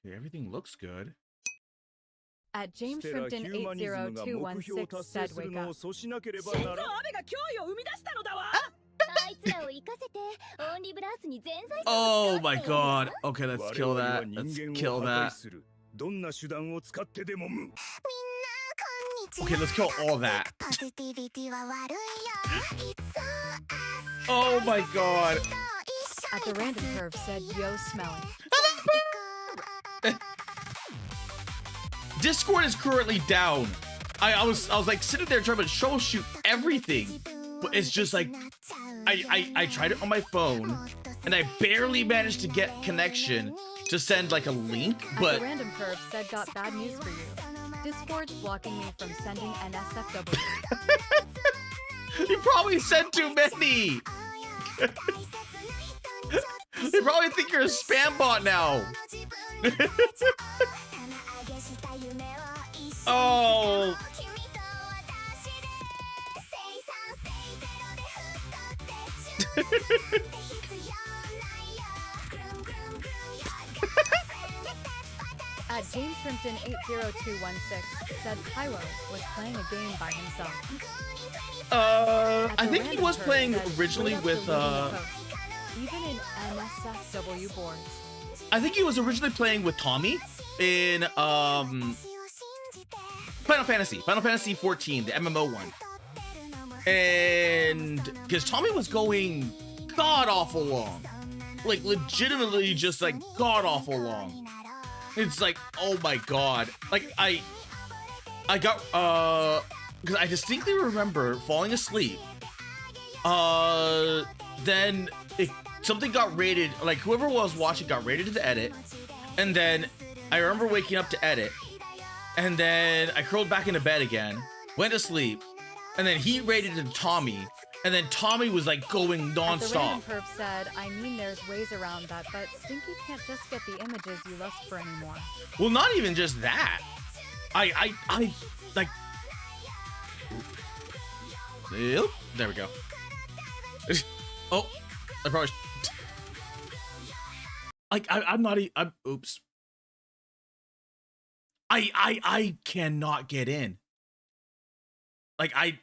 Okay, everything looks good. At James Shrimpton 80216 said wake up. Oh my god. Okay, let's kill that. Let's kill that. Okay, let's kill all that. Oh my god. At the random curve said yo smelly. Discord is currently down. I was like sitting there trying to troubleshoot everything, but it's just like I tried it on my phone and I barely managed to get connection to send like a link. But the random curve said got bad news for you. Discord's blocking me from sending NSFW. You probably sent too many. They probably think you're a spam bot now. Oh. At James Shrimpton 80216 said Pyro was playing a game by himself. I think he was playing originally with even in NSFW boards. I think he was originally playing with Tommy in Final Fantasy 14, the MMO one. And because Tommy was going god awful long, like legitimately just like god awful long. It's like, oh my god. Like I got because I distinctly remember falling asleep. Then something got rated, like whoever was watching got rated to the edit, and then I remember waking up to edit, and then I curled back into bed again, went to sleep, and then he rated to Tommy, and then Tommy was like going nonstop. The random perp said, I mean there's ways around that, but Stinky can't just get the images you lust for anymore. Well, not even just that. I like. Yep, there we go. Oh, I probably. Like I'm not. I'm. Oops. I cannot get in. Like I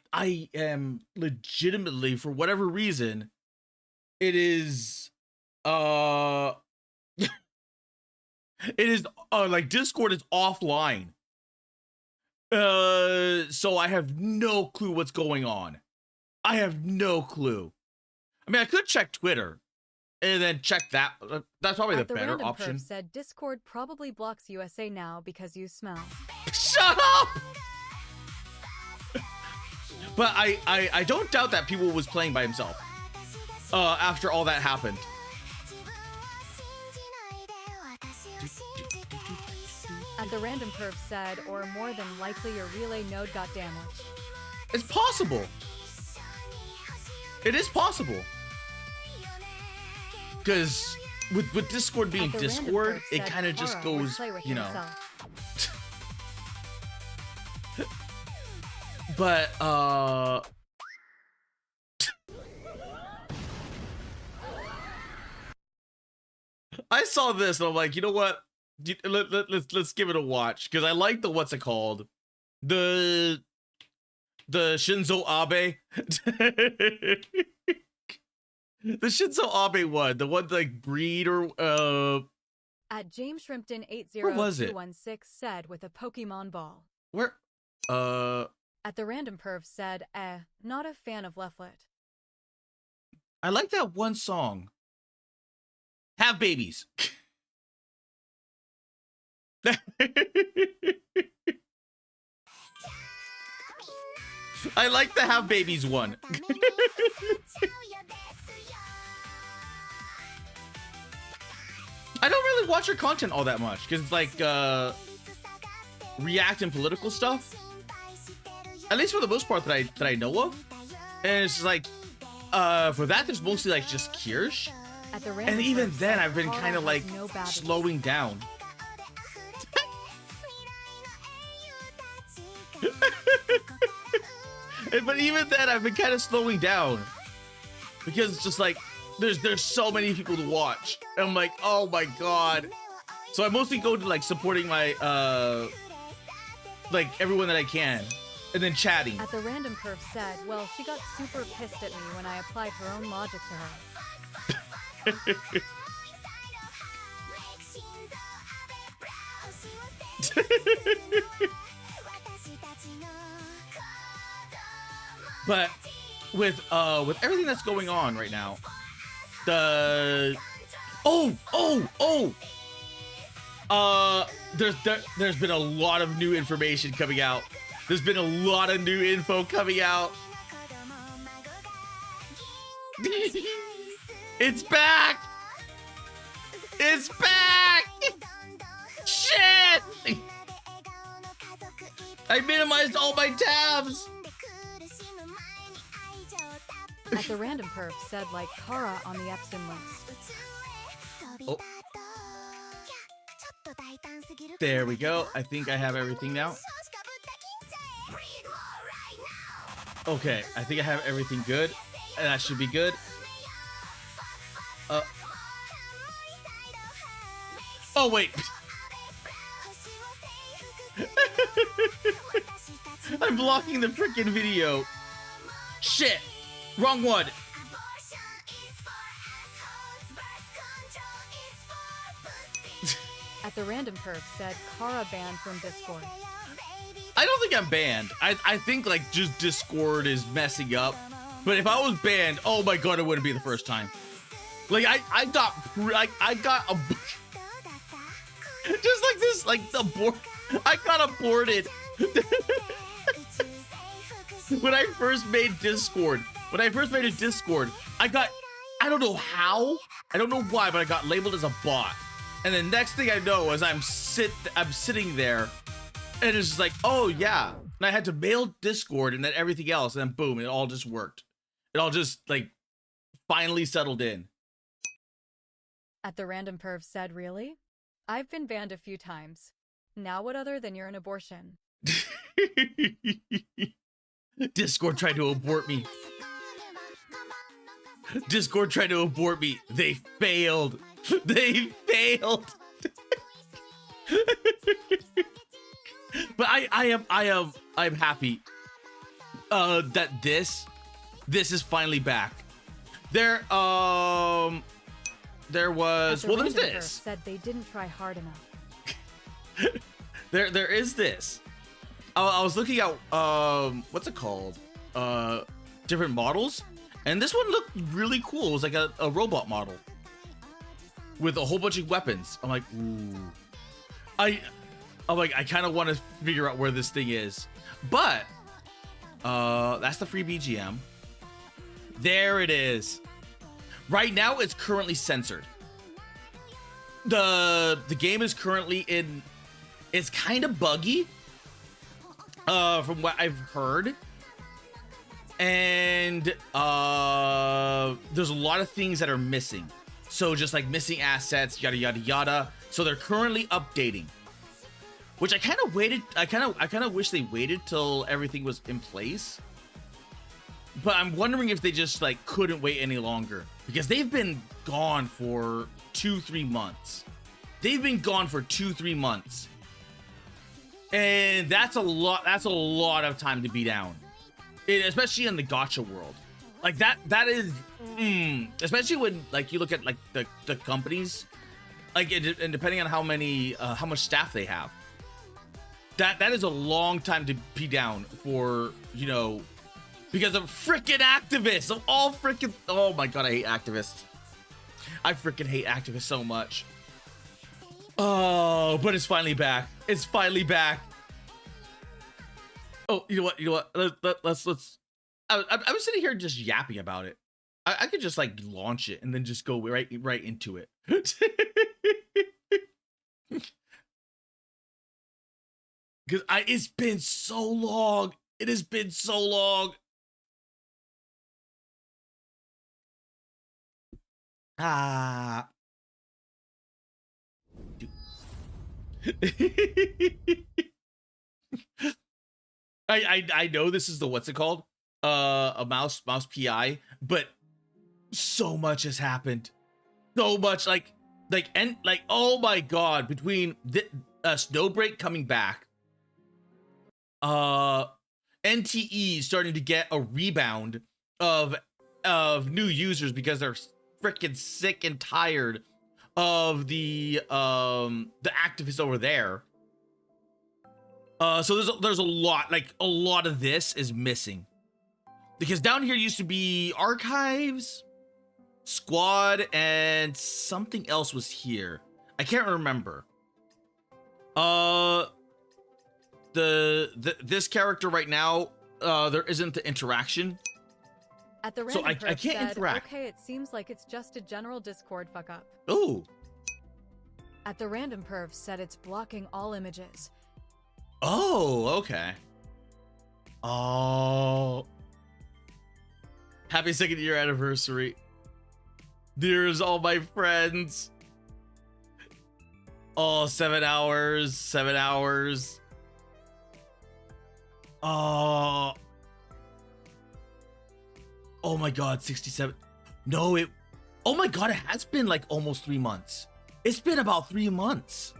am legitimately, for whatever reason, it is it is like Discord is offline. So I have no clue what's going on. I have no clue. I mean, I could check Twitter and then check that. That's probably the better option. Perf said Discord probably blocks USA now because you smell. Shut up! But I don't doubt that people was playing by himself after all that happened. And the random perf said, or more than likely your relay node got damaged. It's possible. It is possible. Because with Discord being Discord, it kind of just goes, you know. But I saw this and I'm like, you know what? Let's give it a watch, because I like the what's it called, the Shinzo Abe. The Shinzo Abe one, the one like breed or At James Shrimpton 80216 said with a Pokemon ball. Where At the random perv said, not a fan of Leftlet. I like that one song. Have Babies. I like the Have Babies one. I don't really watch your content all that much because it's like react and political stuff. At least for the most part that I know of. And it's like for that there's mostly like just Kirsch. And even then I've been kind of like slowing down. But even then I've been kind of slowing down because it's just like there's so many people to watch. And I'm like, oh my god, So I mostly go to like supporting my like everyone that I can, and then chatting. At the random curve said, well, she got super pissed at me when I applied her own logic to her. But with everything that's going on right now, there's been a lot of new information coming out. There's been a lot of new info coming out. It's back! It's back! Shit! I minimized all my tabs! At the random perf said like Kara on the Epson list. Oh. There we go. I think I have everything now. Okay, I think I have everything good. And that should be good. Oh, wait. I'm blocking the freaking video. Shit. Wrong one. At the random perf said Kara banned from Discord. I don't think I'm banned. I think like just Discord is messing up. But if I was banned, oh my god, it wouldn't be the first time. Like I got a just like this, like the board. I got aborted when I first made Discord. When I first made a Discord, I don't know how, I don't know why, but I got labeled as a bot. And the next thing I know is I'm sitting there, and it's just like, oh yeah. And I had to mail Discord and then everything else, and then boom, it all just worked. It all just like finally settled in. At the random perv said, really? I've been banned a few times. Now what other than you're an abortion? Discord tried to abort me. Discord tried to abort me. They failed. They failed. But I'm happy that this is finally back. There was, well, there's this. Said they didn't try hard enough. there is this. I was looking at what's it called? Different models, and this one looked really cool. It was like a robot model with a whole bunch of weapons. I'm like, ooh. I'm like, I kind of want to figure out where this thing is, but that's the free BGM. There it is. Right now, it's currently censored. The game is currently in. It's kind of buggy, from what I've heard, and there's a lot of things that are missing. So just like missing assets, yada yada yada. So they're currently updating, which I kind of waited. I kind of wish they waited till everything was in place. But I'm wondering if they just like couldn't wait any longer, because they've been gone for 2-3 months. They've been gone for 2-3 months, and that's a lot. That's a lot of time to be down, especially in the gacha world. Like that is, especially when like you look at like the companies, like and depending on how much staff they have. That is a long time to be down for, you know. Because of freaking activists, of all freaking, oh my god, I hate activists. I freaking hate activists so much. Oh, but it's finally back. It's finally back. Oh, you know what? Let's. I was sitting here just yapping about it. I could just like launch it and then just go right into it. Because it's been so long. It has been so long. Ah. I know this is the what's it called? A mouse PI, but so much has happened. So much, like like, and like, oh my god, between the Snowbreak coming back, NTE starting to get a rebound of new users because they're freaking sick and tired of the activists over there. So there's a lot of this is missing, because down here used to be archives, squad, and something else was here. I can't remember. This character right now, there isn't the interaction. At the So random I perf can't said, interact. Okay, it seems like it's just a general Discord fuck up. Oh. At the random perf said it's blocking all images. Oh, okay. Oh. Happy 2nd year anniversary. Dear's all my friends. Oh, 7 hours. 7 hours. Oh. Oh my god, 67. No, it. Oh my god, it has been like almost 3 months. It's been about 3 months.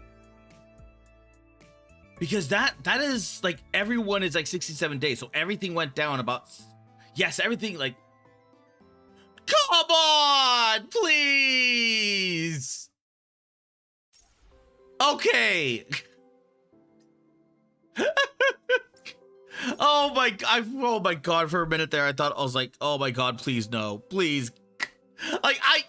Because that is like, everyone is like 67 days. So everything went down about. Yes, everything like. Come on, please. Okay. Oh my god, for a minute there I thought, I was like, oh my god, please no, please. Like I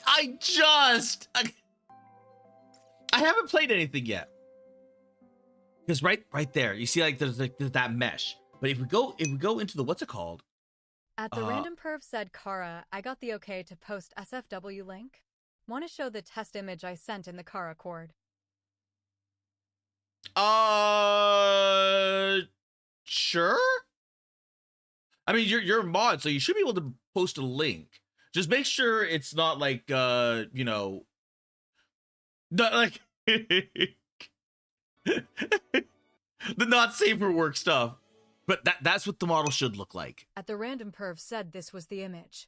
haven't played anything yet. Because right there, you see there's that mesh. But if we go into the, what's it called? At the random perf said, Kara, I got the okay to post SFW link. Want to show the test image I sent in the Kara cord. Sure. I mean, you're a mod, so you should be able to post a link. Just make sure it's not like you know, not like the not safe for work stuff. But that's what the model should look like. At the random perf said this was the image.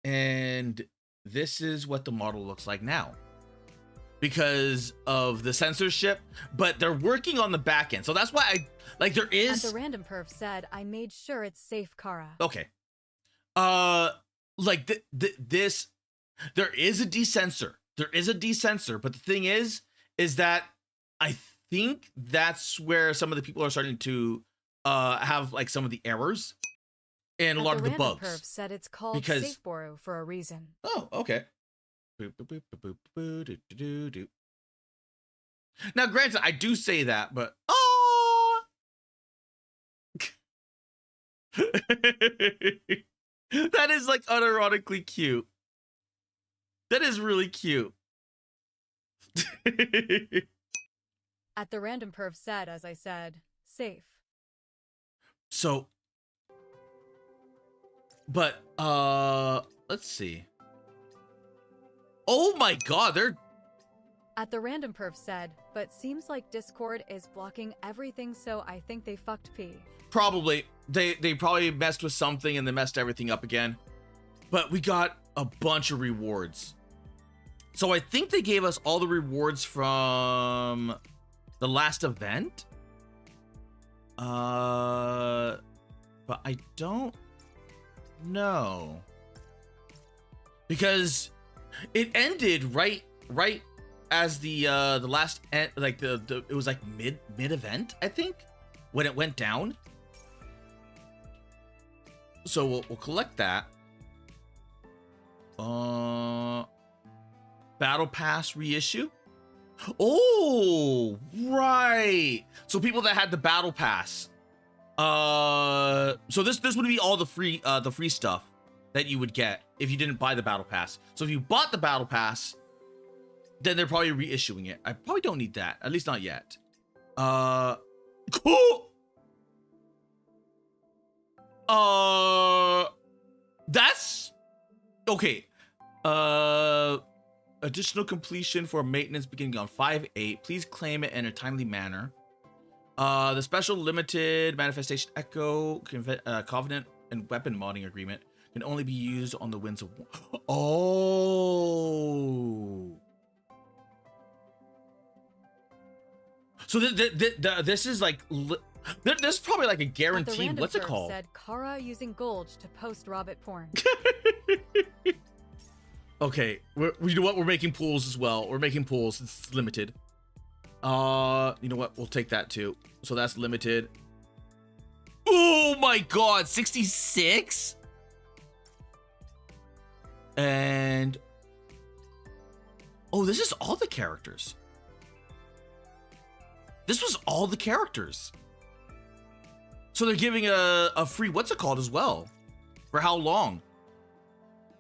And this is what the model looks like now, because of the censorship, but they're working on the back end. So that's why I like, there is. At the random perf said, I made sure it's safe, Kara. Okay. Like this, there is a decensor. There is a decensor, but the thing is that I think that's where some of the people are starting to have like some of the errors and a lot of the bugs. Perf said it's called SafeBorrow for a reason. Oh, okay. Now, granted, I do say that, but oh, that is like unironically cute. That is really cute. At the random perf said, as I said, safe. So, but let's see. Oh my god, they're. At the random perf said, but seems like Discord is blocking everything, so I think they fucked P. Probably. They probably messed with something and they messed everything up again. But we got a bunch of rewards. So I think they gave us all the rewards from the last event. But I don't know. Because it ended right as the last end, like it was like mid event, I think, when it went down. So we'll collect that. Battle Pass reissue. Oh, right. So people that had the Battle Pass. So this would be all the free stuff that you would get if you didn't buy the Battle Pass. So if you bought the Battle Pass, then they're probably reissuing it. I probably don't need that, at least not yet. Cool. That's okay. Additional completion for maintenance beginning on 5/8. Please claim it in a timely manner. The special limited manifestation echo covenant and weapon modding agreement can only be used on the winds of. Oh. So this is like this is probably like a At the guaranteed. random What's it perv called? said Kara using Gulch to post Rabbit porn. Okay, you know what? We're making pools as well. We're making pools. It's limited. You know what? We'll take that too. So that's limited. Oh my god, 66? And oh, this is all the characters. This was all the characters. So they're giving a free what's it called as well. For how long?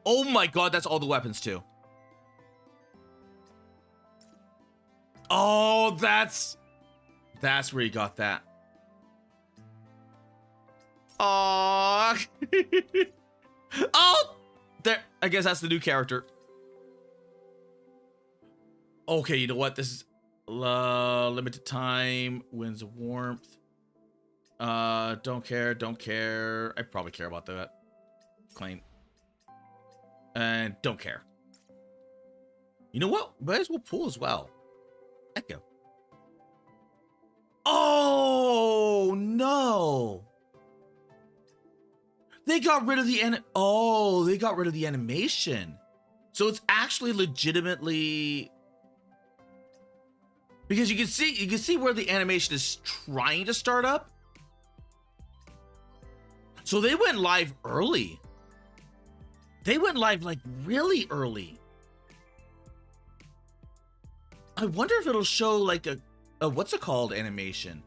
Oh my god, that's all the weapons too. Oh, that's where you got that. Oh, oh, there. I guess that's the new character. Okay, you know what? This is limited time. Winds of warmth. Don't care. I probably care about that. Claim. And don't care. You know what? Might as well pull as well. Echo. Oh no! They got rid of the they got rid of the animation. So it's actually legitimately because you can see where the animation is trying to start up. So they went live early. They went live like really early. I wonder if it'll show like a what's it called animation.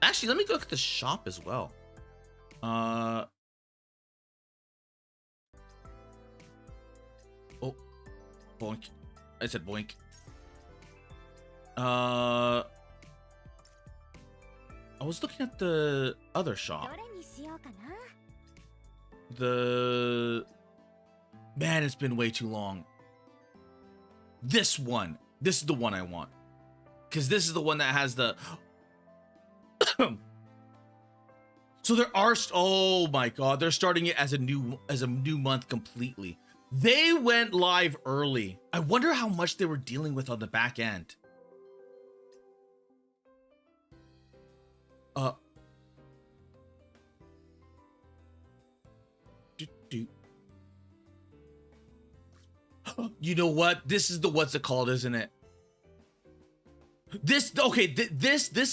Actually, let me go look at the shop as well. Oh, boink. I said boink. I was looking at the other shop. Man, it's been way too long. This one. This is the one I want. Because this is the one that has the... So there are... Oh my god. They're starting it as a new month completely. They went live early. I wonder how much they were dealing with on the back end. You know what? This is the what's it called, isn't it? This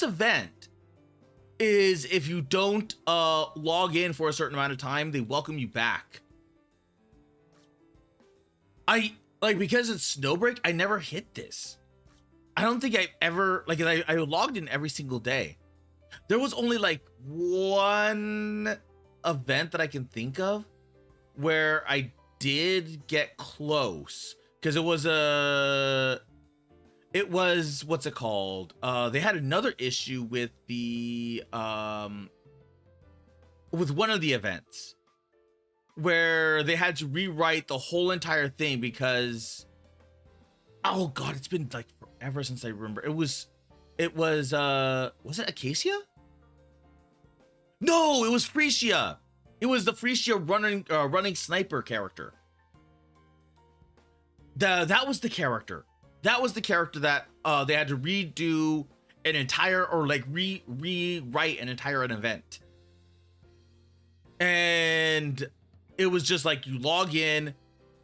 event is if you don't log in for a certain amount of time, they welcome you back. Because it's Snowbreak, I never hit this. I don't think I've ever I logged in every single day. There was only like one event that I can think of where I did get close because it was what's it called? They had another issue with the with one of the events where they had to rewrite the whole entire thing because oh god, it's been like forever since I remember. Was it Acacia? No, it was Freesia. It was the Freesia running sniper character. That was the character. That was the character that they had to redo an entire or like rewrite an entire event. And it was just like you log in,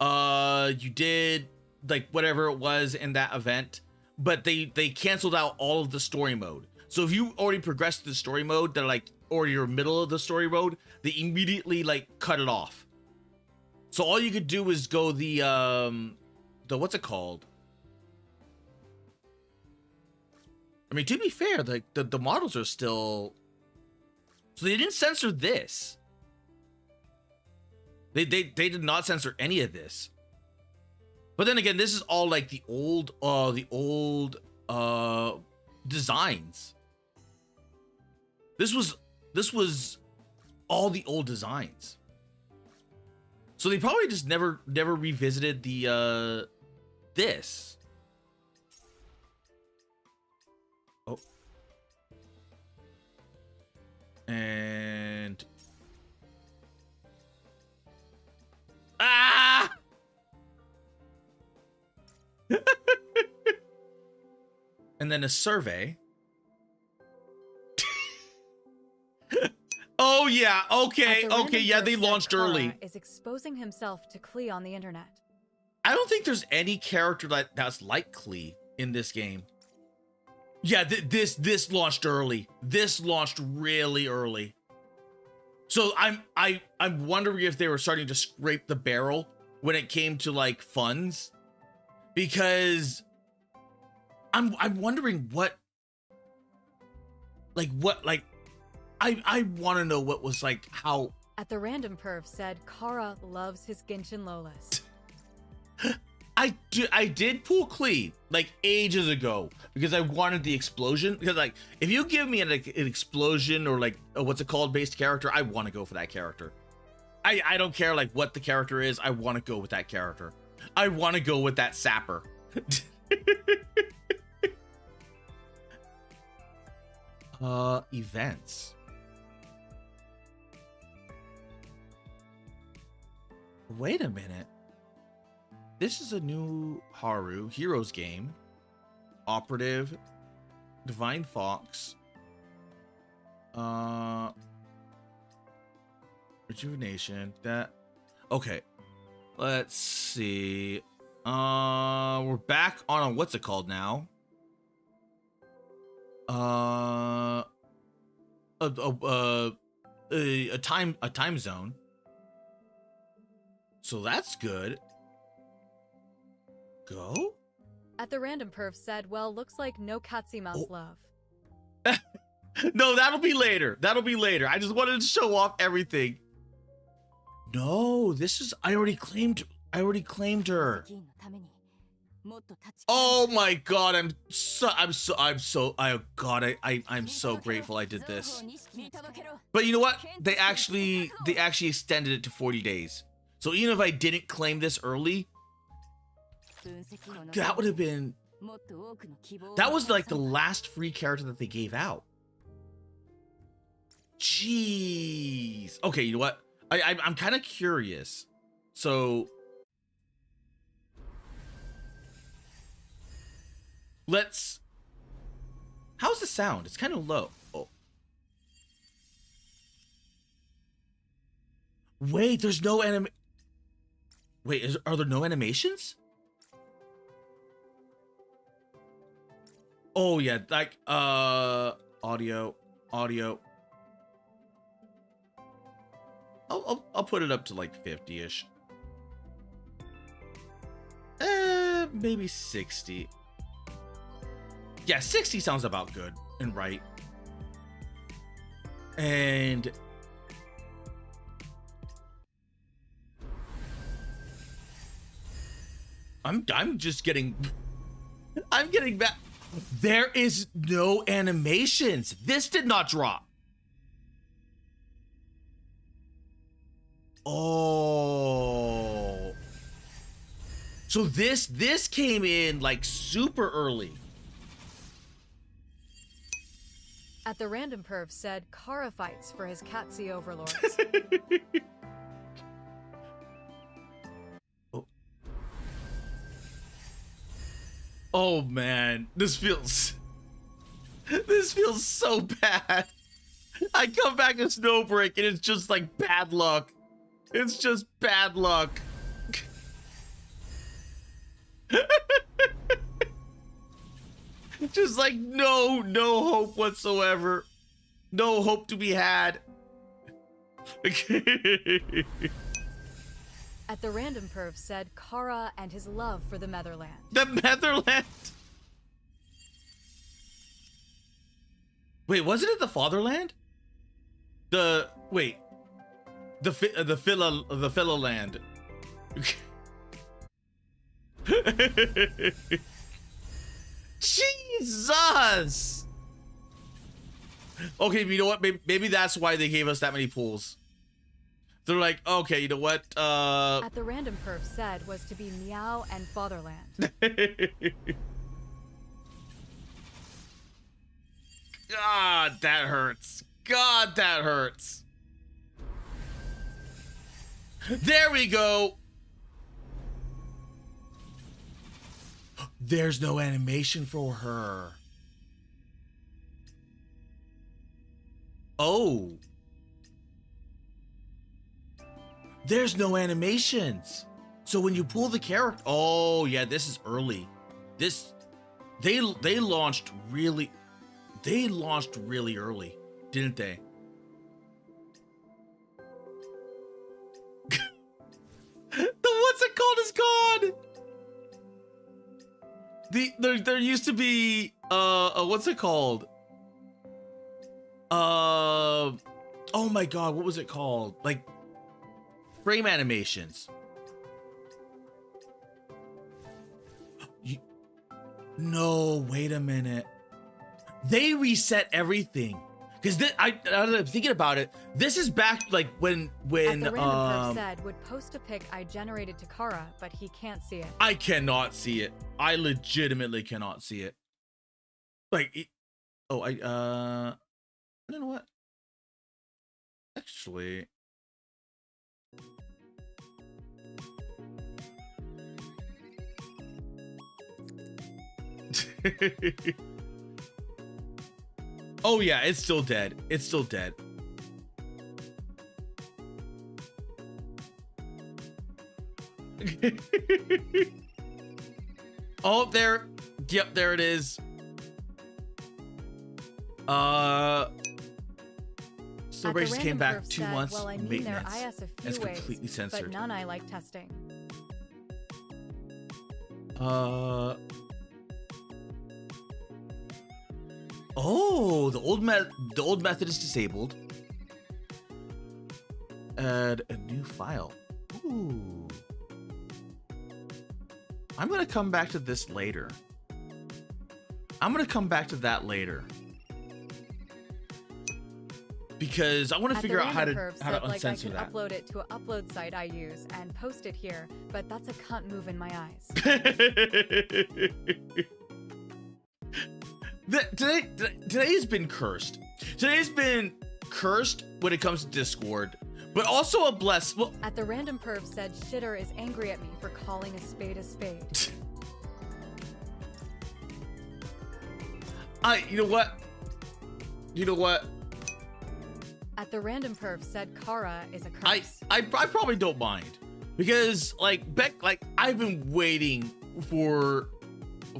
you did like whatever it was in that event, but they canceled out all of the story mode. So if you already progressed to the story mode, they're like, or you're middle of the story mode, they immediately like cut it off. So all you could do is go the what's it called? I mean, to be fair, like the models are still, so they didn't censor this. They did not censor any of this. But then again, this is all like the old designs. This was all the old designs. So they probably just never revisited the this. Oh. And and then a survey. Oh yeah, okay, yeah, they launched early. Is exposing himself to Klee on the internet. I don't think there's any character that's like Klee in this game. Yeah, this launched early. This launched really early. So I'm wondering if they were starting to scrape the barrel when it came to like funds, because I'm wondering I want to know what was like how. At the Random Perv said Kara loves his Genshin Lolas. I did pull Klee like ages ago because I wanted the explosion. Because like if you give me an explosion or like a, what's it called, based character, I want to go for that character. I don't care like what the character is. I want to go with that character. I want to go with that sapper. Events. Wait a minute. This is a new Haru Heroes game. Operative, Divine Fox, Rejuvenation. That okay. Let's see. We're back on a, what's it called now? A time zone. So that's good. Go? At the Random Perv said, well, looks like no Katsi Mouse love. No, that'll be later. That'll be later. I just wanted to show off everything. No, this is, I already claimed her. Oh my god, I'm so grateful I did this. But you know what? They actually extended it to 40 days. So even if I didn't claim this early, that would have been, that was like the last free character that they gave out. Jeez. Okay, you know what? I'm kind of curious. So let's, how's the sound? It's kind of low. Oh. Wait, there's no Wait, are there no animations? Oh yeah, like audio. I'll put it up to like 50-ish. Maybe 60. Yeah, 60 sounds about good and right. And I'm just getting, I'm getting back. There is no animations. This did not drop. Oh. So this came in like super early. At the Random Perv said Kara fights for his Katsi overlords. Oh man, this feels so bad. I come back to Snowbreak and it's just like bad luck. It's just bad luck. Just like no hope whatsoever. No hope to be had. At the Random Perv said Kara and his love for the Netherland. The Netherland. Wait, wasn't it the Fatherland? The wait. The Phila land. Jesus. Okay, you know what? Maybe that's why they gave us that many pools. They're like, okay, you know what? At the Random Perv said was to be Meow and Fatherland. God, that hurts. God, that hurts. There we go. There's no animation for her. Oh. There's no animations. So when you pull the character, oh yeah, this is early. This, they launched really early, didn't they? The what's it called is gone. There used to be what's it called? Oh my god, what was it called? Like frame animations. No, wait a minute. They reset everything. Because I'm thinking about it. This is back like when At the random perf said would post a pic I generated to Kara, but he can't see it. I cannot see it. I legitimately cannot see it. Like I don't know what. Actually. Oh yeah, it's still dead. It's still dead. Oh, there. Yep, there it is. SNOWBREAKS came back 2 months. Well, I mean maintenance. their IS a few It's ways, completely censored. but none I like testing. Oh, the old method is disabled. Add a new file. Ooh. I'm gonna come back to this later. I'm gonna come back to that later. Because I want to figure out how to uncensor that. Upload it to an upload site I use and post it here, but that's a cunt move in my eyes. Today's been cursed. Today's been cursed when it comes to Discord, but also a bless. Well, At the random perv said Shitter is angry at me for calling a spade a spade. You know what? You know what? At the random perv said Kara is a curse. I probably don't mind because like I've been waiting for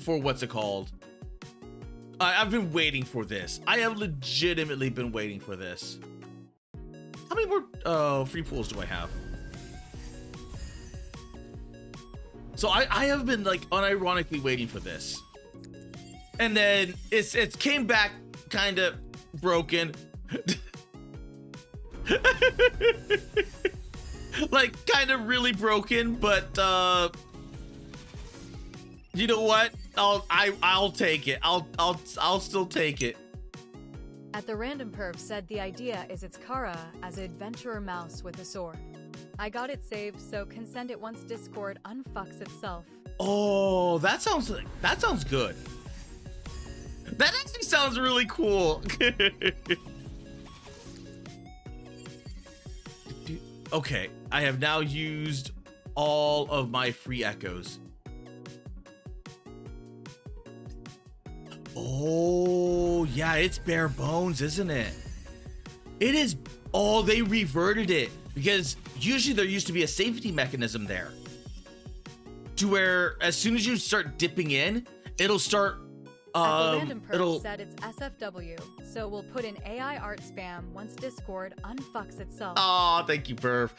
what's it called? I've been waiting for this. I have legitimately been waiting for this. How many more free pools do I have? So I have been like unironically waiting for this. And then it came back kind of broken. Like kind of really broken, but you know what? I'll take it. I'll still take it. At the random perv said the idea is it's Kara as an adventurer mouse with a sword. I got it saved, so can send it once Discord unfucks itself. Oh, that sounds good. That actually sounds really cool. Okay, I have now used all of my free echoes. Oh, yeah, it's bare bones, isn't it? It is. Oh, they reverted it because usually there used to be a safety mechanism there to where as soon as you start dipping in, it'll start. At the random perv said it's SFW, so we'll put in AI art spam once Discord unfucks itself. Oh, thank you, perv.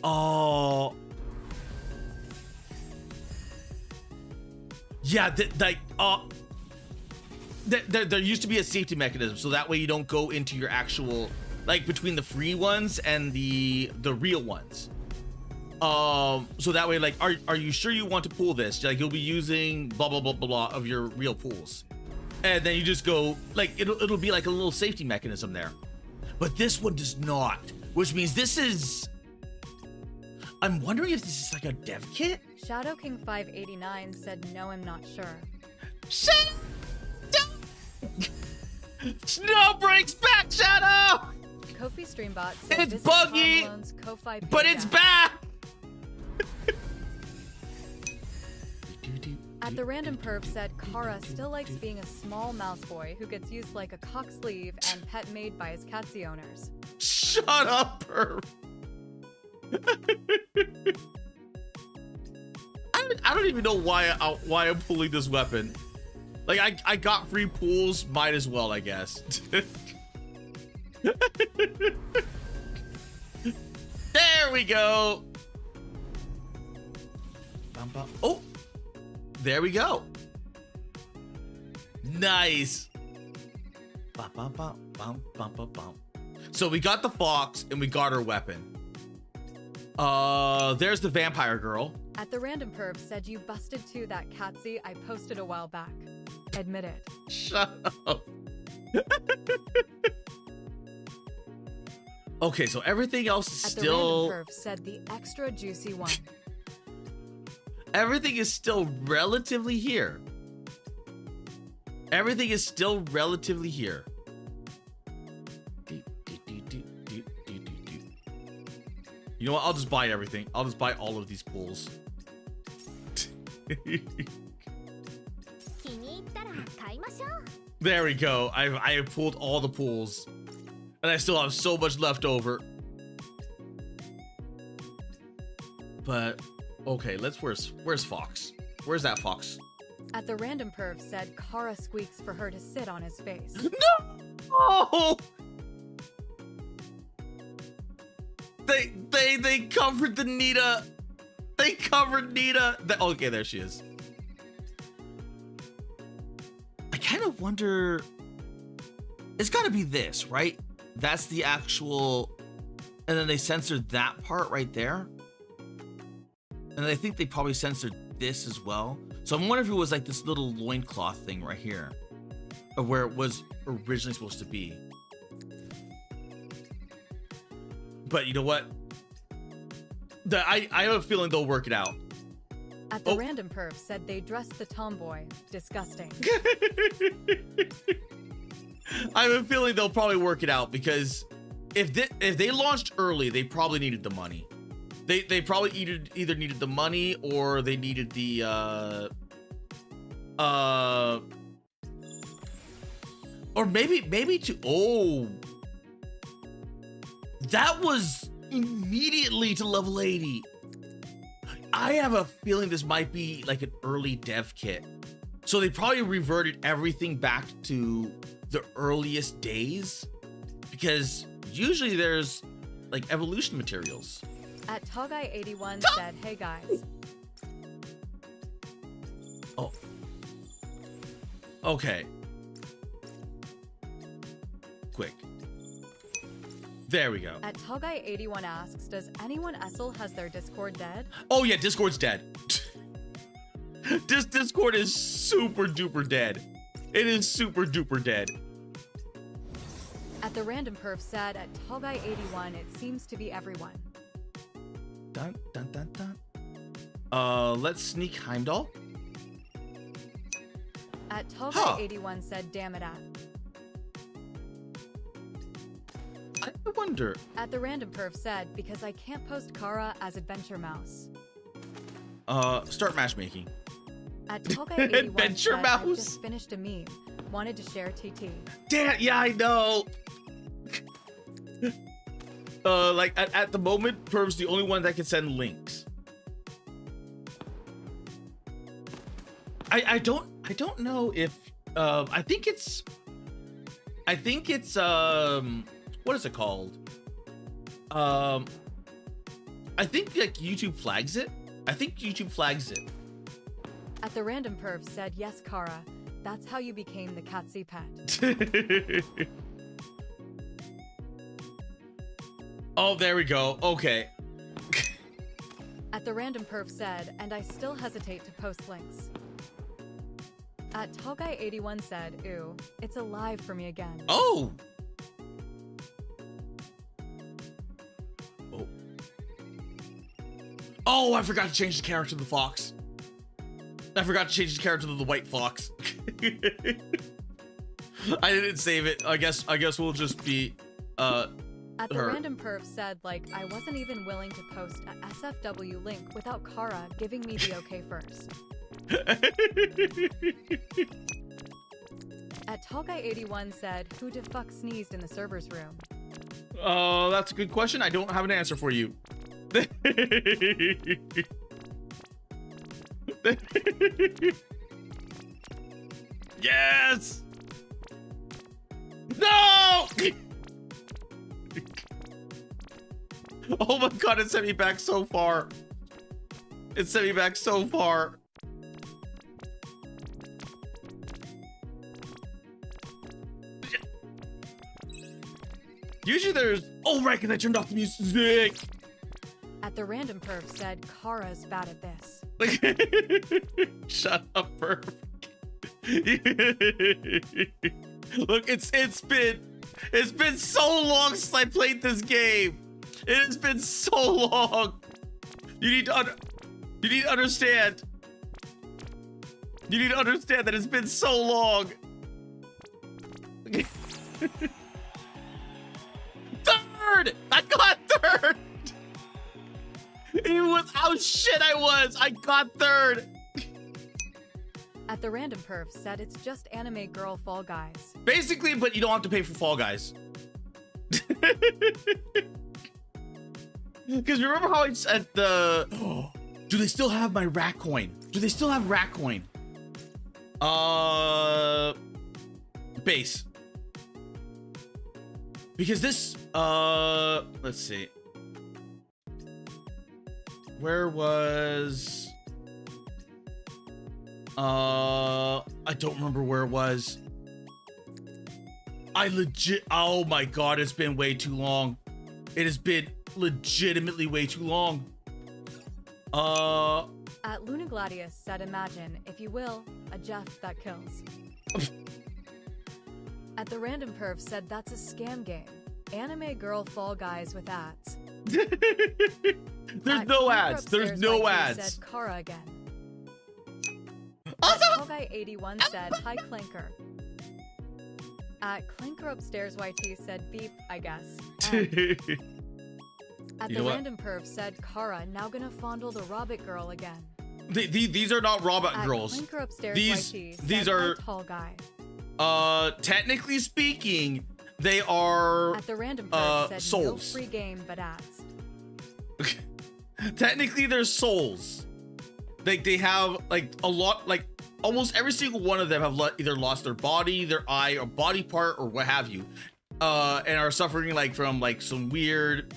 Oh. Yeah, there used to be a safety mechanism, so that way you don't go into your actual, like between the free ones and the real ones. So that way, like, are you sure you want to pool this? Like, you'll be using blah blah blah blah blah of your real pools, and then you just go like it'll be like a little safety mechanism there. But this one does not, which means this is. I'm wondering if this is like a dev kit. Shadow King 589 said no, I'm not sure. SNOWBREAKS back, Shadow. Kofi Streambot said It's buggy, but it's back. At At the random perv said Kara still likes being a small mouse boy who gets used like a cock sleeve and pet made by his catsy owners. Shut up, perv. I don't even know why I'm pulling this weapon. Like I got free pools, might as well, I guess. There we go. Oh, there we go. Nice. So we got the fox and we got her weapon. There's the vampire girl. At the random perv said you busted to that catsy I posted a while back. Admit it. Shut up. Okay, so everything else is At still... the random perv said the extra juicy one. Everything is still relatively here. Everything is still relatively here. You know what? I'll just buy everything. I'll just buy all of these pools. There we go. I have pulled all the pools. And I still have so much left over. But okay, where's Fox? Where's that Fox? At the random perv said Kara squeaks for her to sit on his face. No! Oh! They covered the Nita. They covered Nita. Okay, there she is. I kind of wonder. It's got to be this, right? That's the actual, and then they censored that part right there. And I think they probably censored this as well. So I'm wondering if it was like this little loincloth thing right here, or where it was originally supposed to be. But you know what? I have a feeling they'll work it out. At the random perv said they dressed the tomboy. Disgusting. I have a feeling they'll probably work it out because if they launched early, they probably needed the money. They probably either needed the money or they needed the or maybe to that was immediately to level 80. I have a feeling this might be like an early dev kit. So they probably reverted everything back to the earliest days because usually there's like evolution materials. At Togai81 said, hey guys. Oh. Okay. Quick. There we go. At Togai81 asks, does anyone Essel has their Discord dead? Oh yeah, Discord's dead. This Discord is super duper dead. It is super duper dead. At the random perf said at Togai81 it seems to be everyone. Dun dun dun dun. Let's sneak Heimdall. At Togai81 said damn it at. I wonder. At the random perf said because I can't post Kara as Adventure Mouse. Start matchmaking. At Togai81 Adventure said, Mouse. I just finished a meme. Wanted to share TT. Damn, yeah, I know. Like at the moment, Perv's the only one that can send links. I don't know if I think it's what is it called? I think like YouTube flags it. I think YouTube flags it. At the random perv said yes, Kara. That's how you became the Catsy pet. Oh, there we go. Okay. At the random perf said, and I still hesitate to post links. At Togai81 said, ooh, it's alive for me again. Oh. Oh. Oh, I forgot to change the character to the fox. I forgot to change the character to the white fox. I didn't save it. I guess we'll just be At the her. random perv said, like, I wasn't even willing to post a SFW link without Kara giving me the okay first. At Tall Guy 81 said, "Who the fuck sneezed in the server's room?" Oh, that's a good question. I don't have an answer for you. Yes! No! Oh my god, it sent me back so far. It sent me back so far. Usually there's... Oh, right, because I turned off the music. At the Random Perv said, "Kara's bad at this." Shut up, perv. Look, it's been so long since I played this game. It has been so long. You need to understand. You need to understand that it's been so long. Third! I got third! Even with how shit I was, I got third. At the Random Perv said, "It's just anime girl Fall Guys." Basically, but you don't have to pay for Fall Guys. Because remember how I said the... Oh, do they still have my rat coin? Do they still have rat coin? Base. Because this... Let's see. Where was... I don't remember where it was. Oh my god, it's been way too long. It has been legitimately way too long. At Luna Gladius said, "Imagine, if you will, a Jeff that kills." At the Random Perv said, "That's a scam game. Anime girl Fall Guys with ads." There's no ads. There's no ads. Said Kara again. Also, Tall Guy 81 said, "Hi Clinker." At Clinker Upstairs YT said, "Beep, I guess." At the Random Perv said, "Kara now gonna fondle the Robot girl again." These are not robot At girls. Clinker Upstairs YT said, these are Tall Guy. Technically speaking, they are At the Random Perv said, souls. "No free game but ads." Technically, they're souls. Like they have like a lot, like almost every single one of them have either lost their body, their eye, or body part, or what have you, and are suffering like from like some weird,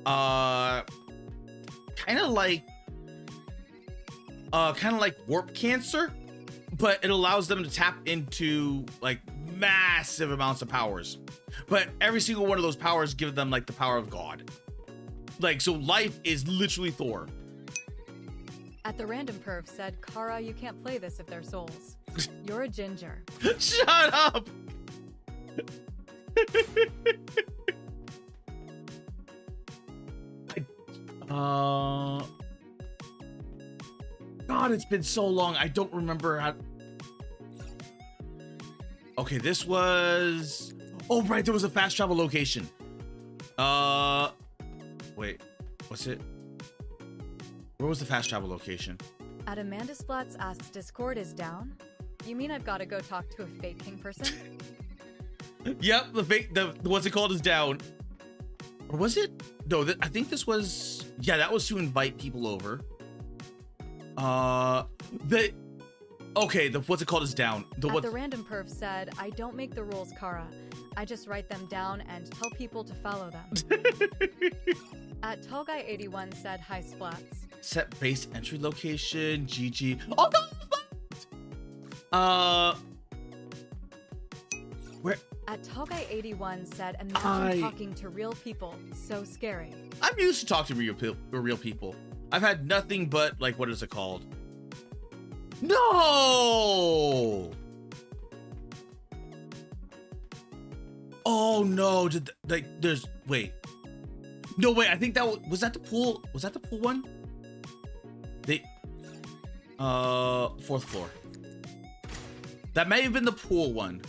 kind of like warp cancer, but it allows them to tap into like massive amounts of powers. But every single one of those powers give them like the power of God. Like, so life is literally Thor. At the Random Perv said, "Kara, you can't play this if they're souls. You're a ginger." Shut up! God, it's been so long. I don't remember how... Okay, this was... Oh, right, there was a fast travel location. Wait, what's it? Where was the fast travel location? At Amanda Splats asks, "Discord is down? You mean I've got to go talk to a fake king person?" Yep, the what's it called is down. Or was it? No, I think this was... Yeah, that was to invite people over. Okay, the what's it called is down. The Random Perv said, "I don't make the rules, Kara. I just write them down and tell people to follow them." At Tall Guy 81 said, "Hi Splats." Set base entry location, GG. Oh no! Where? At Tall Guy 81 said, "Imagine talking to real people. So scary." I'm used to talking to real people. I've had nothing but, like, what is it called? No! Oh no! Wait. No, wait. I think that was that the pool. Was that the pool one? Fourth floor. That may have been the pool one.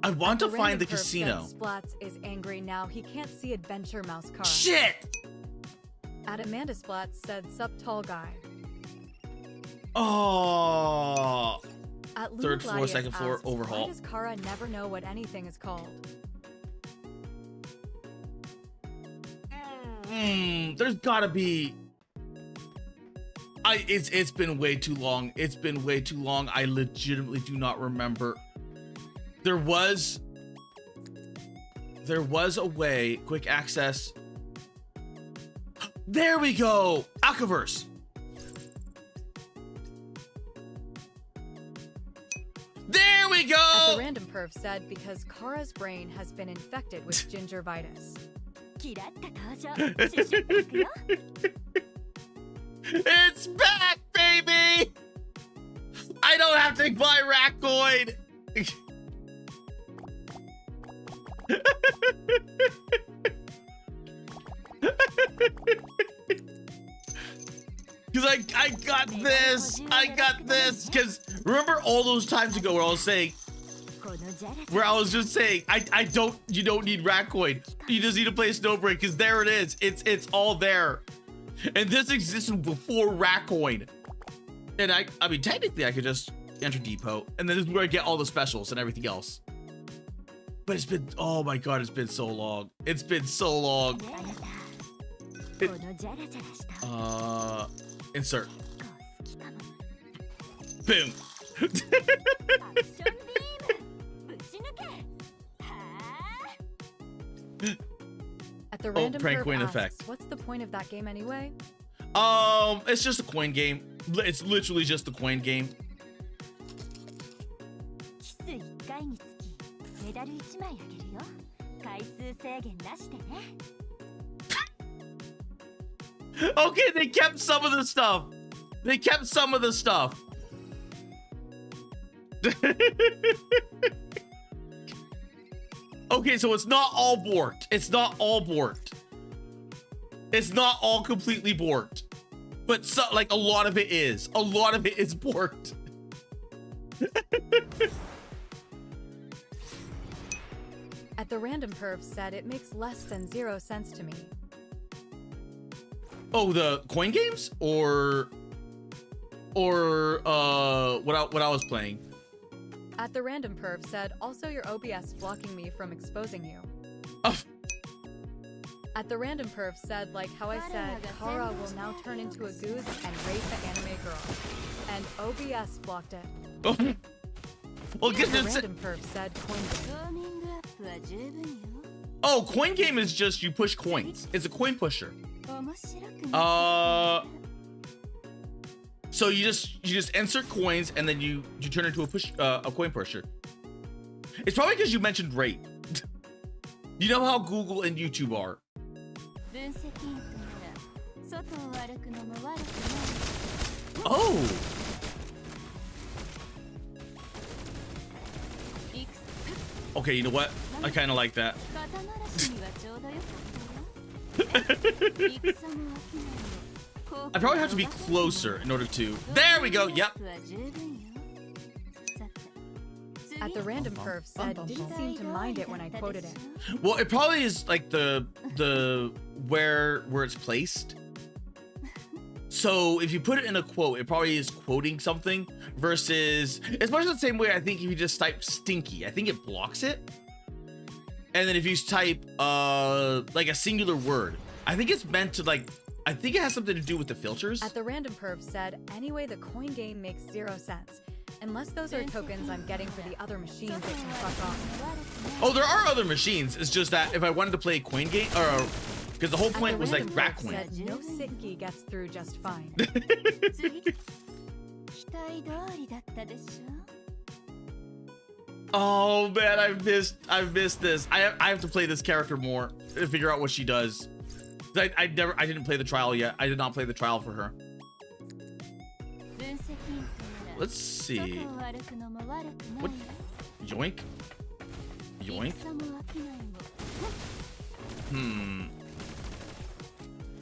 I want to find the casino. Splats is angry now. He can't see Adventure Mouse Kara. Shit! At Amanda Splats said, "Sup Tall Guy." Oh. At Luna Third floor, Gladius second floor, asks, overhaul. Why does Kara never know what anything is called? There's gotta be. It's been way too long. It's been way too long. I legitimately do not remember. There was a way, quick access. There we go. Alcaverse. There we At go. the random perv said because Kara's brain has been infected with gingivitis. It's back, baby. I don't have to buy Raccoin. Because I got this. I got this. Because remember all those times ago where I was saying, you don't need Raccoin. You just need to play Snowbreak because there it is. It's all there. And this existed before Raccoin. And I mean, technically I could just enter Depot and then this is where I get all the specials and everything else. But it's been, oh my God, it's been so long. It's been so long. Insert. Boom. At the random prank perv coin asks, effect. What's the point of that game anyway? It's just a coin game. It's literally just a coin game. Okay, they kept some of the stuff. They kept some of the stuff. Okay, so it's not all borked. It's not all borked. It's not all completely borked. But so, like a lot of it is. A lot of it is borked. At the random perv said it makes less than 0 cents to me. Oh, the coin games or what I was playing. At the random perv said also your OBS blocking me from exposing you. Oh. At the random perv said like how I said Kara will now turn into a goose and rape the anime girl. And OBS blocked it. Oh. Well, The random perv said coin game. Oh, coin game is just you push coins. It's a coin pusher. So you just insert coins and then you turn into a coin pusher. It's probably because you mentioned rape. You know how Google and YouTube are. Oh. Okay, you know what? I kind of like that. I probably have to be closer in order to. There we go. Yep. At the random perv said didn't seem to mind it when I quoted it. Well, it probably is like the where it's placed. So if you put it in a quote, it probably is quoting something versus it's much the same way. I think if you just type stinky, I think it blocks it. And then if you type like a singular word, I think it's meant to like, I think it has something to do with the filters. At the random perv said anyway the coin game makes 0 cents. Unless those are tokens I'm getting for the other machines it can fuck off. Oh, there are other machines. It's just that if I wanted to play a coin game, or because the whole point was like rat coin. Said no Sitki gets through just fine. Oh man, I've missed this. I have to play this character more to figure out what she does. I didn't play the trial yet. I did not play the trial for her. Let's see. What? Yoink? Yoink?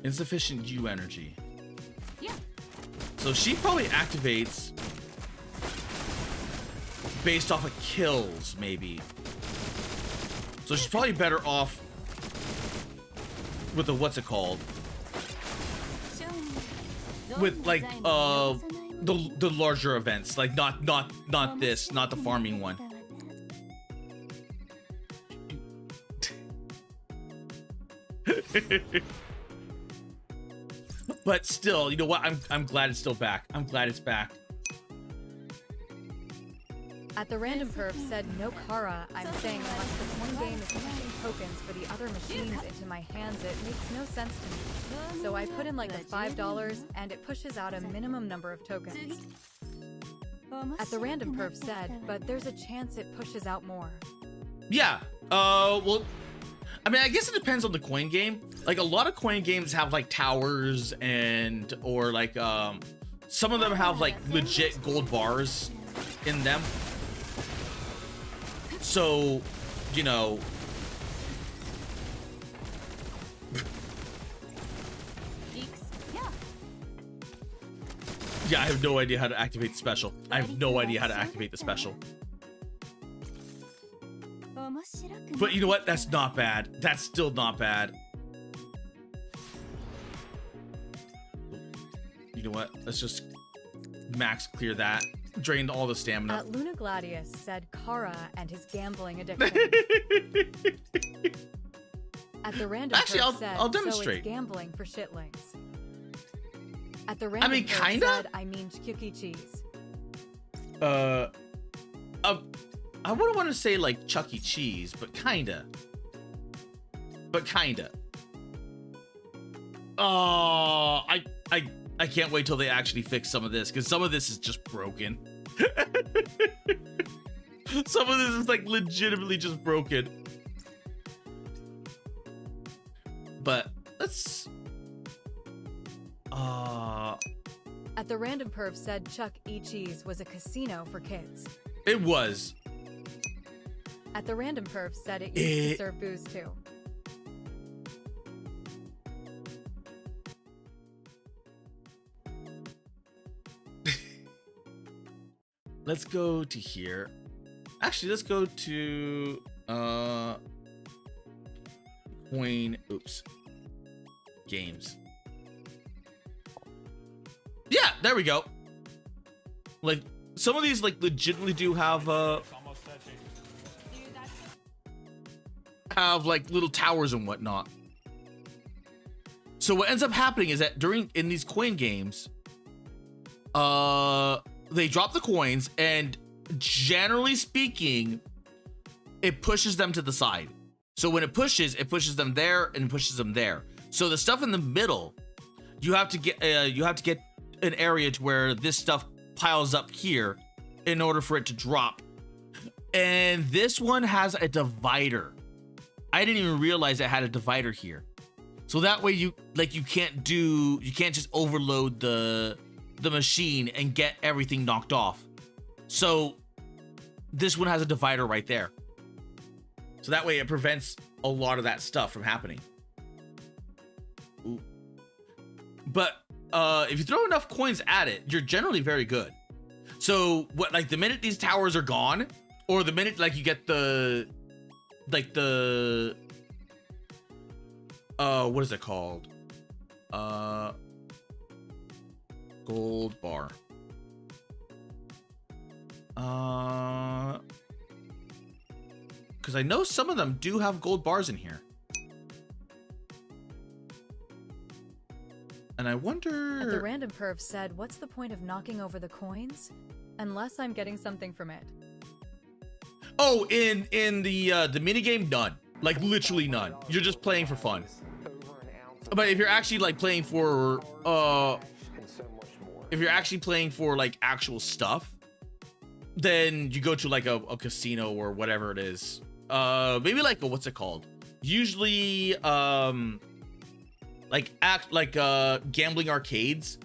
Insufficient U energy. So she probably activates based off of kills, maybe. So she's probably better off with the what's it called? With like the larger events, like not this, not the farming one. But still, you know what? I'm glad it's still back. I'm glad it's back. At the random perf said no Kara, I'm saying unless the coin game is pushing tokens for the other machines into my hands, it makes no sense to me. So I put in like a $5 and it pushes out a minimum number of tokens. At the random perf said, but there's a chance it pushes out more. Yeah, well, I mean, I guess it depends on the coin game. Like a lot of coin games have like towers or like, some of them have like legit gold bars in them. So, you know, yeah, I have no idea how to activate the special. I have no idea how to activate the special. But you know what? That's not bad. That's still not bad. You know what? Let's just max clear that. Drained all the stamina. Luna Gladius said Kara and his gambling addiction. At the random Actually, I'll demonstrate. So it's gambling for shitlings. At the random kinda? said, I mean Chucky cheese. I wouldn't want to say like Chuck E. Cheese, but kinda. Oh, I can't wait till they actually fix some of this, because some of this is just broken. Some of this is like legitimately just broken. But let's At the random perv said Chuck E. Cheese was a casino for kids. It was. At the random perv said it used to serve booze too. Let's go to here. Actually, let's go to games. Yeah, there we go. Like some of these like legitimately do have like little towers and whatnot. So what ends up happening is that in these coin games, they drop the coins, and generally speaking, it pushes them to the side. So when it pushes them there and pushes them there. So the stuff in the middle, you have to get an area to where this stuff piles up here in order for it to drop. And this one has a divider. I didn't even realize it had a divider here. So that way you can't just overload the machine and get everything knocked off. So this one has a divider right there. So that way it prevents a lot of that stuff from happening. Ooh. But if you throw enough coins at it, you're generally very good. So like the minute these towers are gone, or the minute like you get the what is it called? Gold bar. Because I know some of them do have gold bars in here. And I wonder... At the random perv said, what's the point of knocking over the coins? Unless I'm getting something from it. Oh, in the minigame, none. Like literally none. You're just playing for fun. But if you're actually like playing for like actual stuff, then you go to like a casino or whatever it is. Maybe like what's it called? Usually gambling arcades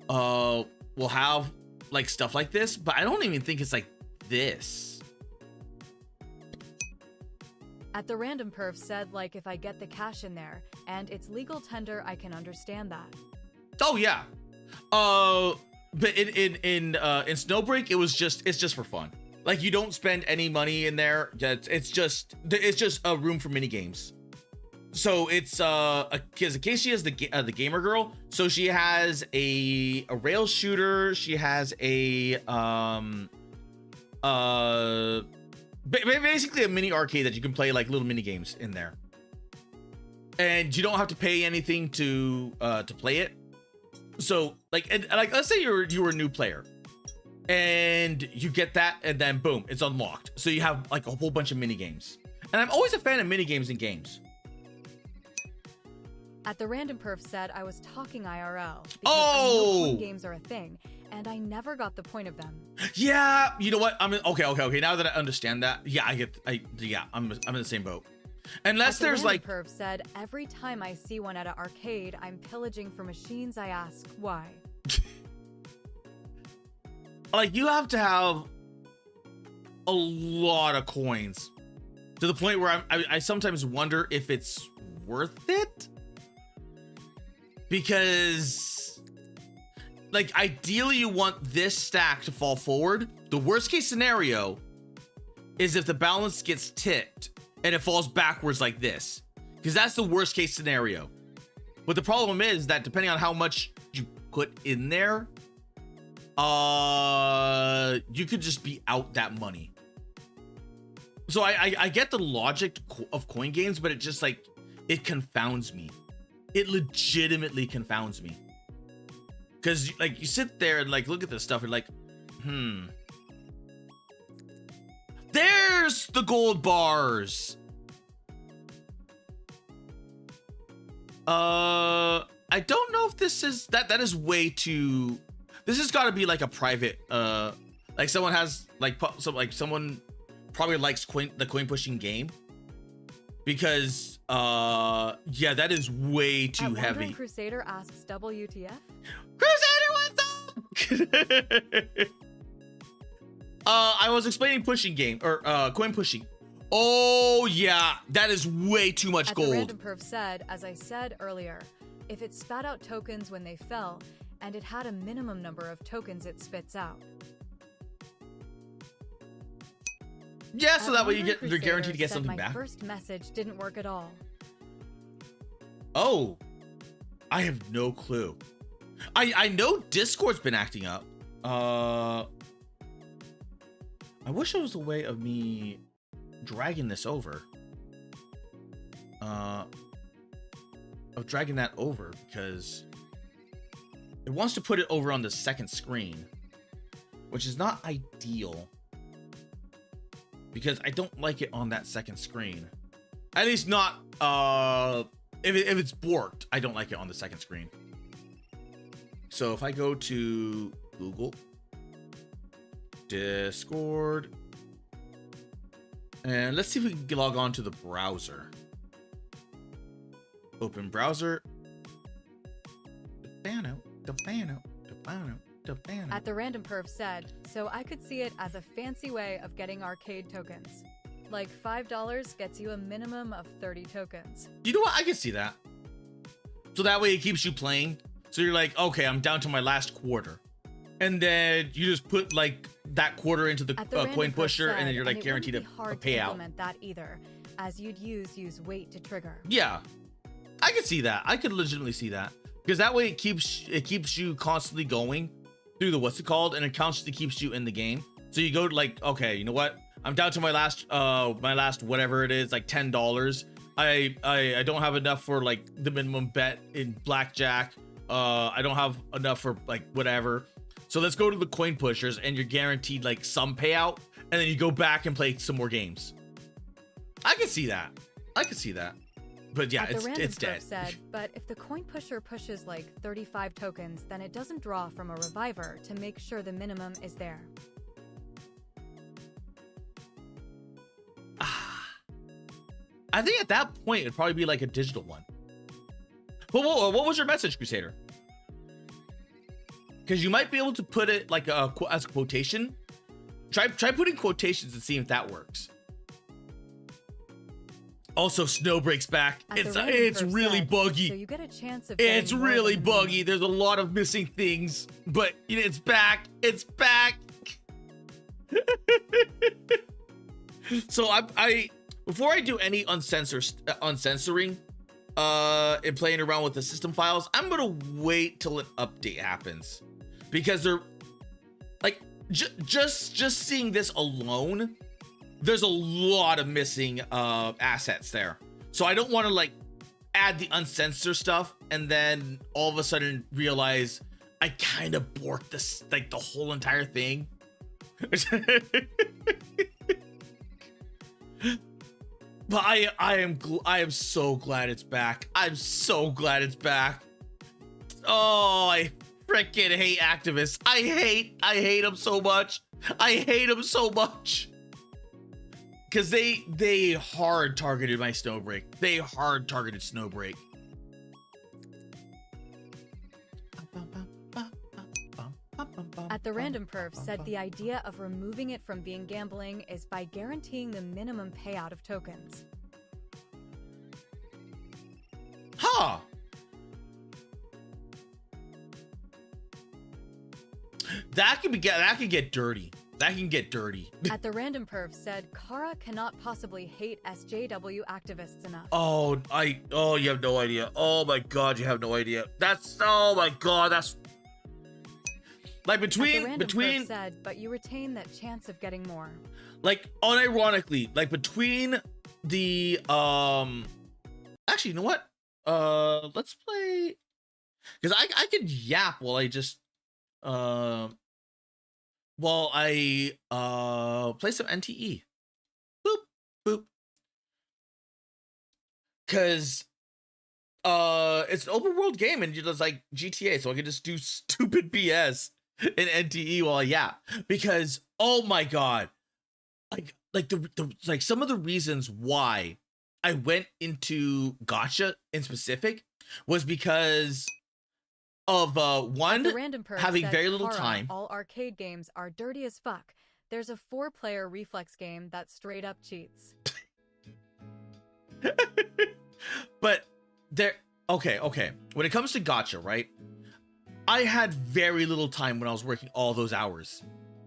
will have like stuff like this, but I don't even think it's like this. At the random perv said, like, if I get the cash in there and it's legal tender, I can understand that. Oh yeah. But in Snowbreak, it's just for fun. Like you don't spend any money in there. It's just a room for mini games. So it's because Acacia is the gamer girl. So she has a rail shooter. She has a basically a mini arcade that you can play like little mini games in there, and you don't have to pay anything to play it. So like let's say you were a new player, and you get that, and then boom, it's unlocked. So you have like a whole bunch of mini games, and I'm always a fan of mini games in games. At the Random Perf said I was talking IRL because Oh! I know coin games are a thing, and I never got the point of them. Yeah, you know what? Okay. Now that I understand that, yeah, I'm in the same boat. Unless there's like Perf said every time I see one at an arcade, I'm pillaging for machines. I ask why. like you have to have a lot of coins to the point where I sometimes wonder if it's worth it. Because like ideally you want this stack to fall forward. The worst case scenario is if the balance gets tipped and it falls backwards like this, because that's the worst case scenario. But the problem is that depending on how much you put in there, you could just be out that money. So I get the logic of coin games, but it just like, it confounds me. It legitimately confounds me. Because like you sit there and like look at this stuff and like, there's the gold bars. I don't know if this is that is way too. This has got to be like a private like someone has like someone probably likes the coin pushing game. Because yeah, that is way too heavy. Crusader asks WTF? Crusader, what's up? I was explaining pushing game or coin pushing. Oh yeah, that is way too much gold. The Random Perf said, as I said earlier, if it spat out tokens when they fell, and it had a minimum number of tokens it spits out. Yeah, so that way you're guaranteed to get something my back. My first message didn't work at all. Oh, I have no clue. I know Discord's been acting up. I wish there was a way of me dragging this over. Of dragging that over, because it wants to put it over on the second screen, which is not ideal. Because I don't like it on that second screen. At least not, if it's borked, I don't like it on the second screen. So if I go to Google, Discord, and let's see if we can log on to the browser. Open browser. At the Random Perf said, so I could see it as a fancy way of getting arcade tokens. Like $5 gets you a minimum of 30 tokens. You know what? I can see that. So that way it keeps you playing. So you're like, okay, I'm down to my last quarter. And then you just put like that quarter into the coin pusher, and then you're like guaranteed a payout. To implement that either, as you'd use weight to trigger. Yeah, I could see that. I could legitimately see that, because that way it keeps you constantly going through the what's it called, and it constantly keeps you in the game. So you go like, okay, you know what? I'm down to my last whatever it is, like $10. I don't have enough for like the minimum bet in blackjack. I don't have enough for like whatever. So let's go to the coin pushers, and you're guaranteed like some payout, and then you go back and play some more games. I can see that. I can see that. But yeah, it's dead. Said, but if the coin pusher pushes like 35 tokens, then it doesn't draw from a reviver to make sure the minimum is there. I think at that point it'd probably be like a digital one. But what was your message, Crusader? Because you might be able to put it like as a quotation. Try putting quotations and see if that works. Also, SNOWBREAKS back. It's really buggy. So you get a chance of it's really buggy. There's a lot of missing things, but it's back. It's back. So I before I do any uncensoring, in playing around with the system files. I'm gonna wait till an update happens because they're like just seeing this alone, there's a lot of missing assets there. So I don't want to like add the uncensored stuff and then all of a sudden realize I kind of borked this, like the whole entire thing. But I am so glad it's back. I'm so glad it's back. Oh, I freaking hate activists. I hate them so much. I hate them so much. Cause they hard targeted my Snowbreak. They hard targeted Snowbreak. At the Random Perf said the idea of removing it from being gambling is by guaranteeing the minimum payout of tokens. Huh. That could get dirty. That can get dirty. At the Random Perf said Kara cannot possibly hate SJW activists enough. Oh, you have no idea. Oh my god, you have no idea. Oh my god, that's like between said, but you retain that chance of getting more. Like unironically, like between the actually, you know what? Let's play, because I could yap while I just while I play some NTE. Boop boop. Cause it's an open world game and you're just like GTA, so I can just do stupid BS in NTE while I yap. Because oh my god, like the some of the reasons why I went into gacha in specific was because of one, having very little time. All arcade games are dirty as fuck. There's a 4-player reflex game that straight up cheats. But there, okay. When it comes to gacha, right? I had very little time when I was working all those hours.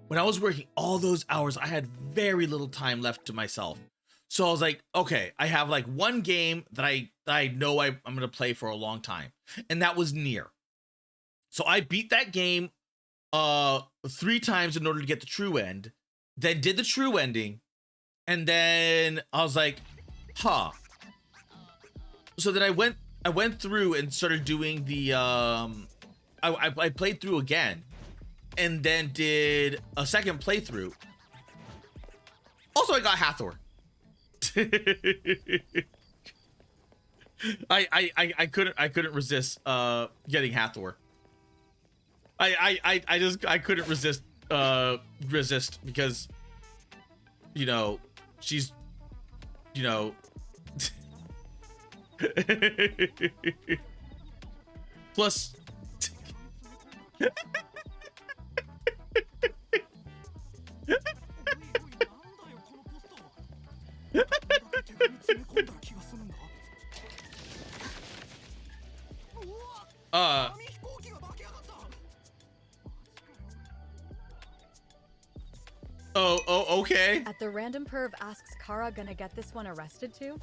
When I was working all those hours, I had very little time left to myself. So I was like, okay, I have like one game that I know I'm gonna play for a long time, and that was Nier. So I beat that game 3 times in order to get the true end, then did the true ending, and then I was like, huh. So then I went through and started doing the I played through again and then did a second playthrough. Also, I got Hathor. I couldn't resist getting Hathor. I couldn't resist because, you know, she's, you know, plus oh, okay. At the Random Perv asks Kara gonna get this one arrested too?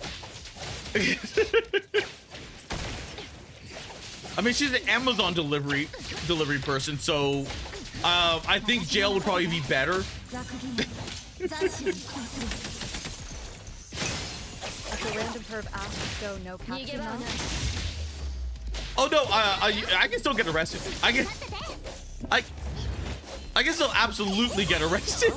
I mean, she's an Amazon delivery person, so I think jail would probably be better. At the Random Perv asks so no caption on? Oh no, I can still get arrested. I can still absolutely get arrested.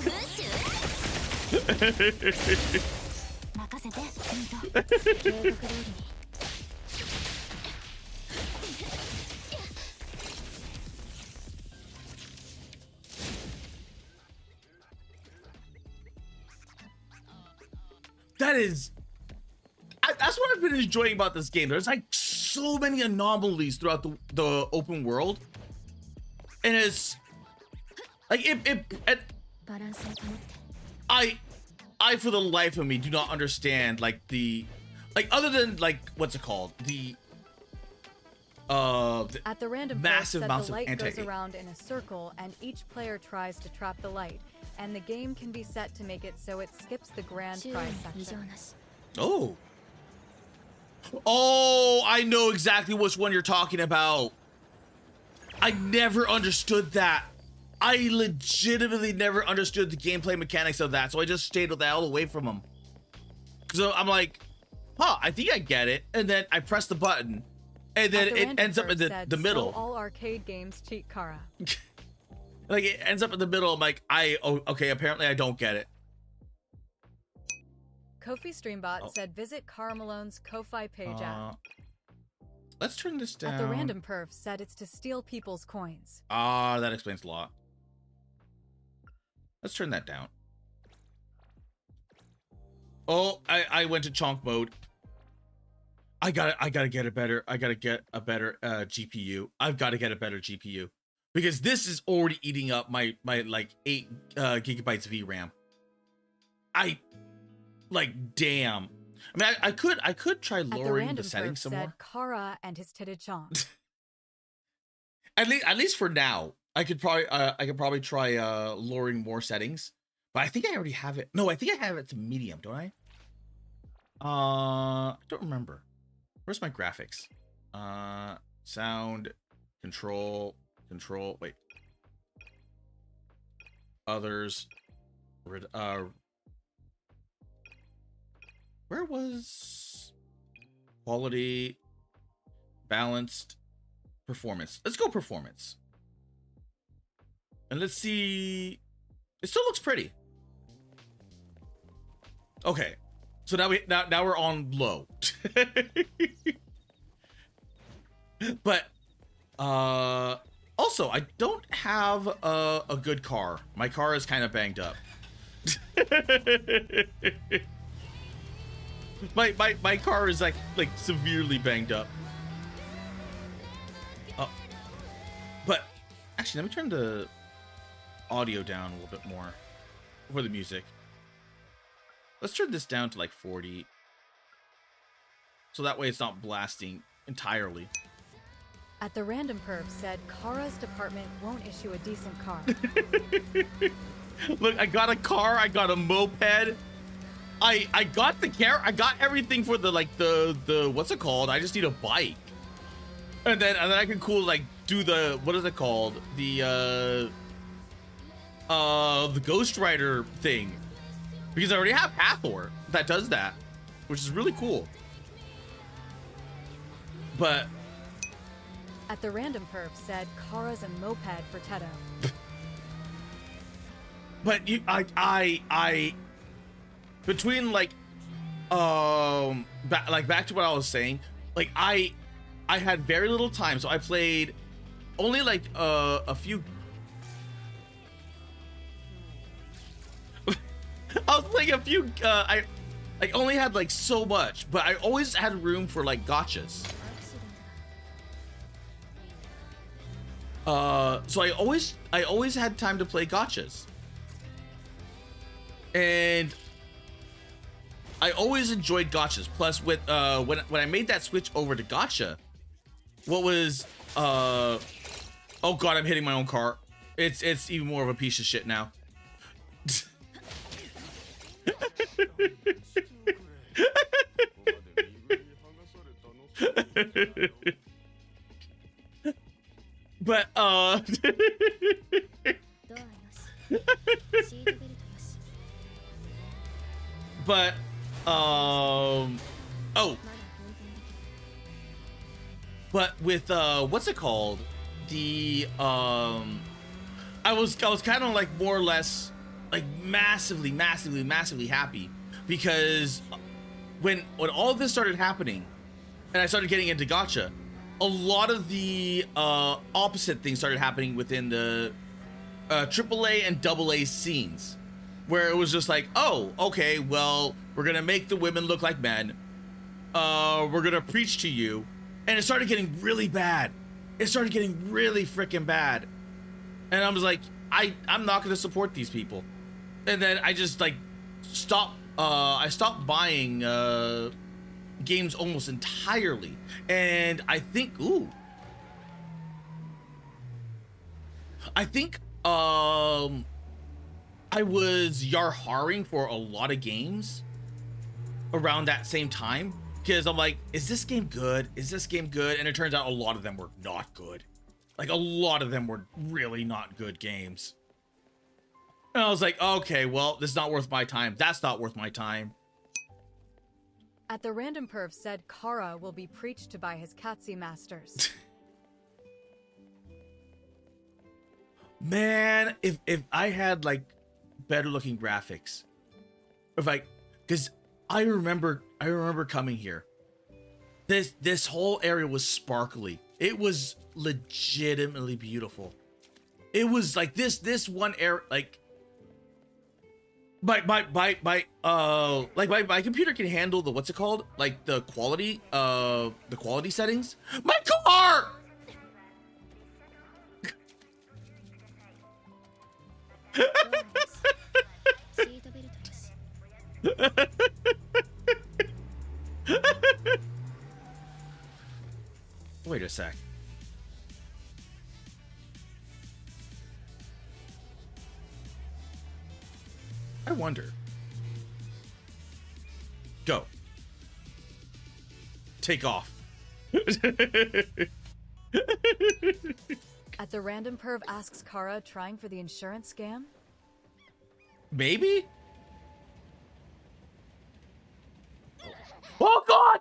That's what I've been enjoying about this game. There's like so many anomalies throughout the open world, and it's like I for the life of me do not understand like other than like what's it called, at the Random massive Perv amounts said the of light anti. goes around in a circle and each player tries to trap the light, and the game can be set to make it so it skips the grand prize section. Oh. Oh, I know exactly which one you're talking about. I never understood that. I legitimately never understood the gameplay mechanics of that, so I just stayed the hell away from them. So I'm like, huh, I think I get it. And then I press the button, and then it ends up in the middle. So all arcade games cheat Kara. Like, it ends up in the middle. I'm like, okay, apparently I don't get it. Kofi Streambot said, visit Kara Malone's Ko-Fi page at. Let's turn this down. At the Random Perf said it's to steal people's coins. Ah, that explains a lot. Let's turn that down. Oh, I went to chonk mode. I gotta get a better GPU. I've got to get a better GPU because this is already eating up my like 8 gigabytes VRAM. Damn. I mean, I could try lowering the settings some more. Kara and his titted chonk. At least for now, I could probably try lowering more settings. But I think I already have it. No, I think I have it to medium, don't I? I don't remember. Where's my graphics? Sound, control, wait. Others. Where was quality, balanced, performance? Let's go performance. And let's see. It still looks pretty. Okay. So now we're on low. But also I don't have a good car. My car is kind of banged up. My car is like severely banged up. But actually, let me turn the audio down a little bit more for the music. Let's turn this down to like 40. So that way it's not blasting entirely. At the Random Perf said Kara's department won't issue a decent car. Look, I got a car, I got a moped. I got the car, I got everything for the what's it called? I just need a bike. And then I can do the, what is it called? The Ghost Rider thing. Because I already have Hathor that does that, which is really cool. But at the Random Perf said Kara's a moped for Teto. But I between back to what I was saying, like I had very little time, so I played only a few. I was playing a few. I only had so much, but I always had room for gotchas. So I always had time to play gotchas, and I always enjoyed gotchas. Plus, with when I made that switch over to gotcha, what was oh god, I'm hitting my own car. It's even more of a piece of shit now. But but oh, but with what's it called, the I was kind of more or less massively happy, because when all this started happening and I started getting into gacha, a lot of the opposite things started happening within the AAA and AA scenes, where it was just oh, okay, well, we're gonna make the women look like men, we're gonna preach to you, and it started getting really bad. It started getting really freaking bad, and I was like, I'm not gonna support these people. And then I just stopped. I stopped buying games almost entirely. And I think, I was yarharing for a lot of games around that same time, because I'm like, is this game good? Is this game good? And it turns out a lot of them were not good. Like, a lot of them were really not good games. And I was like, okay, well, this is not worth my time. That's not worth my time. At the random perv said Kara will be preached to by his Katsi masters. Man, if I had like better looking graphics, if I, because I remember coming here. This whole area was sparkly. It was legitimately beautiful. It was like this one area, like my computer can handle the, what's it called, like the quality settings. My car. Wait a sec. I wonder. Go. Take off. At the random perv asks Kara trying for the insurance scam. Maybe? Oh God!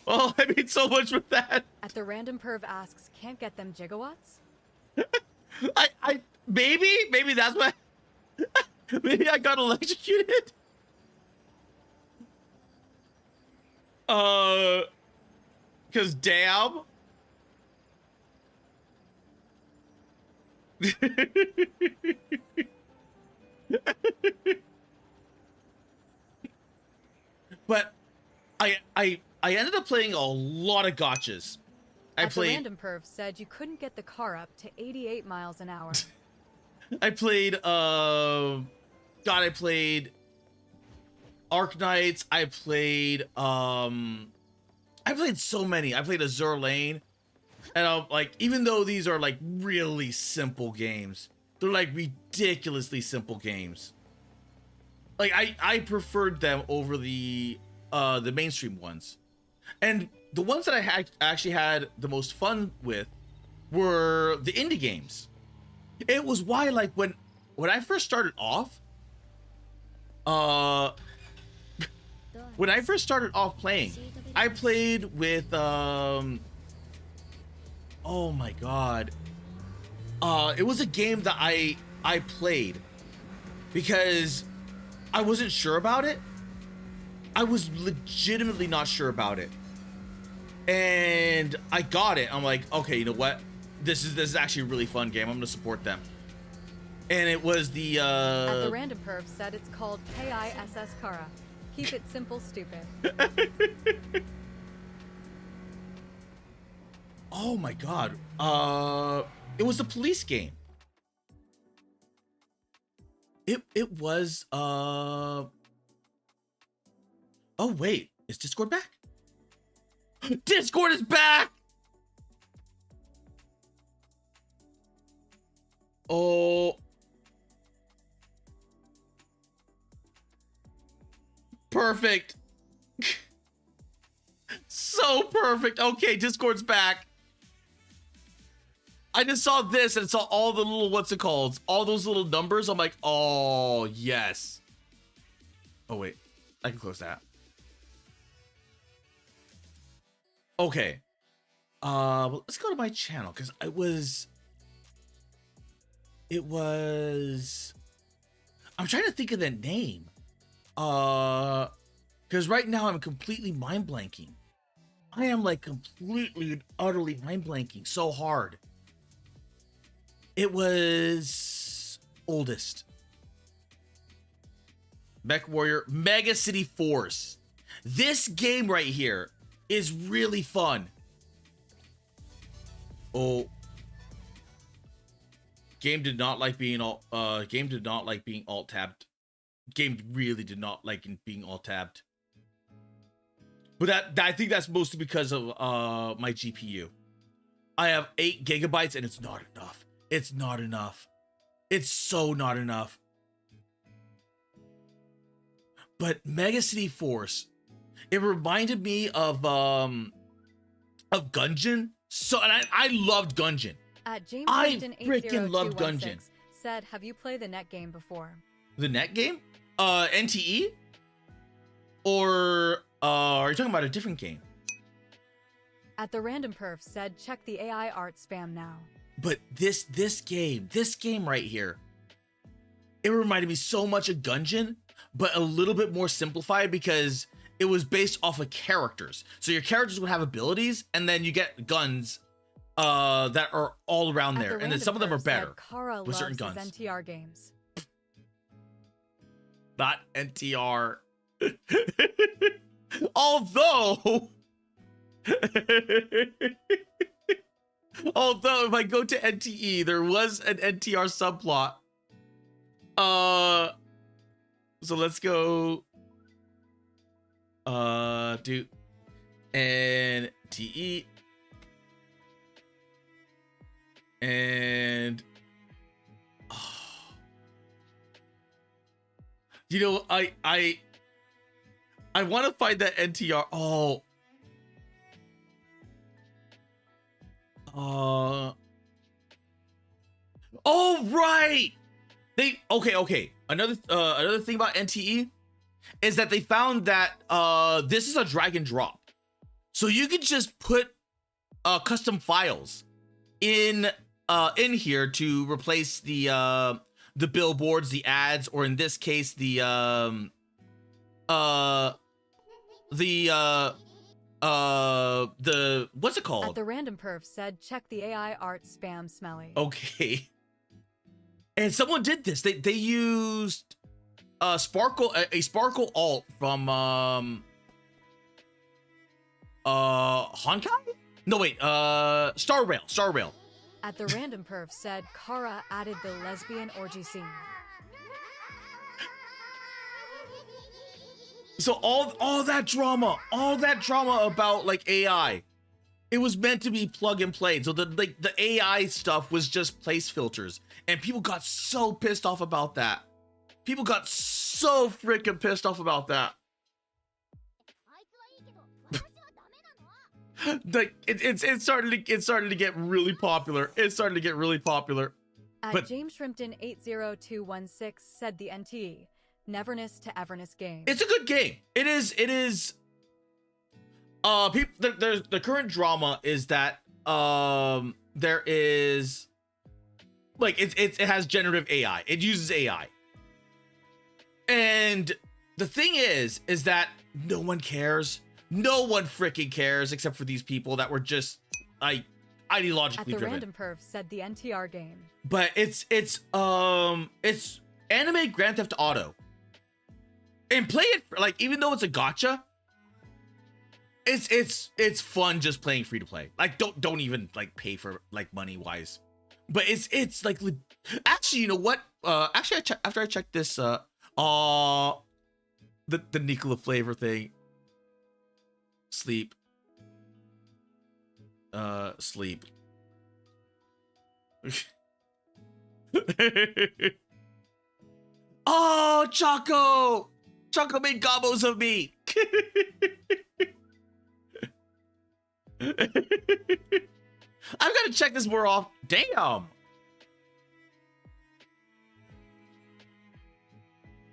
Oh, I mean so much with that. At the random perv asks, can't get them gigawatts? Maybe that's what. Maybe I got electrocuted. Cause damn. But I ended up playing a lot of gotchas. The random perv said you couldn't get the car up to 88 miles an hour. I played God, I played Arc Knights. I played so many. I played Azure Lane. And like, even though these are like really simple games, they're like ridiculously simple games. Like I preferred them over the mainstream ones. And the ones that I had actually had the most fun with were the indie games. It was why, like, when I first started off, playing, I played with oh my God, it was a game that I played because I wasn't sure about it. I was legitimately not sure about it, and I got it. I'm like, okay, you know what? This is actually a really fun game. I'm gonna support them. And it was the At the random perv said it's called KISS Kara. Keep it simple, stupid. Oh my God. It was a police game. It was oh wait, is Discord back? Discord is back! Oh. Perfect. So perfect. Okay, Discord's back. I just saw this and saw all the little, what's it called? All those little numbers. I'm like, oh, yes. Oh, wait. I can close that. Okay. Well, let's go to my channel because it was, I'm trying to think of the name. Because right now I'm completely mind blanking. I am like completely and utterly mind blanking so hard. It was oldest. Mech Warrior Mega City Force. This game right here is really fun. Oh. Game did not like being alt tabbed. Game really did not like being alt tabbed. But that I think that's mostly because of my GPU. I have 8 gigabytes and it's not enough. It's not enough. It's so not enough. But Mega City Force, it reminded me of Gungeon. So, and I loved Gungeon. At James I Hampton freaking loved 80216 Gungeon. said, have you played the net game before? The net game? NTE? Or are you talking about a different game? At the Random Perf said, check the AI art spam now. But this game right here, it reminded me so much of Gungeon, but a little bit more simplified because it was based off of characters. So your characters would have abilities, and then you get guns that are all around there, and then some of them are better Kara with certain loves guns. his NTR games. Not NTR. Although if I go to NTE, there was an NTR subplot. So let's go. Do NTE and you know, I want to find that NTR. Oh, right. Okay. Another thing about NTE is that they found that this is a drag and drop. So you could just put custom files in here to replace the billboards, the ads, or in this case the what's it called? At the Random Perf said, check the AI art spam smelly. Okay. And someone did this. They used a sparkle alt from Honkai? No wait, Star Rail. At the Random Perf said, Kara added the lesbian orgy scene. So all that drama about like AI, it was meant to be plug and play. So the AI stuff was just place filters, and people got so pissed off about that. People got so freaking pissed off about that. Like it's starting to get really popular. It's starting to get really popular. At James Shrimpton 80216 said the NTE. Neverness to Everness game. It's a good game. It is. The current drama is that there is like it has generative AI. It uses AI, and the thing is that no one cares. No one freaking cares except for these people that were just ideologically At the driven. Random Perf said the NTR game. But it's anime Grand Theft Auto. And play it like, even though it's a gacha, it's fun just playing free to play. Like don't even like pay for like money wise. But it's like actually, you know what? Actually after I checked this the Nicola flavor thing. Sleep. Oh, Choco! Choco made gobos of me. I've got to check this more off. Damn.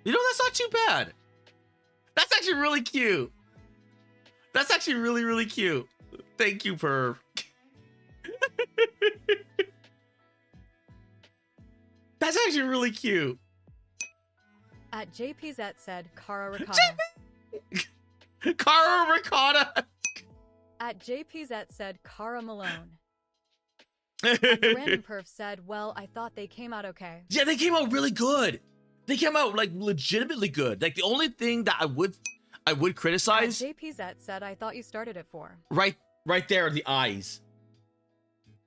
You know, that's not too bad. That's actually really cute. That's actually really, really cute. Thank you, Perv. That's actually really cute. At JPZ said, Kara Ricotta. Kara Ricotta. At JPZ said, Kara Malone. At the Random Perf said, well, I thought they came out okay. Yeah, they came out really good. They came out like legitimately good. Like the only thing that I would criticize. At JPZ said, I thought you started at 4. Right there are the eyes.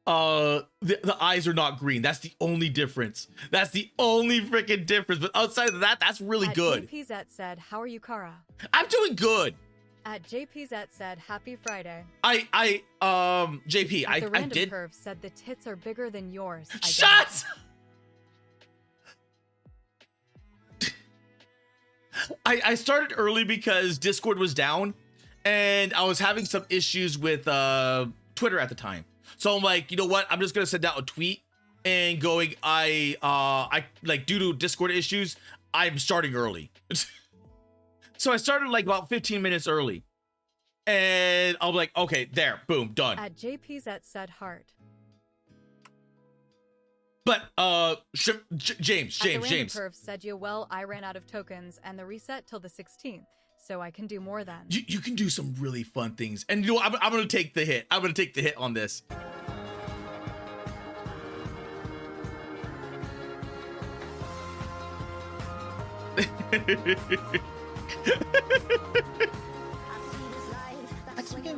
The eyes are not green. That's the only difference. That's the only freaking difference. But outside of that, that's really good. JPZ said, how are you, Kara? I'm doing good. At JPZ said, "Happy Friday." JP, At the I random did. curve said the tits are bigger than yours. I get Shut! I started early because Discord was down and I was having some issues with Twitter at the time. So I'm like, you know what? I'm just gonna send out a tweet and going, I like, due to Discord issues, I'm starting early. So I started like about 15 minutes early. And I'm like, okay, there, boom, done. At JPZ said heart. But James. At the random curve said, "You well, I ran out of tokens and the reset till the 16th, so I can do more then." You can do some really fun things, and you know, I'm gonna take the hit. I'm gonna take the hit on this.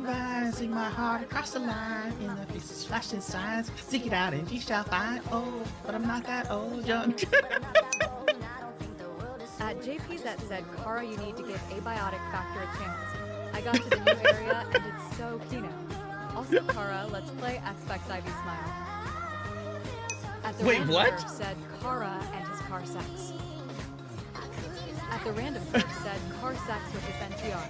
Rising my heart across the line in the faces flashing signs. Seek it out and ye shall find. Oh, but I'm not that old, young. At JPZ said, "Kara, you need to give Abiotic Factor a chance. I got to the new area and it's so kino. Also, Kara, let's play Aspects Ivy Smile." At the Wait, random what? curve said, "Kara and his car sex." At the random curve said, "Car sex with his NTR."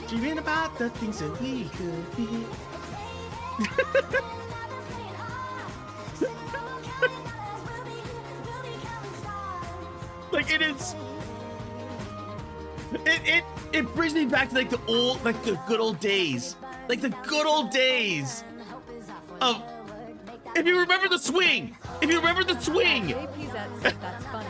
Dreaming about the things that we could be. Like, it is. It brings me back to like the good old days, like the good old days of. If you remember the swing, JPZ said, "That's funny."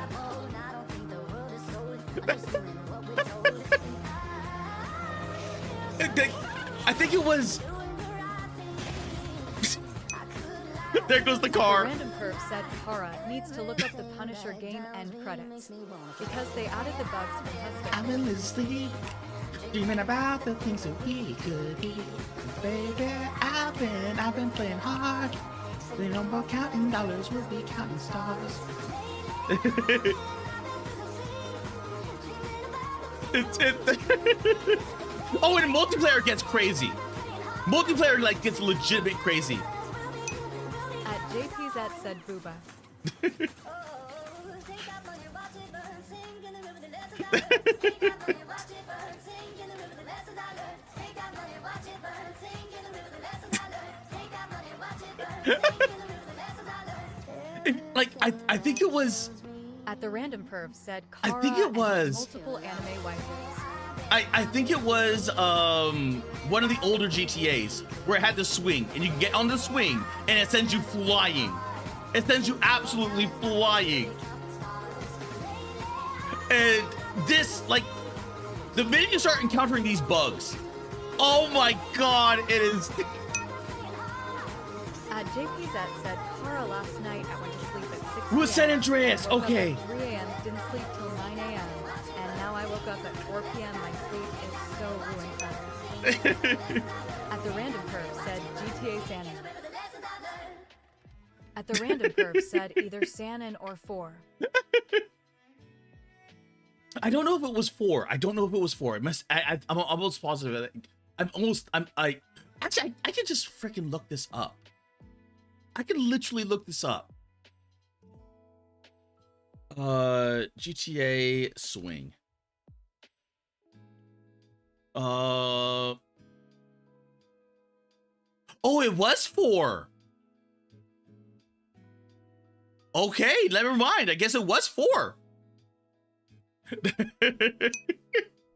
I think it was. There goes the The car. random curve said, "Kara needs to look up the Punisher game end credits because they added the bugs from testing." I'm in this sleep, dreaming about the things that we could be. Baby, I've been playing hard. They no more counting dollars, we'll be counting stars. Oh, and multiplayer gets crazy. Multiplayer like gets legitimate crazy. At JPZ said, "Booba." Like I think it was. At the random perv said, I "Kara think it and was. multiple anime waifus." I think it was one of the older GTAs where it had the swing and you can get on the swing and it sends you flying. It sends you absolutely flying. And this, like, the minute you start encountering these bugs, oh my god, it is. At JPZ said, "Kara, last night I went to sleep at 6 Who was San p.m. Andreas? I woke up Okay. at 3 a.m., didn't sleep till 9 a.m. And now I woke up at 4 p.m. My sleep is so ruined. At the random perv said, "GTA Sanin." At the random perv said, "Either Sanin or 4." I don't know if it was 4. I don't know if it was 4. It must. I'm almost positive. Actually, I can just freaking look this up. I can literally look this up. GTA swing. Oh, it was 4. Okay, never mind. I guess it was 4.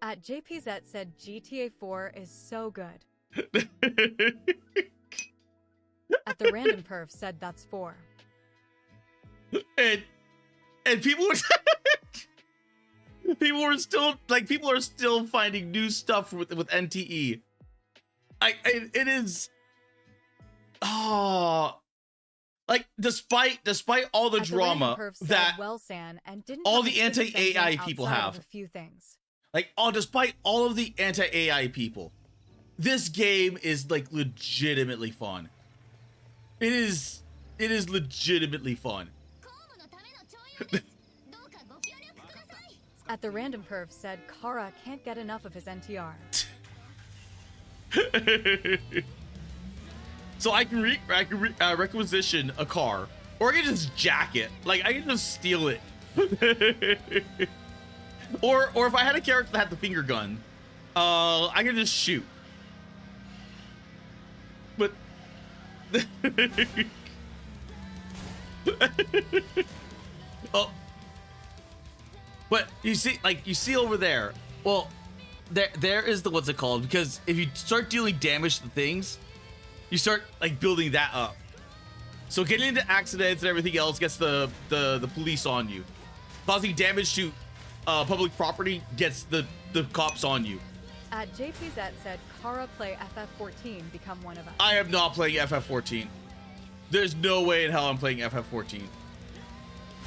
At JPZ said, "GTA 4 is so good." At the random perv said, "That's 4." and people were people are still finding new stuff with NTE. It is. Oh, Like, despite all the At the random drama perf said, that well, San, and didn't all have the a prison anti-AI sentence people outside have. of a few things. Like, despite all of the anti-AI people, this game is like legitimately fun. It is legitimately fun. At the random perf said, Kara can't get enough of his NTR. So I can requisition a car, or I can just jack it. Like, I can just steal it. or if I had a character that had the finger gun, I can just shoot. But oh, but you see over there. Well, there is the what's it called? Because if you start dealing damage to things, you start like building that up. So getting into accidents and everything else gets the police on you. Causing damage to public property gets the cops on you. At JPZ said, Kara play FF14, become one of us. I am not playing FF14. There's no way in hell I'm playing FF14.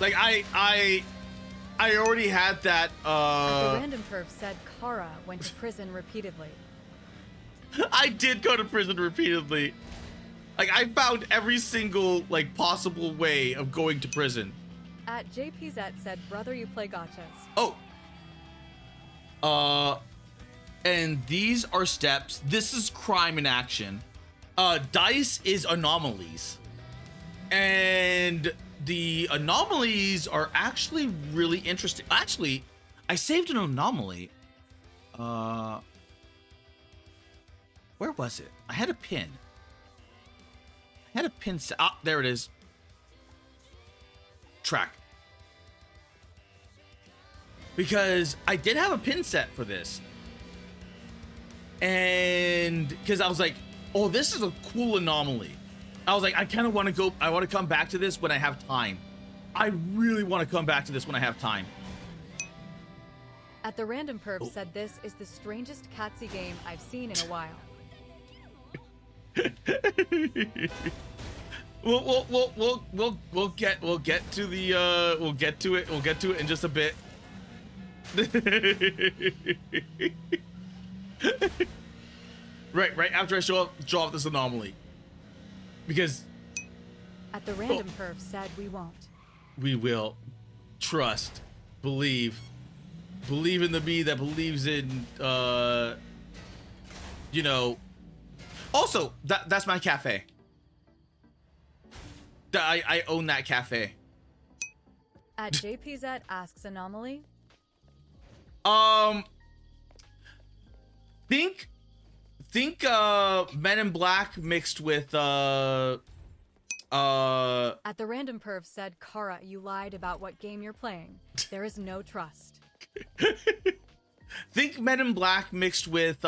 Like I already had that. At the random perf said, Kara went to prison repeatedly. I did go to prison repeatedly. Like, I found every single like possible way of going to prison. At JPZ said, brother, you play gotchas. Oh. And these are steps. This is crime in action. Dice is anomalies. And the anomalies are actually really interesting. Actually, I saved an anomaly. Where was it? I had a pin. I had a pin set. Ah, there it is. Track. Because I did have a pin set for this. And because I was like, oh, this is a cool anomaly. I was like, I kind of want to go. I want to come back to this when I have time. I really want to come back to this when I have time. At the random perf said, this is the strangest Catsy game I've seen in a while. We'll get to the we'll get to it in just a bit. right after I show off this anomaly, because At the random perf said, we won't. We will. Trust, believe in the me that believes in you know. Also, that's my cafe. I own that cafe. At JPZ asks anomaly. Think Men in Black mixed with At the random perf said, Kara, you lied about what game you're playing. There is no trust. Think Men in Black mixed with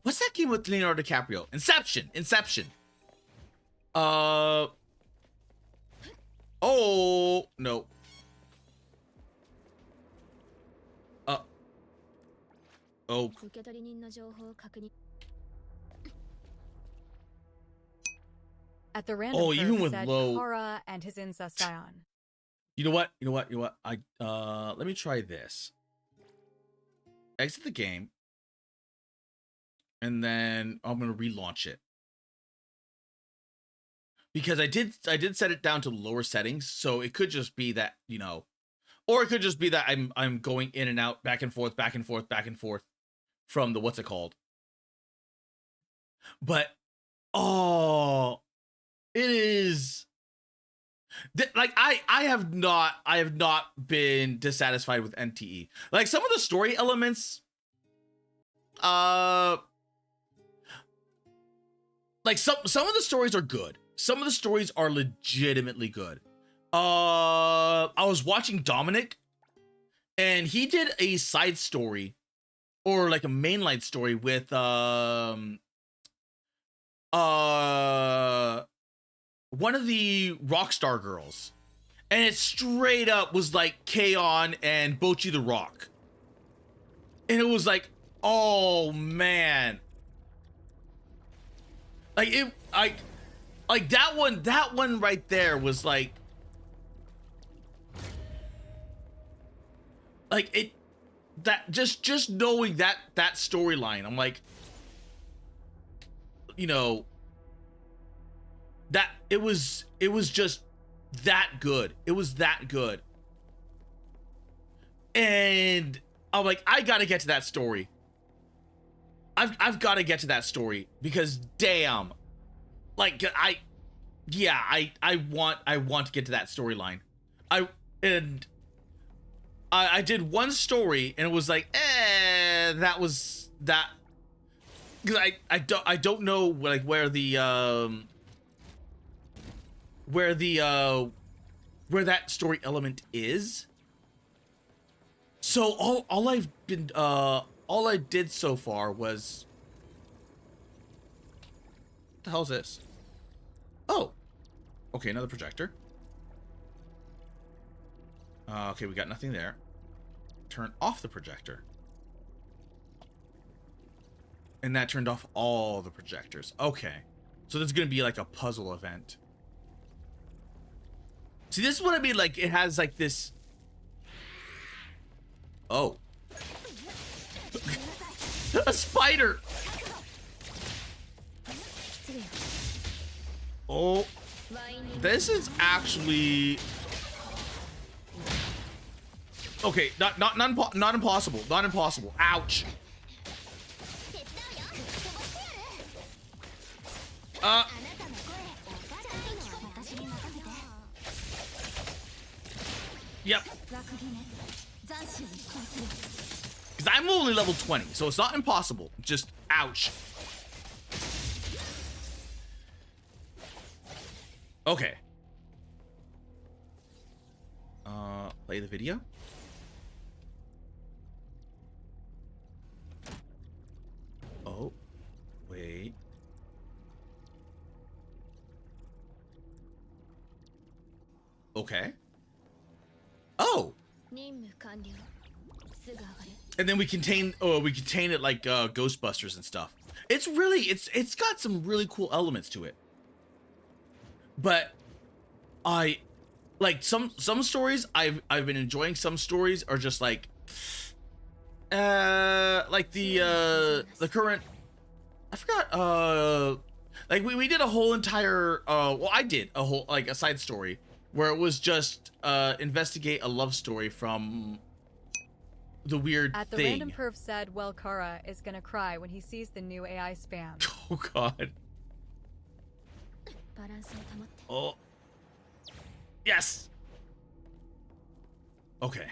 what's that game with Leonardo DiCaprio? Inception. Oh no. Oh. At the random Oh, even perf with said, low. Kara and his incest ion. You know what? I let me try this. Exit the game. And then I'm gonna relaunch it. Because I did set it down to lower settings, so it could just be that, you know, or it could just be that I'm going in and out, back and forth from the what's it called. But oh, it is like I have not been dissatisfied with NTE. Like some of the story elements, like some of the stories are good. Some of the stories are legitimately good. I was watching Dominic, and he did a side story, or like a mainline story with one of the Rockstar girls, and it straight up was like K-On and Bochi the Rock, and it was like, oh man, like it, Like that one right there was like it, that just knowing that storyline, I'm like, you know, that it was just that good. It was that good. And I'm like, I gotta get to that story. I've got to get to that story because damn, like I want to get to that storyline. I did one story and it was like, that was that, because I don't know like where that story element is. So all I did so far was, what the hell is this? Oh, okay, another projector. Okay, we got nothing there. Turn off the projector. And that turned off all the projectors. Okay. So there's gonna be like a puzzle event. See, this is what I mean, like it has like this. Oh. A spider! Oh. This is actually okay, not impossible. Not impossible. Ouch. Yep. Because I'm only level 20, so it's not impossible. Just ouch. Okay. Play the video. Oh, wait. Okay. Oh. And then we contain it like Ghostbusters and stuff. It's really it's got some really cool elements to it. But I like some stories I've been enjoying. Some stories are just like the current, I forgot, like we did a whole entire well, I did a whole like a side story where it was just investigate a love story from the weird At the thing. random perv said, well, Kara is gonna cry when he sees the new AI spam. Oh god. Oh. Yes. Okay.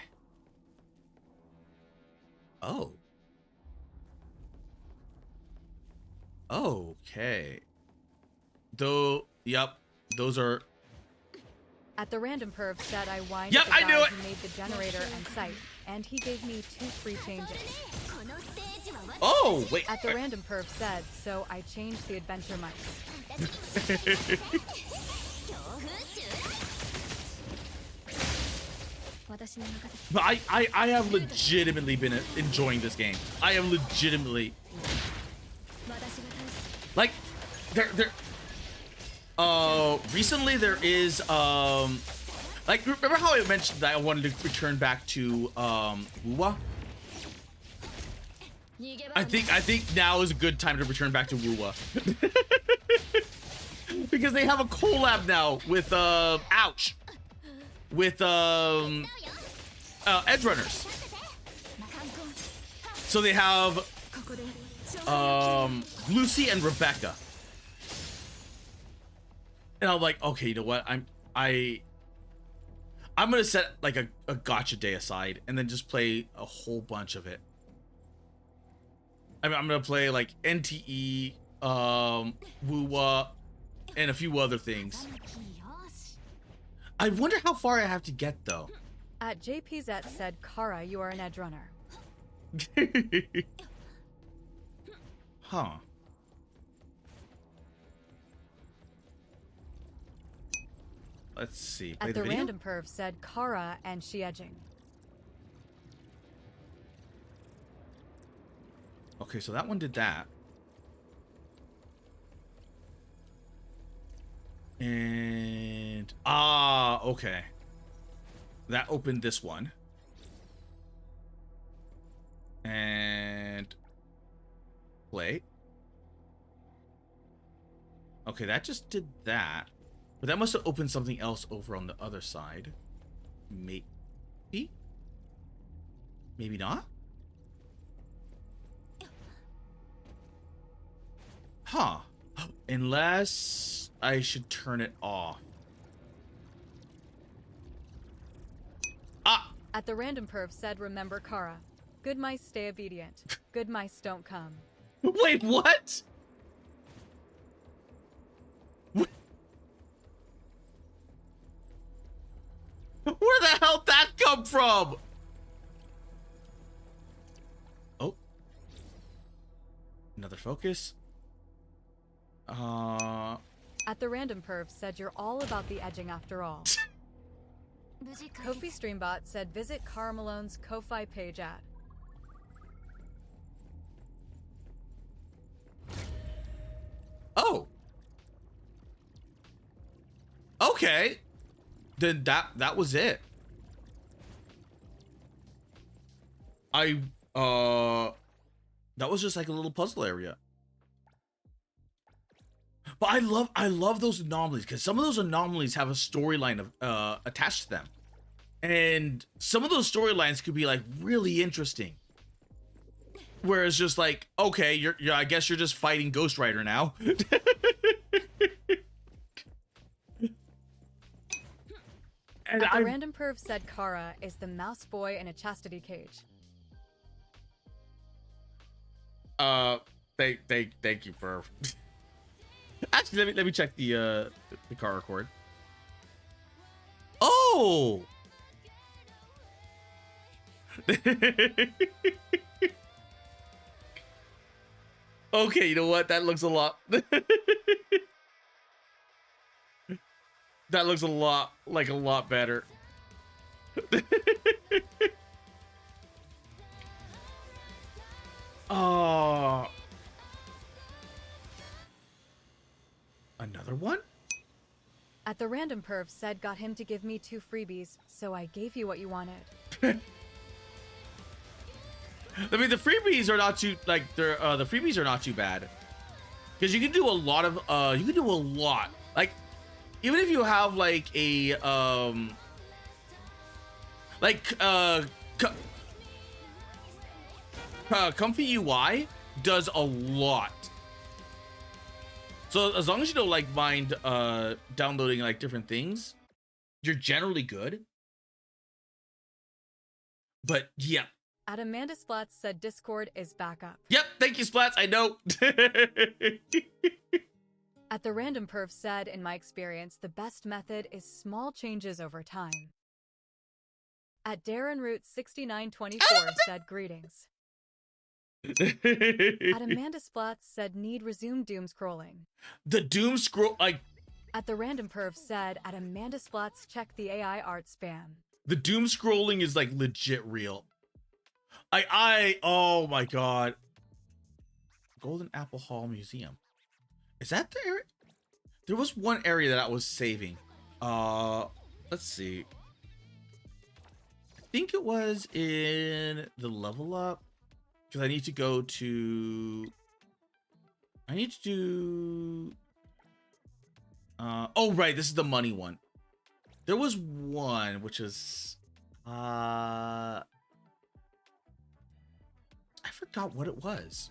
Oh. Okay. Though, yep, those are. At the random perv said I whined Yep, at the I guy knew it. who made the generator and site, and he gave me 2 free changes. Oh, wait. At the random perv said, so I changed the adventure mice. But I have legitimately been enjoying this game. I have legitimately, like, recently there is like, remember how I mentioned that I wanted to return back to Wuwa? I think now is a good time to return back to Wuwa. Because they have a collab now with ouch, with edge runners. So they have Lucy and Rebecca. And I'm like, okay, you know what? I'm gonna set like a gotcha day aside and then just play a whole bunch of it. I mean, I'm gonna play like NTE, Wuwa, and a few other things. I wonder how far I have to get though. At JPZ said, Kara, you are an edge runner. Huh. Let's see. Play At the video? random perv said, Kara and she edging. Okay, so that one did that. And okay. That opened this one. And play. Okay, that just did that. But that must have opened something else over on the other side. Maybe? Maybe not? Huh. Unless I should turn it off. Ah! At the random perv said, remember Kara. Good mice stay obedient. Good mice don't come. Wait, what? Where the hell did that come from? Oh. Another focus. At the random perv said, you're all about the edging after all. Kofi Streambot said, visit Kara Malone's Ko-Fi page at. Oh. Okay. Then that was it. That was just like a little puzzle area. But I love those anomalies because some of those anomalies have a storyline of attached to them. And some of those storylines could be like really interesting. Whereas just like, okay, you're I guess you're just fighting Ghost Rider now. And the random perv said Kara is the mouse boy in a chastity cage. Thank you, perv. Actually, let me check the Kara chord. Oh. Okay, you know what? That looks a lot. That looks a lot better. Oh. Another one? At the random perv said got him to give me 2 freebies, so I gave you what you wanted. I mean, the freebies are not too the freebies are not too bad, because you can do a lot of like, even if you have like a Comfy UI does a lot. So as long as you don't like mind downloading like different things, you're generally good. But yeah. At Amanda Splats said Discord is back up. Yep, thank you, Splats. I know. At the random perv said, in my experience, the best method is small changes over time. At Darren Root 6924 said greetings. At Amanda Splats said need resume doom scrolling. The doom scroll, like. At the random perv said, at Amanda Splats check the AI art spam. The doom scrolling is like legit real. Oh my god. Golden Apple Hall Museum. Is that the area? There was one area that I was saving. Let's see. I think it was in the level up. Because I need to go to... I need to do... oh, right. This is the money one. There was one, which is... I forgot what it was.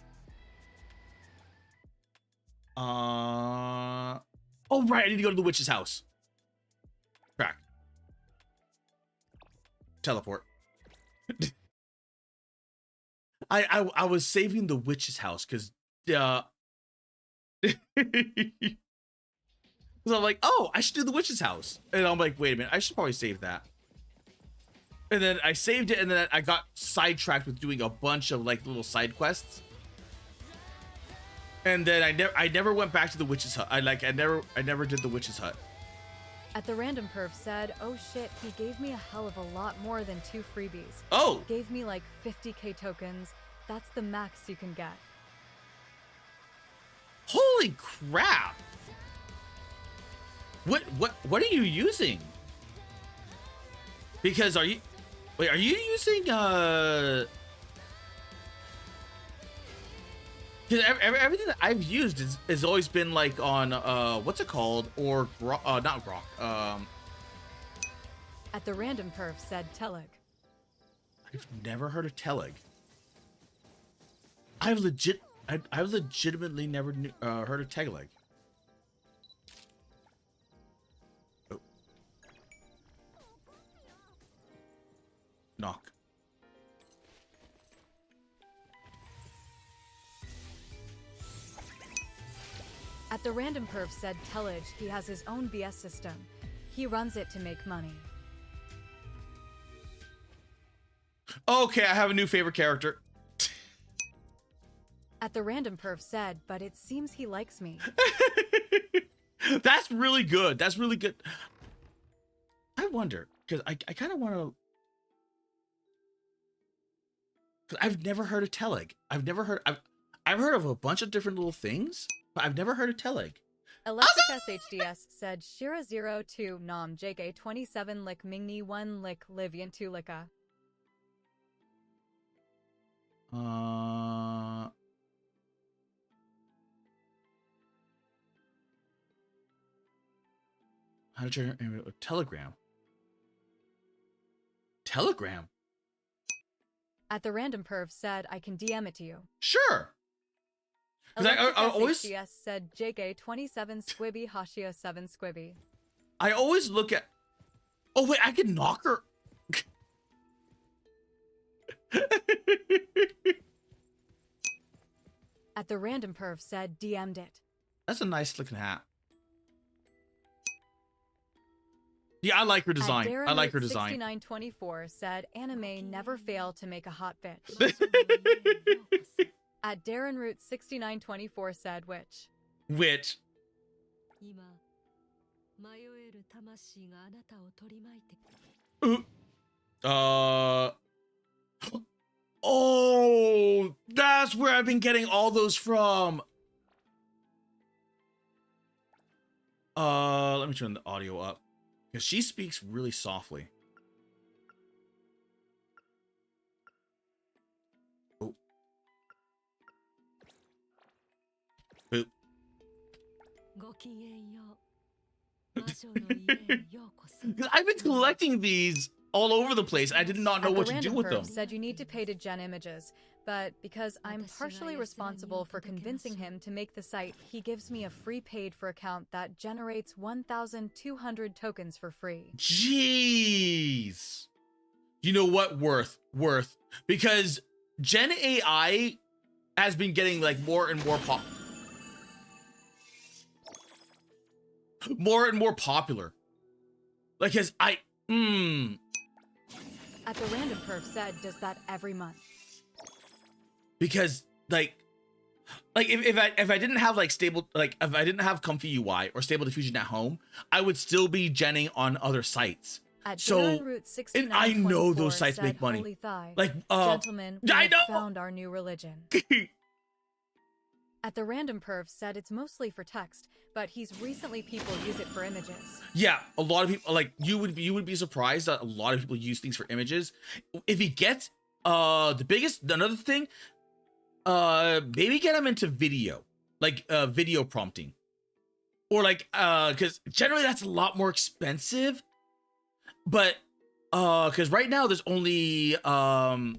Oh, right. I need to go to the witch's house. Crack. Teleport. I was saving the witch's house because so I'm like, oh, I should do the witch's house. And I'm like, wait a minute, I should probably save that. And then I saved it, and then I got sidetracked with doing a bunch of like little side quests. And then I never went back to the witch's hut. I never did the witch's hut. At the random perv said, oh shit, he gave me a hell of a lot more than 2 freebies. Oh! He gave me like 50k tokens. That's the max you can get. Holy crap! What are you using? Because are you using because everything that I've used is always been like on what's it called, or not Grok, At the random perf said Teleg. I've never heard of Teleg. I've legitimately never heard of Teleg. Oh. Knock. At the random perf said Tellage, he has his own BS system. He runs it to make money. Okay, I have a new favorite character. At the random perf said, but it seems he likes me. That's really good. That's really good. I wonder, because I kind of want to... Because I've never heard of Teleg. I've heard of a bunch of different little things, but I've never heard of Teleg. Electric SHDS said Shira 02 Nam JK 27 Lick Mingni 1 Lick Livian 2 Licka. How to generate a Telegram? Telegram? At the random perv said, I can DM it to you. Sure. I always SHDS said JK 27 Squibby Hashio 7 Squibby. I always look at... Oh wait, I can knock her. At the random perv said DM'd it. That's a nice looking hat. Yeah, I like her design. I like her design. 6924 said anime never fail to make a hot bitch. At Darren Root 6924 said which. Which? Oh, that's where I've been getting all those from. Let me turn the audio up because she speaks really softly. Oh. Boop. I've been collecting these all over the place. I did not know what to do with them. Said you need to pay to gen images, but because I'm partially responsible for convincing him to make the site, he gives me a free paid for account that generates 1,200 tokens for free. Jeez. You know what? Worth. Because Gen AI has been getting like more and more popular. Like, cause At the random perf said, does that every month. Because like if I didn't have like stable, like if I didn't have comfy UI or stable diffusion at home, I would still be genning on other sites. At so and I know those sites said, make money. Thigh, like gentlemen, we I know. found our new religion. At the random perf said it's mostly for text, but he's recently people use it for images. Yeah, a lot of people, like you would be surprised that a lot of people use things for images. If he gets another thing, maybe get him into video, like video prompting, or like because generally that's a lot more expensive. But because right now there's only Grok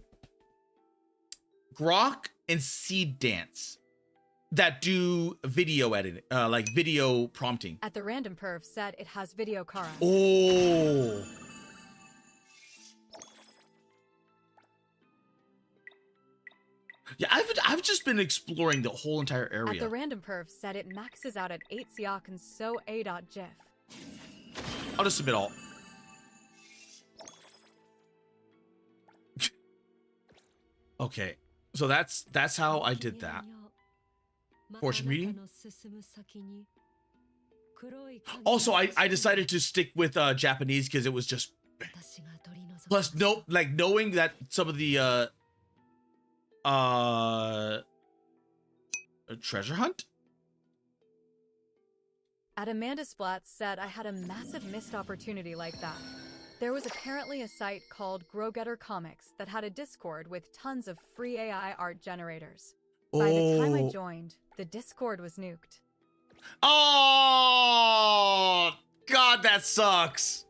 and Seed Dance that do video editing, like video prompting. At the random perf said it has video Kara. Oh. Yeah, I've just been exploring the whole entire area. At the random perf said it maxes out at 8 siak and so a.gif. I'll just submit all. Okay, so that's how I did that. Fortune reading. Also, I decided to stick with Japanese because it was just. Plus, knowing that some of the treasure hunt. At Amanda Splatz said I had a massive missed opportunity like that. There was apparently a site called GrowGetter Comics that had a Discord with tons of free AI art generators. By the time I joined, the Discord was nuked. Oh, God, that sucks.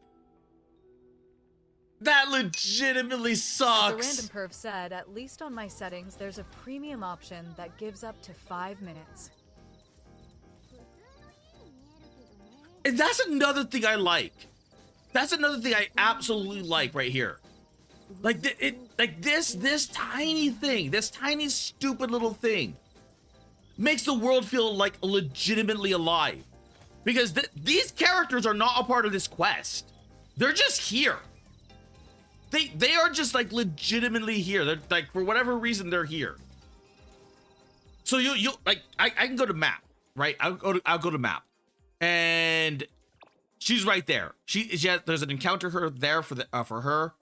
That legitimately sucks. The random perv said, at least on my settings, there's a premium option that gives up to 5 minutes. And that's another thing I like. That's another thing I absolutely like right here. Like this tiny thing, this tiny stupid little thing makes the world feel like legitimately alive. Because these characters are not a part of this quest. They're just here. They are just like legitimately here. They're like, for whatever reason, they're here. So you like I can go to map, right? I'll go to map. And she's right there. There's an encounter there for her.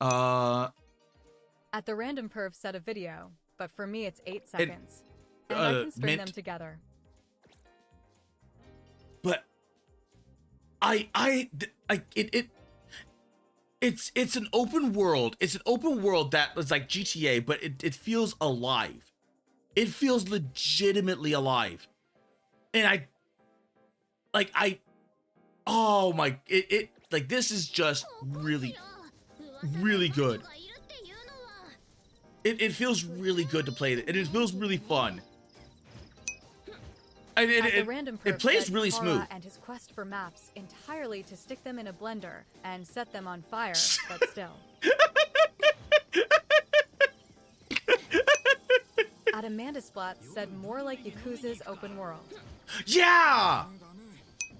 At the random perv said a video, but for me it's 8 seconds. And I can string them together. But it's an open world. It's an open world that was like GTA, but it feels alive. It feels legitimately alive. And oh my, like this is just really, really good. It feels really good to play it, and it feels really fun. And it plays really smooth. And his quest for maps entirely to stick them in a blender and set them on fire, but still. At Amanda Splatz said more like Yakuza's open world. Yeah.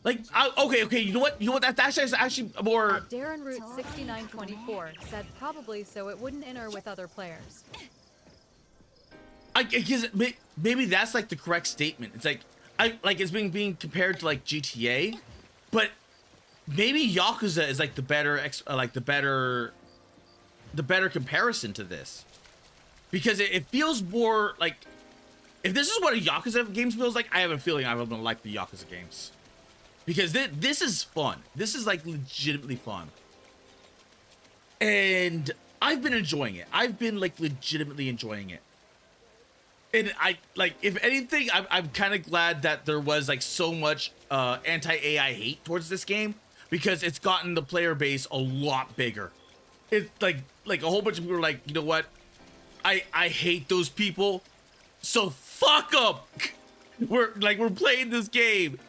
Like okay, you know what? That's actually more. Darren Root 6924 said probably so it wouldn't enter with other players. I guess maybe that's like the correct statement. It's like it's being compared to like GTA, but maybe Yakuza is like the better comparison to this, because it feels more like, if this is what a Yakuza game feels like, I have a feeling I'm gonna like the Yakuza games. Because this is fun. This is like legitimately fun. And I've been enjoying it. I've been like legitimately enjoying it. And I like, if anything, I'm kind of glad that there was like so much anti-AI hate towards this game, because it's gotten the player base a lot bigger. It's like a whole bunch of people are like, you know what? I hate those people. So fuck them. We're playing this game.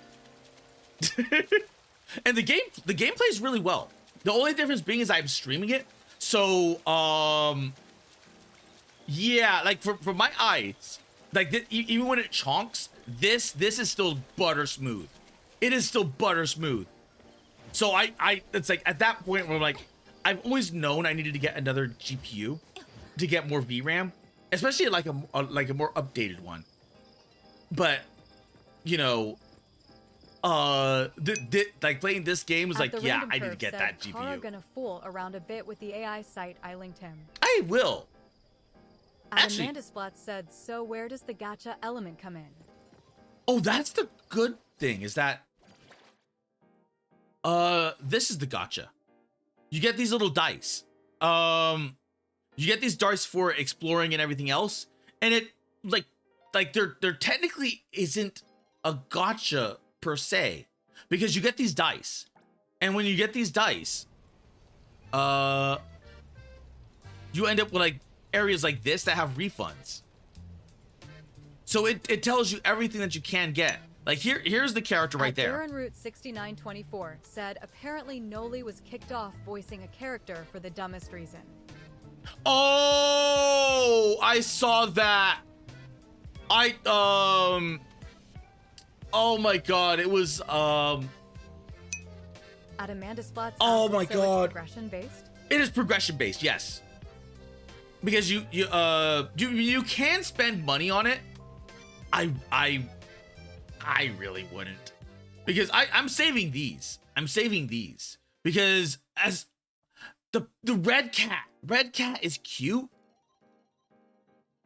And the game plays really well. The only difference being is I'm streaming it, so yeah, like for my eyes, like even when it chonks, this is still butter smooth. It is still butter smooth. So I it's like at that point where I'm like, I've always known I needed to get another GPU to get more VRAM, especially like a more updated one. But you know, like playing this game was like, yeah, I need to get that GPU. Kara gonna fool around a bit with the AI site I linked him. I will. Actually, Amanda Splatz said, so where does the gacha element come in? Oh, that's the good thing, is that this is the gacha. You get these little dice. You get these dice for exploring and everything else, and it like there technically isn't a gacha per se, because you get these dice, and when you get these dice, you end up with like areas like this that have refunds. So it tells you everything that you can get. Like here's the character right there. Darren Root 6924 said apparently Noli was kicked off voicing a character for the dumbest reason. Oh, I saw that. Oh my god, it was At Amanda Splatz. Oh my god. Progression based? It is progression based, yes. Because you can spend money on it. I really wouldn't. Because I'm saving these. I'm saving these. Because as the red cat is cute.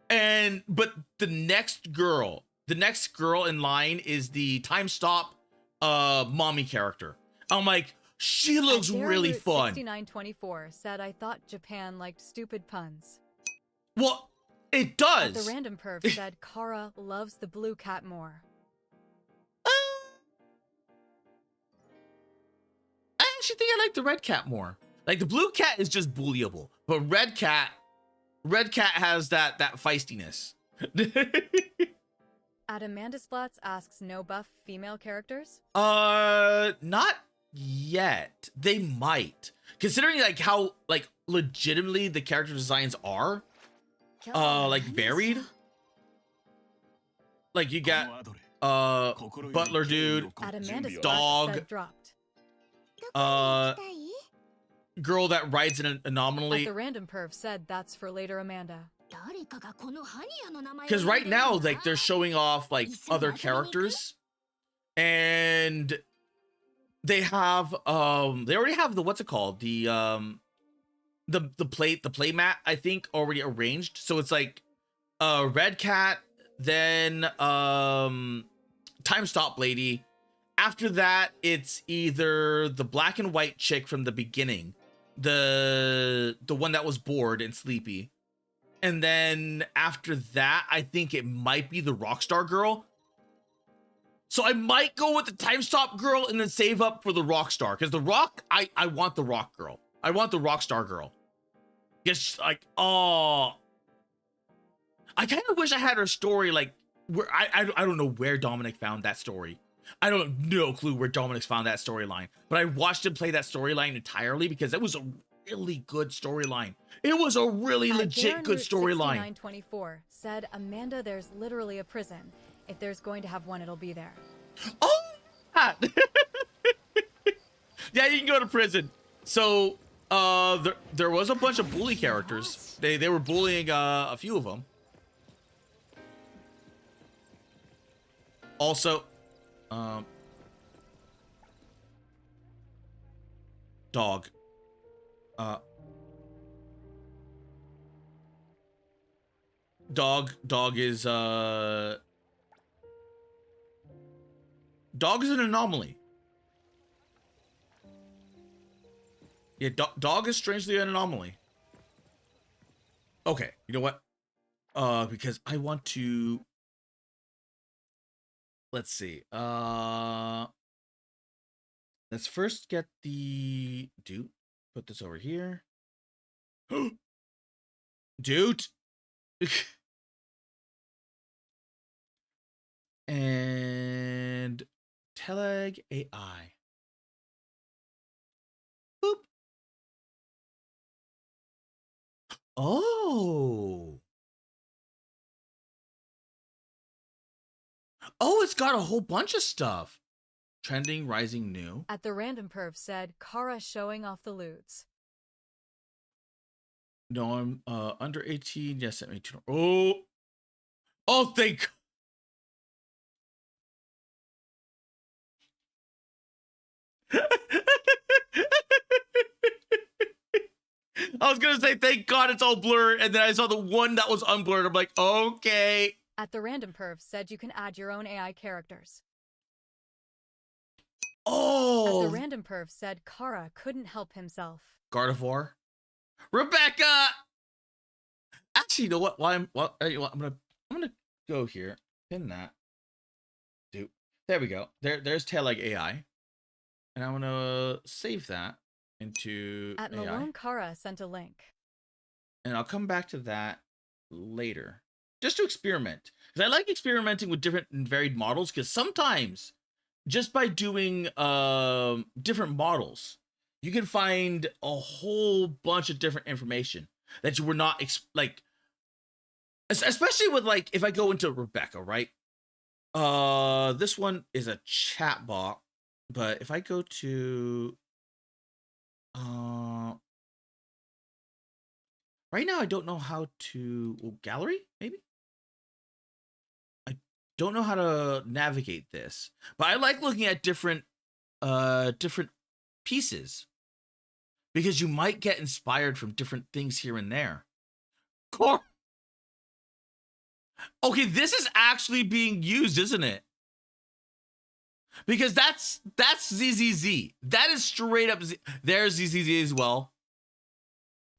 But the next girl in line is the time stop mommy character. I'm like, she looks really fun. 6924 said I thought Japan liked stupid puns. Well, it At does. the random perv said Kara loves the blue cat more. I actually think I like the red cat more. Like the blue cat is just bullyable, but red cat has that feistiness. At Amanda Splats asks no buff female characters. Not yet. They might, considering like how like legitimately the character designs are, like varied. Like you got butler dude, At Amanda Splats dog, said dropped. girl that rides in an At anomaly. the random perv said that's for later Amanda. Because right now, like they're showing off like other characters, and they have they already have the what's it called, the play mat, I think, already arranged. So it's like red cat, then time stop lady. After that, it's either the black and white chick from the beginning, the one that was bored and sleepy. And then after that, I think it might be the Rockstar girl. So I might go with the time stop girl and then save up for the Rockstar. Because the Rock, I want the Rock girl. I want the Rockstar girl. Just like, oh. I kind of wish I had her story like, where I don't know where Dominic found that story. I don't have no clue where Dominic's found that storyline. But I watched him play that storyline entirely because it was a really good storyline. It was a really legit good storyline. 6924 said Amanda, there's literally a prison. If there's going to have one, it'll be there. Oh, yeah, you can go to prison. So, there was a bunch of bully characters. They were bullying a few of them. Also, dog. Dog is an anomaly. Yeah, dog is strangely an anomaly. Okay, you know what? Because I want to, let's see. Let's first get the Doot. Put this over here. Doot. And Teleg AI. Boop. Oh. Oh, it's got a whole bunch of stuff. Trending, rising, new. At the random perv said Kara showing off the loots. No, I'm under 18. Yes, I'm 18. Oh. Oh, thank. I was gonna say thank God it's all blurred, and then I saw the one that was unblurred. I'm like, okay. At the random perv said you can add your own AI characters. Oh. At the random perv said Kara couldn't help himself. Gardevoir. Rebecca. Actually, you know what? I'm gonna go here. Pin that. Dude. There we go. There's Tailleg AI. And I'm gonna save that into At AI. Malone Kara sent a link. And I'll come back to that later. Just to experiment. Because I like experimenting with different and varied models, because sometimes just by doing different models, you can find a whole bunch of different information that you were not like, especially with like if I go into Rebecca, right? This one is a chat bot, but if I go to right now, I don't know how to gallery, maybe. I don't know how to navigate this, but I like looking at different pieces because you might get inspired from different things here and there. Okay, this is actually being used, isn't it? Because that's ZZZ. That is straight up there's ZZZ as well.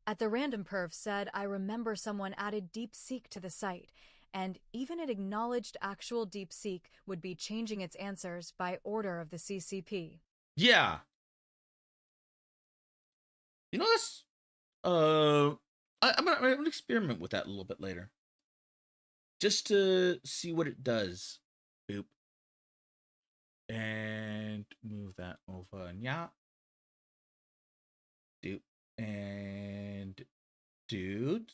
At the Random Perv said, I remember someone added DeepSeek to the site, and even it acknowledged actual DeepSeek would be changing its answers by order of the CCP. Yeah. You know this? I'm gonna experiment with that a little bit later, just to see what it does. Boop. And move that over. And yeah. Doop. And dude.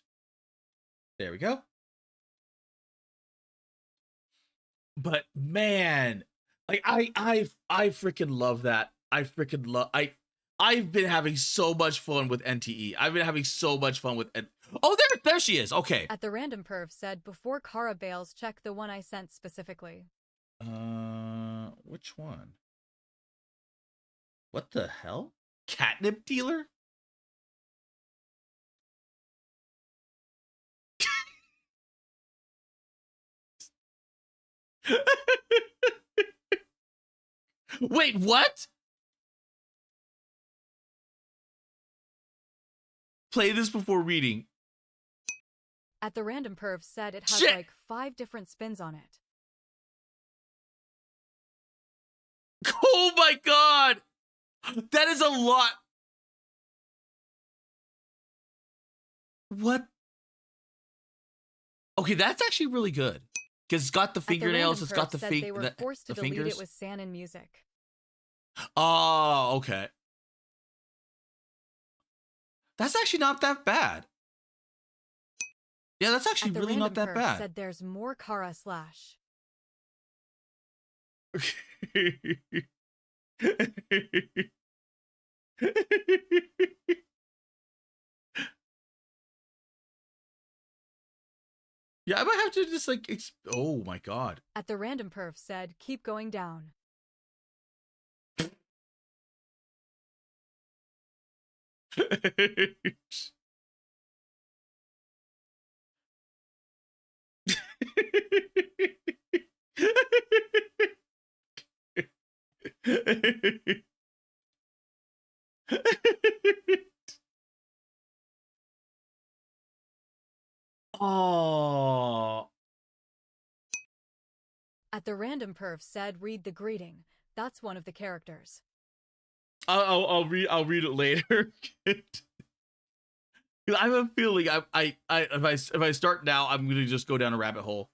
There we go. But man, like I freaking love that. I've been having so much fun with NTE. I've been having so much fun with oh, there she is. Okay. At the Random Perv said, before Kara bails, check the one I sent specifically. Which one? What the hell? Catnip dealer? Wait, what? Play this before reading. At the Random Perv said it has Shit. like 5 different spins on it. Oh my god! That is a lot. What? Okay, that's actually really good. Because it's got the fingernails, it's got the said they were forced to delete fingers. it with San and music. Oh, okay. That's actually not that bad. Yeah, that's actually really not that bad. Said there's more Kara slash. Yeah, I might have to just like, oh my god. At the Random Perv said, keep going down. Oh. At the Random Perv said, read the greeting. That's one of the characters. I'll read it later. I have a feeling if I start now, I'm gonna just go down a rabbit hole.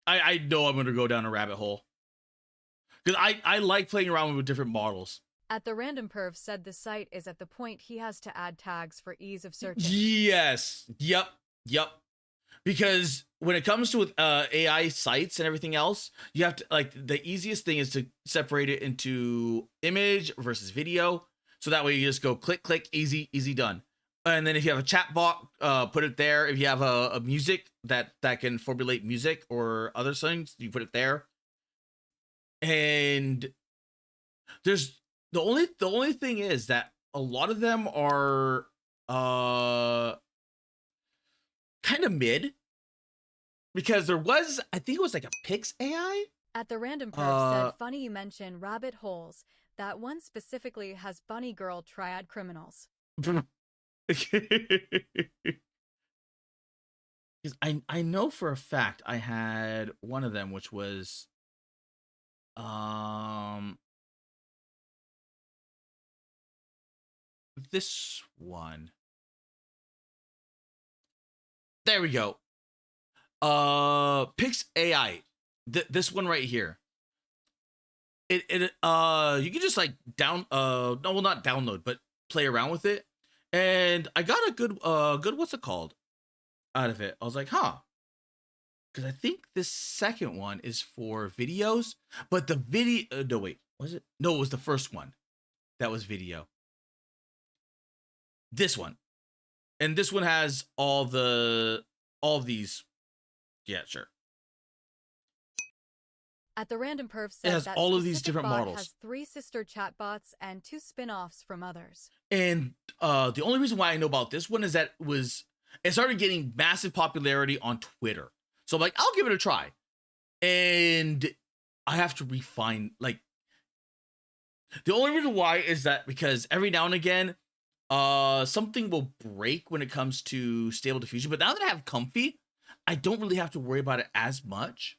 I know I'm gonna go down a rabbit hole. Because I like playing around with different models. At the Random Perv said the site is at the point he has to add tags for ease of searching. Yes. Yep. Because when it comes to AI sites and everything else, you have to, like, the easiest thing is to separate it into image versus video. So that way you just go click, click, easy, done. And then if you have a chat bot, put it there. If you have a music that can formulate music or other things, you put it there. And there's the only thing is that a lot of them are kind of mid, because there was, I think it was like a Pix AI. At the Random Perv said, funny you mention rabbit holes. That one specifically has bunny girl triad criminals. Because I know for a fact I had one of them, which was this one. There we go. Pix AI. This one right here. It you can just like no, well, not download, but play around with it. And I got a good what's it called out of it. I was like, huh. Because I think this second one is for videos, but the video, no, wait, was it? No, it was the first one that was video. This one. And this one has all these. Yeah, sure. At the Random Perv said it has that all of these different bot models. has 3 sister chatbots and 2 spin-offs from others. And the only reason why I know about this one is that it started getting massive popularity on Twitter. So I'm like, I'll give it a try. And I have to refine, like, The only reason why is that because every now and again, something will break when it comes to stable diffusion. But now that I have comfy, I don't really have to worry about it as much.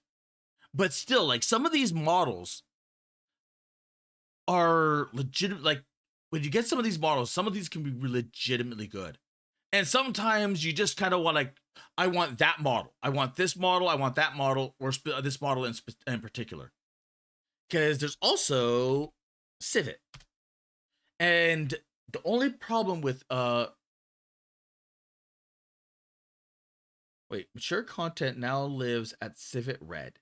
But still, like some of these models are legitimate. Like when you get some of these models, some of these can be legitimately good. And sometimes you just kind of want like, I want that model. I want this model. I want that model, or this model in particular. Because there's also Civet. And the only problem with wait, mature content now lives at Civet Red.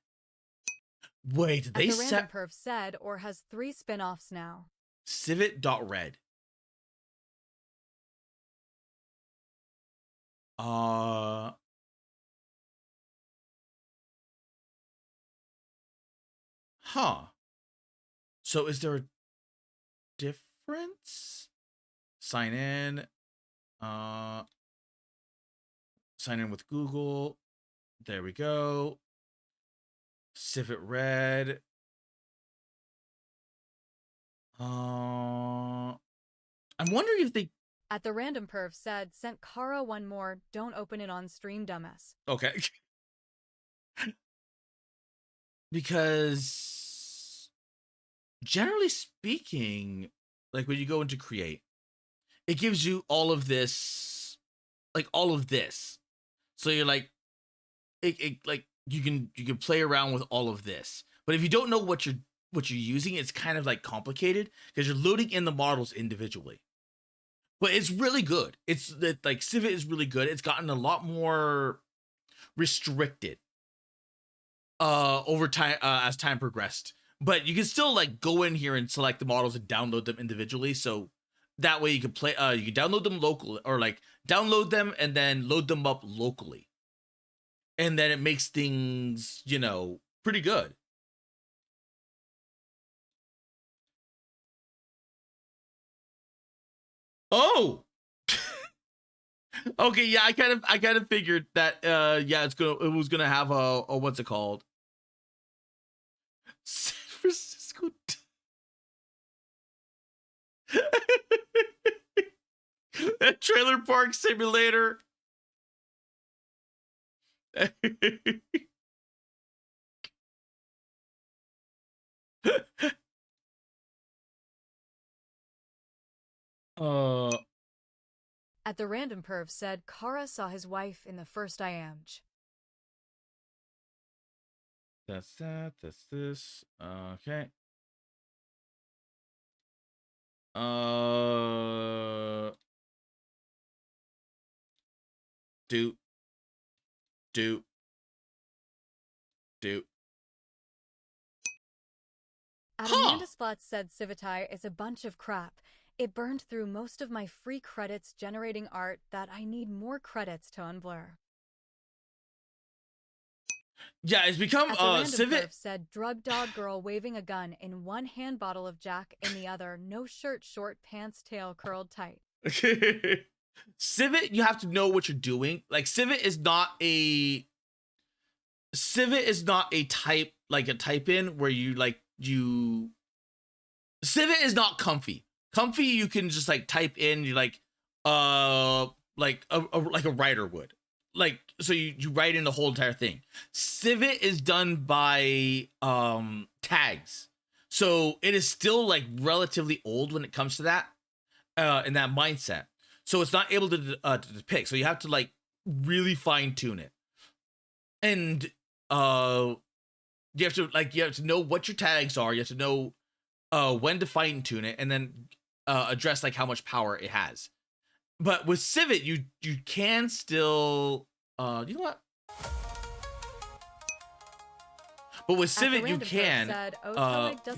Wait, did they As the random set perf said, or has 3 spin-offs now. Civet.red? Huh. So is there a difference? Sign in. Sign in with Google. There we go. Civet Red. I'm wondering if they. At the random perf said, sent Kara one more, don't open it on stream, dumbass. Okay. Because generally speaking, like when you go into create, it gives you all of this, like all of this. So you're like, it like you can play around with all of this. But if you don't know what you're using, it's kind of like complicated because you're loading in the models individually. But it's really good. It's like Civet is really good. It's gotten a lot more restricted over time as time progressed. But you can still like go in here and select the models and download them individually. So that way you can play you can download them locally, or like download them and then load them up locally. And then it makes things, you know, pretty good. Oh. Okay, yeah, I kind of figured that yeah, it was gonna have a what's it called? San Francisco. That trailer park simulator. At the random perf said, Kara saw his wife in the first IAMJ. That's that. That's this. Okay. Do. Amanda Splat said Civitai is a bunch of crap. It burned through most of my free credits generating art that I need more credits to unblur. Yeah, it's become Civet said drug dog girl waving a gun in one hand, bottle of Jack in the other, no shirt, short pants, tail curled tight. Civet, you have to know what you're doing. Like Civet is not a type, like a type in where you like Civet is not comfy. Comfy you can just like type in, you like a writer would. Like, so you write in the whole entire thing. Civet is done by tags. So it is still like relatively old when it comes to that in that mindset. So it's not able to depict. So you have to like really fine tune it. And you have to know what your tags are. You have to know when to fine tune it, and then address like how much power it has. But with Civet, you can still you know what? But with Civet, you can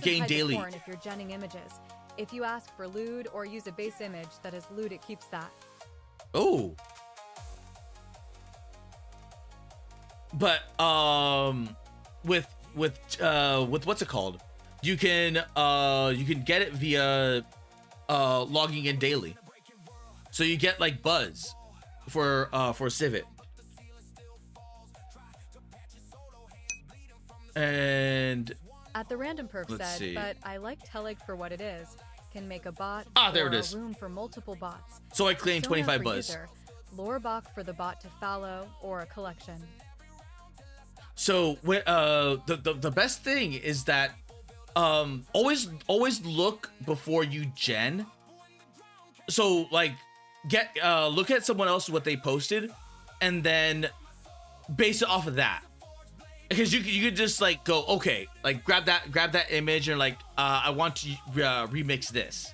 gain daily. If you're genning images, if you ask for lewd or use a base image that is lewd, it keeps that. Oh. But with what's it called? You can get it via logging in daily. So you get like buzz for Civet. And At the random perf Let's said, see. but I like Telig for what it is. Can make a bot There or it is. a room for multiple bots. So I claim Persona 25 for buzz. user, Lorebach for the bot to follow, or a collection. So the best thing is that always look before you gen. So like look at someone else what they posted and then base it off of that. Because you could just like go, okay, like grab that image and like I want to remix this.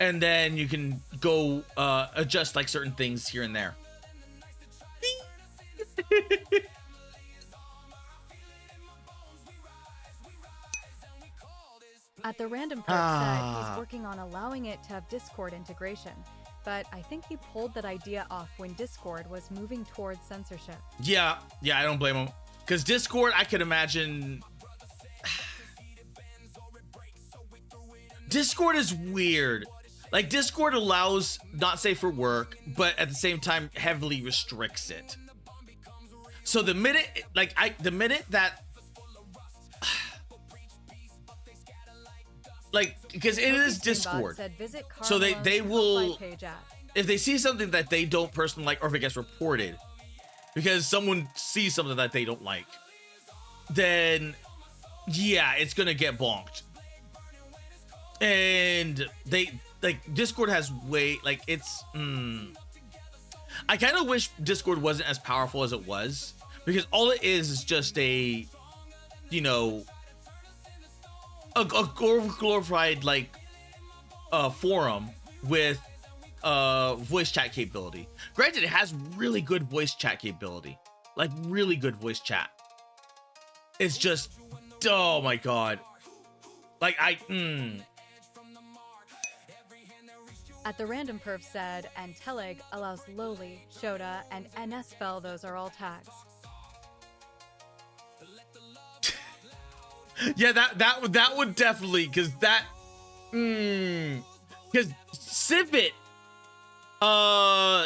And then you can go adjust like certain things here and there. At the random perf said he's working on allowing it to have Discord integration, but I think he pulled that idea off when Discord was moving towards censorship. Yeah, I don't blame him. Because Discord, I could imagine... Discord is weird. Like, Discord allows not safe for work, but at the same time heavily restricts it. So the minute, the minute that... Like, because it is Discord. So they will... If they see something that they don't personally like, or if it gets reported, because someone sees something that they don't like, then yeah, it's gonna get bonked. And they Discord has way it's I kind of wish Discord wasn't as powerful as it was, because all it is just a, you know, a glorified forum with voice chat capability. Granted, it has really good voice chat capability, like really good voice chat. It's just, oh my god, like At the random perf said, and Telig allows Loli, Shota, and NS spell. Those are all tags. Yeah, that would definitely, because that, because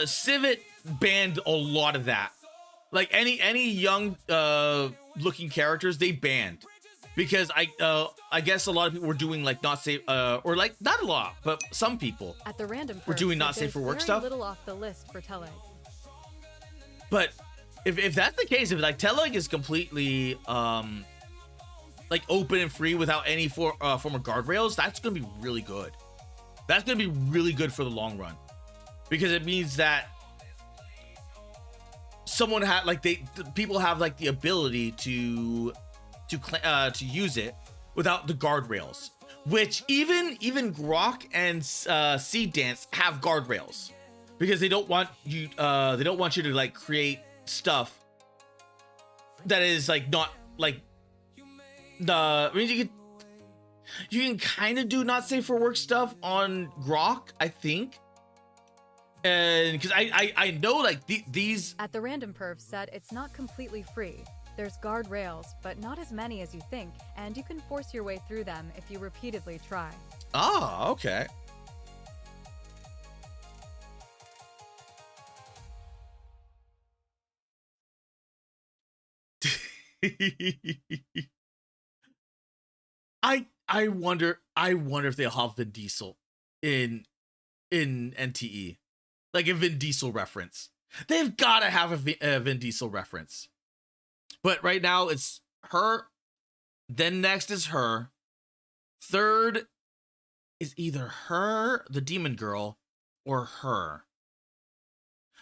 Civet banned a lot of that. Like any young looking characters, they banned, because I guess a lot of people were doing like not safe or like not a lot, but some people At the random were perf doing said not safe for work there's stuff. very little off the list for Telig. But if that's the case, if like Telig is completely like open and free without any form of guardrails, that's gonna be really good. That's gonna be really good for the long run, because it means that someone had people have like the ability to use it without the guardrails, which even Grok and Seed Dance have guardrails, because they don't want you to like create stuff that is like not like I mean, you can kind of do not safe for work stuff on Grok, I think, and because I know like these. At the random perf said it's not completely free. There's guardrails, but not as many as you think, and you can force your way through them if you repeatedly try. Ah, okay. I wonder if they'll have Vin Diesel in NTE, like a Vin Diesel reference. They've got to have a Vin Diesel reference. But right now it's her, then next is her, third is either her, the demon girl, or her.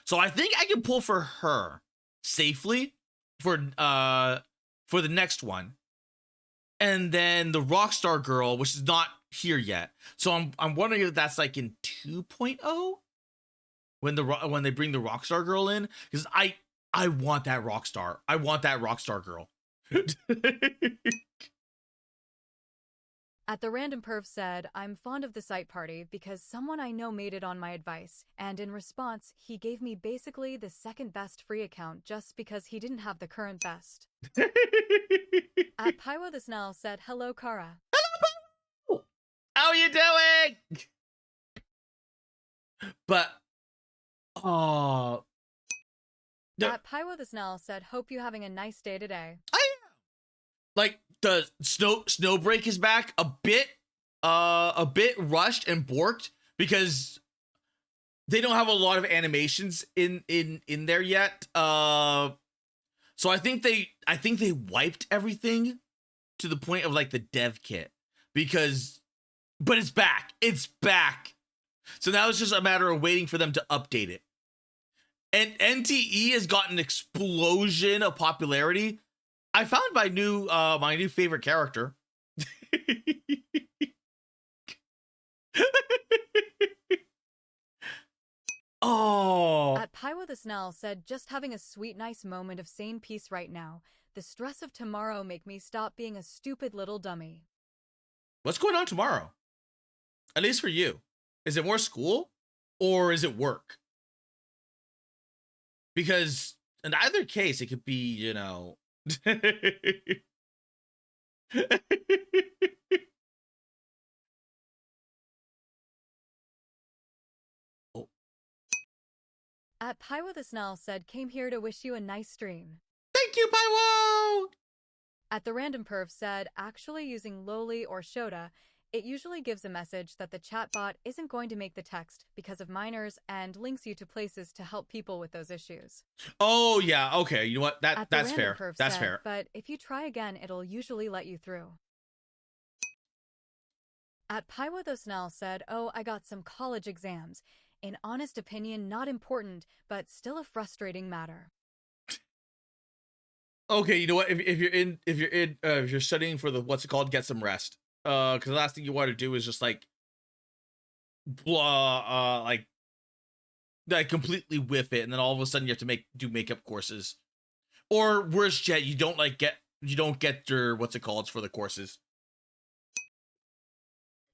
So I think I can pull for her safely for the next one. And then the Rockstar girl, which is not here yet. So I'm wondering if that's like in 2.0 when they bring the Rockstar girl in, because I want that Rockstar. I want that Rockstar girl. At the random perf said, I'm fond of the site party because someone I know made it on my advice, and in response, he gave me basically the second best free account just because he didn't have the current best. At Pywo the Snell said, hello, Kara. Hello, how are you doing? But, oh. At Pywo the Snell said, hope you having a nice day today. like the Snowbreak is back a bit rushed and borked because they don't have a lot of animations in there yet. So I think they wiped everything to the point of like the dev kit but it's back. It's back. So now it's just a matter of waiting for them to update it. And NTE has got an explosion of popularity. I found my new favorite character. Oh. At Paiwa the Snell said, just having a sweet, nice moment of sane peace right now. The stress of tomorrow make me stop being a stupid little dummy. What's going on tomorrow? At least for you. Is it more school or is it work? Because in either case, it could be, you know. Oh. At Paiwa the Snell said, came here to wish you a nice stream. Thank you, Paiwo! At the Random Perv said, actually using Loli or Shota, it usually gives a message that the chatbot isn't going to make the text because of minors and links you to places to help people with those issues. Oh, yeah. Okay. You know what? That's fair. That's said, fair. But if you try again, it'll usually let you through. At Paiwa the Snell said, oh, I got some college exams. In honest opinion, not important, but still a frustrating matter. Okay, you know what? If you're studying for the what's it called, get some rest. Because the last thing you want to do is just like like completely whiff it, and then all of a sudden you have to do makeup courses, or worse yet, you don't get your what's it called for the courses.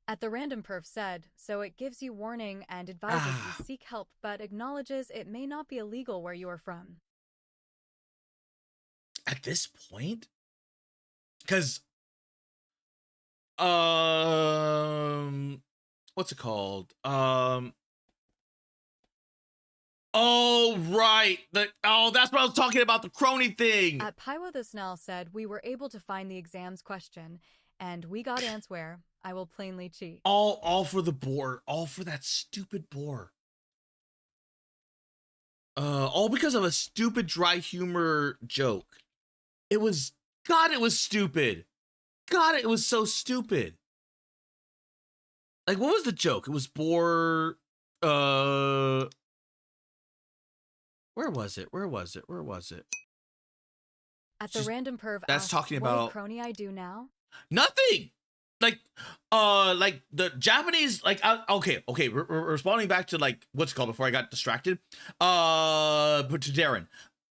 At the Random Perf said, so it gives you warning and advises you seek help, but acknowledges it may not be illegal where you are from. At this point, because what's it called? Oh right, that's what I was talking about, the crony thing. At Paiwa the Snell said, we were able to find the exams question, and we got answer. I will plainly cheat. All for the boar, all for that stupid boar. All because of a stupid dry humor joke. It was stupid. God, it was so stupid. Like, what was the joke? It was boar. Where was it? At the Random Perv that's asked, talking what about crony I do now? nothing. Like the Japanese, like, okay, we're responding back to like what's it called before I got distracted. But to Darren,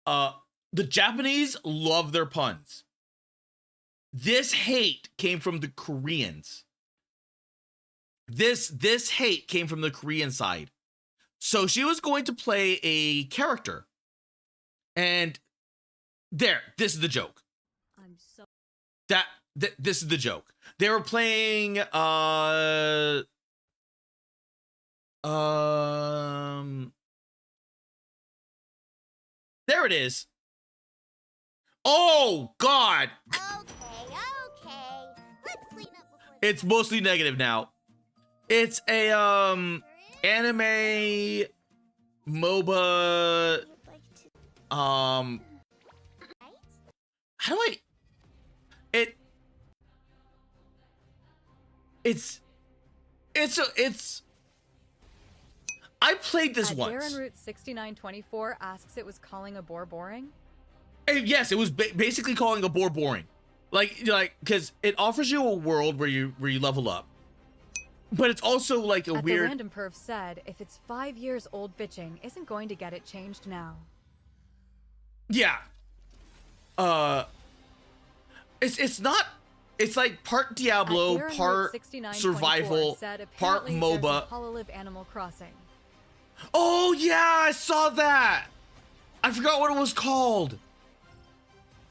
the Japanese love their puns. This hate came from the Koreans. This hate came from the Korean side. So she was going to play a character, and this is the joke. I'm so This is the joke. They were playing there it is. Oh God. Okay. Let's clean up before It's mostly negative now. It's a anime MOBA how do I it's I played this once. Darren Root 6924 asks, it was calling a boar boring. And yes, it was basically calling a boar boring, like because it offers you a world where you level up, but it's also like a weird. The Random Perv said, if it's 5 years old, bitching isn't going to get it changed now. Yeah. It's not. It's like part Diablo, part survival, part MOBA. Hololive Animal Crossing. Oh yeah, I saw that. I forgot what it was called.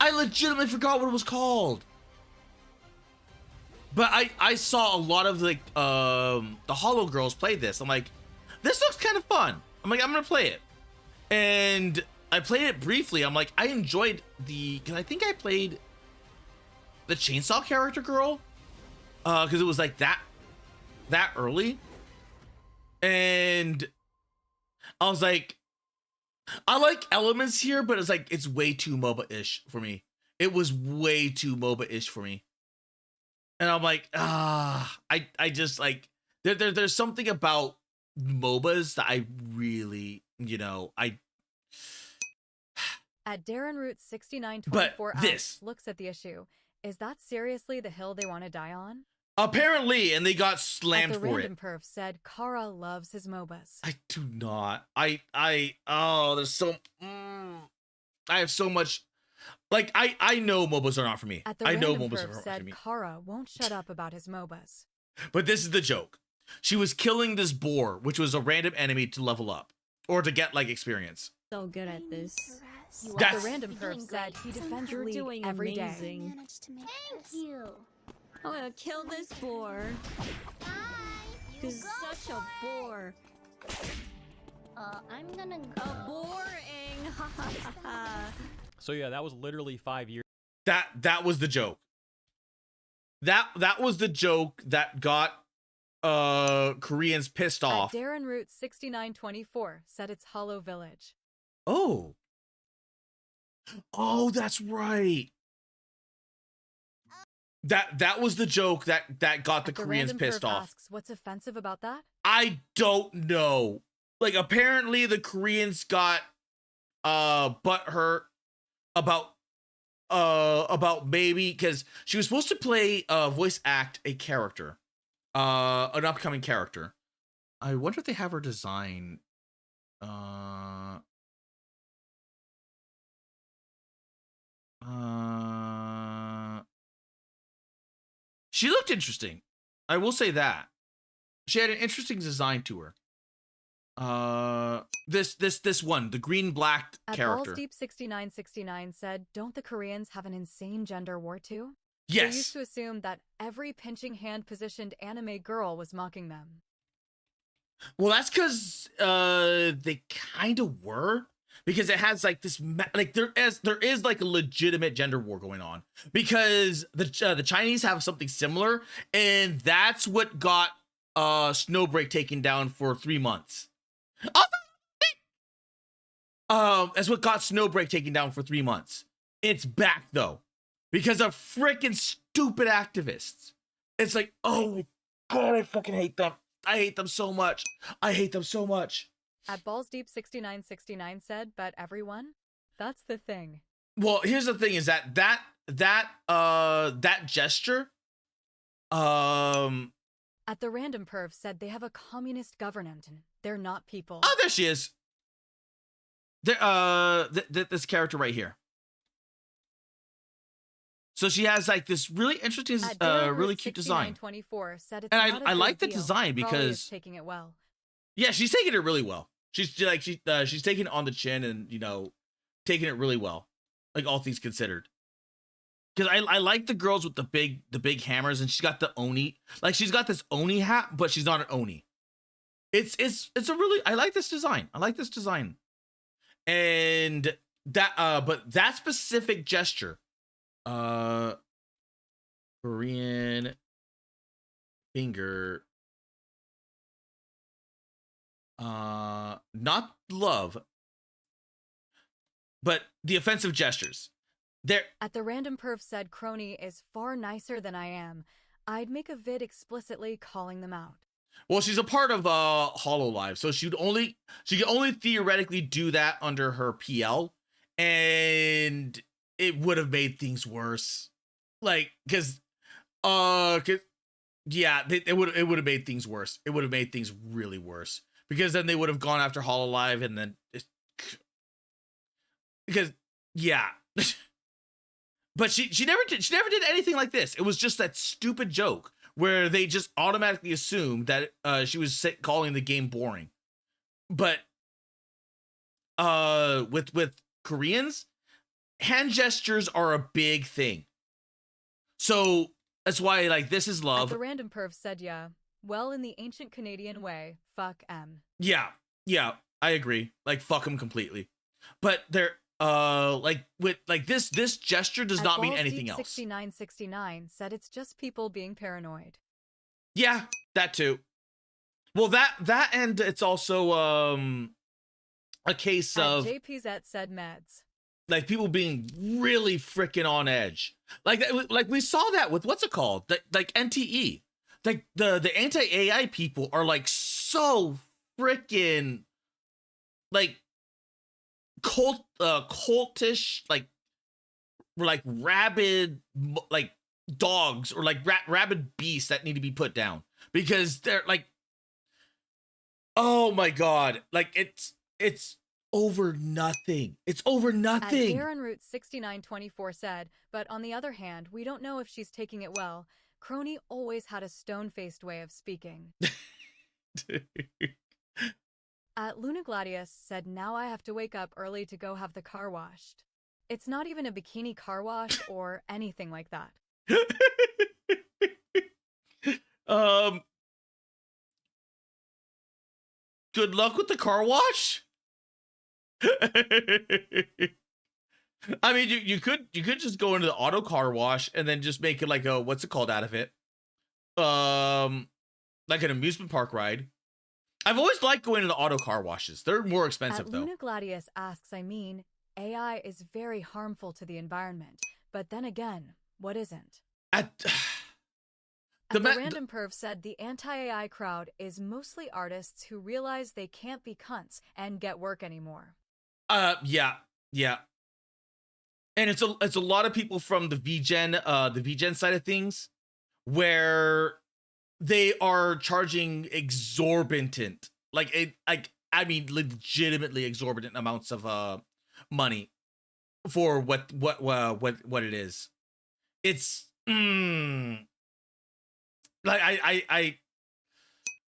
I legitimately forgot what it was called. But I saw a lot of like the Hollow Girls play this. I'm like, this looks kind of fun. I'm like, I'm gonna play it. And I played it briefly. I'm like, I enjoyed because I think I played the chainsaw character girl, because it was like that early, and I was like, I like elements here, but it's like it's way too MOBA-ish for me. It was way too MOBA-ish for me, and I'm like, I just like there's something about MOBAs that I really, you know, At Darren Root 6924 But this looks at the issue. Is that seriously the hill they want to die on? apparently, and they got slammed the for random it. perf said Kara loves his MOBAs. I do not. There's so. I have so much. Like I know MOBAs are not for me. At the I know random MOBAs are perf not for said me. Kara won't shut up about his MOBAs. But this is the joke. She was killing this boar, which was a random enemy to level up or to get like experience. So good at this. The random perf said he defends You're League doing every day. amazing. Thank you. I'm gonna kill this boar. Bye. You Cause go such a bore. I'm gonna go. Boring. Ha ha ha ha. So yeah, that was literally 5 years. That was the joke. That was the joke that got Koreans pissed off. At Darren Root 6924 said it's Hollow Village. Oh, that's right. That was the joke that got the At Koreans random pissed perf off. asks, what's offensive about that? I don't know. Like apparently the Koreans got butthurt about maybe because she was supposed to play voice act a character, an upcoming character. I wonder if they have her design. She looked interesting. I will say that. She had an interesting design to her. This one, the green black At character. Balls Deep 6969 said, don't the Koreans have an insane gender war too? They Yes. used to assume that every pinching hand positioned anime girl was mocking them. Well, that's because they kind of were, because it has like this like there is like a legitimate gender war going on, because the Chinese have something similar, and that's what got Snowbreak taken down for 3 months. That's what got Snowbreak taken down for 3 months. It's back though, because of freaking stupid activists. It's like, oh my god, I fucking hate them. I hate them so much. I hate them so much. At Balls Deep 6969 said, but everyone? That's the thing. Well, here's the thing: is that gesture. At the random perv said they have a communist government and they're not people. Oh, there she is. There, this character right here. So she has like this really interesting, really cute design. 6924 said it's And not a I big like the deal. design Raleigh because is taking it well. yeah, she's taking it really well. She's taking it on the chin and, you know, taking it really well, like all things considered. Because I like the girls with the big hammers, and she's got the Oni, like she's got this Oni hat, but she's not an Oni. It's a really, I like this design. I like this design, and that but that specific gesture, Korean finger. Not love, but the offensive gestures. There. At the random perv said Crony is far nicer than I am. I'd make a vid explicitly calling them out. Well, she's a part of HoloLive, so she could only theoretically do that under her PL, and it would have made things worse. Like, yeah, it would have made things worse. It would have made things really worse. Because then they would have gone after HoloLive, and then because yeah, but she never did anything like this. It was just that stupid joke where they just automatically assumed that she was calling the game boring. But with Koreans, hand gestures are a big thing. So that's why, like, this is love. At the random perv said, yeah. Well, in the ancient Canadian way, fuck M. Yeah, I agree. Like, fuck them completely. But like this gesture does not mean anything else. 6969 said it's just people being paranoid. Yeah, that too. Well, that and it's also a case of JPZ said meds. like people being really freaking on edge. Like we saw that with what's it called? Like NTE. Like the anti-AI people are like so freaking like cultish, like rabid like dogs or like rabid beasts that need to be put down because they're like, oh my god, like it's over nothing. It's over nothing. Darren Root 6924 said, but on the other hand, we don't know if she's taking it well. Crony always had a stone-faced way of speaking. Luna Gladius said, now I have to wake up early to go have the car washed. It's not even a bikini car wash or anything like that. Good luck with the car wash. I mean, you could just go into the auto car wash and then just make it like a, what's it called out of it? Like an amusement park ride. I've always liked going to the auto car washes. They're more expensive though. Luna Gladius asks, I mean, AI is very harmful to the environment, but then again, what isn't? The random perv said the anti-AI crowd is mostly artists who realize they can't be cunts and get work anymore. Yeah. And it's a lot of people from the VGen side of things where they are charging exorbitant, I mean legitimately exorbitant amounts of money for what it is. It's like I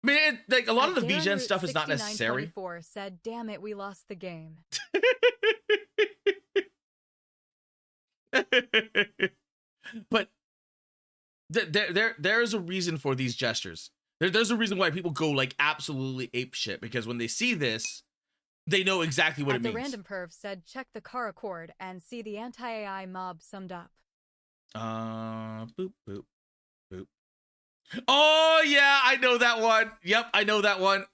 mean, like a lot of the VGen stuff is not necessary. Said, damn it, we lost the game. But there's a reason for these gestures. There's a reason why people go like absolutely ape shit, because when they see this, they know exactly what it means. The random perv said, check the car accord and see the anti-AI mob summed up. Boop boop boop. Oh yeah, I know that one. Yep, I know that one.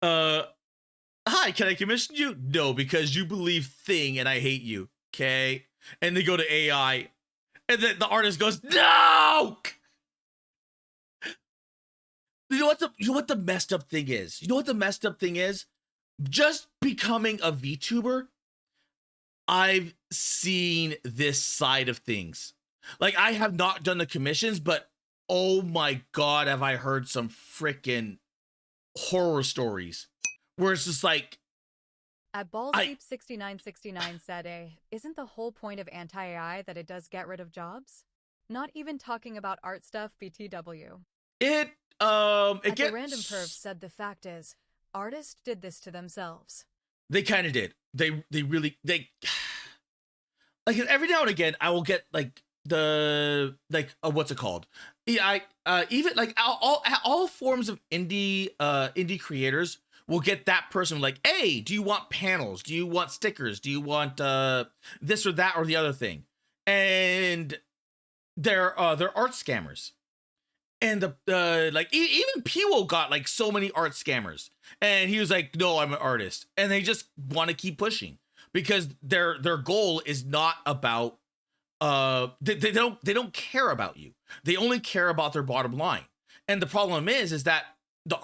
Hi, can I commission you? No, because you believe thing and I hate you. Okay. And they go to AI. And then the artist goes, no! You know what the messed up thing is? You know what the messed up thing is? Just becoming a VTuber, I've seen this side of things. Like, I have not done the commissions, but oh my god, have I heard some freaking horror stories where it's just like, Ballsdeep6969 said, isn't the whole point of anti-AI that it does get rid of jobs? Not even talking about art stuff, BTW. The random perv said the fact is, artists did this to themselves. They kind of did. They really like every now and again I will get like what's it called? Yeah, even like all forms of indie creators will get that person like, hey, do you want panels? Do you want stickers? Do you want this or that or the other thing? And they're art scammers. And even Piwo got like so many art scammers, and he was like, no, I'm an artist. And they just want to keep pushing because their goal is not about they don't care about you. They only care about their bottom line. And the problem is that the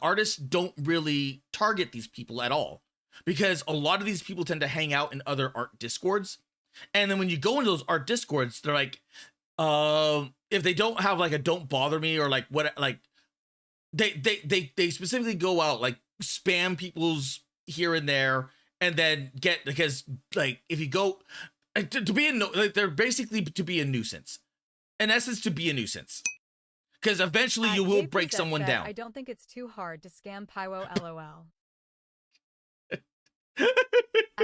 artists don't really target these people at all, because a lot of these people tend to hang out in other art discords. And then when you go into those art discords, they're like, if they don't have like a don't bother me or like what, like they specifically go out like spam people's here and there, and then get, because like if you go to be they're basically to be a nuisance, in essence, to be a nuisance, because eventually you will break someone down. I don't think it's too hard to scam Pyro, LOL.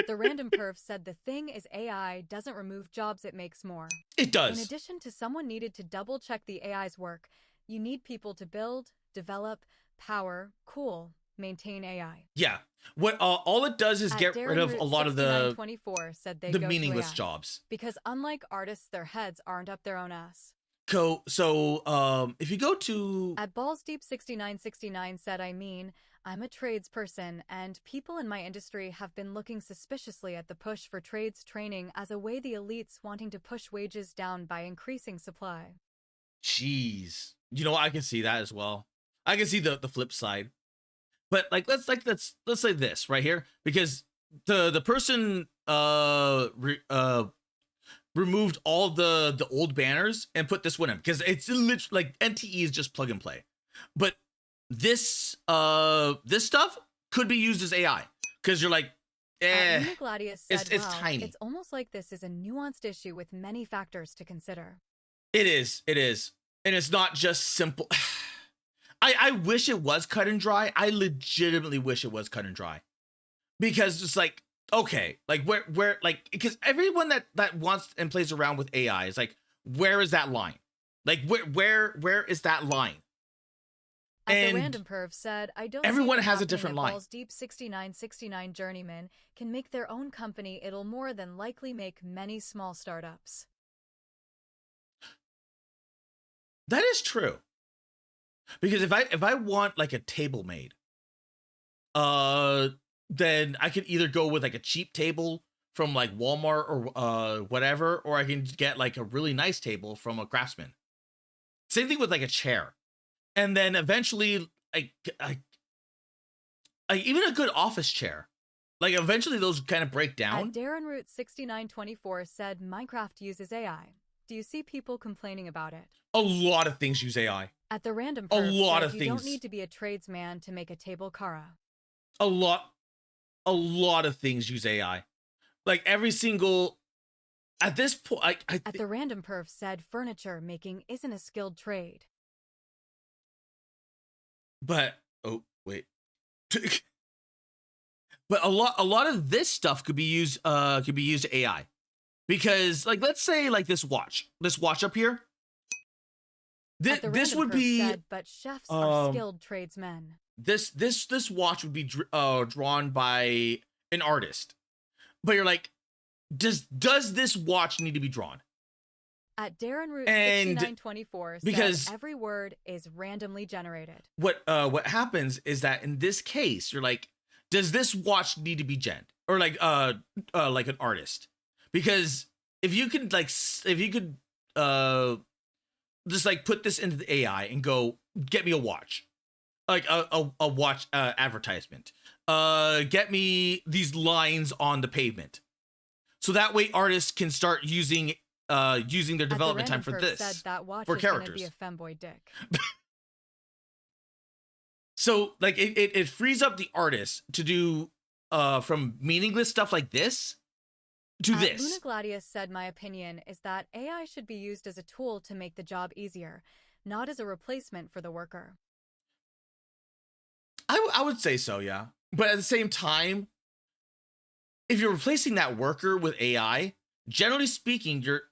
The random perv said the thing is AI doesn't remove jobs, it makes more. It does. In addition to someone needed to double check the AI's work, you need people to build, develop, power, cool. maintain AI. Yeah. What all it does is At get rid of a lot of the 6924 said they the go to meaningless AI, jobs. because unlike artists, their heads aren't up their own ass. So if you go to At Balls Deep 6969 said, I'm a tradesperson, and people in my industry have been looking suspiciously at the push for trades training as a way the elites wanting to push wages down by increasing supply. jeez, you know what? I can see that as well. I can see the flip side. But let's say this right here, because the person removed all the old banners and put this one in, because it's literally like NTE is just plug and play. But this stuff could be used as AI, because you're like, Luna Gladius said, it's wow, tiny. It's almost like this is a nuanced issue with many factors to consider. It is, and it's not just simple. I wish it was cut and dry. I legitimately wish it was cut and dry, because it's like, okay, like where like, because everyone that wants and plays around with AI is like, where is that line? Like where is that line? The Random Perv said, I don't everyone see has a different line. Balls Deep 6969 journeymen can make their own company. It'll more than likely make many small startups. That is true. Because if I want like a table made, then I could either go with like a cheap table from like Walmart or whatever, or I can get like a really nice table from a craftsman. Same thing with like a chair. And then eventually I even a good office chair. Like eventually those kind of break down. Darren Root 6924 said Minecraft uses AI. Do you see people complaining about it? A lot of things use AI. At the Random A Perv lot said, of you things. don't need to be a tradesman to make a table Kara. A lot of things use AI. Like every single, at this point, At the Random Perv said furniture making isn't a skilled trade. But oh wait, but a lot of this stuff could be used AI, because like let's say like this watch up here. This would be said, but chefs are skilled tradesmen. This watch would be drawn by an artist, but you're like, does this watch need to be drawn? At Darren Root And 6924 because said every word is randomly generated. What happens is that in this case, you're like, does this watch need to be gen or like an artist? Because if you could just like put this into the AI and go get me a watch, like a watch advertisement, get me these lines on the pavement, so that way artists can start using their development time for this, said that watch for is characters. Gonna be a femboy dick. So like it frees up the artist to do from meaningless stuff like this to this. Luna Gladius said, my opinion is that AI should be used as a tool to make the job easier, not as a replacement for the worker. I would say so, yeah. But at the same time, if you're replacing that worker with AI, generally speaking, you're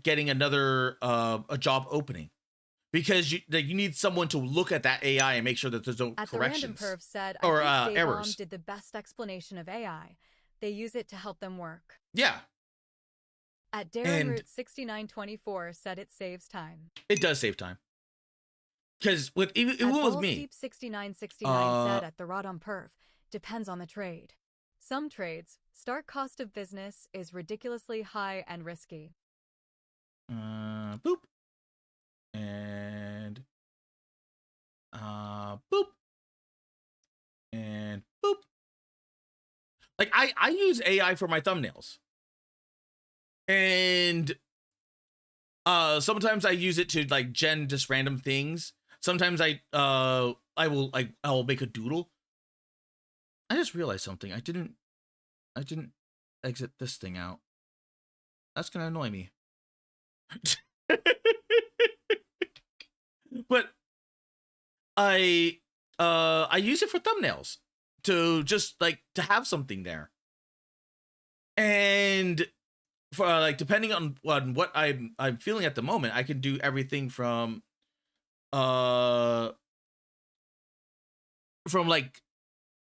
getting another a job opening, because you need someone to look at that AI and make sure that there's no corrections. The Random Perv said, or I think errors. did the best explanation of AI. They use it to help them work. Yeah. At Darren Root 6924 said it saves time. It does save time. Because with even with me, Deep 6969 said at the Rodom Perv, depends on the trade. Some trades, start cost of business is ridiculously high and risky. Boop. And boop. And boop. Like I use AI for my thumbnails. And sometimes I use it to like gen just random things. Sometimes I'll make a doodle. I just realized something. I didn't exit this thing out. That's gonna annoy me. But I use it for thumbnails, to just like to have something there. And for like depending on what I'm feeling at the moment, I can do everything from like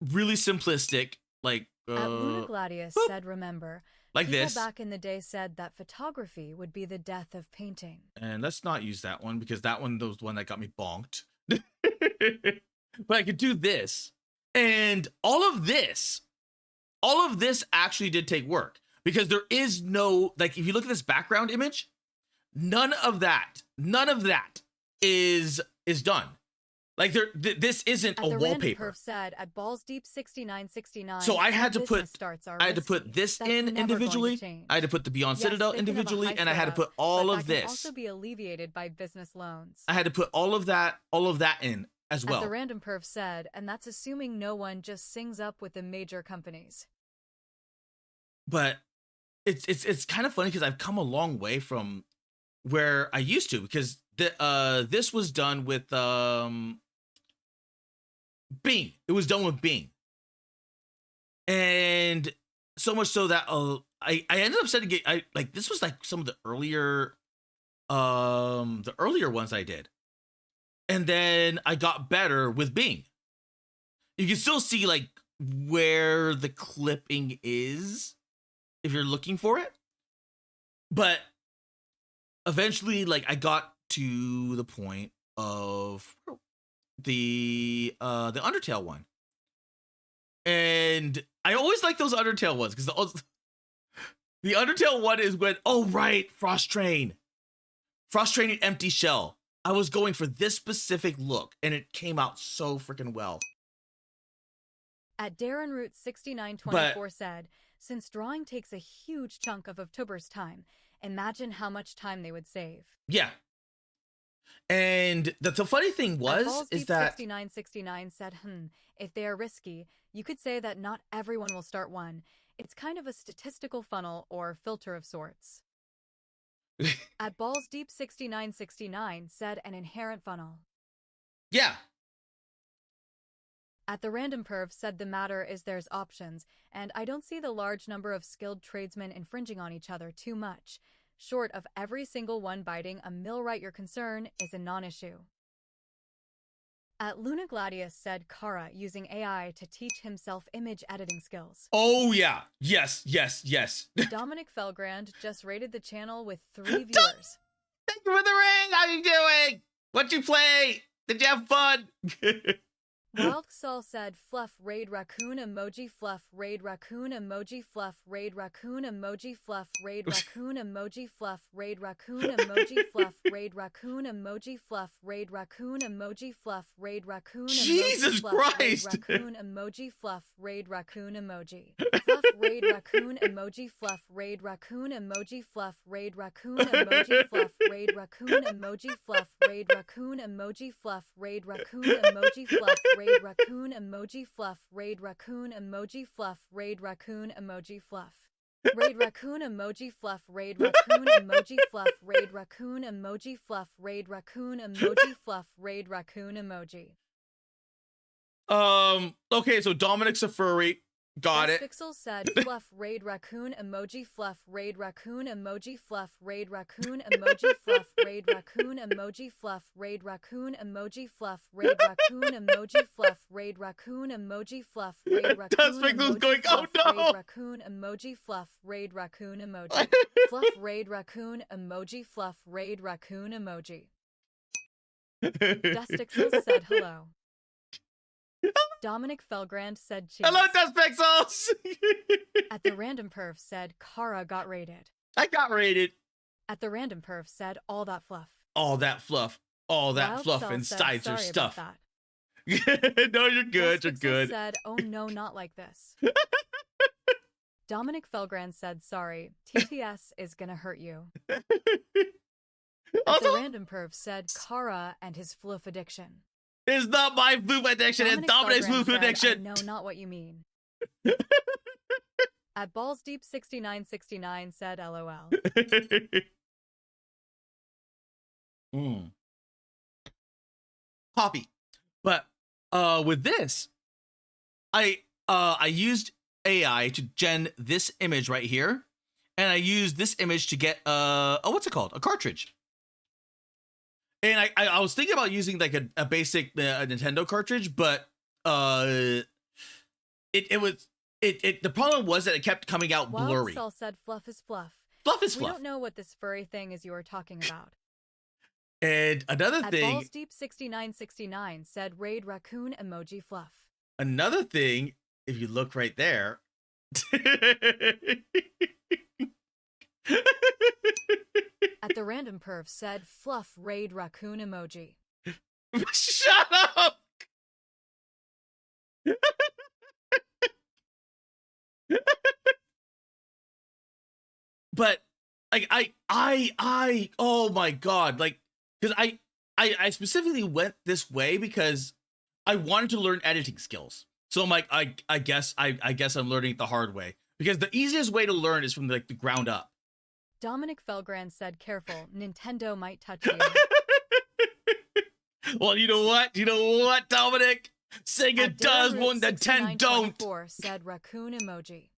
really simplistic, like Luna Gladius boop. said, remember, Like people this. back in the day said that photography would be the death of painting. And let's not use that one because that one was the one that got me bonked. But I could do this. And all of this actually did take work because there is no, like, if you look at this background image, none of that is done. Like this isn't At a the Random wallpaper. Perf said at Balls Deep 6969. So I had to put business starts are I had to put risky. this That's in never going to individually. change. I had to put the Beyond Yes, Citadel they can have a individually, high and I had to startup, put all but of that can this. also be alleviated by business loans. I had to put all of that in as At well. the Random Perf said, and that's assuming no one just sings up with the major companies. But it's kind of funny because I've come a long way from where I used to, because this was done with Bing. It was done with Bing, and so much so that I ended up setting it. Like this was like some of the earlier ones I did, and then I got better with Bing. You can still see like where the clipping is if you're looking for it, but eventually, like, I got to the point of the Undertale one, and I always like those Undertale ones because the Undertale one is when, oh right, Frost Train and Empty Shell. I was going for this specific look, and it came out so freaking well. At Darren Root 6924 said, since drawing takes a huge chunk of Vtuber's time, imagine how much time they would save. Yeah. And the funny thing is that 6969 said, if they are risky, you could say that not everyone will start one. It's kind of a statistical funnel or filter of sorts. At Balls Deep 6969 said an inherent funnel. yeah. At the Random Perv said the matter is there's options, and I don't see the large number of skilled tradesmen infringing on each other too much. Short of every single one biting a millwright your concern is a non-issue. At Luna Gladius said Kara using AI to teach himself image editing skills. Oh yeah. Yes. Dominic Felgrand just rated the channel with 3 viewers. Thank you for the ring. How you doing? What you play? Did you have fun? Wild Sol said fluff raid raccoon emoji fluff raid raccoon emoji fluff raid raccoon emoji fluff raid raccoon emoji fluff raid raccoon emoji fluff raid raccoon emoji fluff raid raccoon emoji fluff raid raccoon Jesus Christ! raccoon emoji fluff raid raccoon emoji fluff raid raccoon emoji fluff raid raccoon emoji fluff raid raccoon emoji fluff raid raccoon emoji fluff raid raccoon emoji fluff raid raccoon emoji fluff raid raccoon emoji fluff raid raccoon emoji fluff raid raccoon emoji fluff raid raccoon emoji fluff raid raccoon emoji fluff raid raccoon emoji fluff raid raccoon emoji fluff raid raccoon emoji. Okay, so Dominic's a furry. Got it. Pixel said fluff raid raccoon emoji fluff raid raccoon emoji fluff raid raccoon emoji fluff raid raccoon emoji fluff raid raccoon emoji fluff raid raccoon emoji fluff raid raccoon emoji fluff raid raccoon Pixel's going, oh no! raid raccoon emoji fluff raid raccoon emoji fluff raid raccoon emoji fluff raid raccoon emoji. Dustixel said hello. Dominic Felgrand said cheese. Hello, Dust Pixels! At the Random Perf said Kara got rated. I got rated. At the Random Perf said all that fluff. All that fluff. All that Wild fluff Cell inside said, your "Sorry stuff. about that." No, you're good. You're Dustixel good. said, oh no, not like this. Dominic Felgrand said, sorry, TTS is gonna hurt you. At the Also, Random Perf said Kara and his fluff addiction. it's not my poop addiction, it's Dominic's Felgrand poop said, addiction. I know not what you mean. At Balls Deep 6969 said LOL. Copy. But with this, I used AI to gen this image right here, and I used this image to get what's it called? A cartridge. And I was thinking about using like a basic Nintendo cartridge, but it was the problem was that it kept coming out Wild blurry. Cell said fluff is fluff. Fluff is We fluff. don't know what this furry thing is you are talking about. And another At thing, Balls Deep 6969 said raid raccoon emoji fluff. another thing, if you look right there. At the random perv said fluff raid raccoon emoji. Shut up. But like oh my god, like because I specifically went this way because I wanted to learn editing skills. So I'm like I guess I'm learning it the hard way because the easiest way to learn is from like the ground up. Dominic Felgrand said careful, Nintendo might touch you. Well, you know what, Dominic? Sega At does Darren one, the 10 don't. 6924 said raccoon emoji.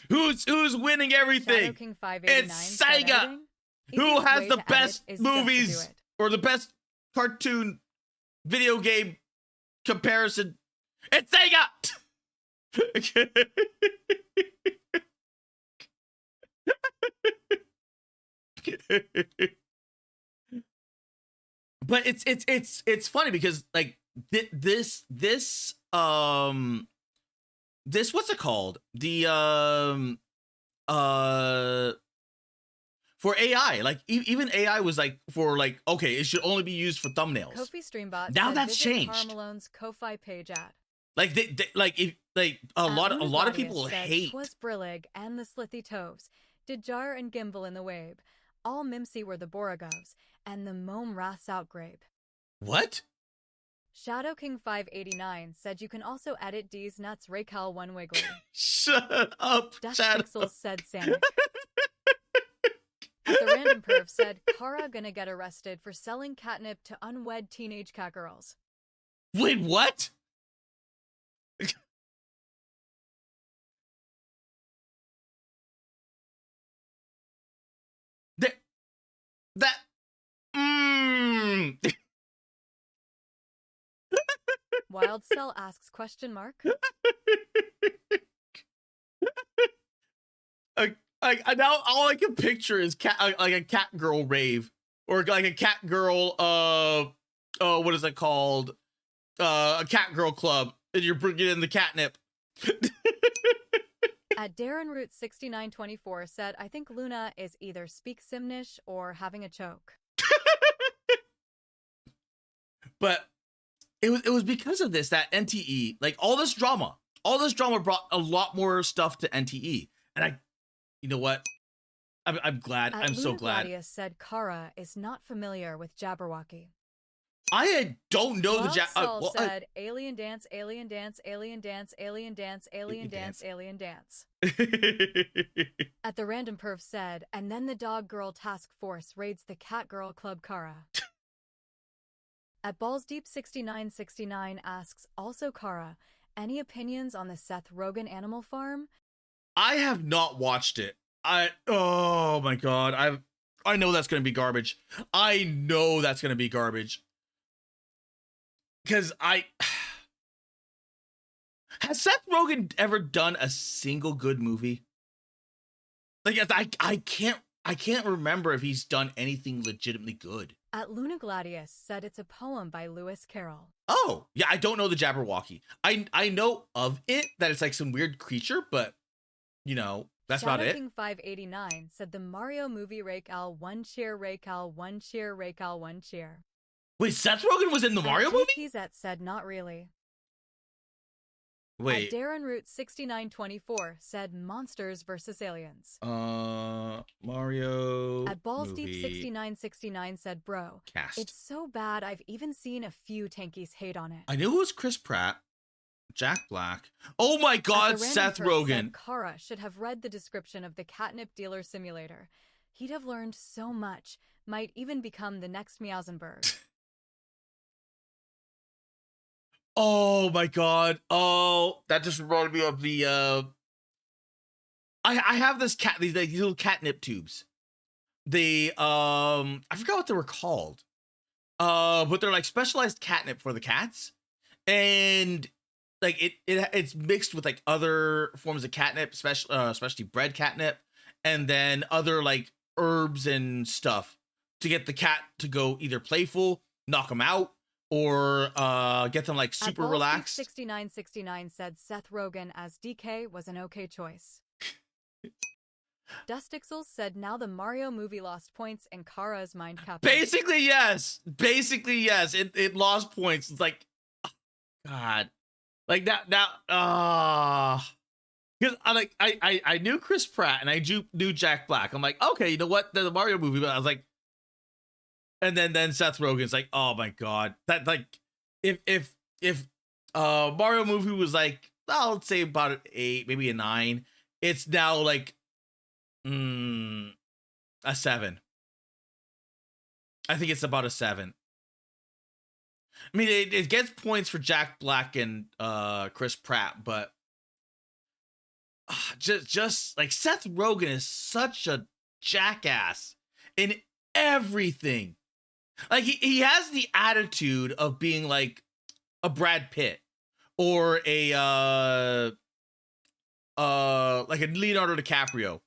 Who's winning everything? Shadow King 589 It's said Sega. editing? Who Easiest has way the to best edit is just to do movies it. or the best cartoon video game comparison? It's Sega. But it's funny because like this what's it called? The for AI, like even AI was like for like, okay, it should only be used for thumbnails. Kofi Streambot Now said that's visit changed. Karl Malone's Ko-Fi page at. Like they like if like a lot of Gladius people said, hate. "'Twas Brillig and the Slithy Toves, did Jar and Gimbal in the Wabe. All Mimsy were the Borogovs, and the Mome Wraths outgrabe." What? Shadow King 589 said you can also edit D's nuts Raycal one wiggly. Shut up, Dust Shadow. Pixels said Sanic. At the random perv said Kara gonna get arrested for selling catnip to unwed teenage cat girls. Wait, what? that that Wild Cell asks question mark. I now all I can picture is like a cat girl rave or like a cat girl what is it called, a cat girl club, and you're bringing in the catnip. At Darren Root 6924 said I think Luna is either speak Simnish or having a choke. But it was because of this that NTE, like all this drama brought a lot more stuff to NTE, and you know what? I'm glad. At I'm so Luna glad. Gladius said Kara is not familiar with Jabberwocky. Don't know Wild the Soul said alien dance, alien dance, alien dance, alien dance, alien dance, alien dance. At the random perv said, and then the dog girl task force raids the cat girl club Kara. At Balls Deep 6969 asks, also Kara, any opinions on the Seth Rogen Animal Farm? I have not watched it. Oh my god, I know that's gonna be garbage. I know that's gonna be garbage. Because has Seth Rogen ever done a single good movie? Like I can't remember if he's done anything legitimately good. At Luna Gladius said it's a poem by Lewis Carroll. Oh, yeah, I don't know the Jabberwocky. I know of it, that it's like some weird creature, but you know, that's Shadow about it. King 589 said the Mario movie Raycal, one cheer, Raycal, one cheer, Raycal, one cheer. Wait, Seth Rogen was in the Mario movie? Kizet said not really. Wait. At Darren Root 6924 said Monsters vs. Aliens. Mario At Balls movie Deep 6969 said bro, cast. it's so bad I've even seen a few tankies hate on it. I knew it was Chris Pratt, Jack Black. Oh my At god, the random Seth perv Rogen. said Kara should have read the description of the catnip dealer simulator. He'd have learned so much, might even become the next Meowsenberg. Oh my god. Oh, that just reminded me of the I have this these little catnip tubes. They I forgot what they were called. But they're like specialized catnip for the cats. And like it's mixed with like other forms of catnip, especially bread catnip, and then other like herbs and stuff to get the cat to go either playful, knock them out, or get them like super relaxed. 6969 said Seth Rogen as DK was an okay choice. Dustixels said now the Mario movie lost points in Kara's mind cap. Basically, yes. Basically, yes. It lost points. It's like, oh, God, like that now. Because I knew Chris Pratt and I knew Jack Black. I'm like, okay, you know what? The Mario movie, but I was like, and then Seth Rogen's like, oh my God, that like if Mario movie was like, I'll say about an 8, maybe a 9. It's now like a 7. I think it's about a 7. I mean, it gets points for Jack Black and Chris Pratt, but just like Seth Rogen is such a jackass in everything. Like he has the attitude of being like a Brad Pitt or a like a Leonardo DiCaprio.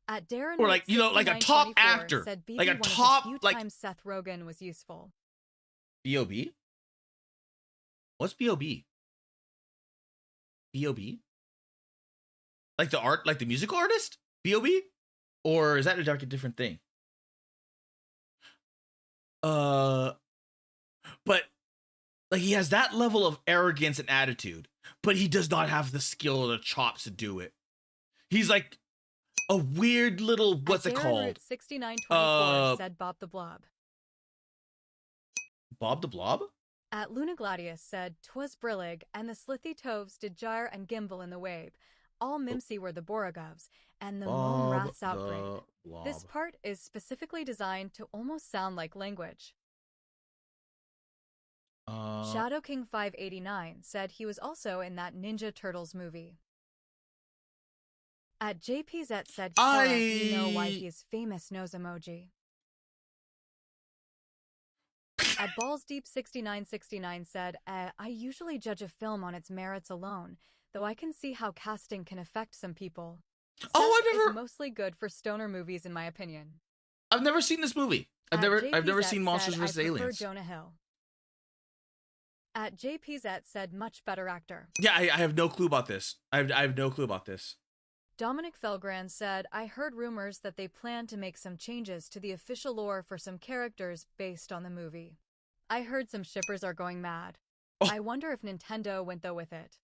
At Darren Or like, you know, like a top 6924 actor. said BB Like a one of the top, few like- times Seth Rogen was useful. B.O.B.? What's B.O.B.? B.O.B.? Like the art, like the musical artist? B.O.B.? Or is that a different thing? But like he has that level of arrogance and attitude, but he does not have the skill or the chops to do it. He's like a weird little, what's it called? 6924 said Bob the Blob. Bob the Blob? At Luna Gladius said Twas Brillig and the Slithy Toves did gyre and gimble in the wave. All Mimsy were the Borogovs and the Mom Bob Wrath's outbreak. the Blob. This part is specifically designed to almost sound like language. Shadow King 589 said he was also in that Ninja Turtles movie. At JPZ said, Kara, you know why he is famous nose emoji. At Balls Deep 6969 said, I usually judge a film on its merits alone, though I can see how casting can affect some people. Oh, Seth I've never- is mostly good for stoner movies in my opinion. I've never seen this movie. I've At never JPZ seen Monsters said, vs. I prefer Aliens. Jonah Hill. At JPZ said much better actor. Yeah, I have no clue about this. I have no clue about this. Dominic Felgran said, I heard rumors that they plan to make some changes to the official lore for some characters based on the movie. I heard some shippers are going mad. Oh. I wonder if Nintendo went though with it.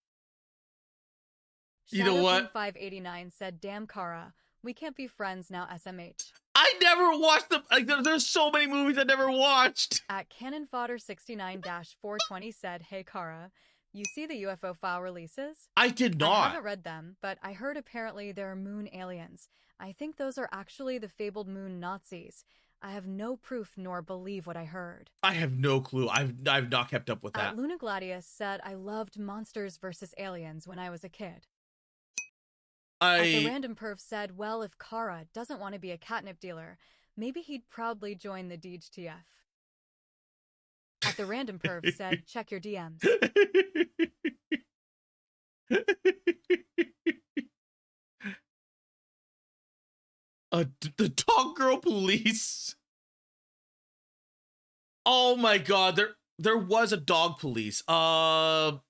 You know Shadow what? King 589 said, damn Kara, we can't be friends now SMH. I never watched them. Like, there's so many movies I never watched. At Cannon Fodder 69-420 said, hey Kara, you see the UFO file releases? I did I not. haven't read them, but I heard apparently there are moon aliens. I think those are actually the fabled moon Nazis. I have no proof nor believe what I heard. I have no clue. I've not kept up with that. At Luna Gladius said I loved Monsters vs. Aliens when I was a kid. At the Random Perf said, well, if Kara doesn't want to be a catnip dealer, maybe he'd proudly join the DGTF. At the Random Perf said, check your DMs. The Dog Girl Police. Oh my God, there was a dog police. Oh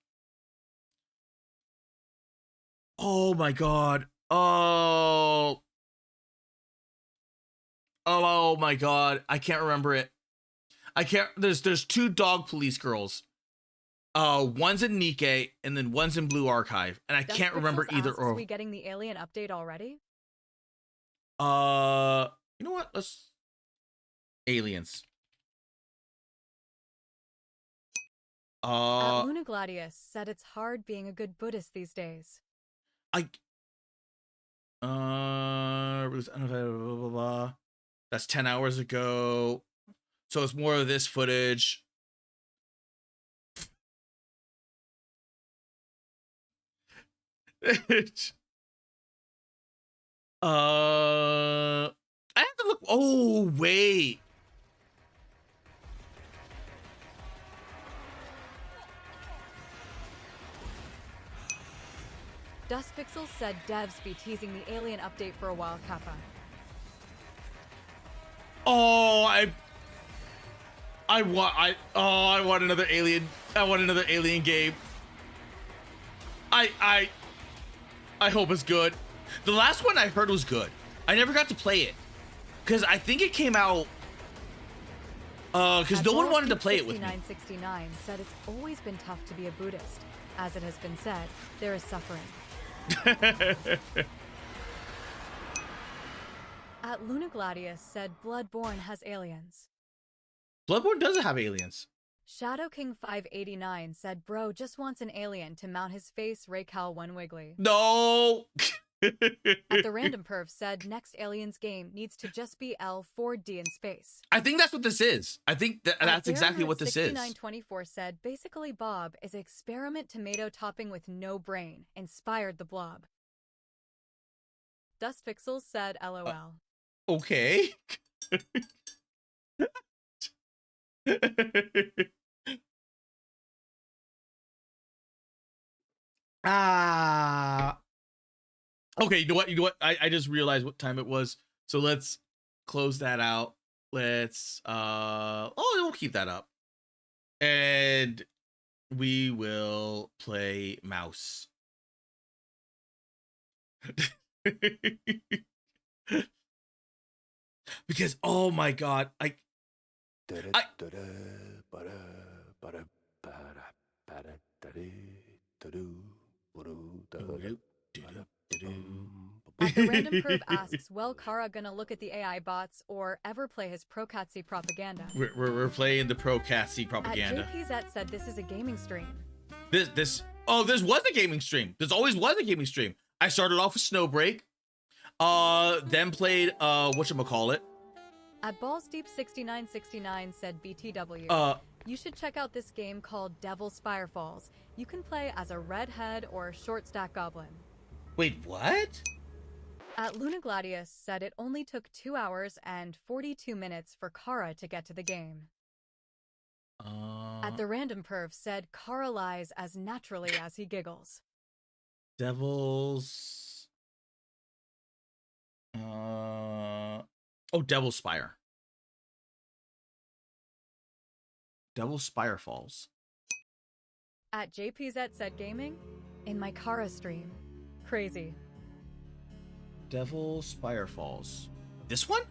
my God. Oh my God. I can't remember it. I can't. There's 2 dog police girls. One's in Nikkei and then one's in Blue Archive, and I can't remember either. Are we getting the alien update already? You know what? Let's aliens. At Luna Gladius said it's hard being a good Buddhist these days. Blah, blah, blah. That's 10 hours ago. So it's more of this footage. I have to look. Oh, wait. Dustpixel said devs be teasing the alien update for a while, Kappa. Oh, I want another alien. I want another alien game. I hope it's good. The last one I heard was good. I never got to play it because I think it came out because no one wanted to play it with me. 6969 said it's always been tough to be a Buddhist. As it has been said, there is suffering. At Luna Gladius said Bloodborne has aliens. Bloodborne doesn't have aliens. Shadow King 589 said bro just wants an alien to mount his face Raycal one wiggly. No. At the Random Perv said next aliens game needs to just be L4D in space. I think that's what this is. I think that's exactly what this is. 6924 said basically Bob is experiment tomato topping with no brain, inspired the blob. Dustpixels said LOL. Okay. Okay, you know what? I just realized what time it was. So let's close that out. Let's we'll keep that up. And we will play mouse. Because oh my god, At the Random Perv asks, well, Kara gonna look at the AI bots or ever play his pro-Catsy propaganda? We're playing the pro-Catsy propaganda. At JPZ said this is a gaming stream. This was a gaming stream. This always was a gaming stream. I started off with Snowbreak, then played whatchamacallit. At Balls Deep 6969 said BTW. You should check out this game called Devil's Spire Falls. You can play as a redhead or a short stack goblin. Wait, what? At Luna Gladius said it only took 2 hours and 42 minutes for Kara to get to the game. At the Random Perv said Kara lies as naturally as he giggles. Devil's Devil's Spire. Devil's Spire Falls. At JPZ said gaming in my Kara stream. Crazy. Devil's Spire Falls. This one?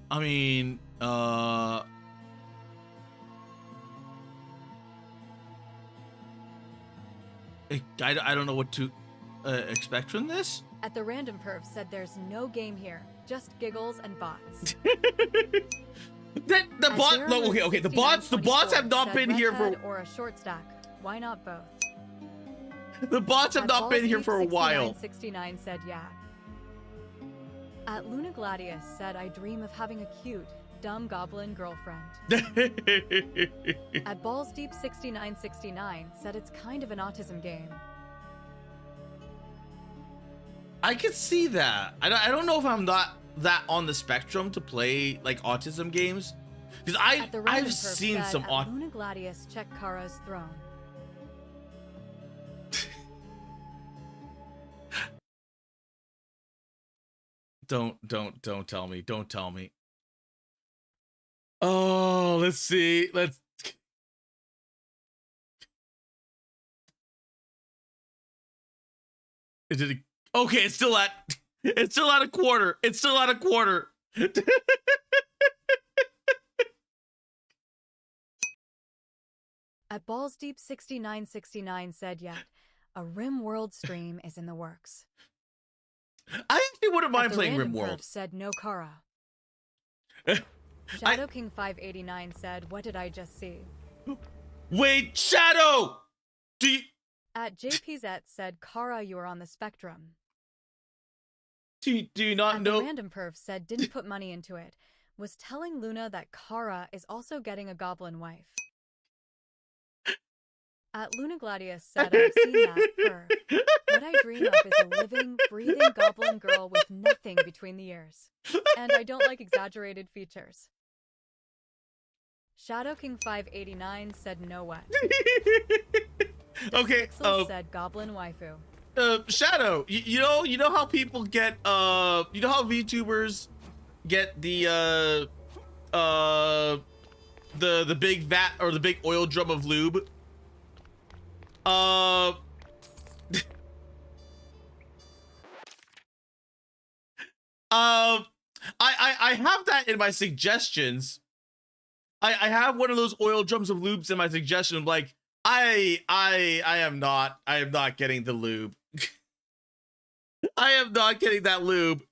I mean, I don't know what to expect from this. At the Random Perv said there's no game here, just giggles and bots. The bots have not been here for or a short stack. Why not both? The bots have not been here for a while. 69 said yeah. At Luna Gladius said I dream of having a cute, dumb goblin girlfriend. At Balls Deep 6969 said it's kind of an autism game. I could see that. I don't know if I'm not that on the spectrum to play like autism games, because I've seen some Luna Gladius check Kara's throne. Don't tell me. Don't tell me. Oh, let's see. Okay, it's still at a quarter. It's still at a quarter. At Balls Deep 6969 said yet, a Rim World stream is in the works. I actually wouldn't mind playing Rim Perv World. said no Kara. Shadow King 589 said, what did I just see? Wait, Shadow! At JPZ said, Kara, you are on the spectrum. Do you not know? The Random Perv said, didn't put money into it. Was telling Luna that Kara is also getting a goblin wife. At Luna Gladius said, I've seen that, her. What I dream of is a living, breathing goblin girl with nothing between the ears. And I don't like exaggerated features. Shadow King 589 said no way. Okay. Pixel said goblin waifu. Shadow, you know how people get you know how VTubers get the big vat or the big oil drum of lube. I have that in my suggestions. I have one of those oil drums of lubes in my suggestion. I'm like, I am not getting the lube. I am not getting that lube.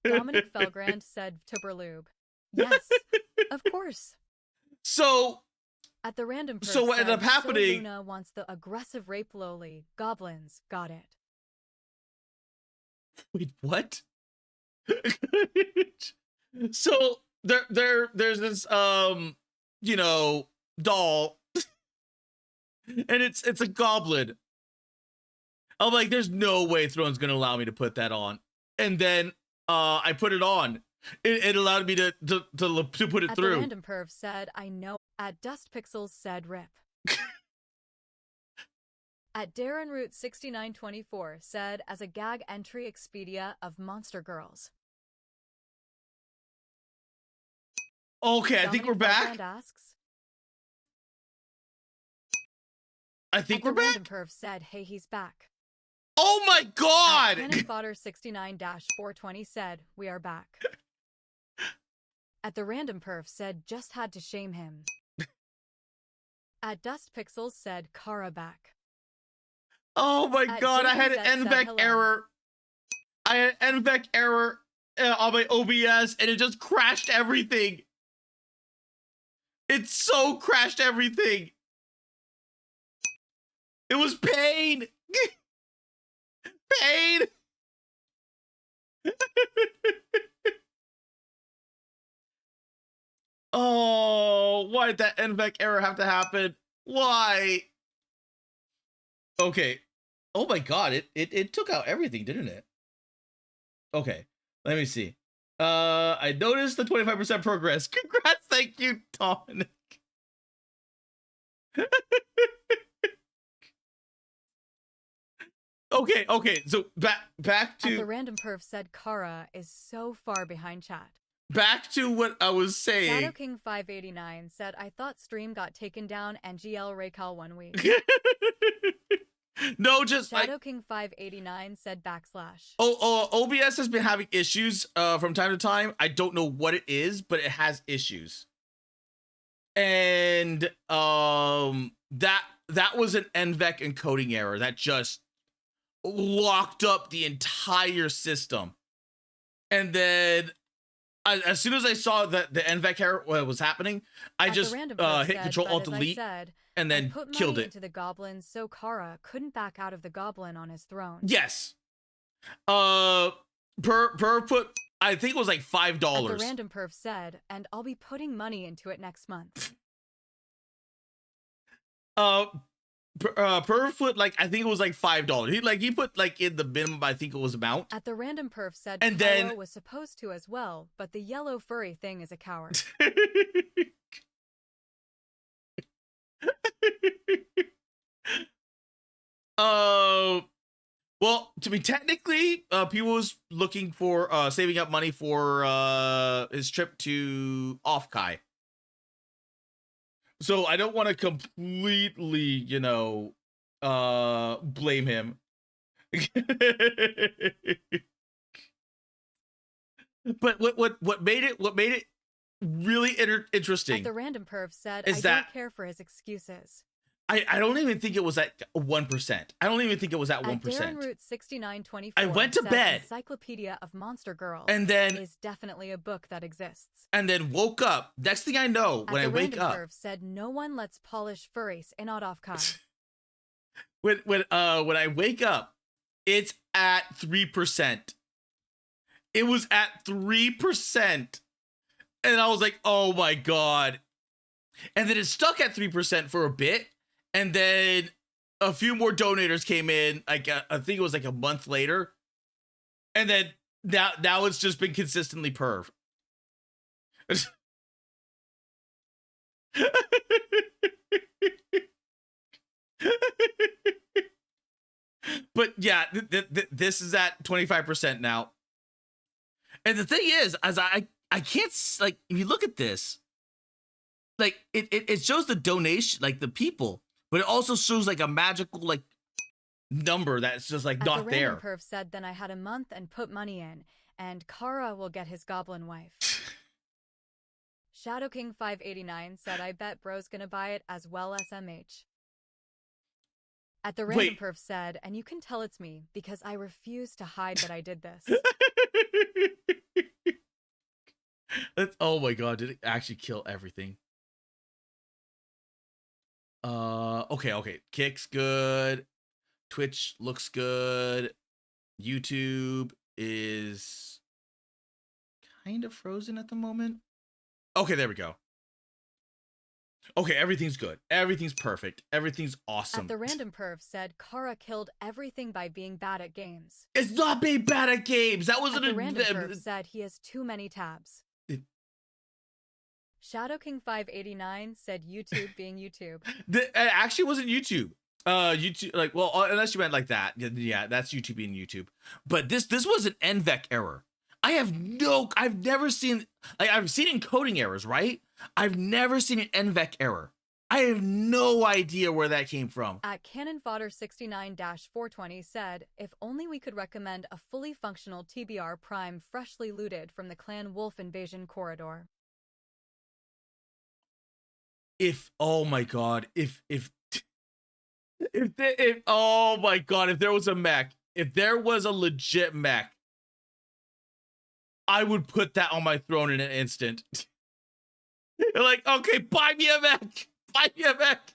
Dominic Felgrand said Vtuber lube. Yes, of course. So At the random person, so what ended up happening? Luna wants the aggressive rape loli. Goblins got it. Wait, what? So there's this you know, doll, and it's a goblin. I'm like, there's no way Throne's gonna allow me to put that on. And then I put it on. It allowed me to put it At through. the random perv said, I know. At Dust Pixels said rip. At Darren Root 6924 said, as a gag entry Expedia of Monster Girls. Okay, I think Dominic we're back. Felgrand asks, I think at we're the back. random perv said, hey, he's back. Oh my At god! Cannon Fodder 69-420 said, we are back. At the random perf said, just had to shame him. At Dust Pixels said, Kara back. Oh my At god, I had Jason an said NVEC hello. error. I had an NVEC error on my OBS and it just crashed everything. It so crashed everything. It was pain. Pain. Oh, why did that NVEC error have to happen? Why? Okay. Oh my god, it took out everything, didn't it? Okay, let me see. I noticed the 25% progress. Congrats, thank you, Dominic. Okay, so back At the to random perf said, Kara is so far behind chat. what I was Shadow saying. King 589 said, I thought stream got taken down and GL Raycal 1 week. No, just like Shadow King 589 said backslash. OBS has been having issues from time to time. I don't know what it is, but it has issues. And that was an NVEC encoding error that just locked up the entire system. And then as soon as I saw that the NVEC error was happening, I At the just random perf hit said, Control but Alt as I Delete said, and I then put killed money it. into the goblin so Kara couldn't back out of the goblin on his throne. Yes. Per put, I think it was like $5. At the random perf said, and I'll be putting money into it next month. Per foot, like I think it was like $5. He put like in the minimum, I think it was amount. At the random perf said, And Kylo then- was supposed to as well, but the yellow furry thing is a coward. Well, to be technically, people was looking for saving up money for his trip to Offkai. So I don't want to completely, you know, blame him. But what made it really interesting At the random perf said, Is I that- don't care for his excuses. I don't even think it was at 1%. I don't even think it was at At Darren 1%. Root 6924 I went to said, bed. Encyclopedia of Monster Girls And then is definitely a book that exists. woke up. Next thing I know, when I At the wake random up, perf said, no one lets polish furries in Oddofkai. when I wake up, it's at 3%. It was at 3%. And I was like, oh my god. And then it stuck at 3% for a bit. And then a few more donators came in, like I think it was like a month later. And then now it's just been consistently perv. But yeah, this is at 25% now. And the thing is, as I can't, like, if you look at this, like it shows the donation, like the people, but it also shows like a magical like number that's just like not the there. Random Perv said, then I had a month and put money in, and Kara will get his goblin wife. Shadow King 589 said, I bet bro's gonna buy it as well as MH. At the Random Wait. Perv said, and you can tell it's me because I refuse to hide that I did this. Oh my god, did it actually kill everything? Okay. Kick's good. Twitch looks good. YouTube is kind of frozen at the moment. Okay, there we go. Okay, everything's good. Everything's perfect. Everything's awesome. At the Random Perv said, Kara killed everything by being bad at games. It's not being bad at games. That wasn't At the Random Perv said he has too many tabs. Shadow King 589 said YouTube being YouTube. It actually wasn't YouTube. YouTube, like, well, unless you meant like that. Yeah, that's YouTube being YouTube. But this was an NVEC error. I've never seen, like, I've seen encoding errors, right? I've never seen an NVEC error. I have no idea where that came from. At Cannon Fodder 69-420 said, if only we could recommend a fully functional TBR Prime freshly looted from the Clan Wolf Invasion Corridor. Oh my god, if oh my god, if there was a mech, if there was a legit mech, I would put that on my throne in an instant. Like, okay, buy me a mech. Buy me a mech.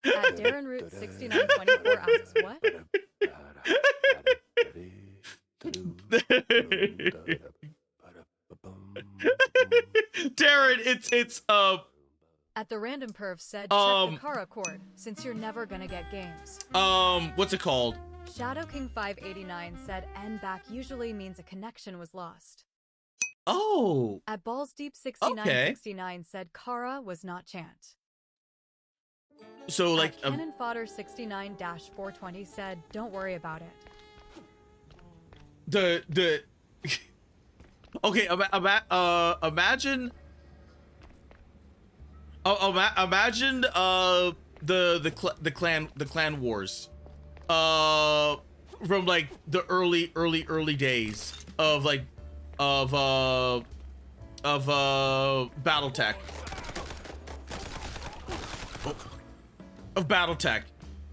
At Darren Root 6924 asks, what? Darren, it's At the Random Perv said, check the Kara cord, since you're never gonna get games. What's it called? Shadow King 589 said, N back usually means a connection was lost. Oh. At Balls Deep 6969 said, Kara was not chant. So like At Cannon Fodder 69-420 said, don't worry about it. the okay, imagine imagine the clan wars from like the early days of like of BattleTech. Of BattleTech.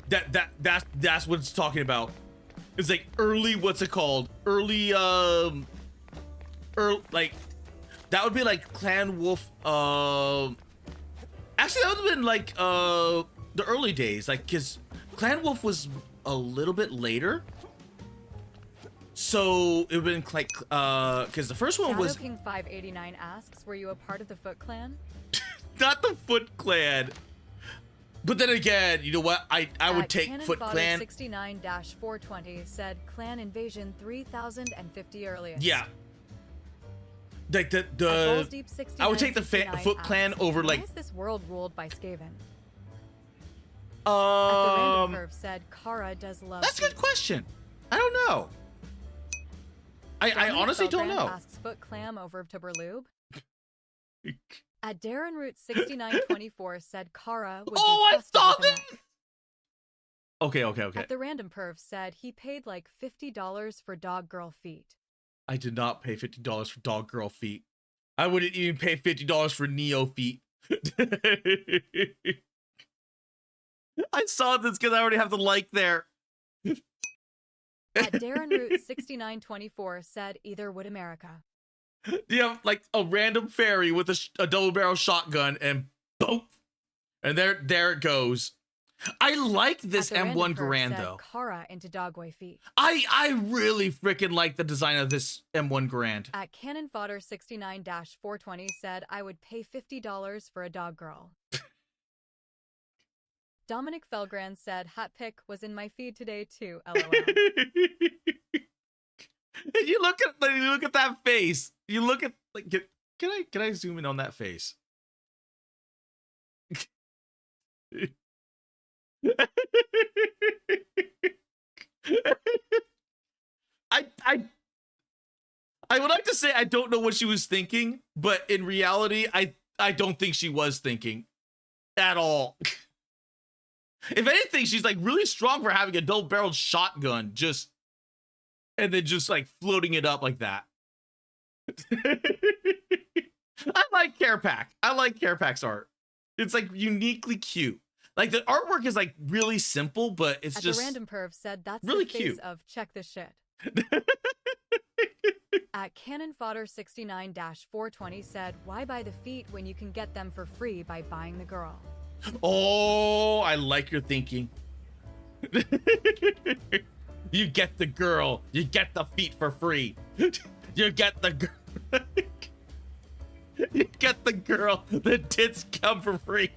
That's what it's talking about. It's like early, what's it called? Early like that would be like Clan Wolf. Actually, that would have been like the early days, like, because Clan Wolf was a little bit later. So it would have been like because the first one was Shadow King 589 asks, were you a part of the Foot Clan? not the Foot Clan. But then again, you know what? I would take Cannon Foot Fodder Clan. 69-420 said Clan Invasion 3050 earliest. Yeah. Like At Balls the Deep I would take the 69 Foot Clan asks, over why like is this world ruled by Skaven? At the Random Perv said Kara does love. That's a good question. I don't know. I Dominic honestly don't Belgrand know. Asks Foot Clam over Vtuber Lube. At Darren Root 6924 said Kara would Oh, be I trusted saw with a this! mech. Okay. At the Random Perv said he paid like $50 for dog girl feet. I did not pay $50 for dog girl feet. I wouldn't even pay $50 for Neo feet. I saw this because I already have the like there. At Darren Root 6924 said either would America. You have like a random fairy with a double barrel shotgun and boom. And there it goes. I like this At the Random M1 Perv Garand said though. Kara into dogway feet. I really freaking like the design of this M1 Garand. At Cannon Fodder 69-420 said I would pay $50 for a dog girl. Dominic Felgrand said hat pick was in my feed today too. LOL. And you look at that face. You look at like can I zoom in on that face? I I would like to say I don't know what she was thinking, but in reality, I don't think she was thinking at all. If anything, she's like really strong for having a double-barreled shotgun, just and then just like floating it up like that. I like Care Pack. I like Care Pack's art. It's like uniquely cute. Like the artwork is like really simple, but it's just the random perv said that's really the face cute. of check this shit. At Cannon Fodder 69-420 said, why buy the feet when you can get them for free by buying the girl? Oh, I like your thinking. You get the girl, you get the feet for free. You get the girl. You get the girl, the tits come for free.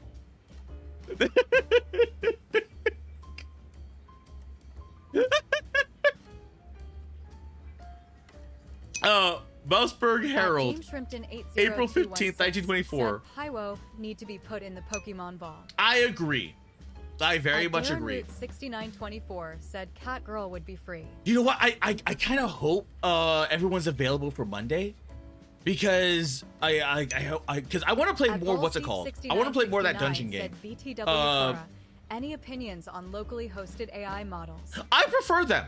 Mouseburg Herald, April 15th, 1924. Pywo need to be put in the Pokemon ball. I agree. I very much Darren agree. Root 6924 said Cat Girl would be free. You know what? I kind of hope everyone's available for Monday, because I want to play more. What's it called? I want to play more of that dungeon game. VTW Kara, any opinions on locally hosted AI models? I prefer them.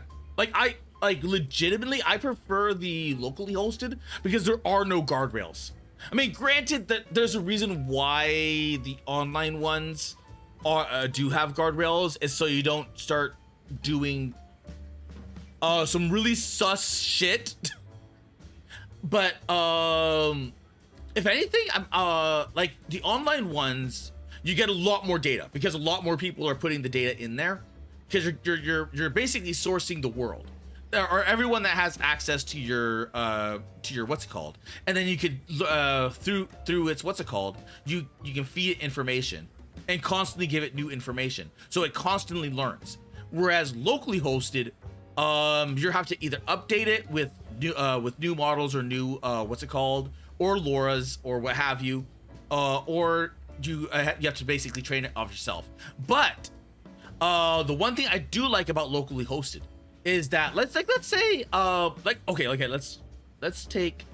I legitimately I prefer the locally hosted because there are no guardrails. I mean, granted that there's a reason why the online ones are do have guardrails, is so you don't start doing some really sus shit. But if anything, I'm like the online ones, you get a lot more data because a lot more people are putting the data in there, because you're basically sourcing the world, or everyone that has access to your what's it called, and then you could through its what's it called, you can feed it information and constantly give it new information, so it constantly learns. Whereas locally hosted, you have to either update it with new models or new what's it called, or Laura's or what have you, or you have to basically train it off yourself. But the one thing I do like about locally hosted is that let's say let's take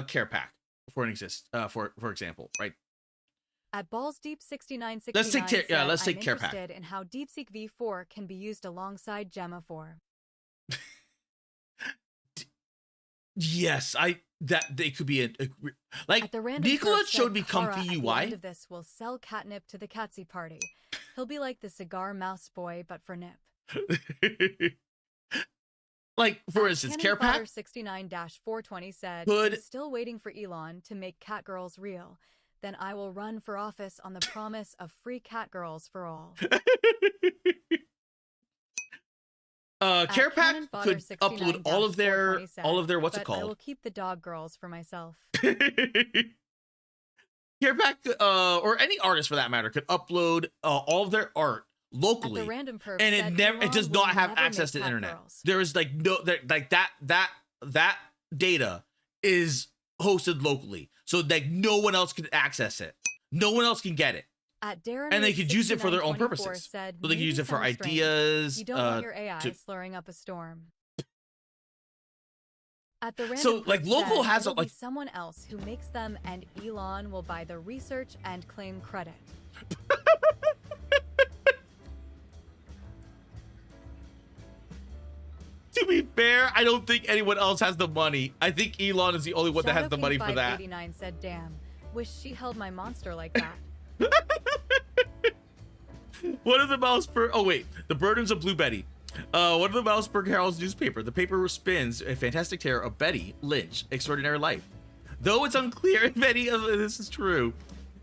Care Pack for example, right? At Balls Deep 6969, let's take Care Pack. I'm interested in how DeepSeek V4 can be used alongside Gemma 4. Yes, that they could be like Nicola showed me comfy UI. At the end of this will sell catnip to the Catsy party. He'll be like the cigar mouse boy, but for nip. Like, for instance, Care Pack 69-420 said, could... I'm still waiting for Elon to make cat girls real. Then I will run for office on the promise of free cat girls for all. Care Pack could upload all of their what's it called? I will keep the dog girls for myself. Care Pack or any artist for that matter could upload all of their art locally, and it does not have access to the internet. There is like no that data is hosted locally, so like no one else can access it. No one else can get it. And they could use it for their own purposes. So they can use it for ideas. You don't want your AI slurring up a storm. At the so like local has like someone else who makes them, and Elon will buy the research and claim credit. To be fair, I don't think anyone else has the money. I think Elon is the only one that has the money for that. 589 said, "Damn, wish she held my monster like that." One of the Mouseburg... Oh, wait. The Burdens of Blue Betty. One of the Mouseburg Herald's newspaper. The paper spins a fantastic tale of Betty Lynch, extraordinary life. Though it's unclear if any of this is true,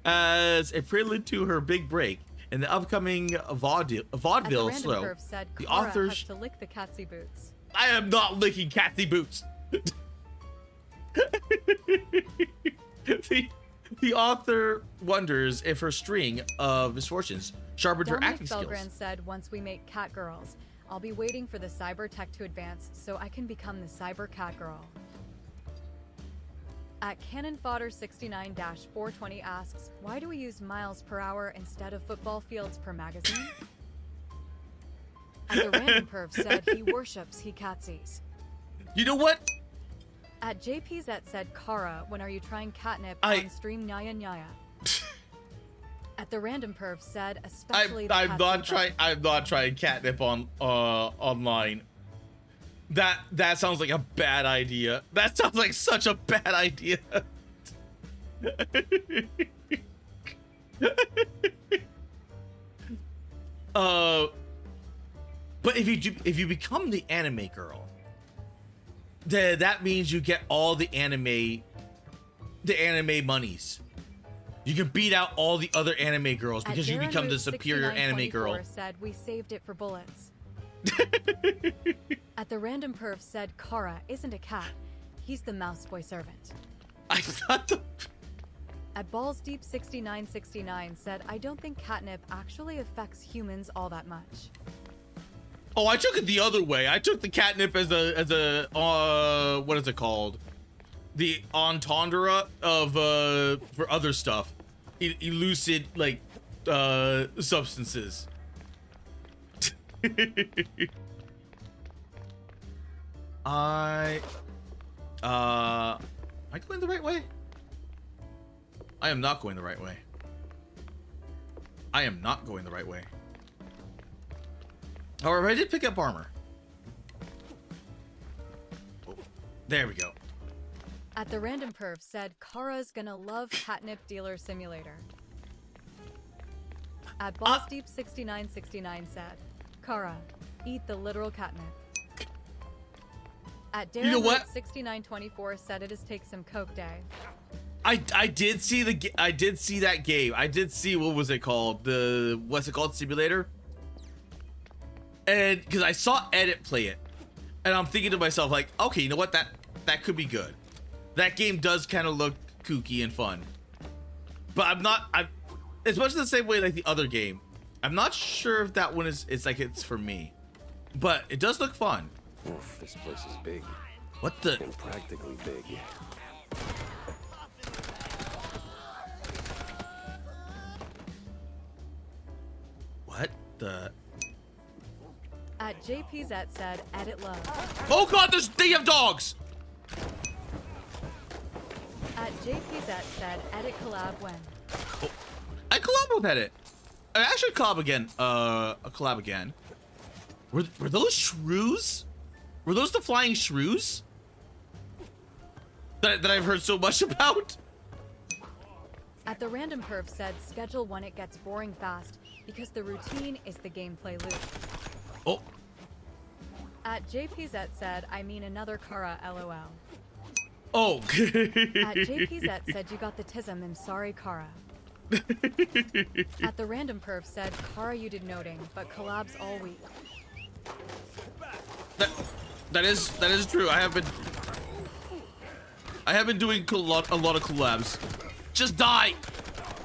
as a prelude to her big break in the upcoming vaudeville show, the authors... has to lick the Catsy boots. I am not licking Catsy boots. The author wonders if her string of misfortunes sharpened her acting skills. Belgren said, once we make cat girls, I'll be waiting for the cyber tech to advance so I can become the cyber cat girl. At Cannon Fodder 69-420 asks, why do we use miles per hour instead of football fields per magazine? At the Random Perv said he worships Hikatsi's. You know what? At JPZ said, Kara, when are you trying catnip I- on stream Nyaya Nyaya? At the Random Perv said, especially I'm the not Katsu trying. I'm not trying catnip on online. That sounds like a bad idea. That sounds like such a bad idea. But if you become the anime girl, then that means you get all the anime monies. You can beat out all the other anime girls At because you Darren become the Root superior anime girl. 6924 said, we saved it for bullets. At the Random Perv said, Kara isn't a cat. He's the mouse boy servant. I thought the... At Balls Deep 6969 said, I don't think catnip actually affects humans all that much. Oh, I took it the other way. I took the catnip as a what is it called? The entendre of for other stuff, elucid like substances. Am I going the right way? I am not going the right way. I am not going the right way. However, I did pick up armor. Oh, there we go. At the Random Perv said, Kara's gonna love Catnip Dealer Simulator. At Balls Deep 6969 said, Kara, eat the literal catnip. At Darren You know what? 6924 said it is take some coke day. I did see I did see that game. I did see, what was it called? What's it called? Simulator? And because I saw Edit play it, and I'm thinking to myself like, okay, you know what? That could be good. That game does kind of look kooky and fun. But it's much the same way like the other game. I'm not sure if that one it's like it's for me. But it does look fun. Oof, this place is big. What the? And practically big. What the? At JPZ said, edit love. Oh god, they have dogs! At JPZ said, edit collab when. Oh, I collab with Edit. I should collab again. Collab again. Were those shrews? Were those the flying shrews? That I've heard so much about? At the Random Perv said, schedule when it gets boring fast, because the routine is the gameplay loop. Oh. At JPZ said, I mean another Kara LOL. Oh. At JPZ said, you got the tism, I'm sorry, Kara. At the Random Perv said, Kara you did noting, but collabs all week. That is true. I have been doing a lot of collabs. Just die.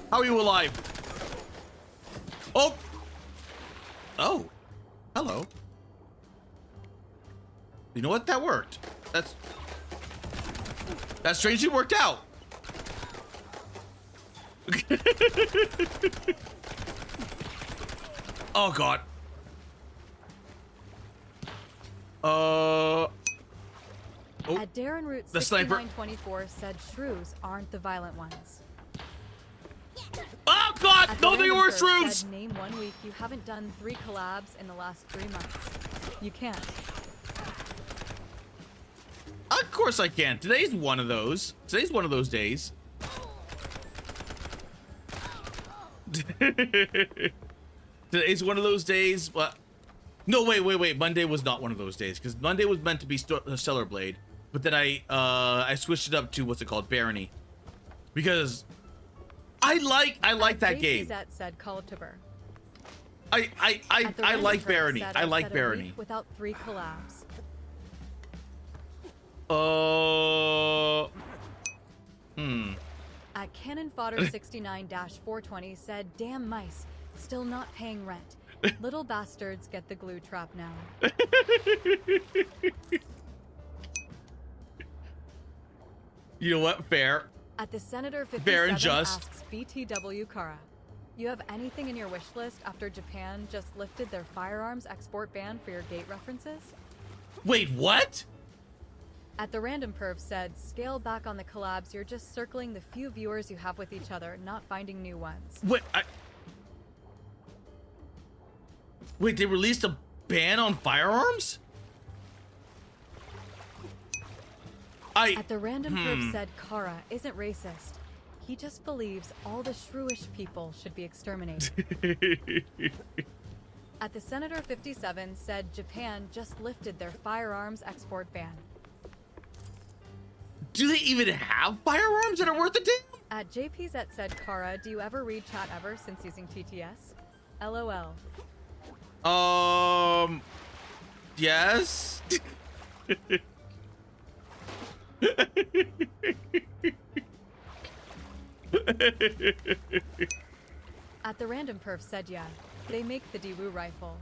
How are you alive? Oh. Oh. Hello. You know what? That worked. That strangely worked out. Oh god. Oh. At Darren Root The sniper. 6924 said, shrews aren't the violent ones. Oh god! At the No, they Random were Perv shrooms! said, name 1 week you haven't done 3 collabs in the last 3 months. You can't. Of course I can. Today's one of those. Today's one of those days. Today's one of those days. But no, wait. Monday was not one of those days because Monday was meant to be Stellar Blade, but then I switched it up to what's it called, Barony, because I like that game. That said Vtuber. I like Barony. I like Barony. Without 3 collabs. At Cannon Fodder 69-420 said, damn mice, still not paying rent. Little bastards get the glue trap now. You know what? Fair. At the Senator Fair 57 and just. asks BTW Kara, you have anything in your wish list after Japan just lifted their firearms export ban for your gate references? Wait, what? At the Random Perv said, scale back on the collabs, you're just circling the few viewers you have with each other, not finding new ones. Wait, they released a ban on firearms? At the Random Perv said, Kara isn't racist. He just believes all the shrewish people should be exterminated. At the Senator 57 said, Japan just lifted their firearms export ban. Do they even have firearms that are worth a damn? At JPZ said, Kara, do you ever read chat ever since using TTS? LOL. Yes. At the Random Perf said, yeah, they make the Daewoo rifle.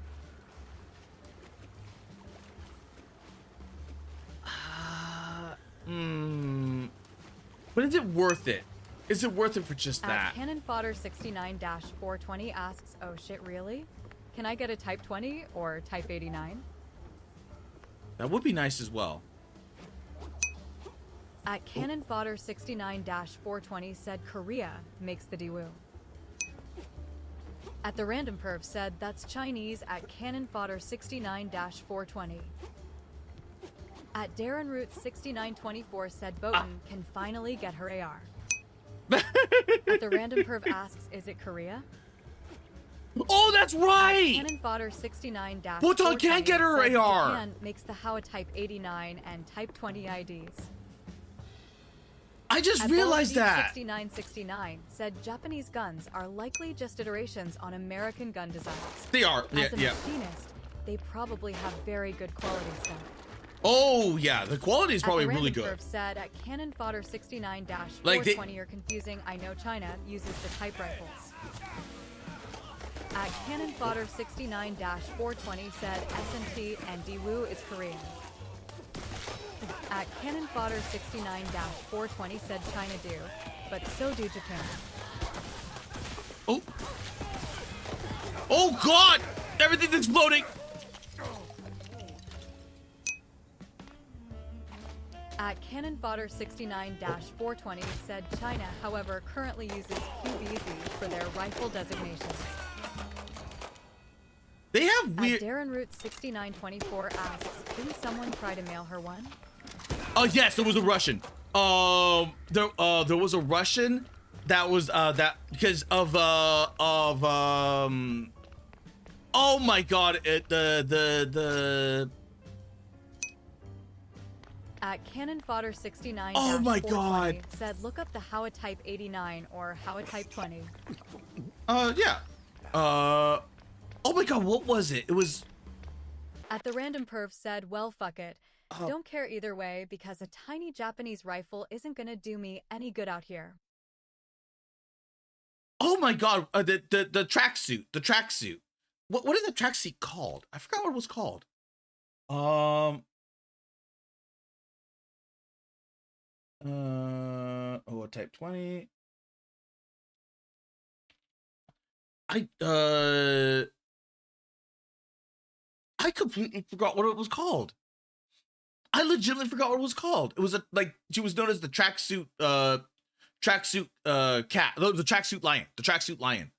But is it worth it? Is it worth it for just that? Cannon Fodder 69-420 asks, oh shit, really? Can I get a Type 20 or Type 89? That would be nice as well. At Cannon Fodder 69-420 said Korea makes the Daewoo. At the Random Perv said that's Chinese at Cannon Fodder 69-420. At Darren Root 6924 said Botan can finally get her AR. At the Random Perv asks, is it Korea? Oh, that's right! Cannon Fodder 69-420 Botan can get her said AR! Japan makes the Howa Type 89 and Type 20 IDs. I just realized that! 6969 said Japanese guns are likely just iterations on American gun designs. They are, yeah, As a machinist, they probably have very good quality stuff. Oh, yeah, the quality is probably At the really Random good. Perf said at Cannon Fodder 69-420 Like are confusing. I know China uses the type rifles. At Cannon Fodder 69-420 said SNT and Daewoo is Korean. At Cannon Fodder 69-420 said China do, but so do Japan. Oh. Oh, God! Everything's exploding! At Cannon Fodder 69-420 said China, however, currently uses QBZ for their rifle designations. They have weird... At Darren Root 6924 asks, didn't someone try to mail her one? Oh, yes, there was a Russian. There was a Russian that was, because of, oh my God, At Cannon Fodder 69 Oh my God. said look up the Howa Type 89 or Howa Type 20. yeah. Oh my God, what was it? It was... At the Random Perv said, well, fuck it. Don't care either way because a tiny Japanese rifle isn't gonna do me any good out here. Oh my God, the tracksuit, the tracksuit. What is the tracksuit called? I forgot what it was called. Oh, Type 20. I completely forgot what it was called. I legitimately forgot what it was called. It was she was known as the tracksuit cat, the tracksuit lion, the tracksuit lion.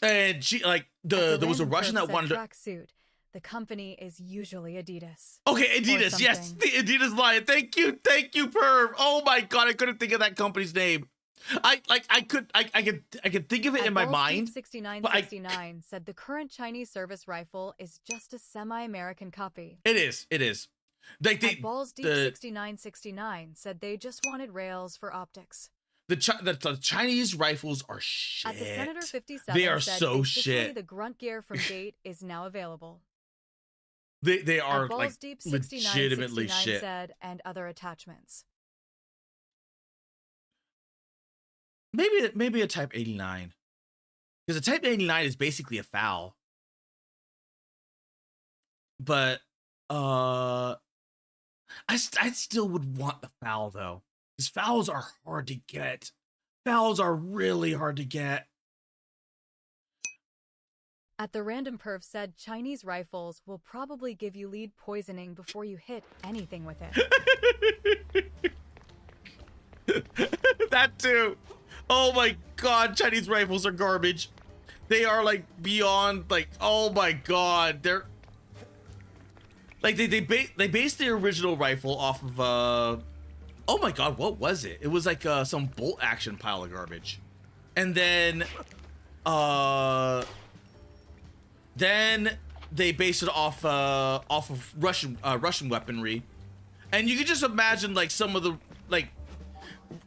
And she there was a Russian that wanted to tracksuit. The company is usually Adidas. Okay, Adidas, yes, the Adidas lion. Thank you, Perv. Oh my God, I couldn't think of that company's name. I could think of it in my mind. 6969 said the current Chinese service rifle is just a semi-American copy. It is. Like Balls Deep 6969 said they just wanted rails for optics. The Chinese rifles are shit. At the Senator 57 they are said, so basically, shit. the grunt gear from Gate is now available. They are At Balls like Deep legitimately 6969 shit. said, and other attachments. Maybe a Type 89. Because a Type 89 is basically a foul. But I still would want the foul though. These fouls are hard to get. Fouls are really hard to get. At the random perv said Chinese rifles will probably give you lead poisoning before you hit anything with it. That too. Oh my god, Chinese rifles are garbage. They are like beyond like, oh my god. They're like they based the original rifle off of oh my god, what was it? It was like some bolt action pile of garbage. And then they based it off of Russian weaponry. And you can just imagine like some of the like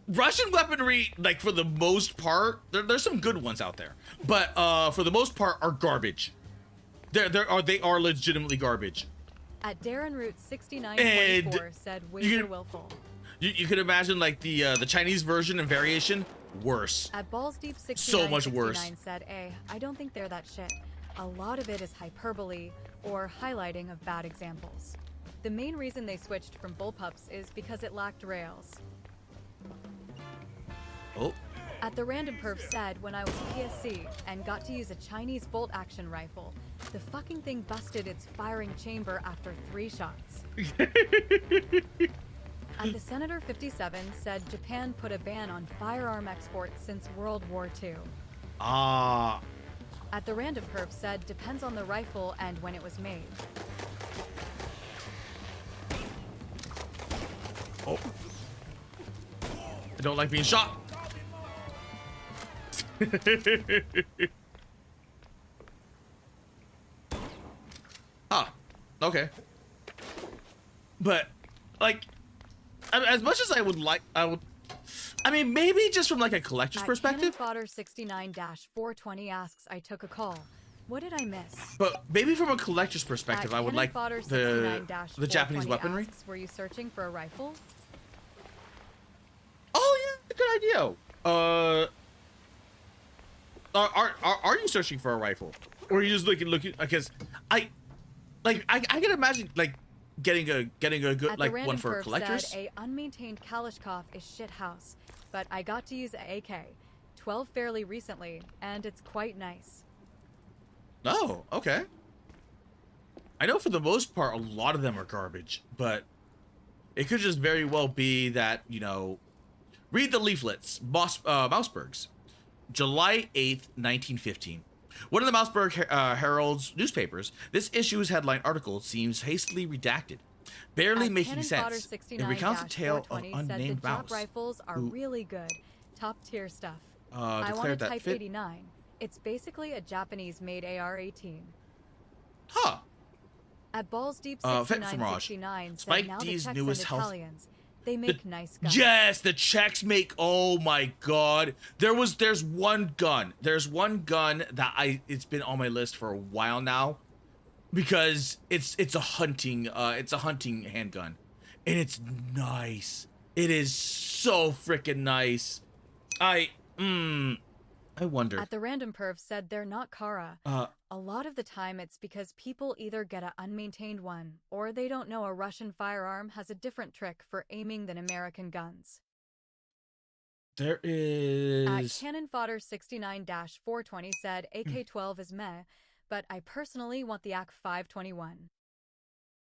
Russian weaponry, like for the most part, there's some good ones out there, but for the most part are garbage. They are legitimately garbage. At Darren Root 6944 said Wager Willful. You could imagine like the Chinese version and variation worse. At Balls Deep 69 So much worse. said, I don't think they're that shit. A lot of it is hyperbole or highlighting of bad examples. The main reason they switched from bullpups is because it lacked rails. Oh. At the random perv said when I was PSC and got to use a Chinese bolt action rifle, the fucking thing busted its firing chamber after 3 shots. At the Senator 57 said Japan put a ban on firearm exports since World War II. Ah. At the random perv said depends on the rifle and when it was made. Oh. I don't like being shot. Ah, okay. But like, as much as I mean, maybe just from like a collector's perspective. Fodder 69-420 asks, I took a call. What did I miss? But maybe from a collector's perspective, I would like the Japanese weaponry. Asks, were you searching for a rifle? Oh yeah, good idea. Are you searching for a rifle, or are you just looking? Because I can imagine like getting a good like one for collectors. Said, a unmaintained Kalashnikov is shit house, but I got to use a AK-12 fairly recently, and it's quite nice. Oh, okay. I know for the most part, a lot of them are garbage, but it could just very well be that, you know, read the leaflets, Mousebergs, July 8th, 1915. One of the Mouseberg Herald's newspapers, this issue's headline article seems hastily redacted, barely making sense. It recounts a tale of unnamed mouse. Rifles are really good, top tier stuff. I want a declared that Type fit. 89. It's basically a Japanese-made AR-18. Huh. At Balls Deep Fit 6969 said Spike now D's the Czechs newest and health. Italians, they make nice guns. Yes, the Czechs make. Oh my God, there's one gun. There's one gun that it's been on my list for a while now, because it's a hunting handgun, and it's nice. It is so freaking nice. I wonder. At the random perv said they're not Kara. A lot of the time it's because people either get an unmaintained one, or they don't know a Russian firearm has a different trick for aiming than American guns. There is... At Cannon Fodder 69-420 said AK-12 is meh, but I personally want the AK-521.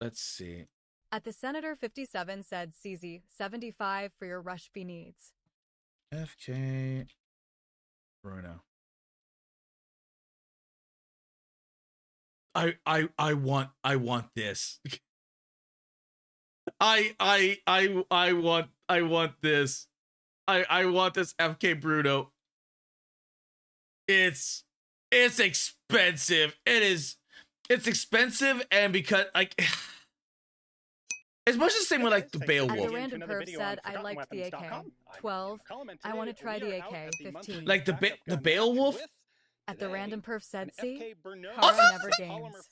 Let's see. At the Senator 57 said CZ 75 for your Rush B needs. FK... Bruno. I want this. I want this. I want this FK Bruno. It's expensive. It's expensive, and because like as much as the same with like the At Beowulf. the random perv said I liked the AK-12. I want to try the AK-15. Like the Beowulf. At the random perv said, see? Also- Kara never games.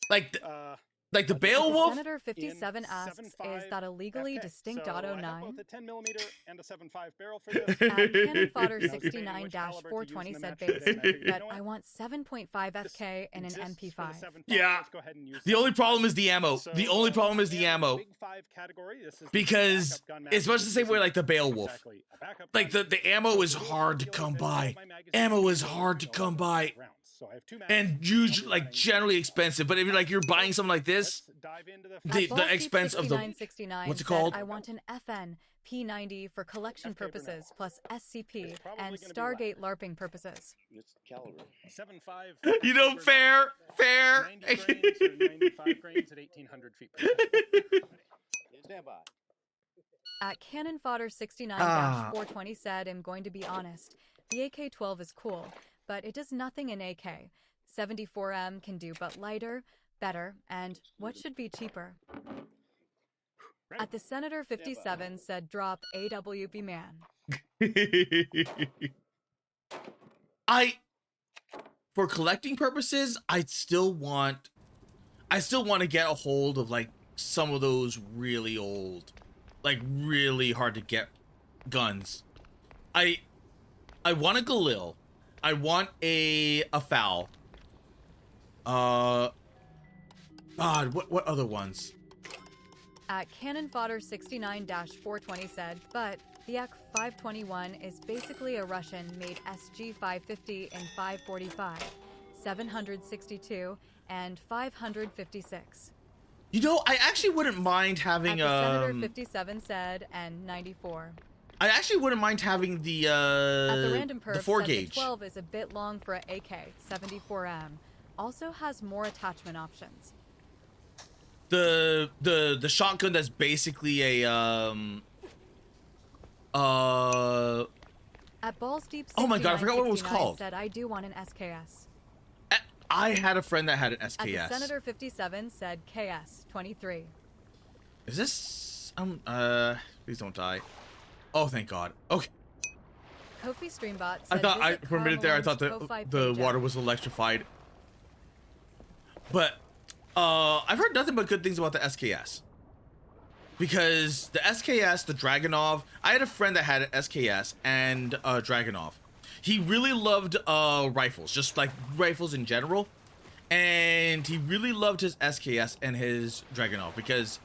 Like Like the At Beowulf? Senator 57 asks, is that a legally distinct auto 9? Both a 10mm and a 7.5 barrel for this. Cannon Fodder You know, debating which 69-420 caliber to use in the said match today, basic, and I figured, you but know what? I want 7.5 FK and an Exists for the MP5. 7.5. Yeah. Let's go ahead and use The only 7.5. problem is the ammo. The only problem is the again, ammo. Big 5 category. This is the Because backup gun it's much magazine. the same way like the Beowulf. Exactly. A backup Like gun. the ammo is hard to come by. Ammo is hard to come by. So I have 2 And usually, like, generally expensive. But if you're like you're buying something like this, dive into the expense of the what's it called? I want an FN P90 for collection purposes plus SCP and Stargate LARPing purposes. It's caliber. 7.5. You know, fair. 90 grains or 95 grains at 1,800 feet per second. Stand by. At Cannon Fodder 69-420 said, I'm going to be honest. The AK-12 is cool, but it does nothing in AK. 74M can do but lighter, better, and what should be cheaper? At the Senator 57 said, drop AWB man. For collecting purposes, I still want to get a hold of like some of those really old, like really hard to get guns. I want a Galil. I want a FAL. God, what other ones? At Cannon Fodder 69-420 said, but the AK-521 is basically a Russian-made SG-550 in 545, 762, and 556. You know, I actually wouldn't mind having At the Senator 57 said, and 94. I actually wouldn't mind having the At the Random Perf the 4 said gauge. the 12 is a bit long for an AK, 74M. Also has more attachment options. The shotgun that's basically a At Balls Deep Oh my God, I forgot what it was 69 called. said, I do want an SKS. I had a friend that had an At the SKS. Senator 57 said KS 23. Is this please don't die. Oh, thank God. Okay. Kofi Streambot I said, thought visit for a minute there I thought Ko-Fi the page water at- was electrified. But I've heard nothing but good things about the SKS. Because the SKS, the Dragunov, I had a friend that had an SKS and Dragunov. He really loved rifles, just like rifles in general. And he really loved his SKS and his Dragunov because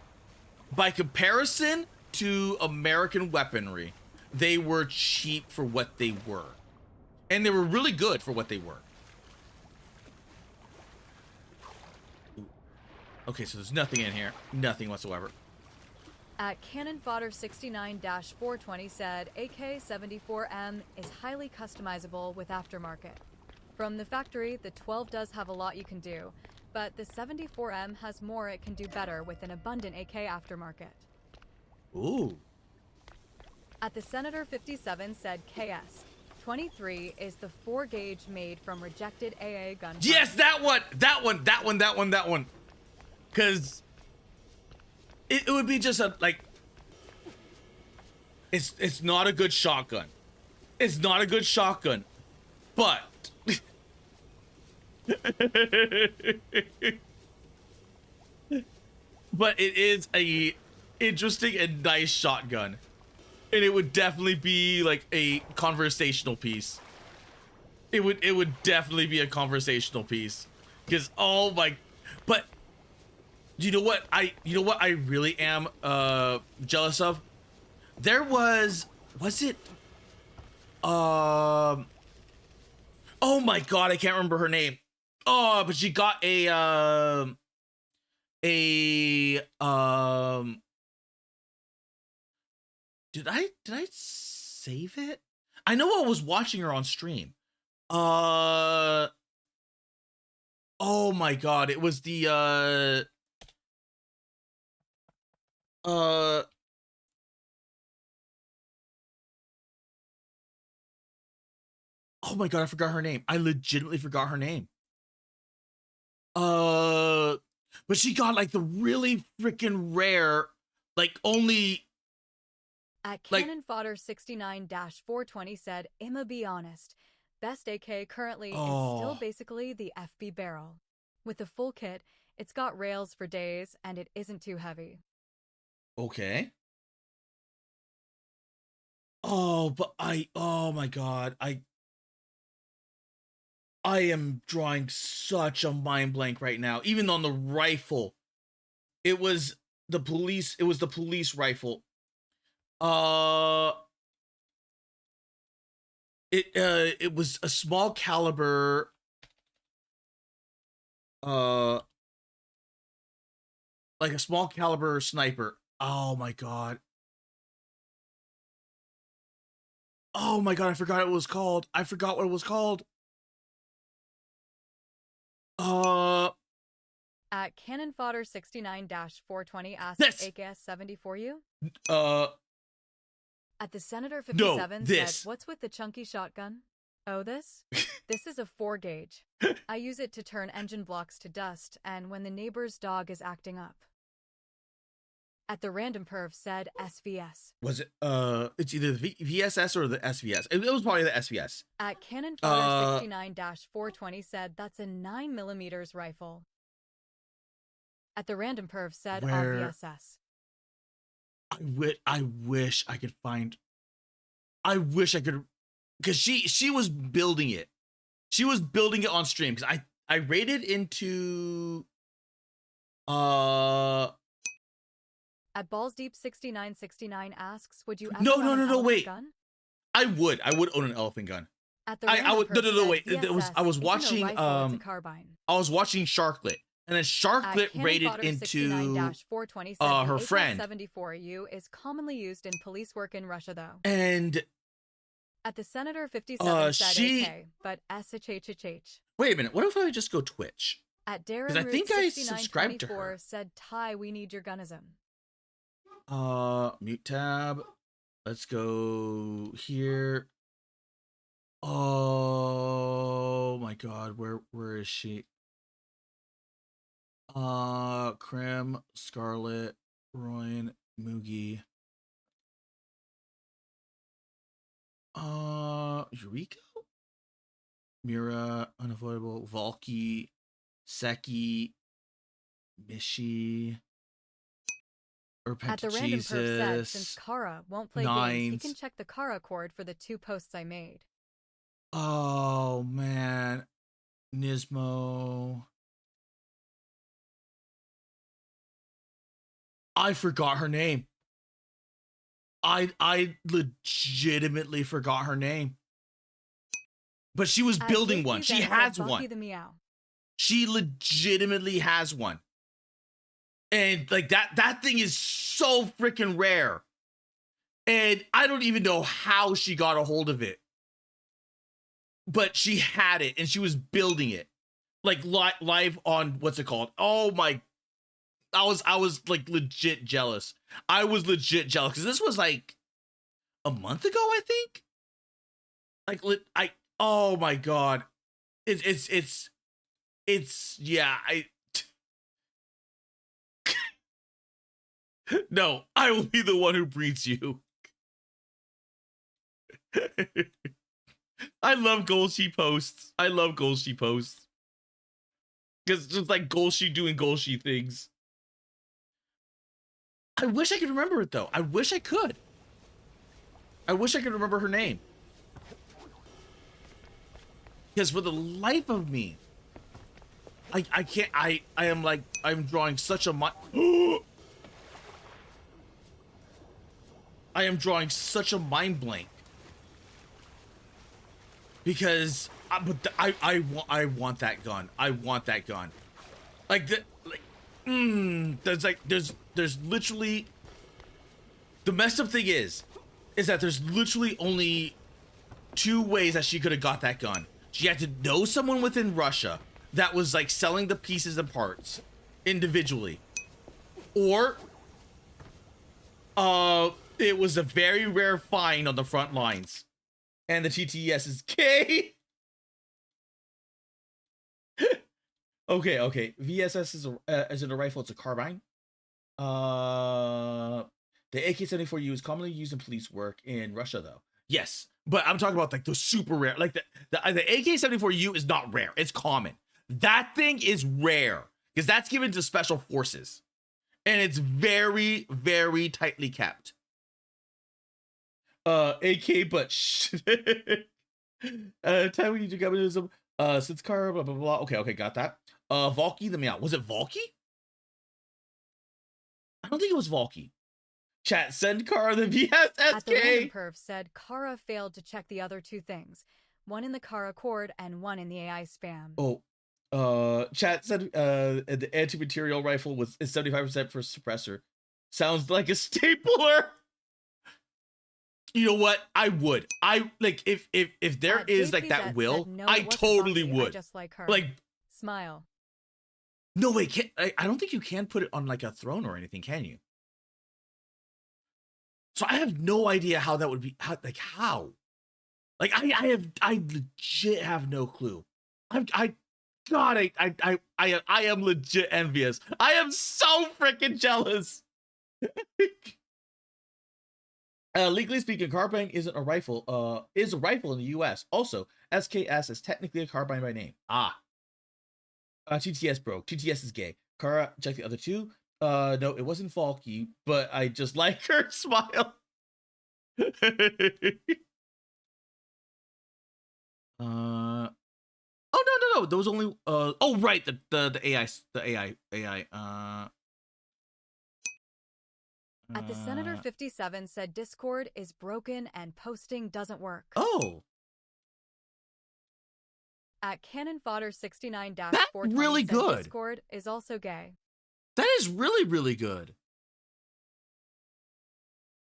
by comparison to American weaponry, they were cheap for what they were. And they were really good for what they were. Okay, so there's nothing in here. Nothing whatsoever. At Cannon Fodder 69-420 said, AK-74M is highly customizable with aftermarket. From the factory, the 12 does have a lot you can do, but the 74M has more it can do better with an abundant AK aftermarket. Ooh. At the Senator 57 said KS. 23 is the 4 gauge made from rejected AA gun. Yes, that one! That one! Because it would be just a, like, it's not a good shotgun. It's not a good shotgun, but but it is a interesting and nice shotgun. And it would definitely be like a conversational piece. It would definitely be a conversational piece. Because oh my, but you know what I really am jealous of? There was it oh my God, I can't remember her name. Oh, but she got a did I save it? I know I was watching her on stream. Oh my God, it was the oh my God, I forgot her name. I legitimately forgot her name. But she got like the really freaking rare, like only At Cannon Fodder 69-420 said, I'ma be honest, best AK currently is still basically the FB barrel. With the full kit, It's got rails for days, and it isn't too heavy. Okay. Oh, but oh my God. I am drawing such a mind blank right now. Even on the rifle. It was the police rifle. It was a small caliber like a small caliber sniper. Oh my God. Oh my God, I forgot what it was called. I forgot what it was called. At Cannon Fodder 69-420 asks This. AKS 74 you? At the Senator 57 this. said, what's with the chunky shotgun? Oh, this? This is a 4 gauge. I use it to turn engine blocks to dust, and when the neighbor's dog is acting up. At the Random Perv said SVS. Was it, it's either the VSS or the SVS. It was probably the SVS. At Cannon Fodder 69-420 said, that's a 9mm rifle. At the Random Perv said, Where- VSS. I wish I could find. I wish I could, because she was building it. She was building it on stream because I raided into. At Balls Deep 6969 asks, would you ever No, own no, an no, no, elephant wait. gun? I would own an elephant gun. At the I Random would- no, Perv no, no, said, wait. It was- I was VSS isn't a watching, rifle, it's a carbine. I was watching Sharklet, and then Sharklet At Cannon raided Fodder into 69-420 said, her the friend. 74U is commonly used in police work in Russia, though. And At the Senator 57 said she- AK, but SHHH. wait a minute. What if I just go Twitch? At Darren 'Cause I think I subscribed to 6924 her. said, Ty, we need your gunism. Mute tab. Let's go here. Oh my God, where is she? Krim, Scarlet, Royan, Moogie. Eureka? Mira, Unavoidable, Valky, Seki, Mishi, At the Random Perv said, since Jesus. Kara won't play games, he Nines. can check the Kara chord for the 2 posts I made. Oh man, Nismo. I forgot her name. I legitimately forgot her name. But she was At building JP one. She said, has Bucky one. the Meow. She legitimately has one. And like that thing is so freaking rare. And I don't even know how she got a hold of it. But she had it and she was building it. Like live on what's it called? Oh my, I was like legit jealous. I was legit jealous because this was like a month ago, I think. Like oh my God. It's yeah, no, I will be the one who breeds you. I love goals she posts. I love goals she posts. Because it's just like Golshi doing Golshi things. I wish I could remember it though. I wish I could. I wish I could remember her name. Because for the life of me, I can't, I am like, I'm drawing such a I am drawing such a mind blank. Because I want that gun. I want that gun. Like there's literally, the messed up thing is that there's literally only 2 ways that she could have got that gun. She had to know someone within Russia that was like selling the pieces and parts individually, or it was a very rare find on the front lines, and the TTS is K. Okay. VSS isn't a rifle; it's a carbine. The AK-74U is commonly used in police work in Russia, though. Yes, but I'm talking about like the super rare. Like the AK-74U is not rare; it's common. That thing is rare because that's given to special forces, and it's very, very tightly kept. AK, but time we need to communism. Since car, blah blah blah. Okay, got that. Valky the meow. Was it Valky? I don't think it was Valky. Chat, send Kara the At the random VSSK. perf said Kara failed to check the other two things. One in the Kara cord and one in the AI spam. Oh, chat said the anti-material rifle is 75% for suppressor. Sounds like a stapler. You know what? I would. I like if there is like that will, said, no, I it wasn't totally Valky, I would. just like her. Like, Smile. no wait, can't, I don't think you can put it on like a throne or anything, can you? So I have no idea how that would be. How? Like I legit have no clue. God, I am legit envious. I am so freaking jealous. Legally speaking, carbine isn't a rifle. Is a rifle in the U.S. Also, SKS is technically a carbine by name. TTS broke. TTS is gay. Kara, check the other two. No, it wasn't Falky, but I just like her smile. Oh no. There was only oh right, the AI. At the Senator 57 said Discord is broken and posting doesn't work. Oh, At Cannon Fodder 69-420 that's really said good. Discord is also gay. That is really, really good.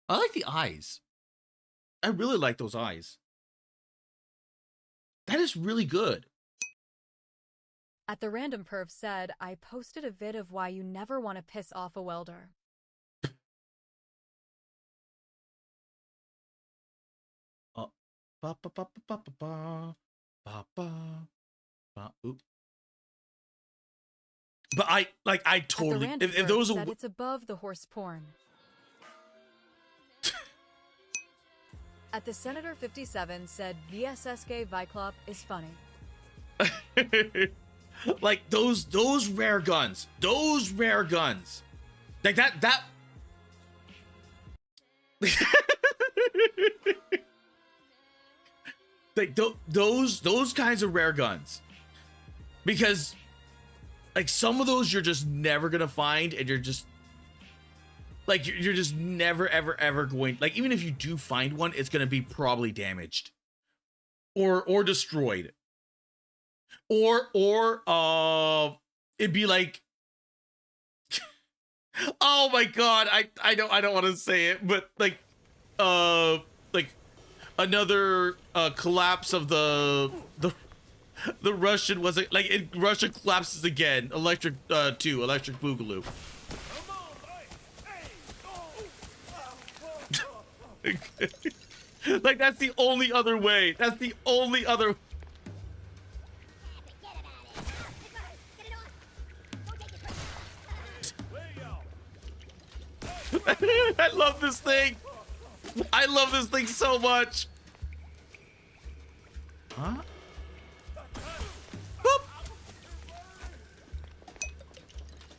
I like the eyes. I really like those eyes. That is really good. At the random perv said, I posted a vid of why you never want to piss off a welder. Oop. But I totally, At the if there was a said it's above the horse porn. At the Senator 57 said VSSK Viclop is funny. like those rare guns, like that like those kinds of rare guns, because like some of those you're just never gonna find, and you're just like you're just never ever going, like even if you do find one, it's gonna be probably damaged or destroyed, or it'd be like oh my god, I don't want to say it, but like another collapse of the Russian, was it like Russia collapses again, electric boogaloo. Like that's the only other way. That's the only other. I love this thing. I love this thing so much. Huh? Boop.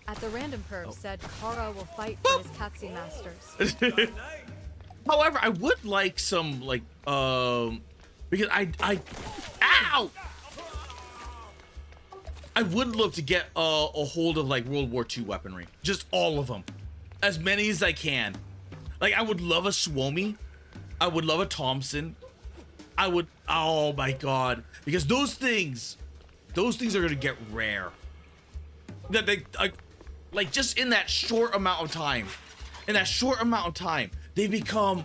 At the random perv said Kara will fight for his Katsi masters. However, I would like some like because I ow! I would love to get a hold of like World War II weaponry. Just all of them. As many as I can. Like I would love a Suomi. I would love a Thompson. I would, oh my god. Because those things are gonna get rare. That they like just in that short amount of time. They become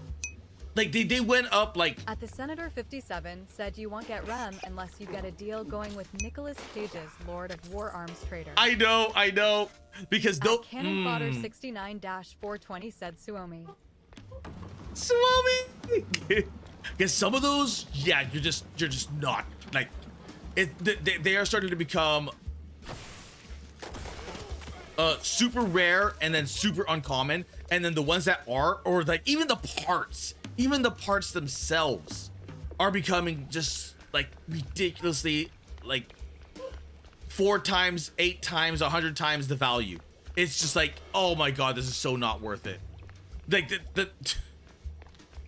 like they went up like. At the Senator 57 said you won't get Rem unless you get a deal going with Nicholas Cage's Lord of War Arms Trader. I know. Because those Cannon Fodder 69-420 said Suomi. Because some of those, yeah, you're just not like it. They are starting to become super rare and then super uncommon, and then the ones that are, or like even the parts themselves are becoming just like ridiculously like 4 times, 8 times, 100 times the value. It's just like, oh my god, this is so not worth it. Like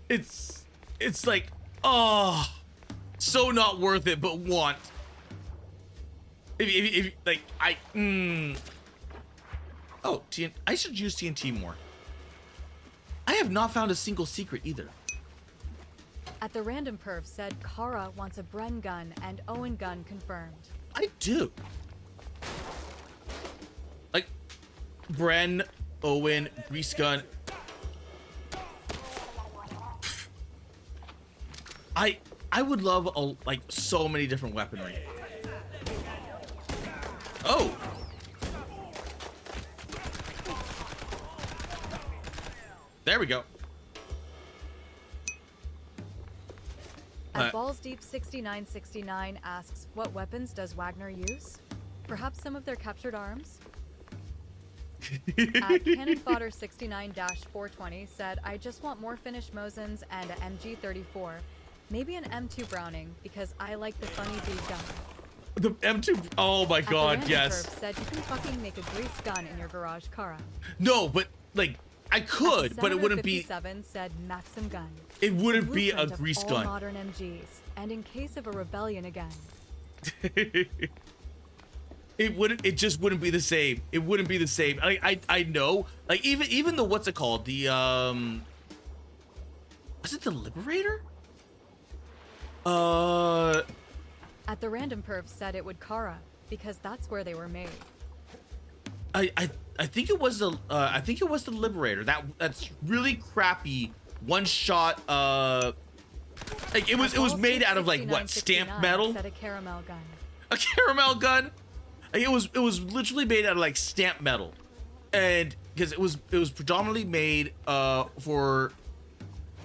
it's like, oh, so not worth it, but want. If like oh, I should use TNT more. I have not found a single secret either. At the random perv said Kara wants a Bren gun and Owen gun confirmed. I do. Like Bren, Owen, Grease gun. I would love like so many different weaponry. Oh. There we go. At Balls Deep 6969 asks, what weapons does Wagner use? Perhaps some of their captured arms? At Cannon Fodder 69-420 said, I just want more finished Mosins and a MG34. Maybe an M2 Browning, because I like the funny bead gun. The M2, oh my god, yes. Said you can fucking make a grease gun in your garage, Kara. No, but like, I could, but it wouldn't be. Said Maxim gun. It wouldn't be a Blueprint of grease all gun. modern MGs, and in case of a rebellion again. It just wouldn't be the same. It wouldn't be the same. I know. Like even the what's it called? The was it the Liberator? At the random perv said it would Kara, because that's where they were made. I think it was the Liberator. That's really crappy one shot. Like it was made out of like what, stamped metal? Said a caramel gun. A caramel gun? Like, it was literally made out of like stamped metal, and because it was predominantly made for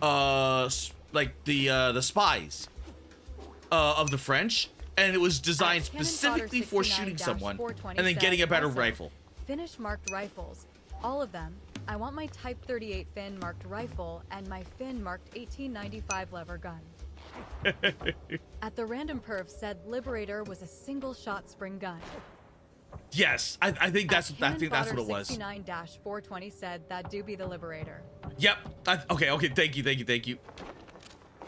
like the spies of the French, and it was designed specifically for shooting someone and then getting a better rifle. Finish marked rifles, all of them. I want my Type 38 Fin marked rifle and my Fin marked 1895 lever gun. At the random perv said Liberator was a single shot spring gun. Yes, I think that's what it was. 69-420 said that do be the Liberator. Yep. Okay. Thank you.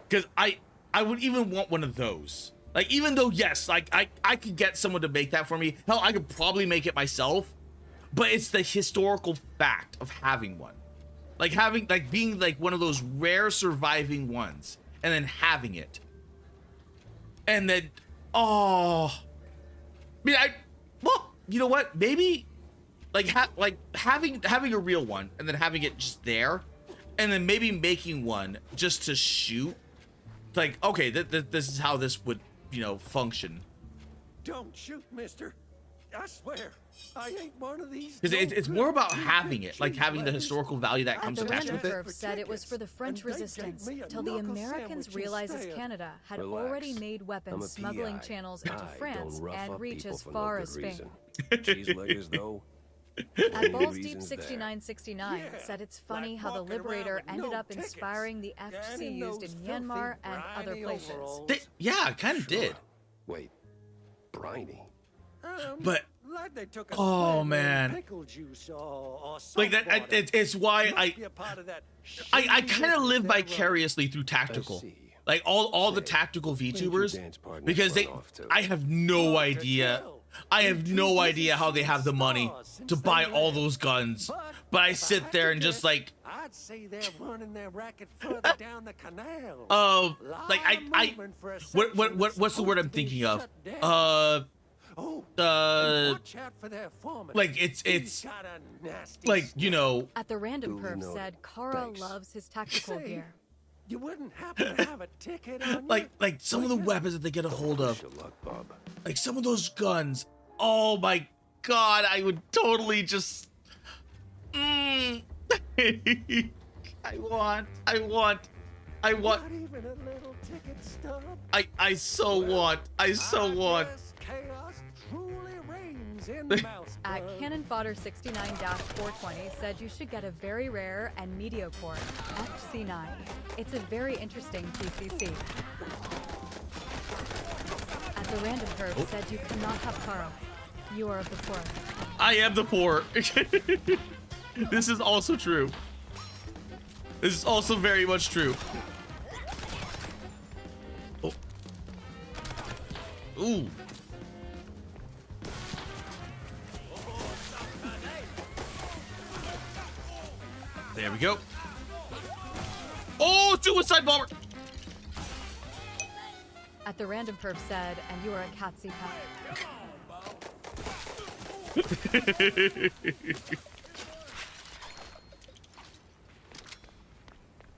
Because I would even want one of those. Like, even though yes, like I could get someone to make that for me. Hell, I could probably make it myself. But it's the historical fact of having one, like being like one of those rare surviving ones, and then having it, and then I mean, well, you know what? Maybe like having a real one and then having it just there, and then maybe making one just to shoot. Like, okay, this is how this would, function. Don't shoot, mister. I swear, I ain't one of these. Because it's more about having it, like having the historical value that comes attached with it. Said it was for the French resistance till the Americans realized Canada had already made weapons smuggling channels into France and reach as far as Spain. At Balls Deep 6969 said it's funny how the Liberator ended up inspiring the FC used in Myanmar and other places. Yeah, it kind of did. Wait, briny. But oh man, like that, it's why I kind of live vicariously through tactical, like all the tactical VTubers, because I have no idea how they have the money to buy all those guns, but I sit there and just like, I'd say they're running their racket further down the canal. Like what's the word I'm thinking of? Like it's like, At the random perv said Kara loves his tactical gear. You wouldn't happen to have a ticket on like some of the weapons that they get a hold of, like some of those guns. Oh my god, I would totally just I want Not even a little ticket stub. I so want Chaos truly reigns in Mouse At Cannon Fodder 69-420 said you should get a very rare and Mediocore FC9. It's a very interesting PCC. At the random perv said you cannot have Kara. You are of the poor. I am the poor. This is also true. This is also very much true. Oh. Ooh. There we go. Oh, suicide bomber. At the random perf said, and you are a catsy pet.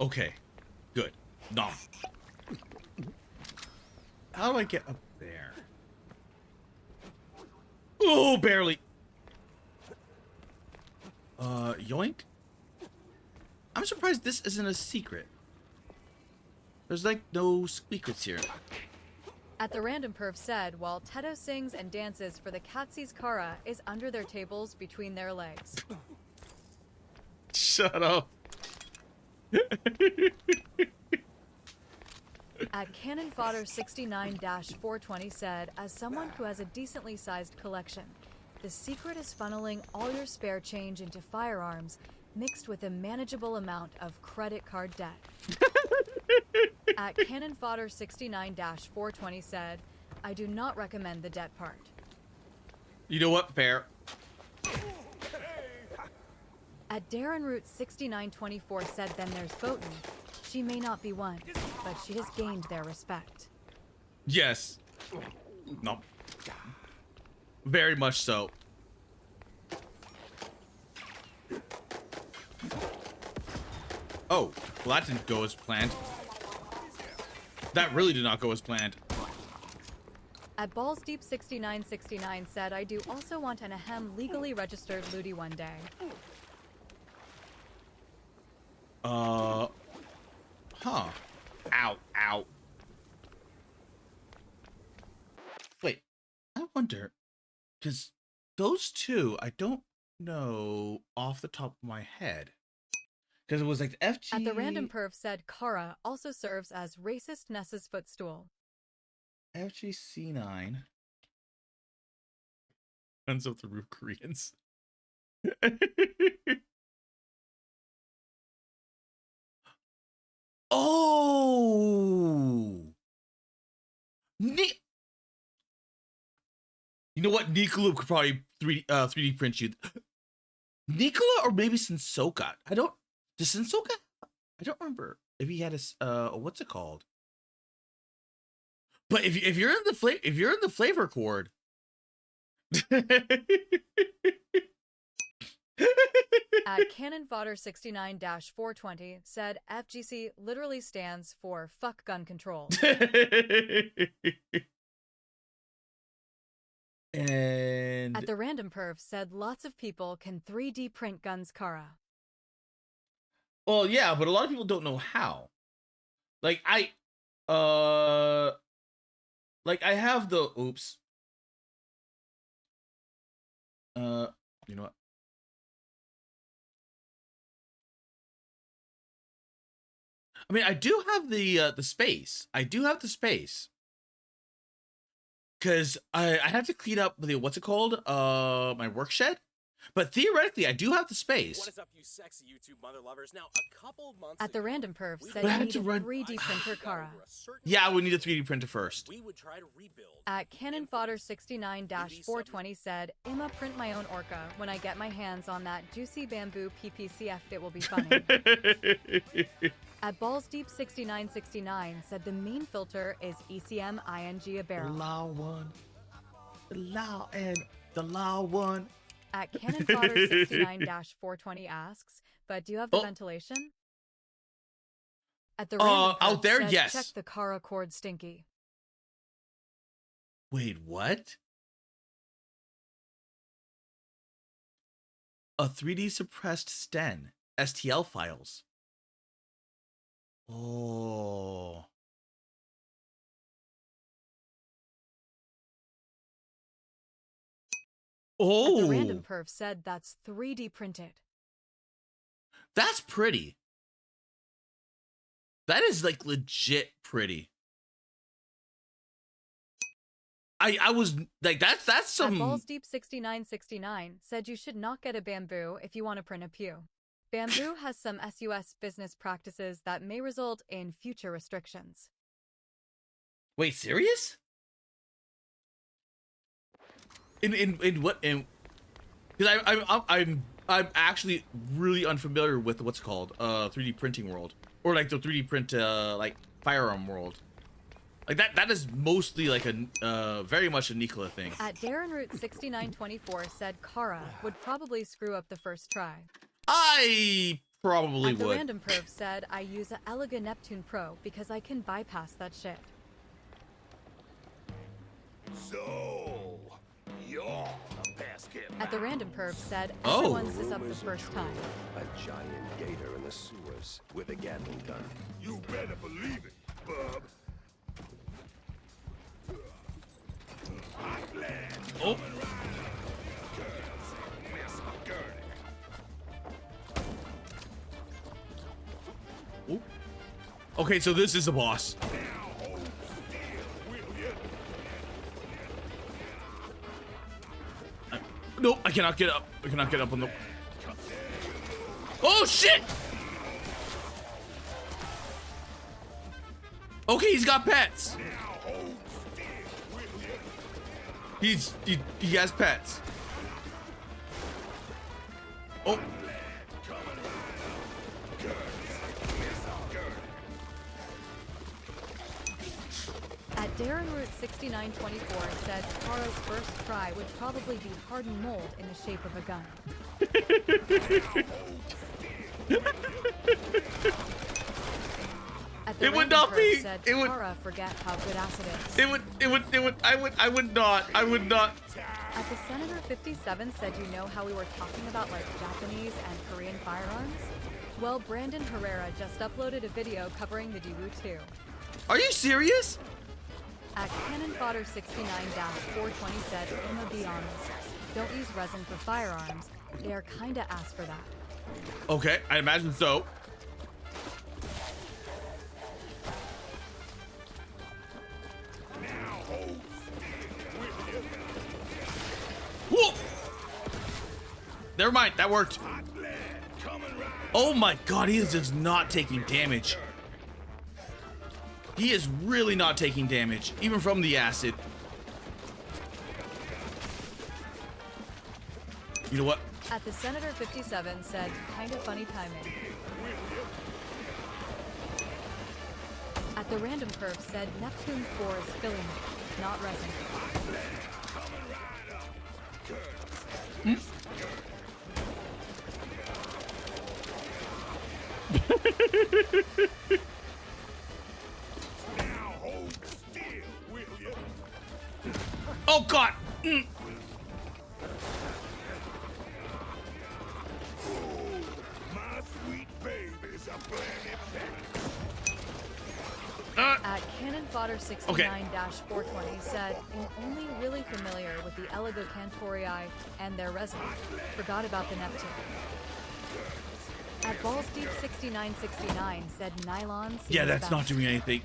Okay, good. Nom. How do I get up there? Oh, barely. Yoink. I'm surprised this isn't a secret. There's like no secrets here. At the random perf said, while Teto sings and dances for the Catsy's Kara is under their tables between their legs. Shut up. At Cannon Fodder 69-420 said, as someone who has a decently sized collection, the secret is funneling all your spare change into firearms mixed with a manageable amount of credit card debt. At Cannon Fodder 69-420 said, I do not recommend the debt part. You know what? Fair. At Darren Root 6924 said, then there's Botan. She may not be one, but she has gained their respect. Yes. No. Very much so. Oh, well, that didn't go as planned. That really did not go as planned. At Balls Deep 6969 said, I do also want an ahem legally registered Ludi one day. Huh. Ow, ow. Wait, I wonder, because those two, I don't know off the top of my head. Because it was like the FG... At the random perf said, Kara also serves as racist Nessa's footstool. FGC9. Guns of the Roof Koreans. Oh! You know what? Nicola could probably 3D print you. Nicola or maybe Sensoka. Does Sensoka? I don't remember if he had a what's it called? But if you're in the flavor chord. At Cannon Fodder 69-420 said FGC literally stands for fuck gun control. And at the random perf said lots of people can 3D print guns Kara. Well, yeah, but a lot of people don't know how. Like I have the oops. You know what? I mean, I do have the space. I do have the space. Because I have to clean up the what's it called? My work shed. But theoretically, I do have the space. What is up, you sexy YouTube mother lovers? Now, a couple of months at the ago, random perf said But I you had need to a run- 3D printer Kara. Yeah, we need a 3D printer first. We would try to rebuild. At Cannon Fodder 69-420 said, I'ma print my own orca. When I get my hands on that juicy bamboo PPCF, it will be funny. At Balls Deep 6969 said the main filter is ECM ING a The barrel. law one. The law and the law one. At Cannon Fodder 69-420 asks, but do you have the Oh. ventilation? At the random out perf there, said, yes. check the Kara cord stinky. Wait, what? A 3D suppressed STEN STL files. Oh. At the random Oh. perf said that's 3D printed. That's pretty. That is like legit pretty. I was like, that's At some. Balls Deep 6969 said you should not get a bamboo if you want to print a pew. Bamboo has some SUS business practices that may result in future restrictions. Wait, serious? In what? Because I'm actually really unfamiliar with what's called 3D printing world, or like the 3D print like firearm world. Like that is mostly like a very much a Nikola thing. At Darren Root 6924 said Kara would probably screw up the first try. I probably At the would. Random Perv said I use a Elega Neptune Pro because I can bypass that shit. So, you're a basket. At the Random Perv said Oh. everyone sits up the first time. A giant gator in the sewers with a Gatling gun. You better believe it, bub. Oh. Oh. Okay, so this is the boss. Nope, I cannot get up. I cannot get up on the. Oh shit! Okay, he's got pets. He has pets. Oh. At Darren Root 6924 said Kara's first try would probably be hardened mold in the shape of a gun. At the It would Random not Perv be- said it would- Kara forget how good acid is. I would not. At the Senator 57 said you know how we were talking about like Japanese and Korean firearms? Well, Brandon Herrera just uploaded a video covering the Daewoo 2. Are you serious? At Cannon Fodder 69-420 said, I'ma be honest, don't use resin for firearms. They are kinda ass for that. Okay, I imagine so. Whoa! Never mind, that worked. Oh my god, he is just not taking damage. He is really not taking damage, even from the acid. You know what? At the Senator 57 said, kinda funny timing. At the Random Perv said, Neptune 4 is filling, not resin. Oh god! At Cannon Fodder 69-420 said, I'm only really familiar with the Eligo Cantorii and their resin. Forgot about the Neptune. At Balls Deep 6969 said nylon seems Yeah, that's not best. doing anything.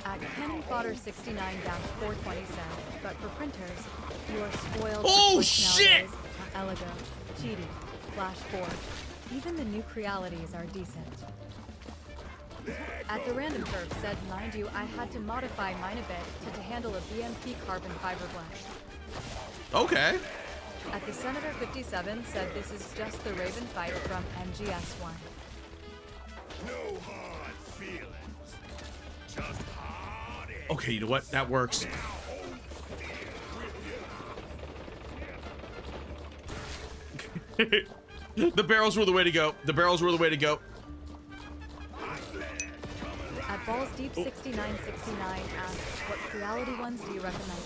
At Cannon Fodder 69-420 said, but for printers, you are spoiled. Oh, for shit! nowadays. Eligo, GD, Flash 4. Even the new realities are decent. At the Random Curve said, mind you, I had to modify mine a bit to handle a BMP carbon fiber blend. Okay. At the Senator 57 said this is just the Raven fight from MGS1. No hard feelings. Just hard. Okay, you know what? That works. The barrels were the way to go. The barrels were the way to go. At Balls Deep 6969 asked, what reality ones do you recommend?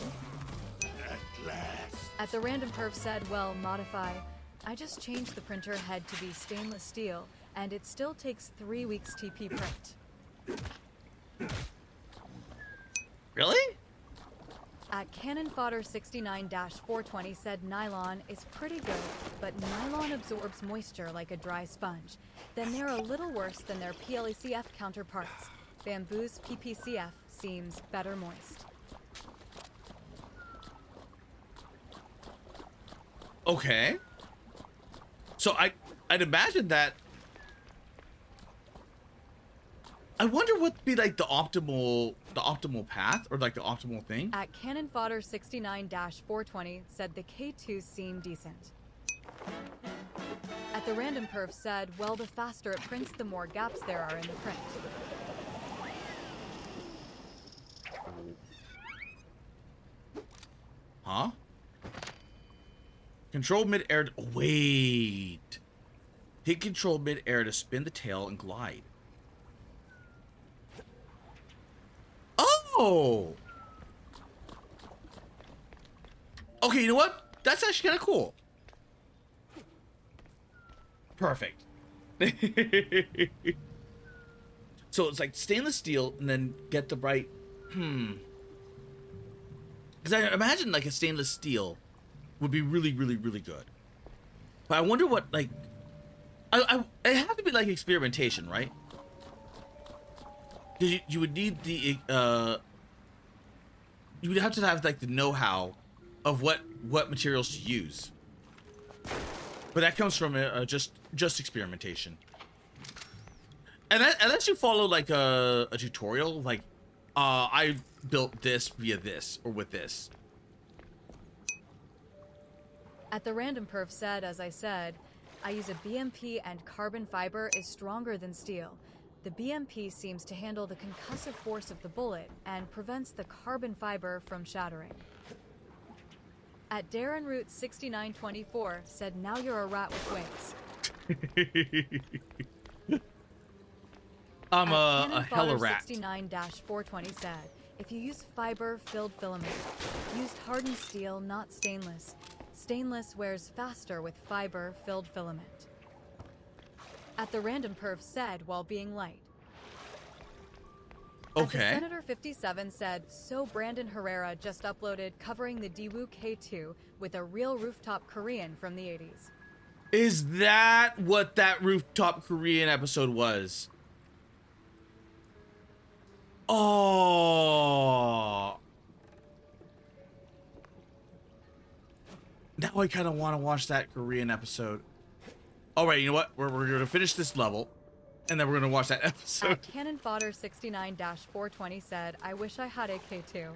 At the Random Perv said, well, modify. I just changed the printer head to be stainless steel, and it still takes 3 weeks TP print. Really? At Cannon Fodder 69-420 said nylon is pretty good, but nylon absorbs moisture like a dry sponge. Then they're a little worse than their PLACF counterparts. Bamboo's PPCF seems better moist. Okay. So I'd imagine that. I wonder what'd be like the optimal path or like the optimal thing. At Cannon Fodder 69-420 said the K2 seemed decent. At the Random Perf said, well, the faster it prints, the more gaps there are in the print. Huh? Control mid-air. Wait. Hit control mid-air to spin the tail and glide. Oh. Okay, you know what? That's actually kind of cool. Perfect. So it's like stainless steel and then get the right. Because I imagine like a stainless steel would be really, really, really good. But I wonder what like. It have to be like experimentation, right? Because you would need the you would have to have like the know-how of what materials to use. But that comes from just experimentation. And unless you follow like a tutorial, like I built this via this or with this. At the Random Perf said, as I said, I use a BMP and carbon fiber is stronger than steel. The BMP seems to handle the concussive force of the bullet and prevents the carbon fiber from shattering. At Darren Root 6924 said, now you're a rat with wings. I'm a hella rat. 69-420 said, if you use fiber filled filament, used hardened steel, not stainless. Stainless wears faster with fiber filled filament. At the Random Perf said, while being light. Okay. At the Senator 57 said, so Brandon Herrera just uploaded covering the Daewoo K2 with a real rooftop Korean from the 80s. Is that what that rooftop Korean episode was? Oh. Now I kind of want to watch that Korean episode. All right, you know what? We're going to finish this level, and then we're going to watch that episode. At Cannon Fodder 69-420 said, I wish I had a K2.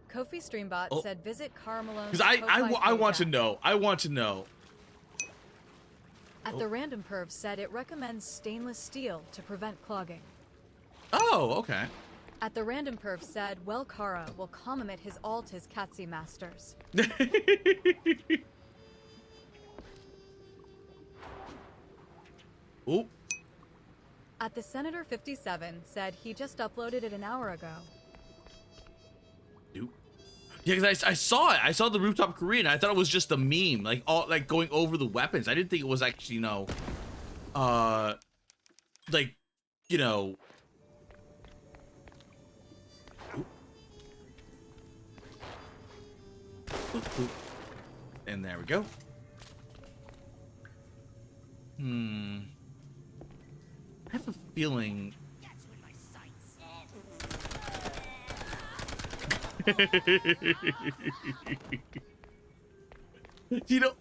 Kofi Streambot said, visit Carmelone's Because I want to know. I want to know. At the Random Perv said it recommends stainless steel to prevent clogging. Oh, okay. At the Random Perv said, well, Kara will commit his alt his Katsi masters. Ooh. At the Senator 57 said he just uploaded it an hour ago. Dude. Yeah, because I saw it. I saw the rooftop Korean. I thought it was just a meme, like all like going over the weapons. I didn't think it was actually, you know, like, you know. Oop, oop. And there we go. I have a feeling. You know,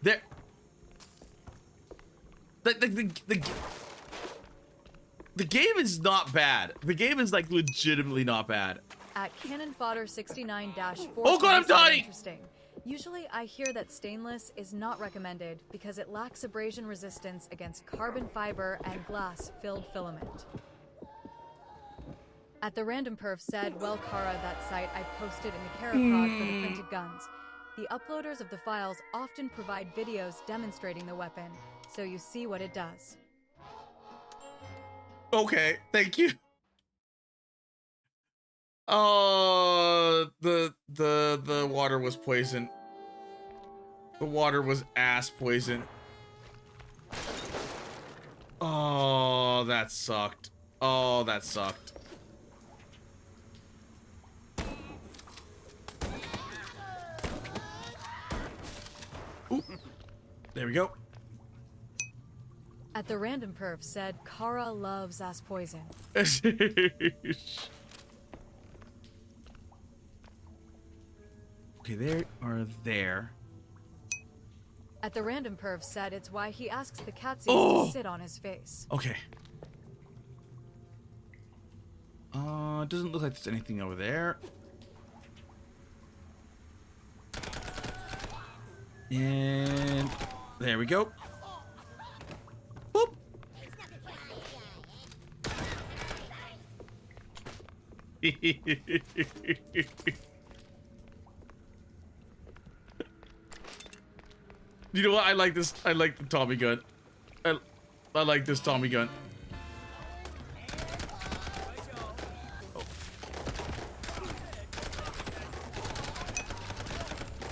there. The game is not bad. The game is like legitimately not bad. At Cannon Fodder 69-4. Oh god, I'm dying! Interesting. Usually I hear that stainless is not recommended because it lacks abrasion resistance against carbon fiber and glass filled filament. At the Random Perf said, well, Kara, that site I posted in the Caracod for the printed guns. The uploaders of the files often provide videos demonstrating the weapon, so you see what it does. Okay, thank you. Oh, the water was poison. The water was ass poison. Oh, that sucked. Oh, that sucked. Ooh. There we go. At the Random Perf said, Kara loves ass poison. Okay, there or there. At the random perv said it's why he asks the catsies to sit on his face. Okay. It doesn't look like there's anything over there. And there we go. Boop. You know what? I like this. I like the Tommy gun. I like this Tommy gun.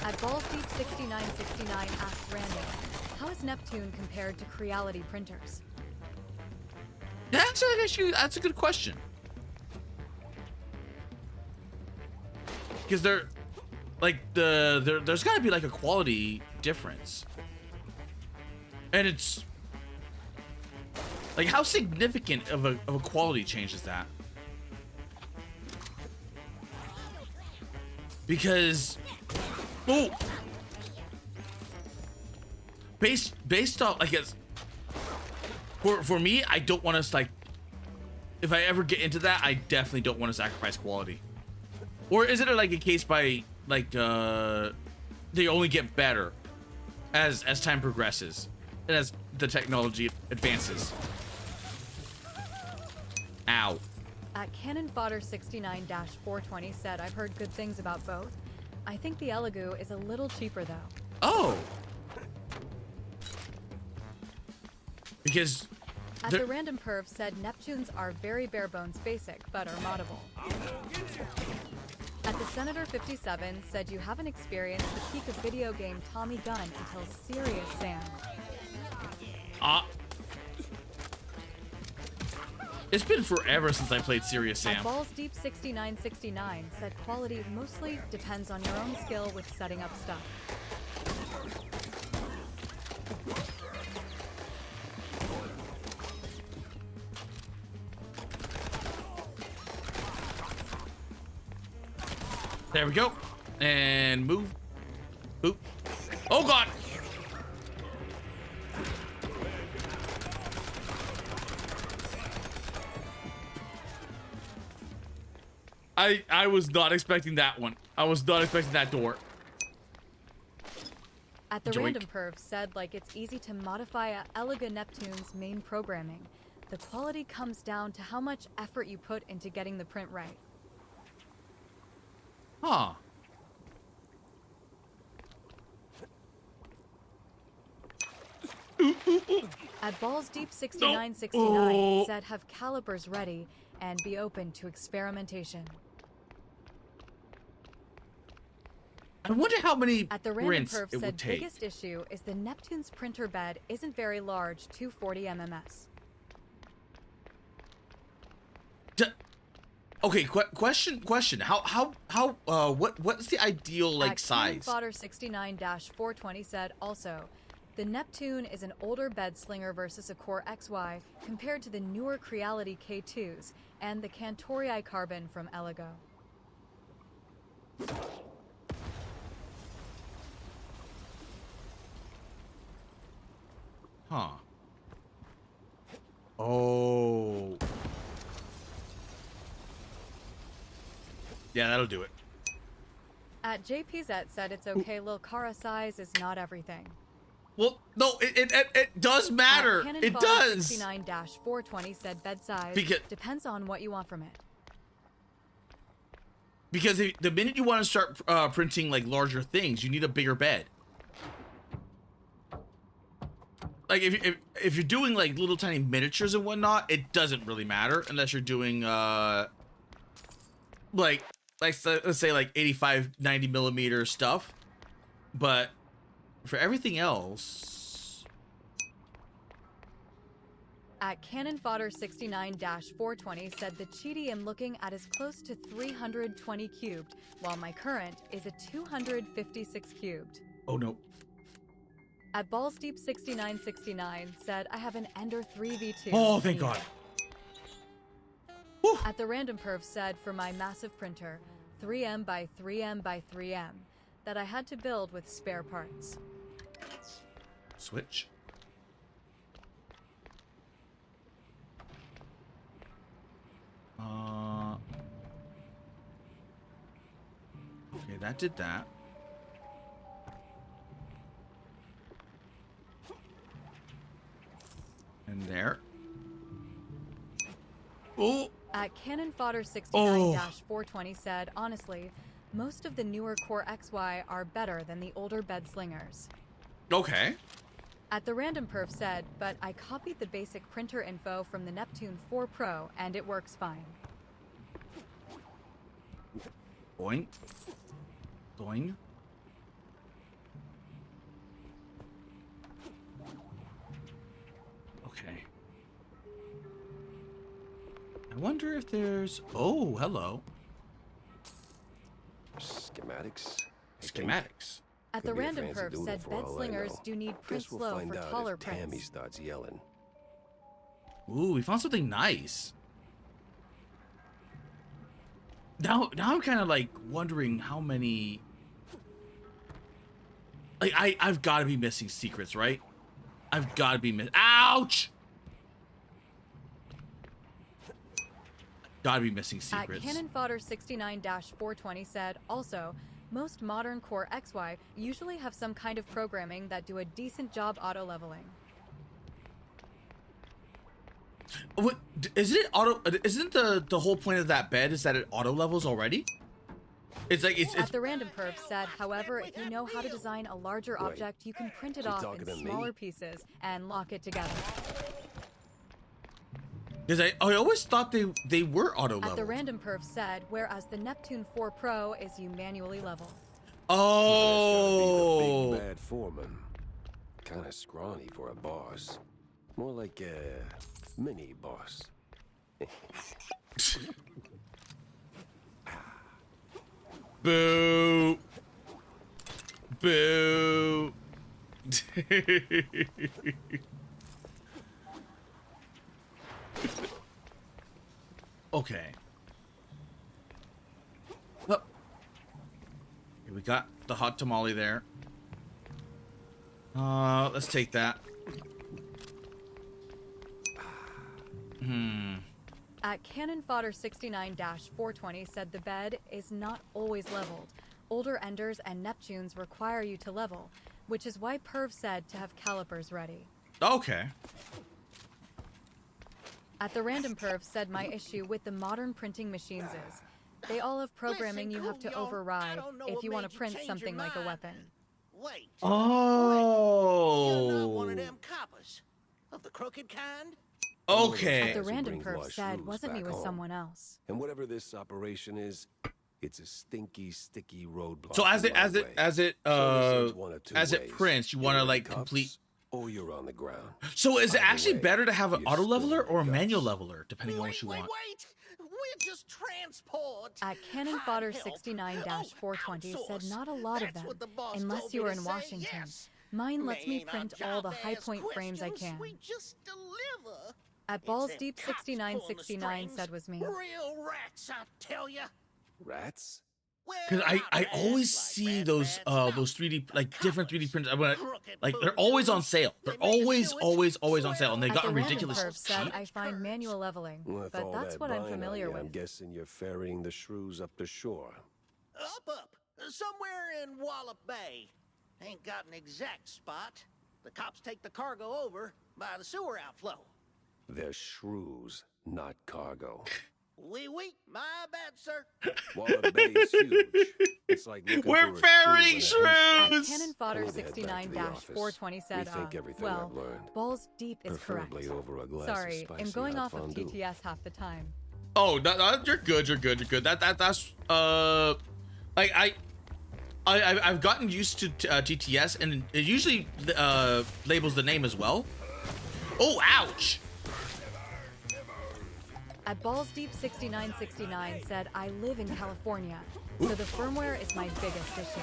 At BallsDeep6969 asks Random, how is Neptune compared to Creality printers? That's a good question. Because they're like there's got to be like a quality difference, and it's like how significant of a quality change is that? Because based off, I guess for me, I don't want to, like, if I ever get into that, I definitely don't want to sacrifice quality. Or is it like a case by like they only get better as time progresses and as the technology advances? Ow. At Cannon Fodder 69-420 said, I've heard good things about both. I think the Elegoo is a little cheaper though. Oh. Because at the random perv said Neptunes are very bare bones basic, but are moddable. At the Senator 57 said you haven't experienced the peak of video game Tommy Gun until Serious Sam. It's been forever since I played Serious Sam. At BallsDeep6969 said quality mostly depends on your own skill with setting up stuff. There we go. And move. Boop. Oh god! I was not expecting that one. I was not expecting that door. At the Joink. random perv said like it's easy to modify a Elega Neptune's main programming. The quality comes down to how much effort you put into getting the print right. Huh. At BallsDeep6969 said have calipers ready and be open to experimentation. I wonder how many At the random prints perv it would said take. biggest issue is the Neptune's printer bed isn't very large, 240 MMS. Okay, question. What's the ideal like size? Fodder 69-420 said also, the Neptune is an older bed slinger versus a Core XY compared to the newer Creality K2s and the Cantorii Carbon from Elegoo. Huh. Oh. Yeah, that'll do it. At JPZ said it's okay, Lil Cara size is not everything. Well, no, it does matter. It does. 69-420 said bed size depends on what you want from it. Because the minute you want to start printing like larger things, you need a bigger bed. Like if you're doing like little tiny miniatures and whatnot, it doesn't really matter unless you're doing like let's say like 85, 90 millimeter stuff. But for everything else, at Cannon Fodder 69-420 said the Cheaty am looking at is close to 320 cubed, while my current is a 256 cubed. oh no. At BallsDeep6969 said I have an Ender 3v2. Oh, thank God. Whew. At the random perv said for my massive printer, 3M by 3M by 3M. that I had to build with spare parts. Switch. Okay, that did that. And there. Oh! At Cannon Fodder 69-420 said, honestly, most of the newer Core XY are better than the older bed slingers. Okay. At the Random Perf said, but I copied the basic printer info from the Neptune 4 Pro and it works fine. Boing. Boing. Okay. I wonder if there's... Oh, hello. Schematics? Schematics. At the Random Perf said bed slingers do need print Guess we'll slow find for out taller if Tammy prints. starts yelling. Ooh, we found something nice. Now I'm kind of like wondering how many... Like, I've got to be missing secrets, right? I've got to be Ouch! Gotta be missing secrets. At Cannon Fodder 69-420 said, also, most modern Core XY usually have some kind of programming that do a decent job auto-leveling. What, isn't it auto? Isn't the whole point of that bed is that it auto levels already? It's like it's At the Random Perf said, however, if you know how to design a larger object, you can print it you off talking in to me? smaller pieces and lock it together. because I always thought they were auto leveled. At the Random Perf said, whereas the Neptune 4 Pro is you manually level. Oh. Big bad foreman. Kind of scrawny for a boss. More like a mini boss. Boo. Boo. Okay. Well, here we got the hot tamale there. Let's take that. At Cannon Fodder 69-420 said the bed is not always leveled. Older Enders and Neptunes require you to level, which is why Perv said to have calipers ready. Okay. At the Random Perv said my issue with the modern printing machines is they all have programming you have to override if you want to print something like a weapon. Wait. Oh. You're not one of them coppers. Of the crooked kind? Okay. At the Random brings Perv lush said ruse wasn't me back with home. someone else. And whatever this operation is, it's a stinky, sticky roadblock. So as in my way. it So this is one of two as it ways. prints, you want to You're in like cuffs, complete. or you're on the ground. So is it Either actually way, better to have an you're auto still leveler in or a the manual guts. leveler, depending on what you want? Wait! We're just transport. At Cannon Hot Fodder help. 69-420 said outsource. not a lot of That's them, what the boss unless told you me are to in say, Washington. yes. Mine lets me Ain't our print all the job high to ask point frames I questions, can. We just deliver. At It's Balls them Deep cops pulling the 6969 said was me. Real rats, I tell ya. Rats? Because I always see those 3D like different 3D printers. Like they're always on sale. They're always on sale, and they At gotten the Random ridiculous Perv said cheap. I find manual leveling, With but all that's that what I'm buying on familiar you, with. I'm guessing you're ferrying the shrews up the shore. Up. Somewhere in Wallop Bay. Ain't got an exact spot. The cops take the cargo over by the sewer outflow. They're shrews, not cargo. Wee, my bad, sir. Wallop Bay is huge. It's like looking We're for a ferrying shrew in a haystack. At shrews. Cannon Fodder I need to head back to the office. 69-420 said, Rethink everything well, I've learned. Balls Deep is correct. Preferably over a glass Sorry, of I'm spicy going hot off of fondue. TTS half the time. Oh, you're good. That's like I've gotten used to TTS, and it usually labels the name as well. Oh, ouch! At Balls Deep 6969 said I live in California, so the firmware is my biggest issue.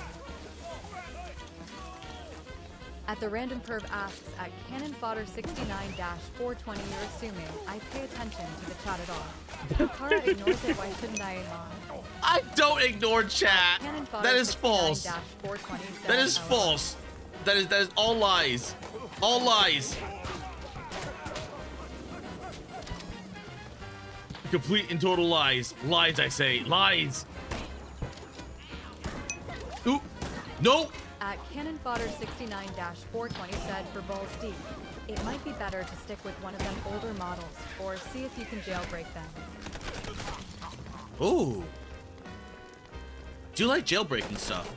At the random perv asks at Cannon Fodder 69-420, you're assuming I pay attention to the chat at all. Kara ignores it, why shouldn't I? I don't ignore chat. Cannon Fodder That is false. 69-420 That is says, false. That is all lies. All lies. Complete and total lies. Lies, I say. Lies. Ooh. No. At Cannon Fodder 69-420 said for balls deep, it might be better to stick with one of them older models or see if you can jailbreak them. Ooh. Do you like jailbreaking stuff?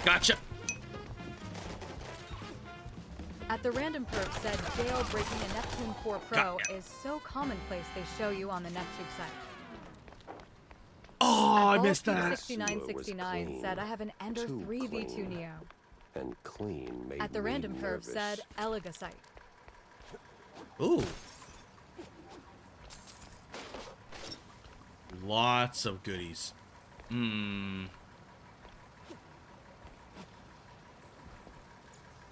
Gotcha. At the random perf said jailbreaking a Neptune 4 Pro is so commonplace they show you on the NetTube site. Oh, I missed that. 6969 said I have an Ender 3 V2 Neo. And clean made At the me random perf nervous. said Elega site. Ooh. Lots of goodies. Hmm.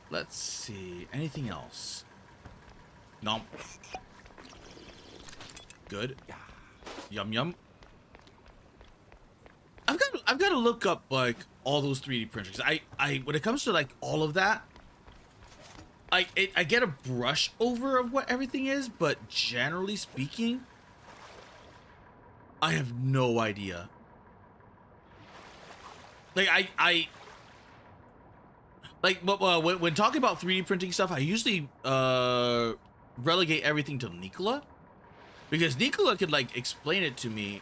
Let's see. Anything else? Nom. Good. Yum yum. I've got to look up like all those 3D printers. I when it comes to like all of that, I get a brush over of what everything is, but generally speaking, I have no idea. Like when talking about 3D printing stuff, I usually relegate everything to Nicola, because Nicola could like explain it to me.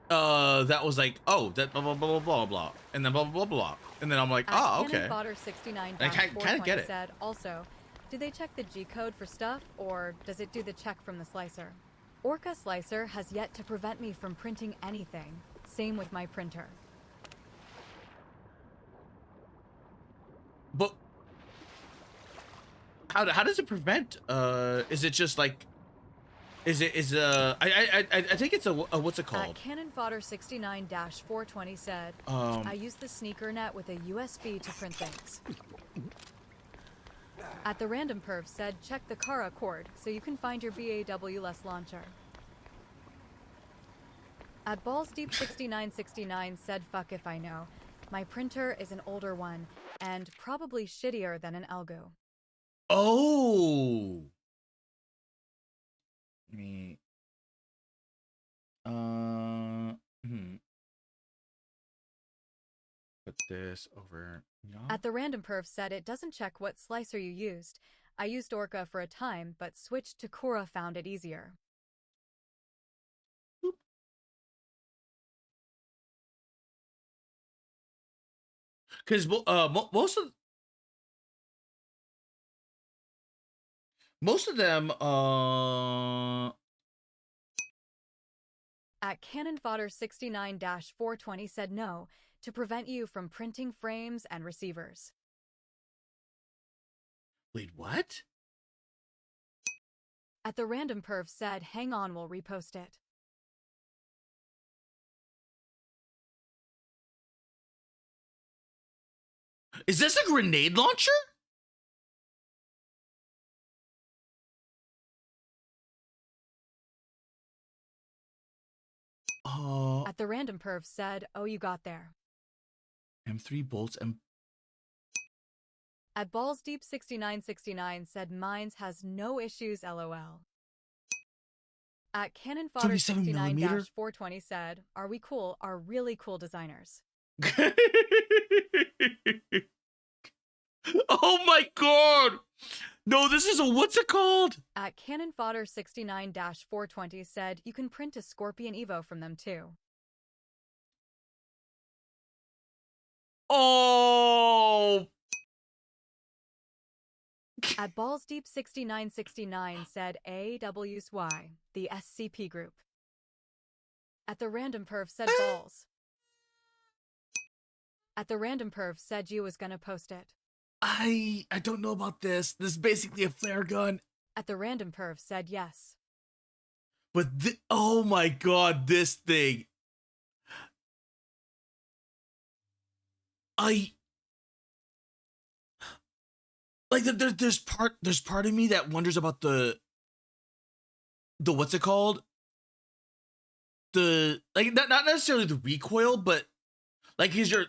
That was like, oh, that blah blah blah blah blah blah, and then blah blah blah blah, and then I'm like, oh, okay. Fodder 69 I kind of get it. said also, do they check the G code for stuff, or does it do the check from the slicer? Orca Slicer has yet to prevent me from printing anything. Same with my printer. But how does it prevent? Is it just like, I think it's a what's it called? Cannon Fodder 69-420 said, I use the sneaker net with a USB to print things. At the random perf said, check the Kara cord so you can find your BAW-less launcher. At Balls Deep 6969 said, fuck if I know. My printer is an older one and probably shittier than an Elgo. Oh. Me. Put this over. At the random perf said it doesn't check what slicer you used. I used Orca for a time, but switched to Cora, found it easier. Because most of them At Cannon Fodder 69-420 said no, to prevent you from printing frames and receivers. Wait, what? At the random perf said, hang on, we'll repost it. Is this a grenade launcher? At the random perf said, oh, you got there. M3 bolts and At Balls Deep 6969 said mines has no issues, lol. At Cannon Fodder 69-420 said, are we cool, are really cool designers. Oh my god! No, this is a, what's it called? At Cannon Fodder 69-420 said, you can print a Scorpion Evo from them too. Oh! At Balls Deep 6969 said AWSY, the SCP group. At the random perf said balls. At the random perv said you was gonna post it. I don't know about this. This is basically a flare gun. At the random perv said yes. But oh my god, this thing. Like there's part of me that wonders about the what's it called? The like not necessarily the recoil, but like is your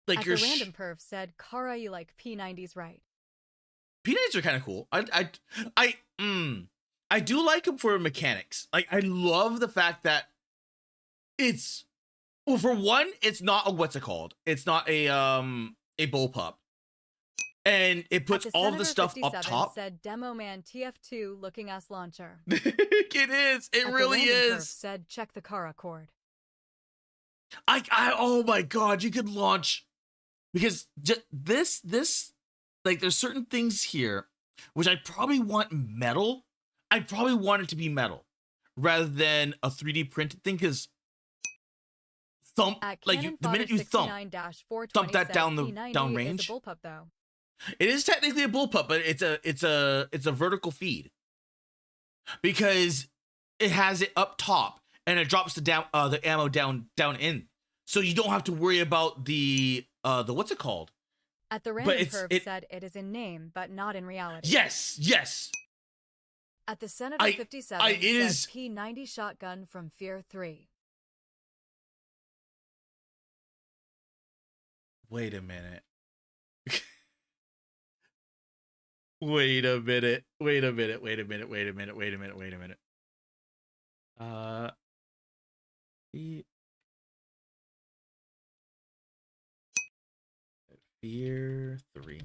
like At your the random perv said, Kara, you like P90s, right? P90s are kind of cool. I do like them for mechanics. Like I love the fact that it's, well, for one, it's not a what's it called? It's not a bullpup. And it puts all the stuff up top. Said Demo Man TF2 looking ass launcher. It is. It really is. Said check the Kara cord. Oh my god, you could launch, because this like there's certain things here which I probably want metal. I probably want it to be metal rather than a 3D printed thing, because thump, like the minute you thump that down range. Bullpup, though. It is technically a bullpup, but it's a vertical feed, because it has it up top and it drops the ammo down in, so you don't have to worry about the what's it called? At the random perv said it is in name but not in reality. Yes. At the Senator 57 it is P90 shotgun from Fear 3. Wait a minute. Wait a minute. Fear 3.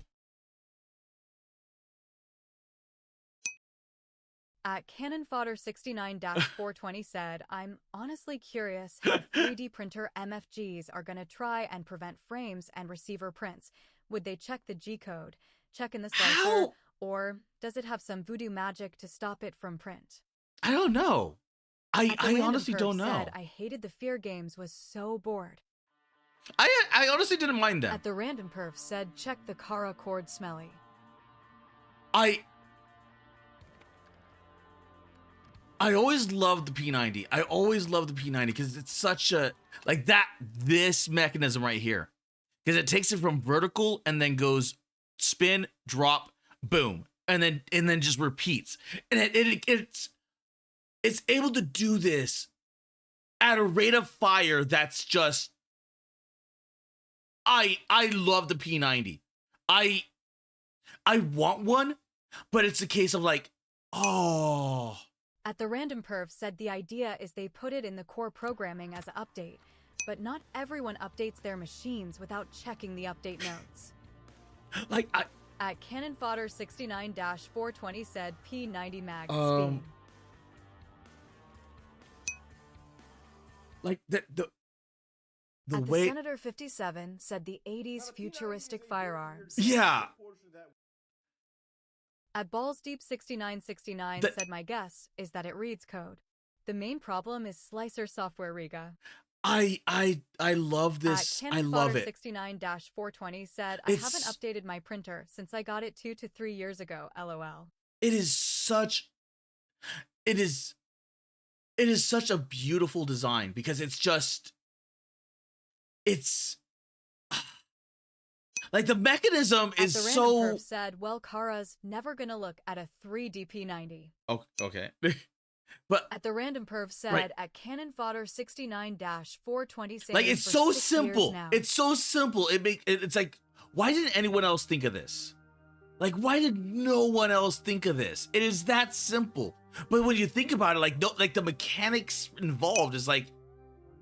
At Cannon Fodder 69-420 said, I'm honestly curious how 3D printer MFGs are going to try and prevent frames and receiver prints. Would they check the G code, check in the slicer, or does it have some voodoo magic to stop it from print? I don't know. I honestly don't know. Said, I hated the Fear games, was so bored. I honestly didn't mind them. At the random perf said, check the Kara cord smelly. I always loved the P90. I always loved the P90 because it's such a, like this mechanism right here. Because it takes it from vertical and then goes spin, drop, boom. And then just repeats. And it's able to do this at a rate of fire that's just, I love the P90. I want one, but it's a case of like, oh. At the random perf said the idea is they put it in the core programming as an update, but not everyone updates their machines without checking the update notes. Like At Cannon Fodder 69-420 said P90 mag speed. Like the At way the Senator 57 said the 80s futuristic firearms. Yeah. At Balls Deep 6969 said my guess is that it reads code. The main problem is slicer software Riga. I love this. I love it. 69-420 said I haven't updated my printer since I got it 2 to 3 years ago. LOL. It is such a beautiful design because it's like the mechanism is the so. Random Perf said, well, Kara's never gonna look at a 3D P90. Oh, okay. But at the random perv said at Cannon Fodder 69-420 like it's so simple. It's so simple. It's like, why didn't anyone else think of this? Like, why did no one else think of this? It is that simple. But when you think about it, like no, like the mechanics involved is like,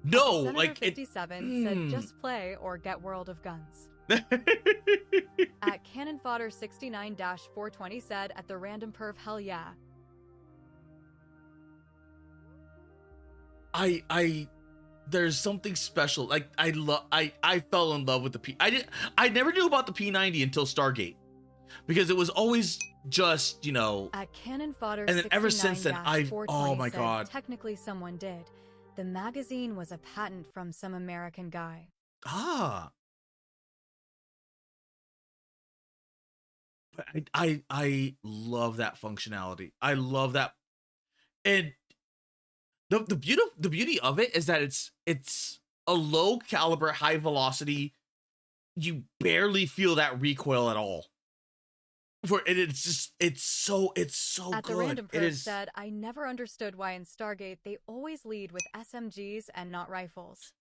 no, Senator like 57 said just play or get World of Guns. At Cannon Fodder 69-420 said at the random perv hell yeah. There's something special. Like I fell in love with the I never knew about the P90 until Stargate, because it was always just, you know, at Cannon Fodder, and then ever since then oh my god. Technically someone did. The magazine was a patent from some American guy. Ah. I love that functionality. I love that. And the beauty of it is that it's a low caliber, high velocity. You barely feel that recoil at all. It's so At good. the random It perf is. said, I never understood why in Stargate they always lead with SMGs and not rifles.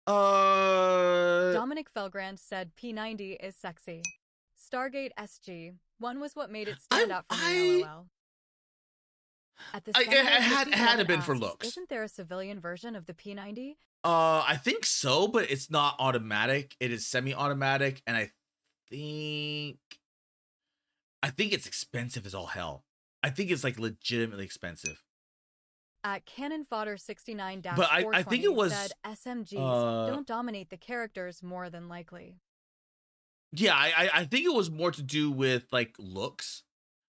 Dominic Felgrand said P90 is sexy. Stargate SG. One was what made it stand out for me, LOL. At the It had to been for asks, looks. Isn't there a civilian version of the P90? I think so, but it's not automatic. It is semi-automatic, and I think it's expensive as all hell. I think it's like legitimately expensive. At Cannon Fodder 69 But I think it was said SMGs don't dominate the characters more than likely. Yeah, I think it was more to do with like looks,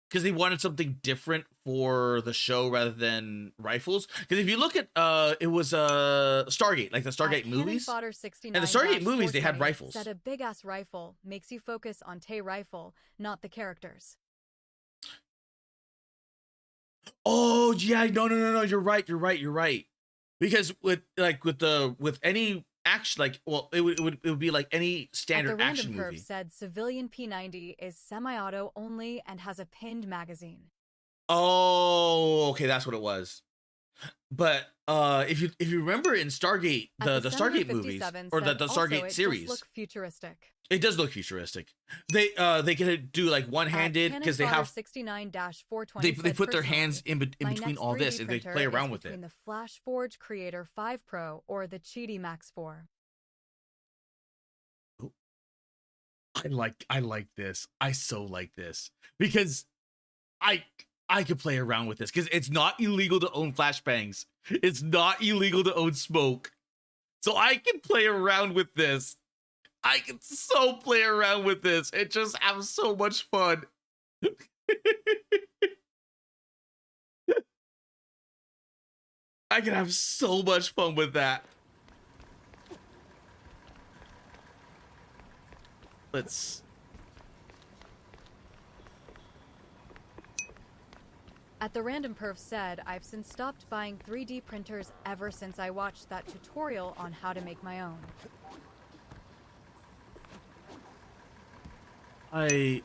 because they wanted something different for the show rather than rifles. Because if you look at it was Stargate, like the Stargate movies, and the Stargate movies, they had rifles. Said a big ass rifle makes you focus on Tay rifle, not the characters. Oh yeah, no, you're right. Because with any action, like, well, it would be like any standard action movie. Said civilian P90 is semi-auto only and has a pinned magazine. Oh, okay, that's what it was. But if you remember in Stargate, the Stargate movies or the Stargate series, look futuristic. It does look futuristic. They can do like one-handed because they have 69-420. They put their hands in between all this and they play around with it. Between the FlashForge Creator 5 Pro or the Cheetah Max 4. Oh. I like this. I so like this because I could play around with this because it's not illegal to own flashbangs. It's not illegal to own smoke. So I can play around with this. I can so play around with this and just have so much fun. I can have so much fun with that. Let's... At the random perf said, I've since stopped buying 3D printers ever since I watched that tutorial on how to make my own. At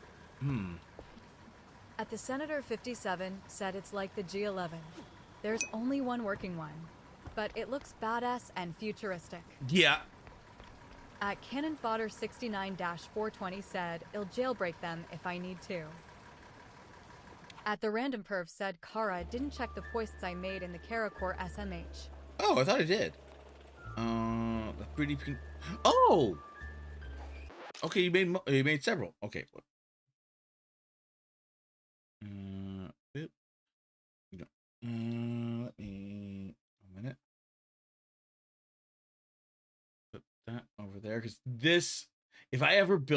the Senator 57 said it's like the G11. There's only one working one, but it looks badass and futuristic. Yeah. At Cannon Fodder 69-420 said, I'll jailbreak them if I need to. At the random perf said Kara didn't check the poists I made in the Karacore SMH. Oh, I thought I did. The pretty pink. Oh. Okay, you made several. Okay. Let me a minute. Put that over there because this. If I ever get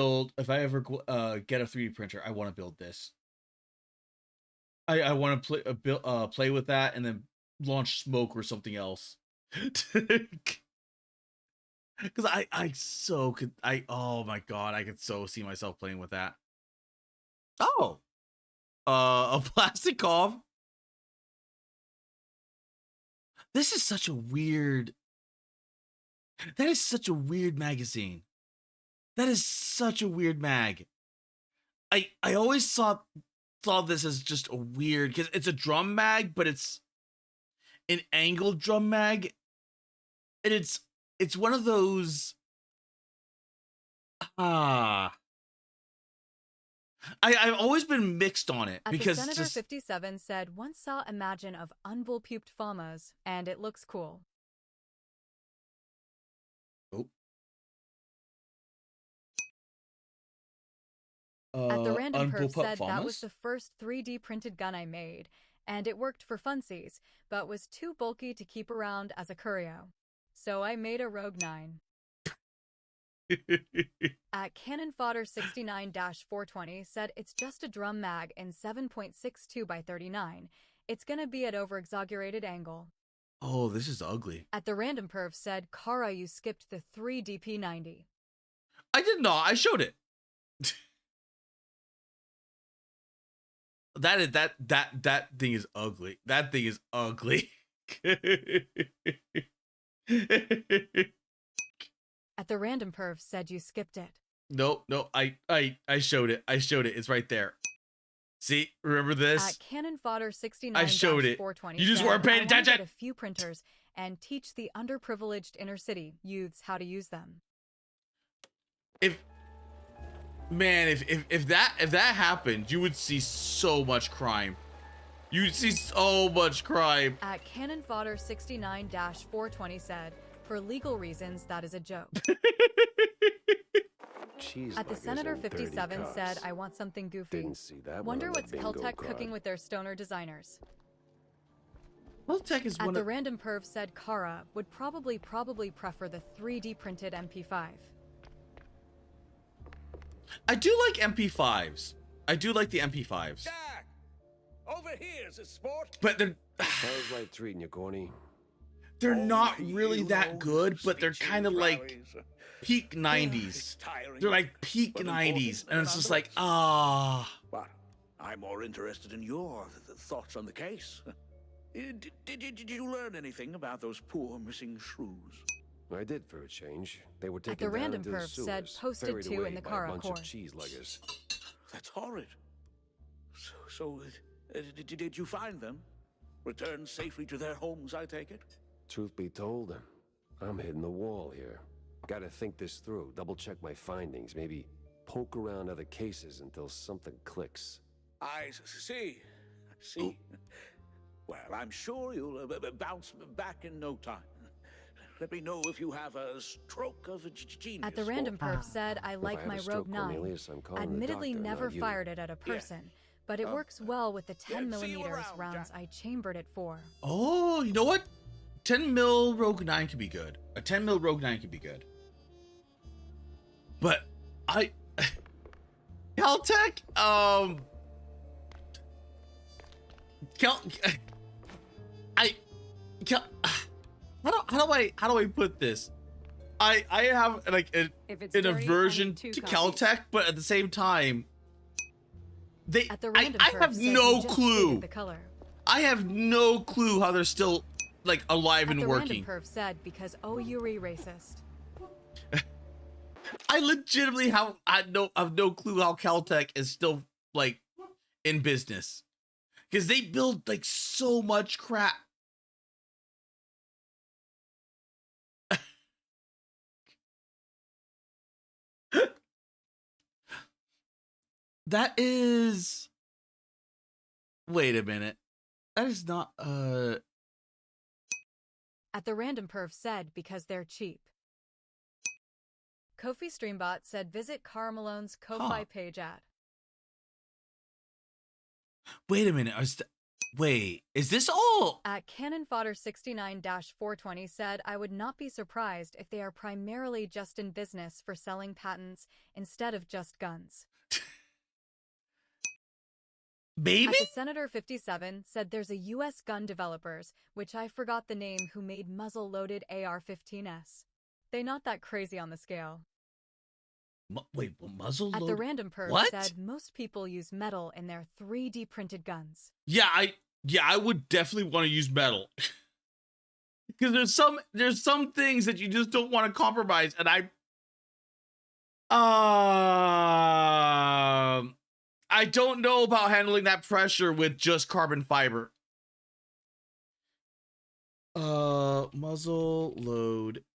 a 3D printer, I want to build this. I want to play with that and then launch smoke or something else. Because oh my god, I could so see myself playing with that. Oh, a plastic cough. This is such a weird. That is such a weird magazine. That is such a weird mag. I always saw this as just a weird, because it's a drum mag, but it's an angled drum mag, and it's one of those. I've always been mixed on it because the Senator 57 said once saw Imagine of unbullpuped famas, and it looks cool. Oh. At the random perf said that was the first 3D printed gun I made, and it worked for funsies, but was too bulky to keep around as a curio. So I made a Rogue 9. At Cannon Fodder 69-420 said it's just a drum mag in 7.62 by 39. It's gonna be at over-exaggerated angle. Oh, this is ugly. At the random perf said, Kara, you skipped the 3DP90. I did not. I showed it. that thing is ugly. That thing is ugly. At the random perv said you skipped it. No, I showed it. I showed it. It's right there. See, remember this? At Cannon Fodder 69 I showed it. 420 You just said, weren't paying I wanna attention. get a few printers and teach the underprivileged inner city youths how to use them. If that happened, you would see so much crime. You'd see so much crime. At Cannon Fodder 69 420 said, for legal reasons, that is a joke. At the Senator 57 said, I want something goofy. Didn't see that Wonder one on the what's bingo Caltech card. cooking with their stoner designers. Caltech is At one the of... random perv said Kara would probably prefer the 3D printed MP5. I do like MP5s. I do like the MP5s. Jack! Over here's a sport. But they're How's life treating you, Corny? they're not really that good, but they're kind of like peak 90s. They're like peak 90s, and it's just like, ah. But I'm more interested in your thoughts on the case. Did you learn anything about those poor missing shrews? I did for a change. They were At taken the down random into the perv said sewers, posted ferried to away in the by car a bunch accord. of cheese-leggers. That's horrid. So did you find them? Returned safely to their homes, I take it? Truth be told, I'm hitting the wall here. Gotta think this through, double-check my findings, maybe poke around other cases until something clicks. I see. Well, I'm sure you'll bounce back in no time. Let me know if you have a stroke of genius. At the random perv said, I like have my a stroke, Rogue 9. Cornelius, I'm calling the Admittedly doctor, never not you. fired it at a person, but it works well with the 10 see you millimeters around, rounds Jack. I chambered it for. Oh, you know what? 10 mil Rogue 9 could be good. A 10 mil Rogue 9 could be good. But Caltech, how do I put this? I have like an aversion to Caltech, but at the same time, At the random I perv have said no you just clue. hated the color. I have no clue how they're still like alive At and the working. random perv said, because oh, you're racist. I legitimately have no clue how Caltech is still like in business, because they build like so much crap. That is. Wait a minute. That is not At the random perv said, because they're cheap. Kofi Streambot said, visit Cara Malone's Ko-Fi page at. Wait a minute. Wait, is this all? At Cannon Fodder 69 420 said, I would not be surprised if they are primarily just in business for selling patents instead of just guns. Baby? At the Senator 57 said there's a U.S. gun developers, which I forgot the name, who made muzzle-loaded AR-15s. They not that crazy on the scale. Wait, muzzle At load? the random perv What? said most people use metal in their 3D printed guns. Yeah, I would definitely want to use metal. Because there's some things that you just don't want to compromise, and I don't know about handling that pressure with just carbon fiber. Muzzle load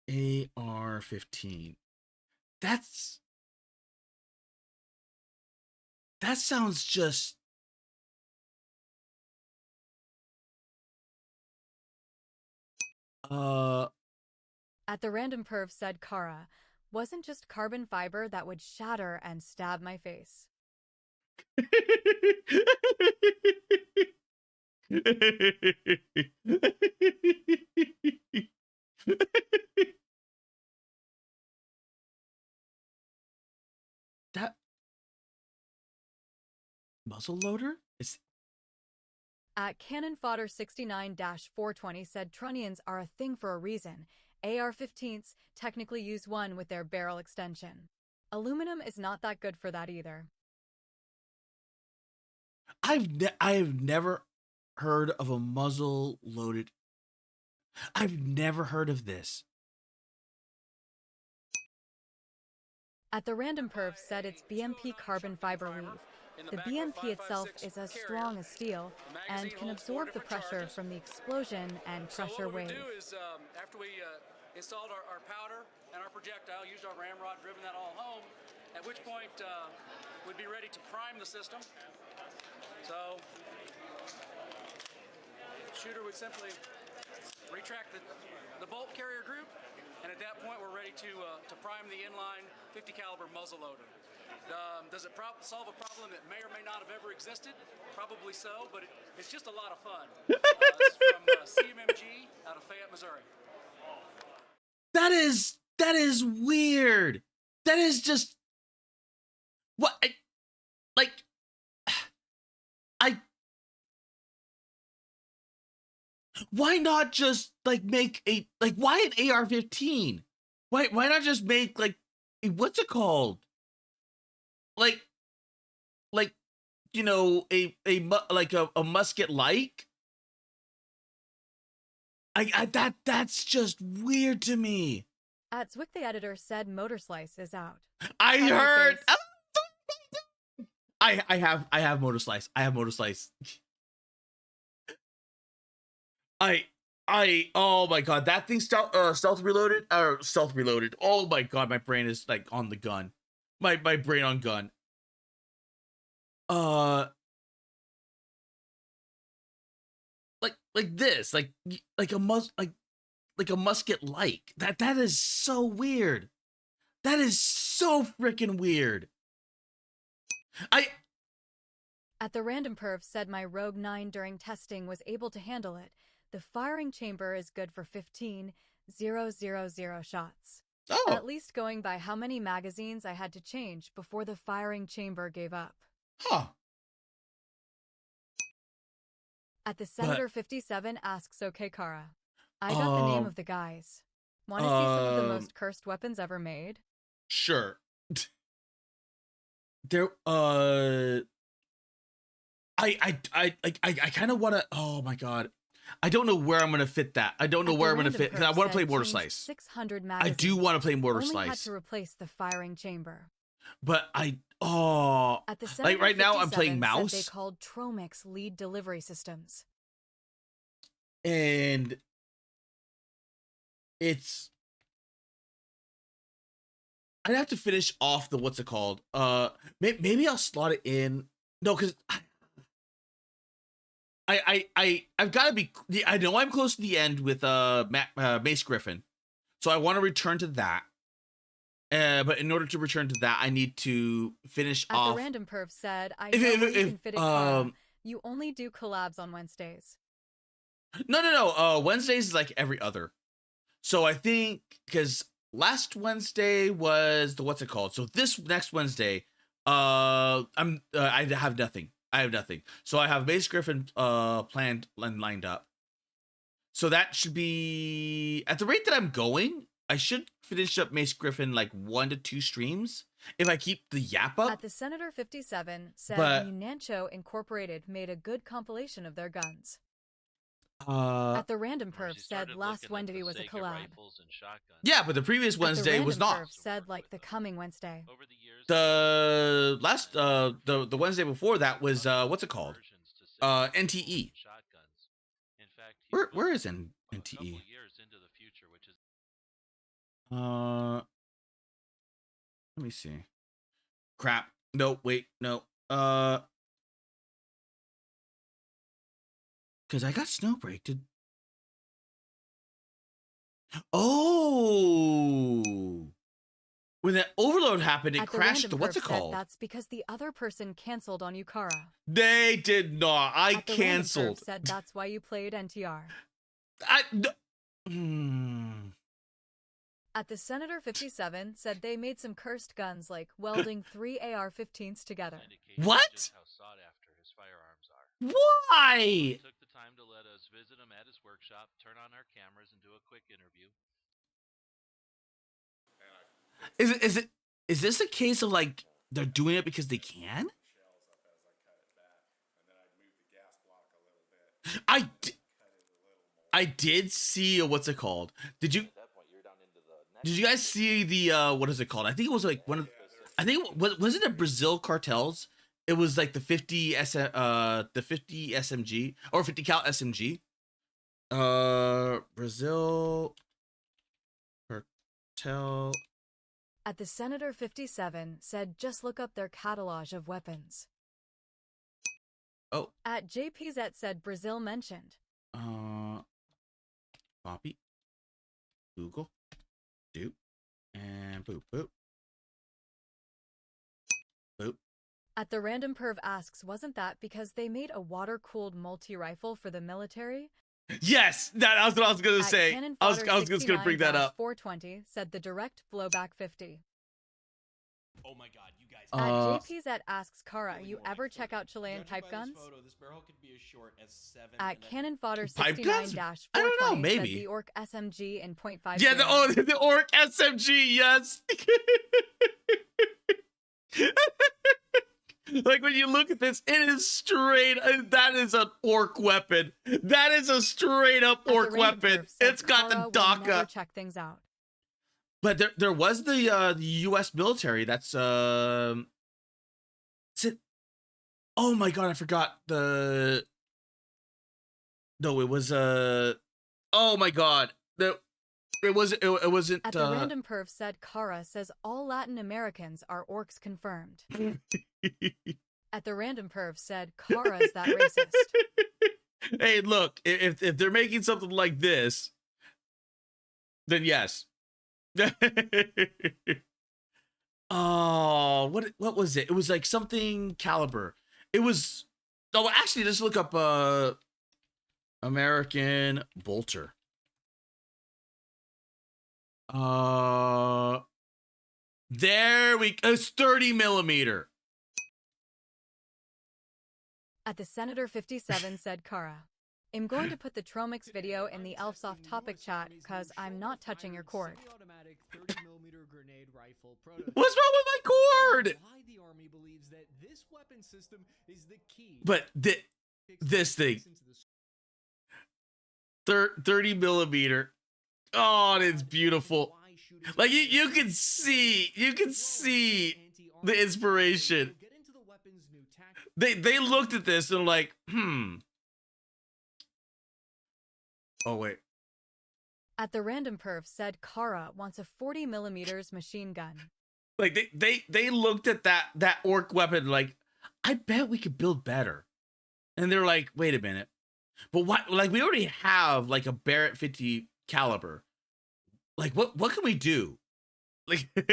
AR-15. That sounds just At the random perv said Kara, wasn't just carbon fiber that would shatter and stab my face. That muzzle loader is. At Cannon Fodder 69 420 said trunnions are a thing for a reason. AR-15s technically use one with their barrel extension. Aluminum is not that good for that either. I have never heard of a muzzle loaded. I've never heard of this. At the Random Perv said it's BMP carbon fiber weave. The BMP itself is as strong as steel and can absorb the pressure from the explosion and pressure wave. So what we do is, after we installed our powder and our projectile, used our ramrod, driven that all home, at which point we'd be ready to prime the system. So the shooter would simply retract the bolt carrier group, and at that point we're ready to prime the inline 50 caliber muzzle loader. Does it solve a problem that may or may not have ever existed? Probably so, but it's just a lot of fun. This is from CMMG out of Fayette, Missouri. That is weird. That is just what why not just like make a why an AR-15? Why not just make like what's it called? Like you know a musket like? That's just weird to me. At Zwick the editor said Motor Slice is out. I heard. I have Motor Slice. I have Motor Slice. Oh my god, that thing stealth reloaded. Oh my god, my brain is like on the gun. My brain on gun. Like this, like a musket like that is so weird. That is so freaking weird. At the Random Perv said my Rogue 9 during testing was able to handle it. The firing chamber is good for 15,000 shots. Oh. At least going by how many magazines I had to change before the firing chamber gave up. Huh. At the Senator 57 asks, okay, Kara. I got the name of the guys. Want to see some of the most cursed weapons ever made? Sure. There, I kind of want to. Oh my god, I don't know where I'm gonna fit that. I don't know where I'm gonna fit because I want to play Mortar Slice. 600 I magazines. do want to play Mortar Only Slice. had to replace the firing chamber. But at the like right now I'm playing 57 mouse. said they called Tromix lead delivery systems. And I'd have to finish off the what's it called? Maybe I'll slot it in. No, because I've got to be. I know I'm close to the end with Mace Griffin, so I want to return to that. But in order to return to that, I need to finish At off. the Random Perv said, I know where you can fit it, Kara. You only do collabs on Wednesdays. No. Wednesdays is like every other. So I think because last Wednesday was the what's it called? So this next Wednesday, I have nothing. So I have Mace Griffin planned and lined up. So that should be at the rate that I'm going. I should finish up Mace Griffin like 1 to 2 streams if I keep the yap up. At the Senator 57 said Nancho Incorporated made a good compilation of their guns. At the Random Perv said last Wednesday was a collab. Yeah, but the previous Wednesday was not. Perv said like the coming Wednesday. The last the Wednesday before that was what's it called? NTE. Where is NTE? Let me see. Crap. No, wait, no. Because I got Snowbreak. Oh! When that overload happened, it crashed the what's it called? That's because the other person canceled on you, Kara. They did not. I At the canceled. Said that's why you played NTR. At the Senator 57 said they made some cursed guns like welding 3 AR-15s together. What? Why? Took the time to let us visit him at his workshop, turn on our cameras, and do a quick interview. Is it Is this a case of like they're doing it because they can? I did see what's it called? Did you guys see the what is it called? I think it was like one of I think was it the Brazil cartels? It was like the 50 SMG or 50 cal SMG. Brazil cartel. At the Senator 57 said just look up their catalog of weapons. Oh. At JPZ said Brazil mentioned. Copy. Google. Do. And boop boop. Boop. At the Random Perv asks, wasn't that because they made a water-cooled multi-rifle for the military? Yes, that's what I was gonna say. I was just gonna bring that up. 420 said the direct blowback 50. Oh my god, you guys. At JPZ asks Kara, you ever check out Chilean pipe guns? This barrel could be as short as 7. At Cannon Fodder Pipe guns? 69-420 I don't know, said maybe. the Orc SMG in .5. Yeah, the Orc SMG, yes. Like when you look at this, it is straight. That is an Orc weapon. That is a straight up Orc weapon. It's got the DACA. Check things out. But there was the U.S. military. That's is it? Oh my god, I forgot the. No, it was oh my god, it wasn't. At the Random Perv said Kara says all Latin Americans are orcs confirmed. At the Random Perv said Kara's that racist. Hey, look, if they're making something like this, then yes. Oh, what was it? It was like something caliber. It was. Oh, actually, let's look up American bolter. There we go. It's 30 millimeter. At the Senator 57 said Kara, I'm going to put the Tromix video in the Elf's Off Topic chat because I'm not touching your cord. What's wrong with my cord? But this thing, 30 millimeter. Oh, it's beautiful. Like you can see the inspiration. They looked at this and like, Oh wait. At the Random Perv said Kara wants a 40 millimeters machine gun. Like they looked at that Orc weapon like, I bet we could build better. And they're like, wait a minute. But what, like we already have like a Barrett 50 caliber. Like what can we do? Like and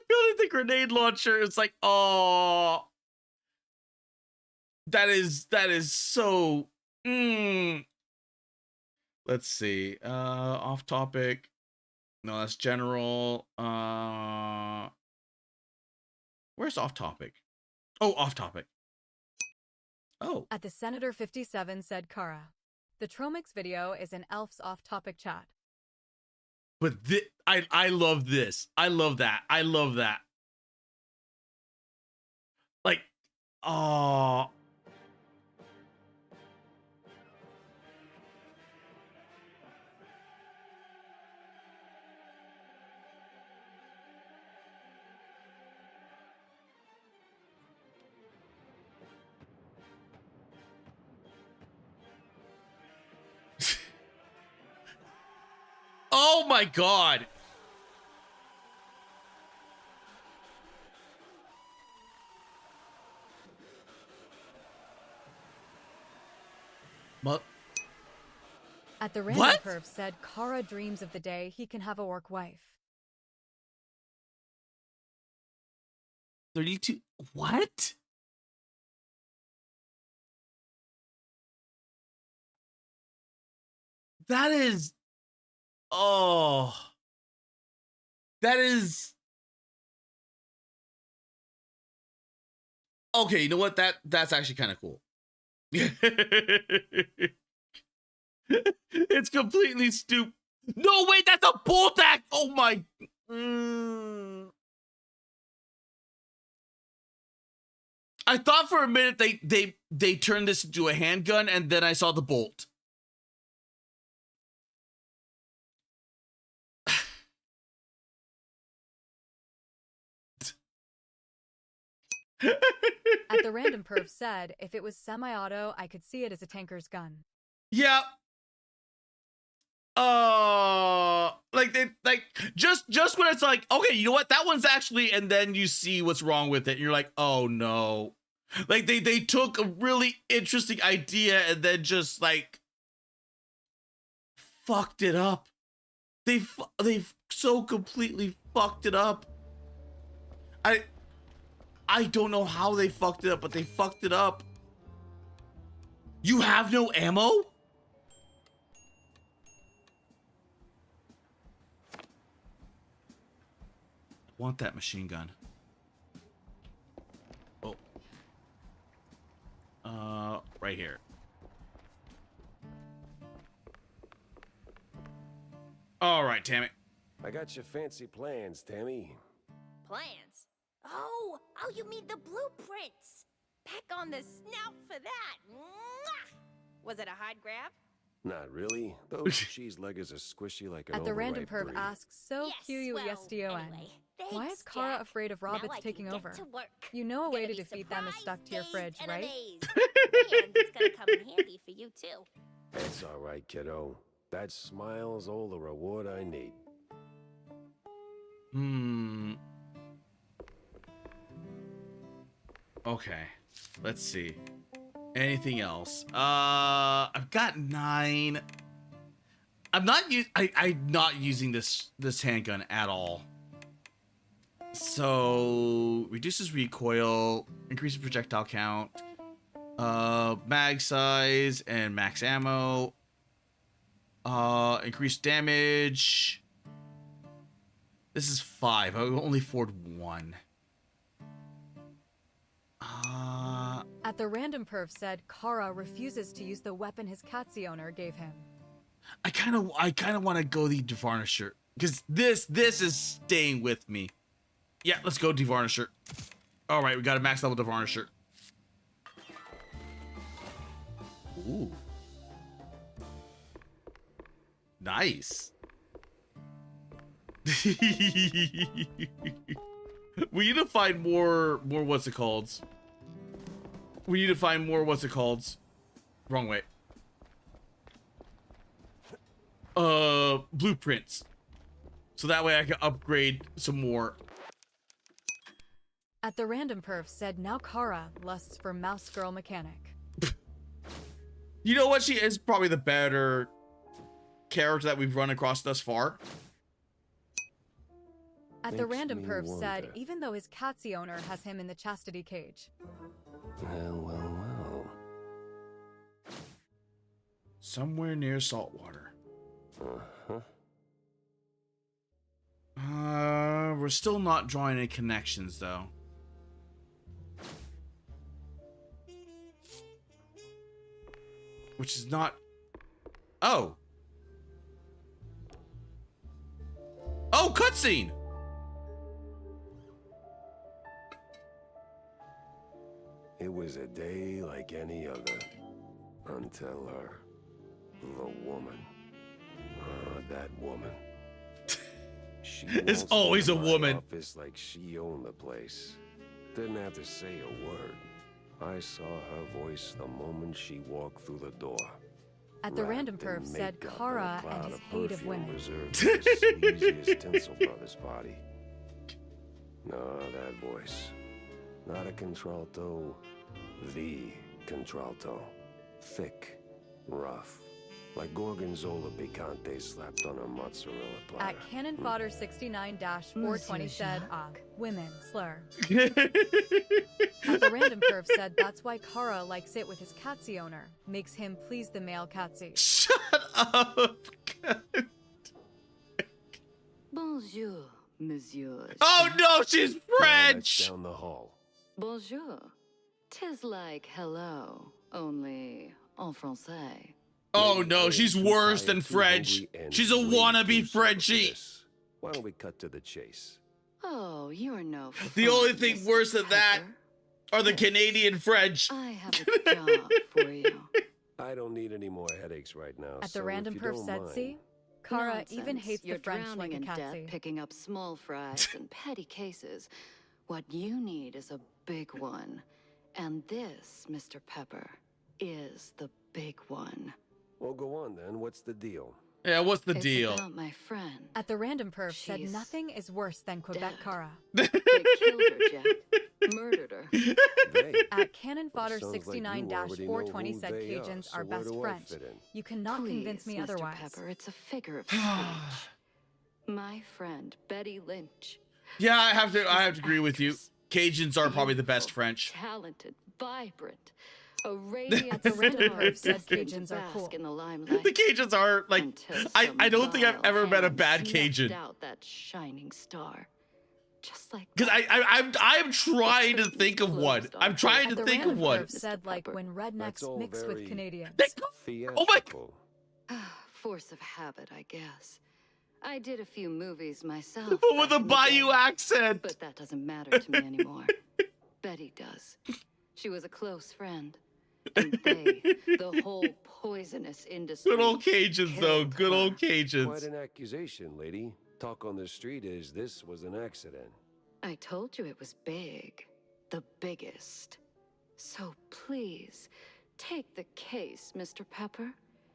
building the grenade launcher, it's like, oh, that is so Let's see. Off topic. No, that's general. Where's off topic? Oh, off topic. Oh. At the Senator 57 said Kara, the Tromix video is in Elf's Off Topic chat. But I love this. I love that. I love that. Like, oh. Oh my god. What? At the Random Perv said Kara dreams of the day he can have a orc wife. 32. What? That is. Oh. That is. Okay, you know what? That's actually kind of cool. It's completely stupid. No, wait, that's a bolt act. Oh my. I thought for a minute they turned this into a handgun, and then I saw the bolt. At the random perv said, if it was semi-auto, I could see it as a tanker's gun. Yeah. Like they just when it's like, okay, you know what, that one's actually, and then you see what's wrong with it, and you're like, oh no. Like they took a really interesting idea and then just like fucked it up. They've so completely fucked it up. I don't know how they fucked it up, but they fucked it up. You have no ammo? I want that machine gun. Oh. Right here. All right, Tammy. I got your fancy plans, Tammy. Plans? Oh, you mean the blueprints? Peck on the snout for that. Mwah! Was it a hard grab? Not really. Those cheese leggers are squishy like an At the random overripe perv brie. asks, so QUESTON. Anyway, Why is thanks, Kara Jack. afraid of Now rabbits I can taking get over? to work. You know a way Gonna to be defeat them is stuck to your surprised, fridge, dazed, and right? amazed. And it's gonna come in handy for you too. It's all right, kiddo. That smile's all the reward I need. Okay, let's see. Anything else? I've got 9. I'm not using this handgun at all. So reduces recoil, increases projectile count, mag size and max ammo, increased damage. This is 5. I will only afford 1. At the random perv said, Kara refuses to use the weapon his Catzy owner gave him. I kind of want to go the Devarnisher because this is staying with me. Yeah, let's go Devarnisher. All right, we got a max level Devarnisher. Ooh, nice. We need to find more what's it called? We need to find more what's it called? Wrong way. Blueprints. So that way I can upgrade some more. At the random perv said, now Kara lusts for mouse girl mechanic. You know what? She is probably the better character that we've run across thus far. At the random perv said, even though his Catzy owner has him in the chastity cage. Well. Somewhere near saltwater. We're still not drawing any connections though. Which is not... Oh, cutscene! It was a day like any other. Until her. The woman. That woman. She It's always a woman. Office like she owned the place. Didn't have to say a word. I saw her voice the moment she walked through the door. At the random perv said, Kara and his hate of women. Reserved for the sleaziest Tinsel Brothers party. No, that voice. Not a contralto. The contralto. Thick. Rough. Like Gorgonzola picante slapped on a mozzarella platter. At Cannon Fodder 69-420 said, women slur. At the random perv said, that's why Kara likes it with his Catzy owner. Makes him please the male Catzy. Shut up. Bonjour, monsieur. Oh no, she's French. That's down the hall. Bonjour. 'Tis like hello, only en français. Oh no, she's worse than French. She's a wannabe Frenchie. Why don't we cut to the chase? Oh, you're no The fun, only thing Mr. worse than that Pepper. are the Canadian French. I have a job for you. I don't need any more headaches right now. At the so random if you perf don't said, mind, see? Kara even Nonsense. hates You're the French drowning like a in debt, catsy. picking up small fries and petty cases. What you need is a big one. And this, Mr. Pepper, is the big one. Well, go on then. What's the deal? Yeah, what's the It's deal? about my friend. At the random perf said She's nothing is worse than Quebec dead. Kara. They killed her, Jack. Murdered her. They? At Cannon Fodder Sounds like you already know 69-420 who said they are, Cajuns so are where best do I French. fit in? You cannot convince Please, me Mr. otherwise. Pepper, it's a figure of speech. My friend Betty Lynch. Yeah, I have to agree with you. Cajuns are probably the best Beautiful, French. Talented, vibrant. A radiant The random star perf said destined to Cajuns are cool. bask in the limelight. The Cajuns are like, Until I don't think I've some ever met a vile bad hand Cajun. snuffed out that shining star. Just like Because I'm trying to think of one. I'm trying At to the think of random one. perf said like when That's rednecks all mix with very Canadians. Oh my! theatrical. Force of habit, I guess. I did a few movies myself. But with back a in the day, Bayou accent. But that doesn't matter to me anymore. Betty does. She was a close friend. And they, the whole poisonous industry. Good old Cajuns, though. killed Good her. old Quite Cajuns. an accusation, lady. Talk on the street is this was an accident. I told you it was big. The biggest. So please, take the case, Mr. Pepper.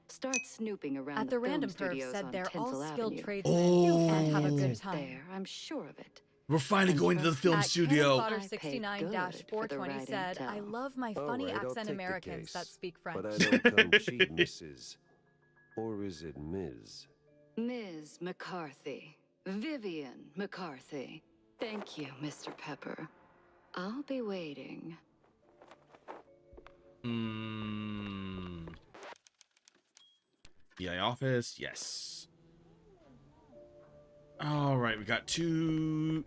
Start snooping around At the film random perf studios said on they're all Tinsel skilled Avenue. tradesmen. You can't have a The good answer's time. there, I'm sure of it. We're finally going to the film At studio. Cannon I paid good for the 69-420 right said, I intel. love my All funny right, I'll accent take the Americans case, that speak French. But I don't come cheap, Mrs. Or is it Ms.? Ms. McCarthy. Vivian McCarthy. Thank you, Mr. Pepper. I'll be waiting. EI office, yes. All right, we got two.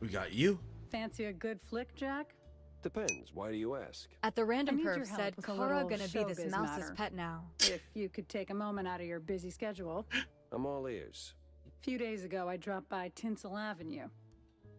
We got you. Fancy a good flick, Jack? Depends. Why do you ask? At the random I need your perf help said, with a Kara little gonna be this showbiz mouse's matter. pet now. If you could take a moment out of your busy schedule. I'm all ears. A few days ago, I dropped by Tinsel Avenue.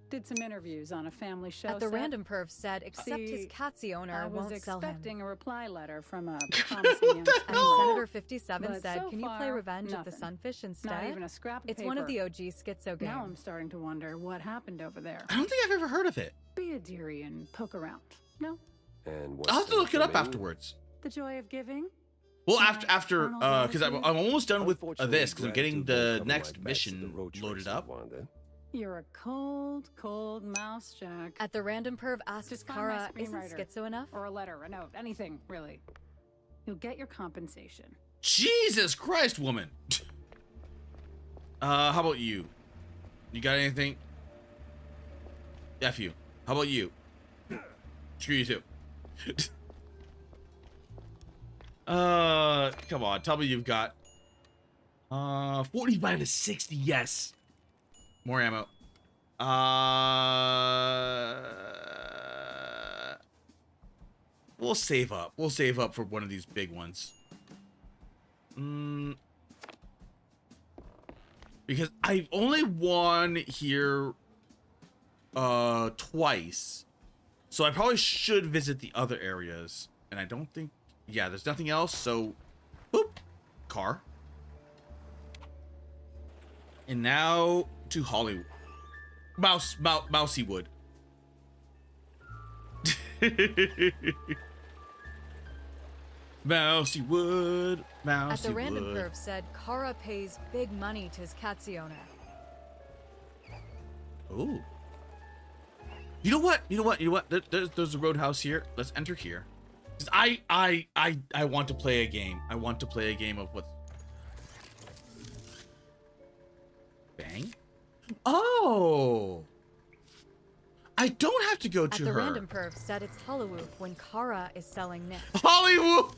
Did some interviews on a family show At the set. random perf said, except his See, Catsy owner I was won't sell him. expecting a reply letter from a promising young And screenwriter. Senator 57 But said, so can you play far, Revenge of the nothing. Sunfish instead? Not even a scrap of It's one of the paper. OG schizo games. Now I'm starting to wonder what happened over there. I don't think I've ever heard of it. Be a dearie and poke around. No? And what's I'll have to in look it up for me? afterwards. The joy of giving? Well, My after carnal because I'm gratitude? almost done with Unfortunately, this because I'm getting gratitude won't the cover next my best at the mission road loaded races, up. Wanda. You're a cold, cold mouse, Jack. At the random perv asked Just find Kara, my isn't screenwriter. schizo enough? Or a letter, a note, anything, really. You'll get your compensation. Jesus Christ, woman. How about you? You got anything? F you. How about you? Screw you too. Come on, tell me you've got 45 to 60, yes. More ammo. We'll save up. We'll save up for one of these big ones. Because I've only won here twice. So I probably should visit the other areas. And I don't think, yeah, there's nothing else. So, boop, car. And now to Hollywood. Mousy Wood. Mousy Wood, Mousy At the random Wood. perv said, Kara pays big money to his Catsy owner. Ooh. You know what? You know what? You know what? There's a roadhouse here. Let's enter here. 'Cause I want to play a game. I want to play a game of what? Bang. Oh. I don't have to go At to the her. random perv said it's Hollywood when Kara is selling Nick. Hollywood.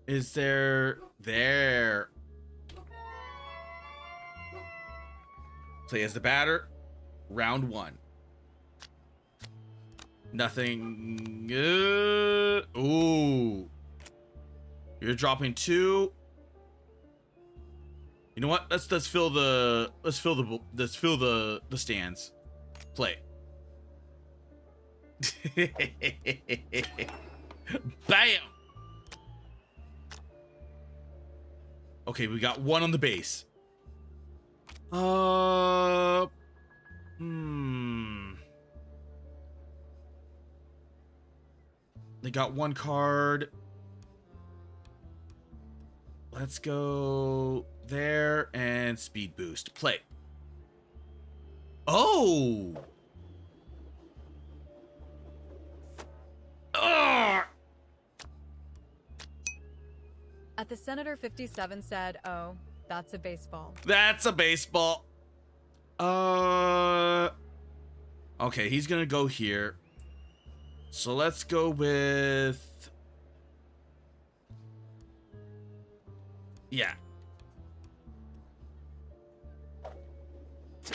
Is there? Play as the batter. Round 1. Nothing. Ooh. You're dropping 2. You know what? Let's fill the stands. Play. Bam. Okay, we got 1 on the base. They got 1 card. Let's go there and speed boost. Play. Oh. Ugh. At the Senator 57 said, "Oh, that's a baseball." That's a baseball. Okay, he's gonna go here. So let's go with... Yeah.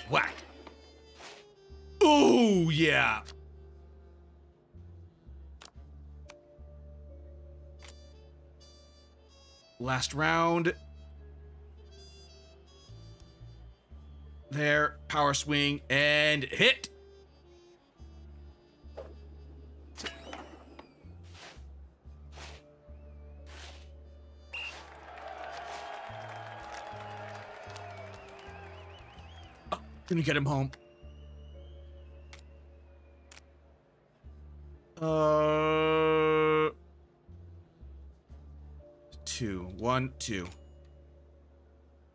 Whack. Ooh, yeah. Last round. There, power swing and hit. Oh, gonna get him home. 2, 1, 2.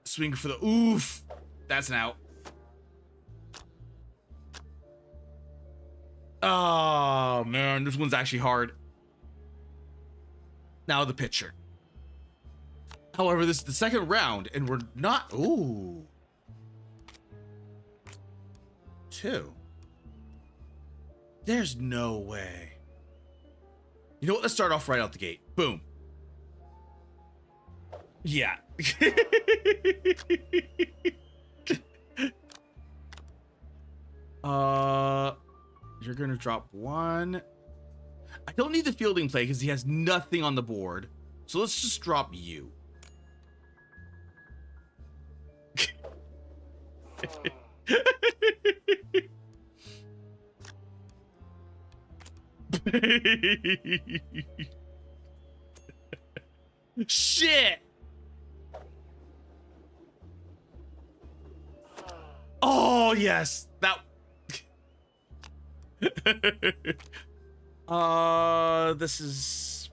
Swing for the oof. That's an out. Oh man, this one's actually hard. Now the pitcher. However, this is the second round, and we're not. Ooh. 2. There's no way. You know what? Let's start off right out the gate. Boom. Yeah. You're gonna drop 1. I don't need the fielding play because he has nothing on the board. So let's just drop you. Shit. Oh yes, that. This is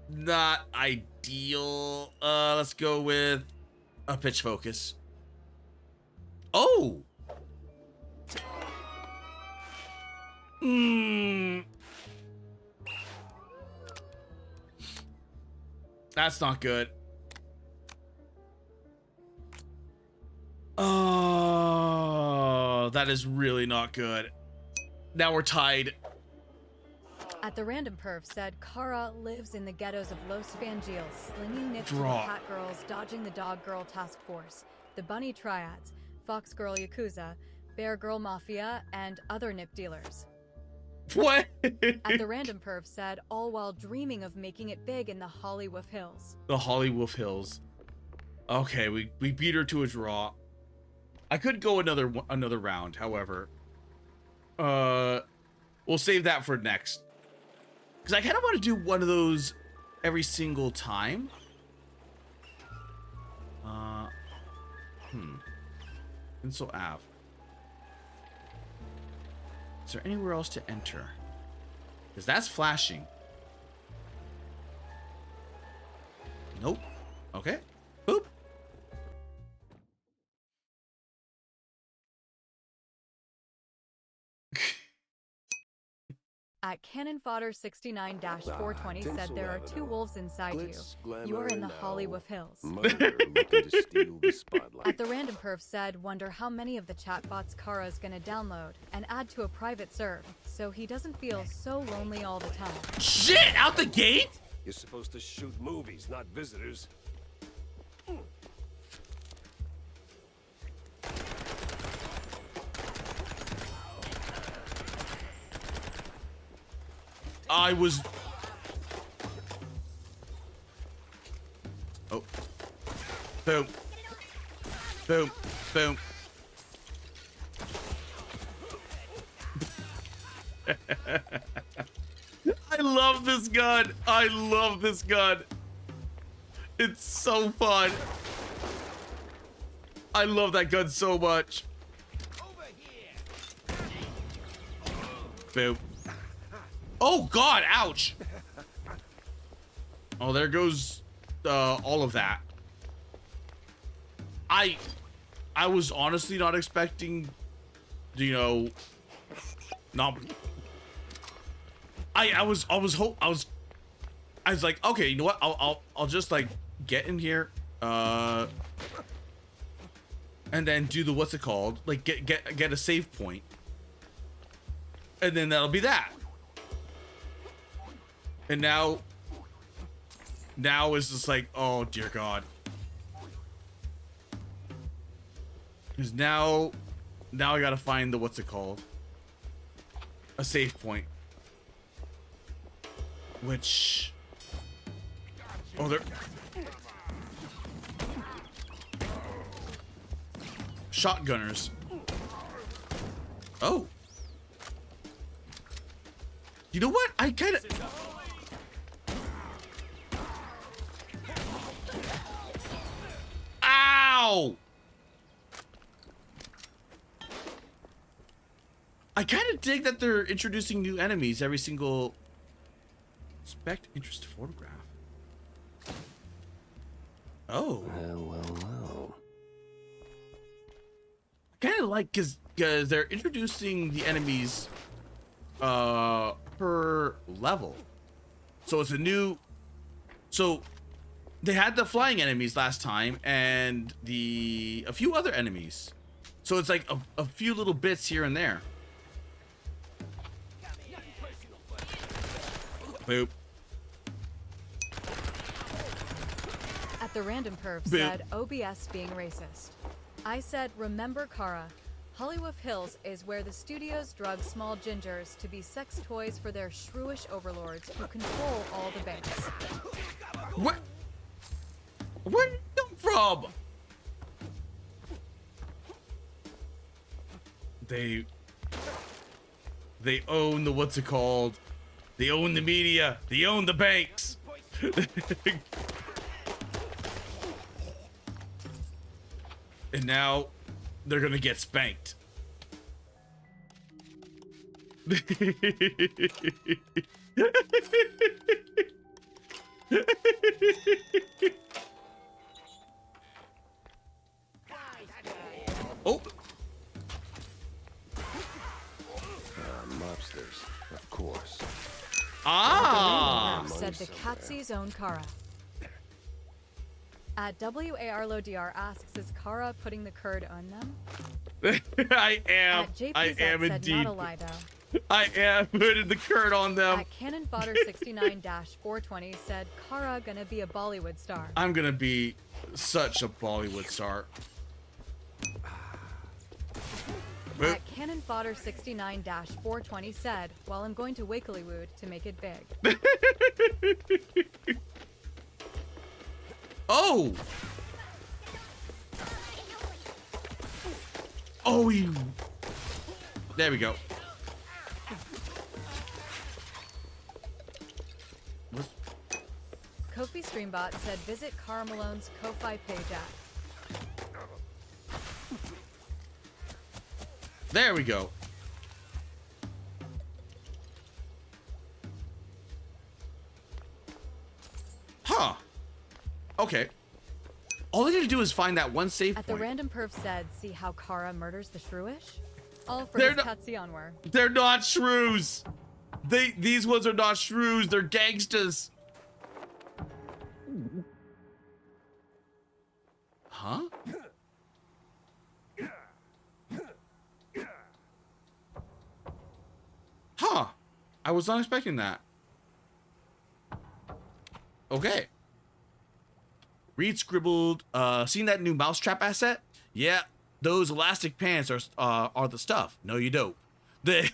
not ideal. Let's go with a pitch focus. Oh. That's not good. Oh, that is really not good. Now we're tied. At the Random Perf said, "Kara lives in the ghettos of Los Fangils, slinging nits to the Draw. Cat Girls, dodging the Dog Girl Task Force, the Bunny Triads, Fox Girl Yakuza, Bear Girl Mafia, and other nip dealers." What? At the Random Perf said, "All while dreaming of making it big in the Hollywoof Hills." The Hollywoof Hills. Okay, we beat her to a draw. I could go another round, however. We'll save that for next. Because I kind of want to do one of those every single time. Pencil Ave. Is there anywhere else to enter? Because that's flashing. Nope. Okay. Boop. At Cannon Fodder 69-420 said, "There are 2 wolves inside you. You are in the Hollywoof Hills." At the Random Perf said, "Wonder how many of the chatbots Kara's gonna download and add to a private serve, so he doesn't feel so lonely all the time." Shit! Out the gate? You're supposed to shoot movies, not visitors. I was... Oh. Boom. Boom. Boom. I love this gun. I love this gun. It's so fun. I love that gun so much. Boom. Oh God, ouch. Oh, there goes all of that. I was honestly not expecting, you know, not. I was like, okay, you know what? I'll just like get in here, and then do the what's it called? Like get a save point, and then that'll be that. And now it's just like, oh dear God. Because now I gotta find the what's it called? A save point. Which... Oh, there... Shotgunners. Oh. You know what? I kind of... Ow! I kind of dig that they're introducing new enemies every single... Inspect interest photograph. Oh. Well. I kind of like because they're introducing the enemies per level. So it's a new... So they had the flying enemies last time and a few other enemies. So it's like a few little bits here and there. Boop. At the random perf Boop. said OBS being racist. I said, remember Kara, Hollywood Hills is where the studios drug small gingers to be sex toys for their shrewish overlords who control all the banks. What? Where did you come from? They own the what's it called? They own the media. They own the banks. And now they're gonna get spanked. Oh. Mobsters, of course. Ah! Said the Catsy's own Kara. At WARLODR asks, is Kara putting the curd on them? I am. At JPZ I am said, indeed. not a lie though. I am putting the curd on them. At Cannon Fodder 69-420 said, Kara gonna be a Bollywood star. I'm gonna be such a Bollywood star. At Cannon Fodder 69-420 said, well, I'm going to Wakeleywood to make it big. Oh! Oh, you... There we go. What's... Kofi Streambot said, visit Cara Malone's Ko-Fi page at. There we go. Huh. Okay. All I need to do is find that one save At point. the random perf said, see how Kara murders the shrewish? All for They're his not- Cutsy onward. They're not shrews. These ones are not shrews. They're gangsters. Huh? Huh. I was not expecting that. Okay. Reed scribbled, seen that new mousetrap asset? Yeah, those elastic pants are the stuff. No, you don't. The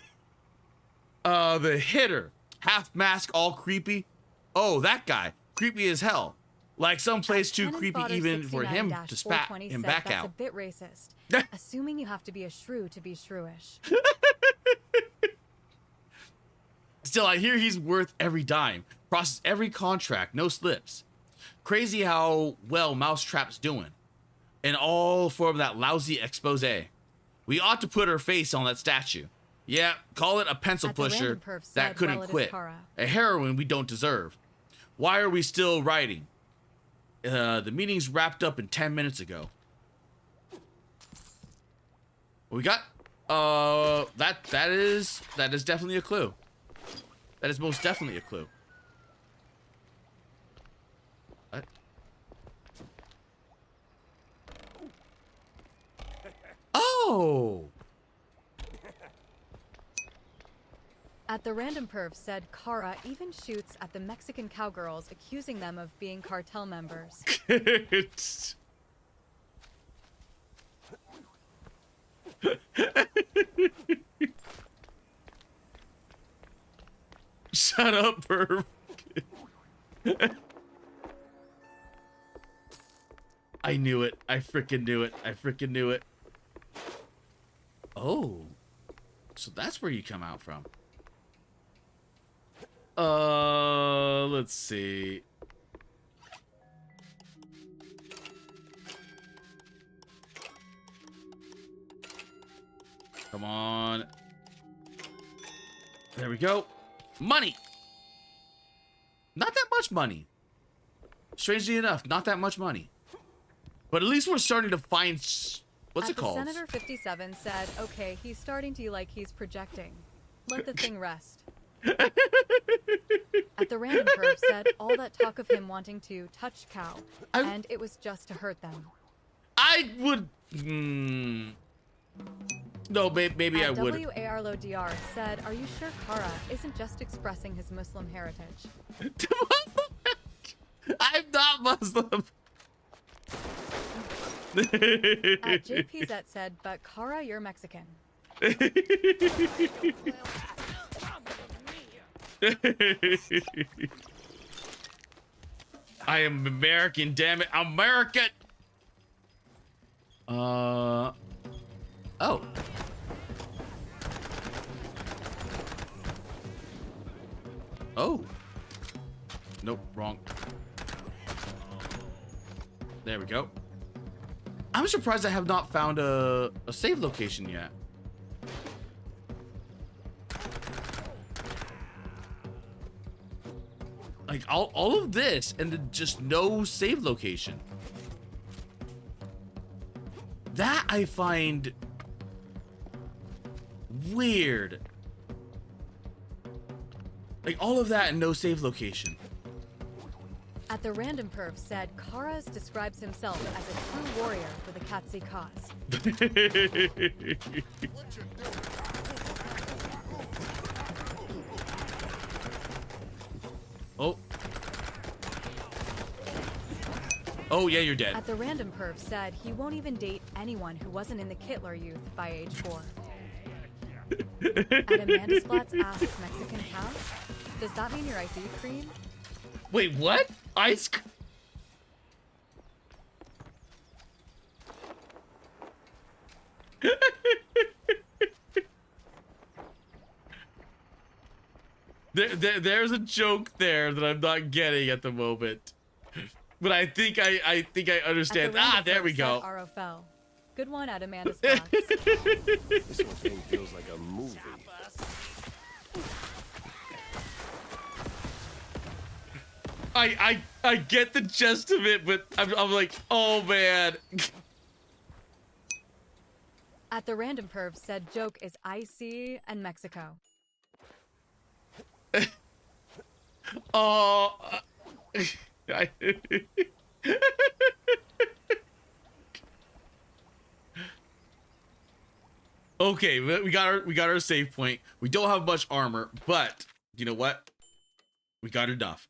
hitter half mask, all creepy. Oh, that guy, creepy as hell. Like some place too creepy even for him to spat him back that's out. a bit racist. Assuming you have to be a shrew to be shrewish. Still, I hear he's worth every dime. Crosses every contract, no slips. Crazy how well Mousetrap's doing. And all for that lousy expose. We ought to put her face on that statue. Yeah, call it a pencil pusher that couldn't quit. A heroine we don't deserve. Why are we still writing? The meeting's wrapped up in 10 minutes ago. What we got? That is definitely a clue. That is most definitely a clue. What? Oh! At the random perv said Kara even shoots at the Mexican cowgirls, accusing them of being cartel members. Shut up, perv. I knew it. I freaking knew it. I freaking knew it. Oh. So that's where you come out from. Let's see. Come on. There we go. Money. Not that much money. Strangely enough, not that much money. But at least we're starting to find... What's it called? Senator 57 said, okay, he's starting to like he's projecting. Let the thing rest. At the random perv said all that talk of him wanting to touch cow, and it was just to hurt them. I would... No, maybe I would. WARLODR said, are you sure Kara isn't just expressing his Muslim heritage? I'm not Muslim. At JPZ said, but Kara, you're Mexican. I am American, damn it. American. Oh. Oh. Nope, wrong. There we go. I'm surprised I have not found a save location yet. Like all of this and then just no save location. That I find weird. Like all of that and no save location. At the random perv said, Karas describes himself as a true warrior with a Katsi cause. Oh. Oh, yeah, you're dead. At the random perv said he won't even date anyone who wasn't in the Kittler youth by age 4. At Amanda Splats asks Mexican cow, does that mean your ice cream? Wait, what? Ice cream? There's a joke there that I'm not getting at the moment, but I think I understand. Ah, there we go. ROFL. Good one at Amanda Splats. This whole thing feels like a movie. I get the gist of it, but I'm like, oh man. At the random perv said joke is IC and Mexico. Oh. Okay, we got our save point. We don't have much armor, but you know what? We got enough.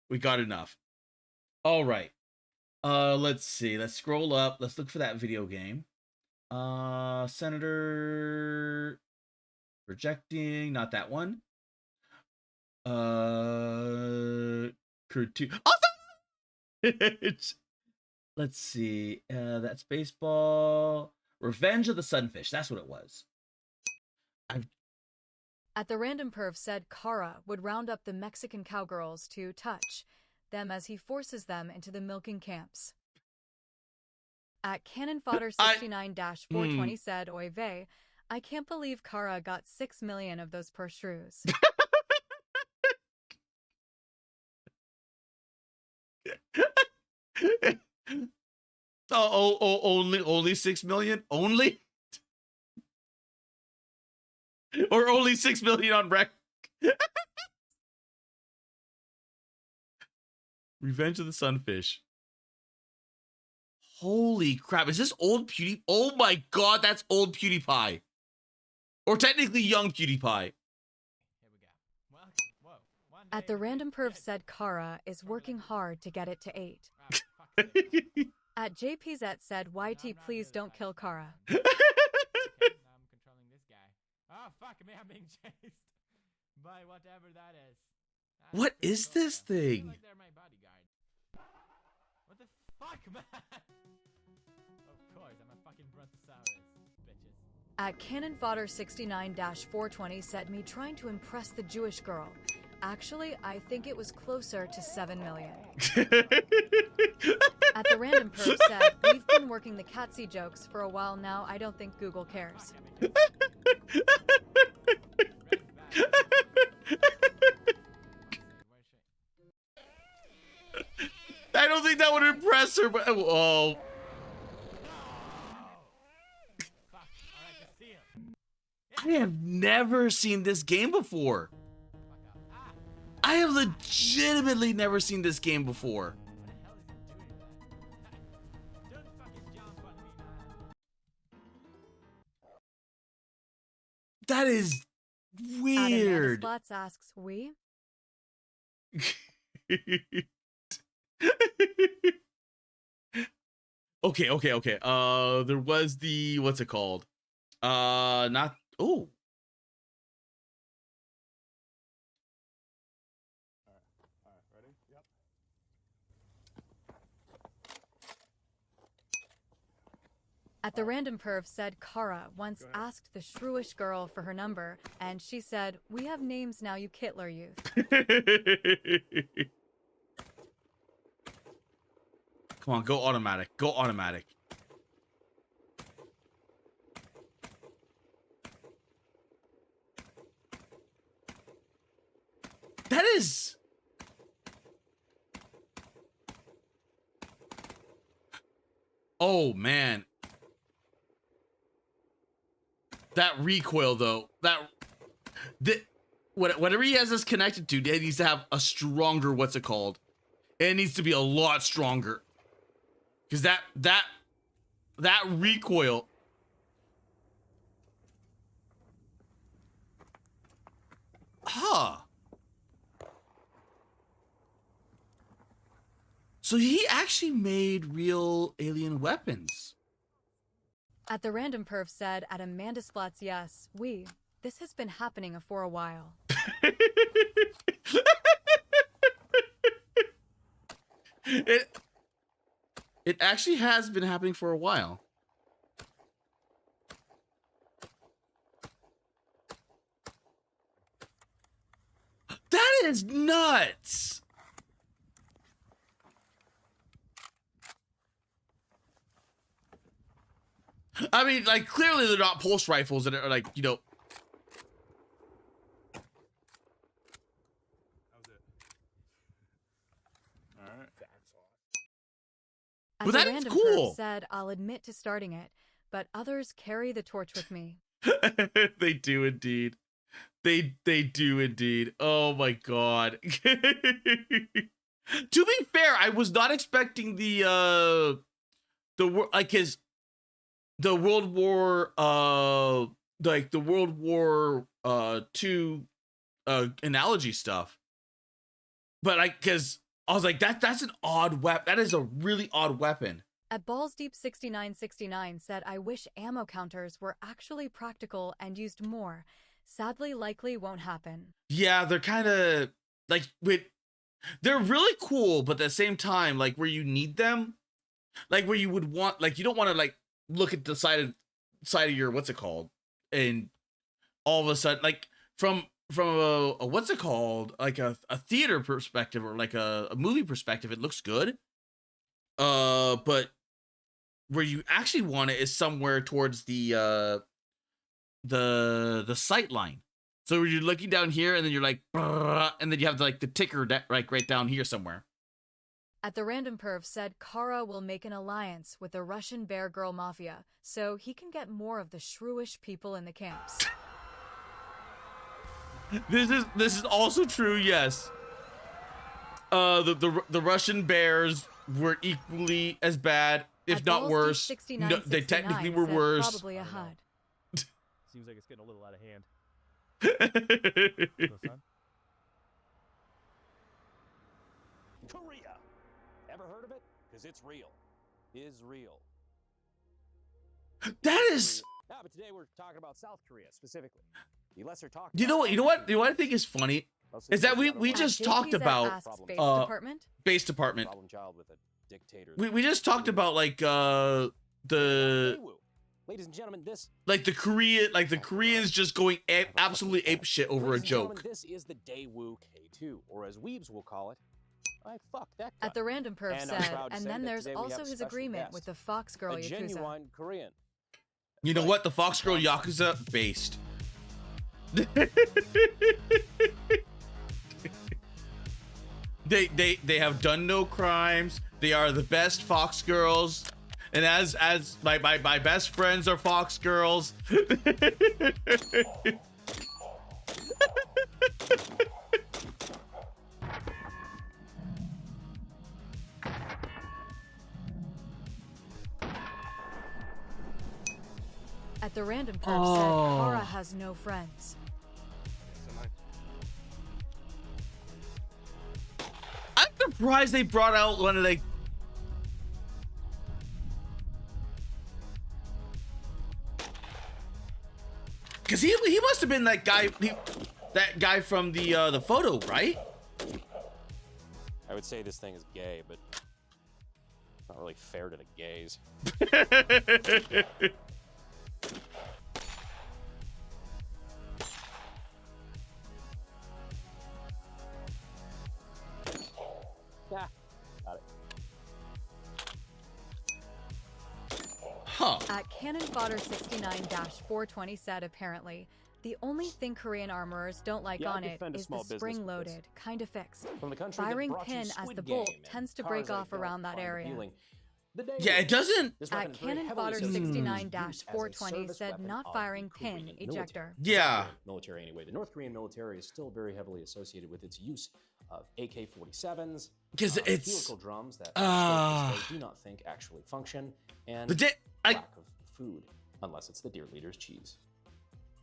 We got enough. All right. Let's see. Let's scroll up. Let's look for that video game. Senator projecting, not that one. Cartoon. Oh, let's see. That's baseball. Revenge of the Sunfish. That's what it was. At the Random Perv said Kara would round up the Mexican cowgirls to touch them as he forces them into the milking camps. At Cannon Fodder 69-420 said, Oy vey, I can't believe Kara got 6 million of those purse shrews. Only 6 million? Only? Or only 6 million on rec? Revenge of the Sunfish. Holy crap. Is this old PewDiePie? Oh my god, that's old PewDiePie. Or technically young PewDiePie. At the Random Perv said Kara is working hard to get it to 8. At JPZ said YT please don't kill Kara. I'm controlling this guy. Oh fuck me, I'm being chased by whatever that is. What is this thing? Like they're my bodyguard. What the fuck, man? Of course, I'm a fucking brontosaurus, bitches. At Cannon Fodder 69-420 said me trying to impress the Jewish girl. Actually, I think it was closer to 7 million. At the Random Perv said, we've been working the Catsy jokes for a while now. I don't think Google cares. I don't think that would impress her, but oh. I have never seen this game before. I have legitimately never seen this game before. That is weird. Spots asks, we? Okay. There was the, what's it called? Not, oh. Ready? Yep. At the Random Perv said Kara once asked the shrewish girl for her number, and she said, we have names now, you Kittler youth. Come on, go automatic. Go automatic. That is... Oh, man. That recoil, though. Whatever he has this connected to, it needs to have a stronger, what's it called? It needs to be a lot stronger. Because that recoil... Huh. So he actually made real alien weapons. At the Random Perv said, at Amanda Splats, yes, we. This has been happening for a while. It actually has been happening for a while. That is nuts. I mean, like, clearly they're not pulse rifles that are like, you know. That was it. Alright. That's all. At the Random Perv said, I'll admit to starting it, but others carry the torch with me. They do indeed. They do indeed. Oh my god. To be fair, I was not expecting the like his the World War like the World War II analogy stuff. But cause I was like, that's an odd weapon. That is a really odd weapon. At Balls Deep 6969 said, I wish ammo counters were actually practical and used more. Sadly, likely won't happen. Yeah, they're kind of like they're really cool, but at the same time, like where you need them, like where you would want, like you don't want to like look at the side of your what's it called, and all of a sudden, like from a what's it called, like a theater perspective or like a movie perspective, it looks good. But where you actually want it is somewhere towards the sight line. So you're looking down here, and then you're like, and then you have like the ticker like right down here somewhere. At the Random Perv said Kara will make an alliance with the Russian Bear Girl Mafia, so he can get more of the shrewish people in the camps. This is also true, yes. The Russian bears were equally as bad, if not worse. No, they technically were worse. Probably a HUD. Seems like it's getting a little out of hand. Korea. Ever heard of it? Because it's real. Is real. That is. Yeah, but today we're talking about South Korea specifically. The lesser talked. You know what I think is funny is that we just talked about base department. Problem child with a dictator. We just talked about like the ladies and gentlemen, this like the Koreans just going absolutely ape shit over a joke. This is the Daewoo K2, or as weebs will call it, I fucked that guy. At the Random Perv said, and then there's also his agreement with the Fox Girl a Yakuza. genuine Korean. You know what? The Fox Girl Yakuza based. They have done no crimes. They are the best Fox girls, and as my best friends are Fox girls. At the Random Perv said Kara has no friends. I'm surprised they brought out one of like. Cause he must have been that guy, that guy from the photo, right? I would say this thing is gay, but it's not really fair to the gays. Yeah, got it. Huh. At Cannon Fodder 69-420 said apparently, the only thing Korean armorers don't like on it is the spring-loaded, kind of fixed. Firing pin as the bolt tends to break off around that area. Yeah, it doesn't. At Cannon Fodder 69-420 said not firing pin ejector. Yeah. Military anyway. The North Korean military is still very heavily associated with its use of AK-47s, because it's helical drums that they do not think actually function, and lack of food, unless it's the deer leader's cheese.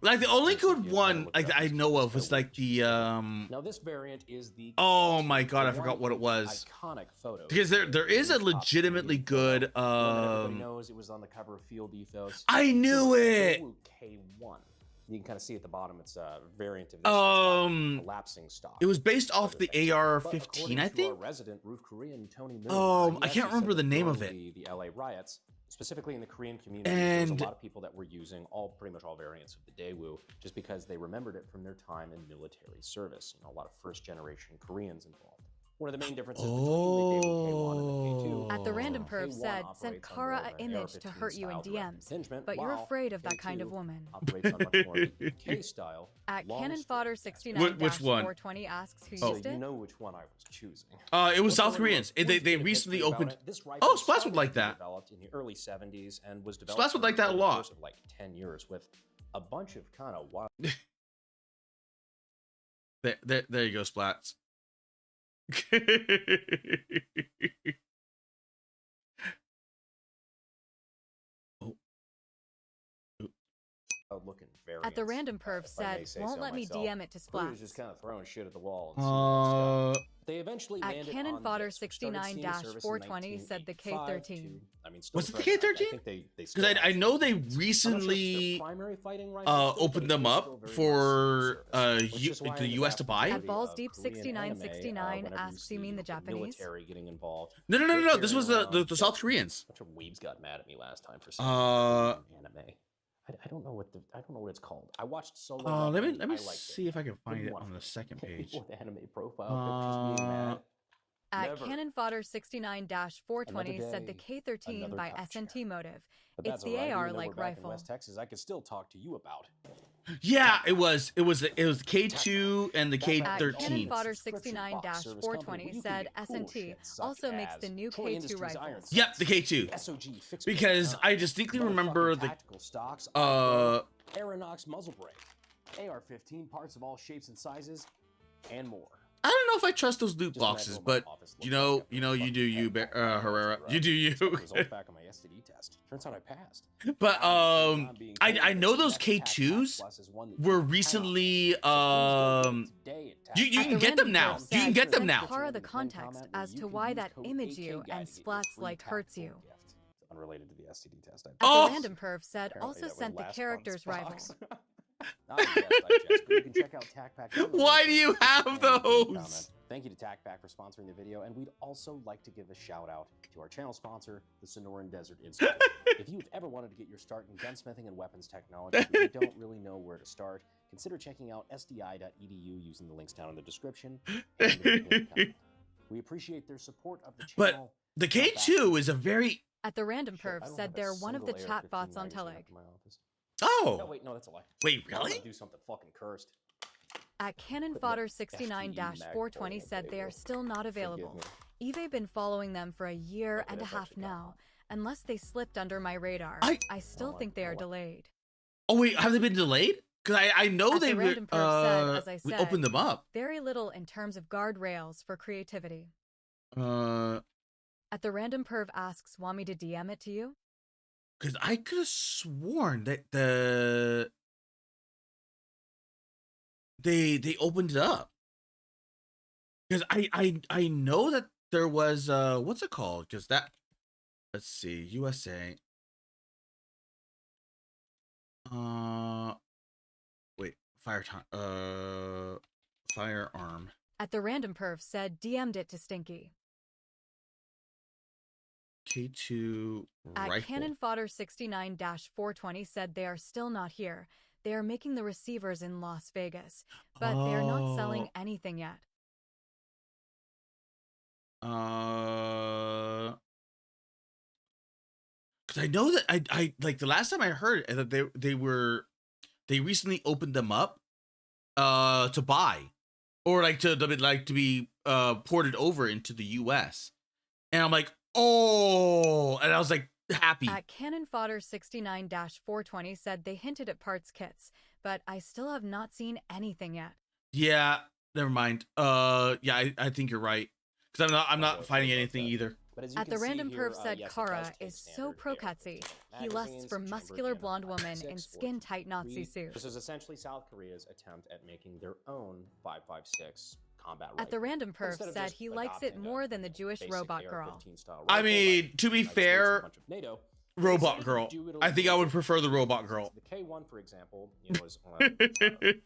Like the only good one like I know of was like the Now this variant is the oh my god, I forgot what it was. Iconic photo. Because there is a legitimately good everybody knows it was on the cover of Field Ethos. I knew it. K1. You can kind of see at the bottom it's a variant of this collapsing stock. It was based off the AR-15, I think. Resident Roof Korean Tony Moon, I can't remember the name of it. The LA riots, specifically in the Korean community, and there's a lot of people that were using pretty much all variants of the Daewoo just because they remembered it from their time in military service. You know, a lot of first-generation Koreans involved. One of the main differences between the Daewoo K1 and the K2. At the Random Perv said, sent Kara an image to hurt you in DMs, but you're afraid of that kind of woman. Operates on much more of the K style. At Cannon Fodder 69-420 asks who used it. You know which one I was choosing. It was South Koreans. They recently opened. Oh, Splats would like that. Developed in the early 70s and was developed. Splats would like that a lot. Of like 10 years with a bunch of kind of wild. There you go, Splats. Looking at the Random Perv said, won't let me DM it to Splats. He was just kind of throwing shit at the wall. They eventually At landed Cannon on Fodder this, which started seeing service in 69-420 said the 1985 K-13. to, I mean, still Was it the present. I K-13? think they Because still I have know they I'm not sure if it's their recently primary fighting rifle still, opened but them it is up still very for much in service, which is why the in US vast to buy. majority At Balls of Deep Korean anime, 6969 whenever asks, you mean the Japanese? military getting involved. No, no, no, they're no, no. This was carrying the around South Koreans. A bunch of weebs got mad at me last time for saying Korean anime. I don't know what it's called. I watched Solo. Let me I liked see if I can find Couldn't it watch on the second page. People with anime profile pictures being mad. At Never. Cannon Fodder 69-420 said the day, K-13 another by cop SNT motive. But It's that's the all right. Even though we're AR-like back in rifle. West Texas, I could still talk to you about. Yeah, it was K2 and the At Cannon K13. Fodder 69-420 said SNT also makes the new K2 rifles. Yep, the K2. Because I distinctly remember the Aeronox muzzle brake, AR-15 parts of all shapes and sizes, and more. I don't know if I trust those loot boxes, but you do you, Herrera. You do you. Results back on my STD test. Turns out I passed. But I know those K2s were recently you can get them now. You can get them now. Kara the context as to why that image you and splats like hurts you. Unrelated to the STD test. The random perv said also sent the character's rival. Why do you have those? Thank you to TacPack for sponsoring the video, and we'd also like to give a shout out to our channel sponsor, the Sonoran Desert Institute. If you've ever wanted to get your start in gunsmithing and weapons technology, but you don't really know where to start, consider checking out sdi.edu using the links down in the description. And the comment. We appreciate their support of the channel. But the K2 is a very... At the random perv said they're one of the chat bots on Teleg. Oh. No, wait, no, that's a lie. Wait, really? Do something fucking cursed. At Cannon Fodder 69-420 said they are still not available. eBay been following them for a year and a half now. Unless they slipped under my radar, I still think they are delayed. Oh wait, have they been delayed? Because I know they were. Said, as I said, we opened them up. Very little in terms of guardrails for creativity. At the random perv asks, want me to DM it to you? Because I could have sworn that they opened it up. Because I know that there was what's it called? Because that, let's see, USA. Wait, firearm. At the random perv said DM'd it to Stinky. K2 At rifle. Cannon Fodder 69-420 said they are still not here. They are making the receivers in Las Vegas, but they are not selling anything yet. Because I know that I like the last time I heard that they recently opened them up to buy or to be ported over into the US, and I'm like, oh, and I was like happy. At Cannon Fodder 69-420 said they hinted at parts kits, but I still have not seen anything yet. Yeah, never mind. Yeah, I think you're right. Because I'm not finding anything either. At the random perv said Kara is so pro-cutsy. He lusts for muscular blonde woman in skin-tight Nazi suit. This is essentially South Korea's attempt at making their own 5.56 combat rifle. At the random perv said he likes it more than the Jewish robot girl. I mean, to be fair, robot girl. I think I would prefer the robot girl. The K1, for example, is on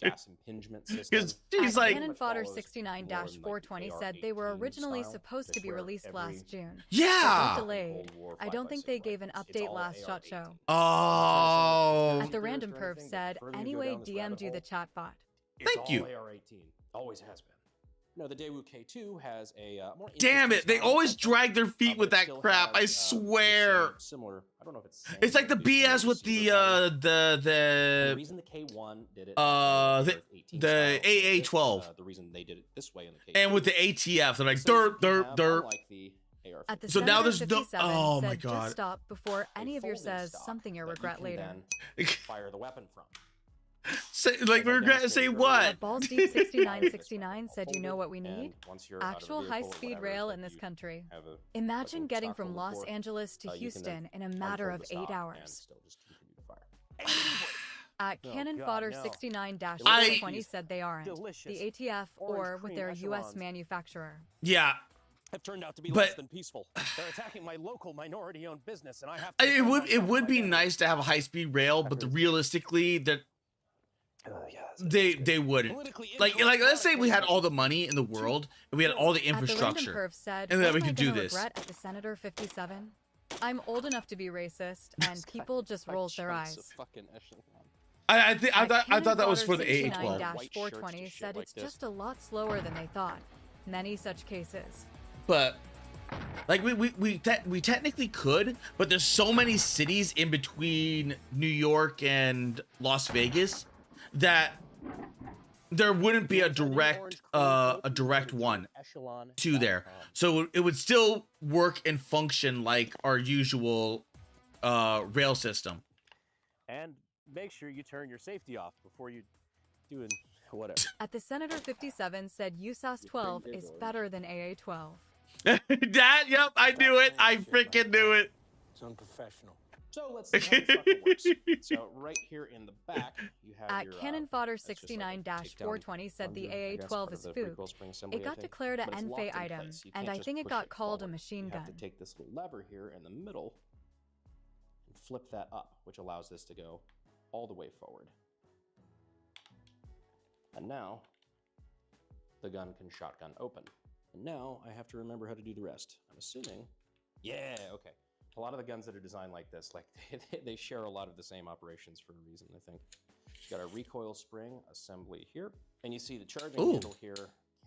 gas impingement system. She's like, Cannon Fodder 69-420 said they were originally supposed to be released last June. Yeah. But delayed. I don't think they gave an update last SHOT Show. Oh. At the random perv said, anyway, DM'd you the chatbot. Thank you. AR-18. Always has been. No, the Daewoo K2 has a more. Damn it! They always drag their feet with that crap. I swear. Similar. I don't know if it's. It's like the BS with the reason the K1 did it. The AA-12. The reason they did it this way in the K2. And with the ATF, they're like derp. At the so now there's no. 57 Oh my said, god. Just stop before any of your says something you'll regret later. Fire the weapon from. Say, like regret. Say what? Balls Deep 6969 said, you know what we need? Actual high-speed rail in this country. Imagine getting from Los Angeles to Houston in a matter of 8 hours. At Oh, Cannon God, Fodder no. 69-420 said they aren't. delicious The ATF or orange with cream their US echelons. manufacturer. Yeah. Have turned out to be But- less than peaceful. They're attacking my local minority-owned business, and I have It defend would myself and my be family. nice to have a high speed rail, but realistically, that they wouldn't. Like let's say we had all the money in the world and we had all the At the Random infrastructure, Curve said, and then "What we am I could do gonna this. regret at the Senator 57? I'm old enough to be racist, and people just rolls their eyes." I thought that was for the AA-12. 69-420 said it's just a lot slower than they thought. Many such cases. But like we technically could, but there's so many cities in between New York and Las Vegas that there wouldn't be a direct one to there. So it would still work and function like our usual rail system. And make sure you turn your safety off before you doing whatever. At the Senator 57 said USAS 12 is better than AA 12. That, yep, I knew it. I freaking knew it. It's unprofessional. So let's see how the structure works. So right here in the back, you have At your, Cannon Fodder that's just like a 69-420 said the plunger, I AA guess, 12 part is of the food. recoil spring assembly, It I got think, declared but an it's locked NFA in item, place. You and can't I just think it push got called a forward. machine You gun. have to take this little lever here in the middle and flip that up, which allows this to go all the way forward. And now the gun can shotgun open. And now I have to remember how to do the rest. I'm assuming, yeah, okay. A lot of the guns that are designed like this, like they share a lot of the same operations for a reason, I think. Got our recoil spring assembly here, and you see the charging handle here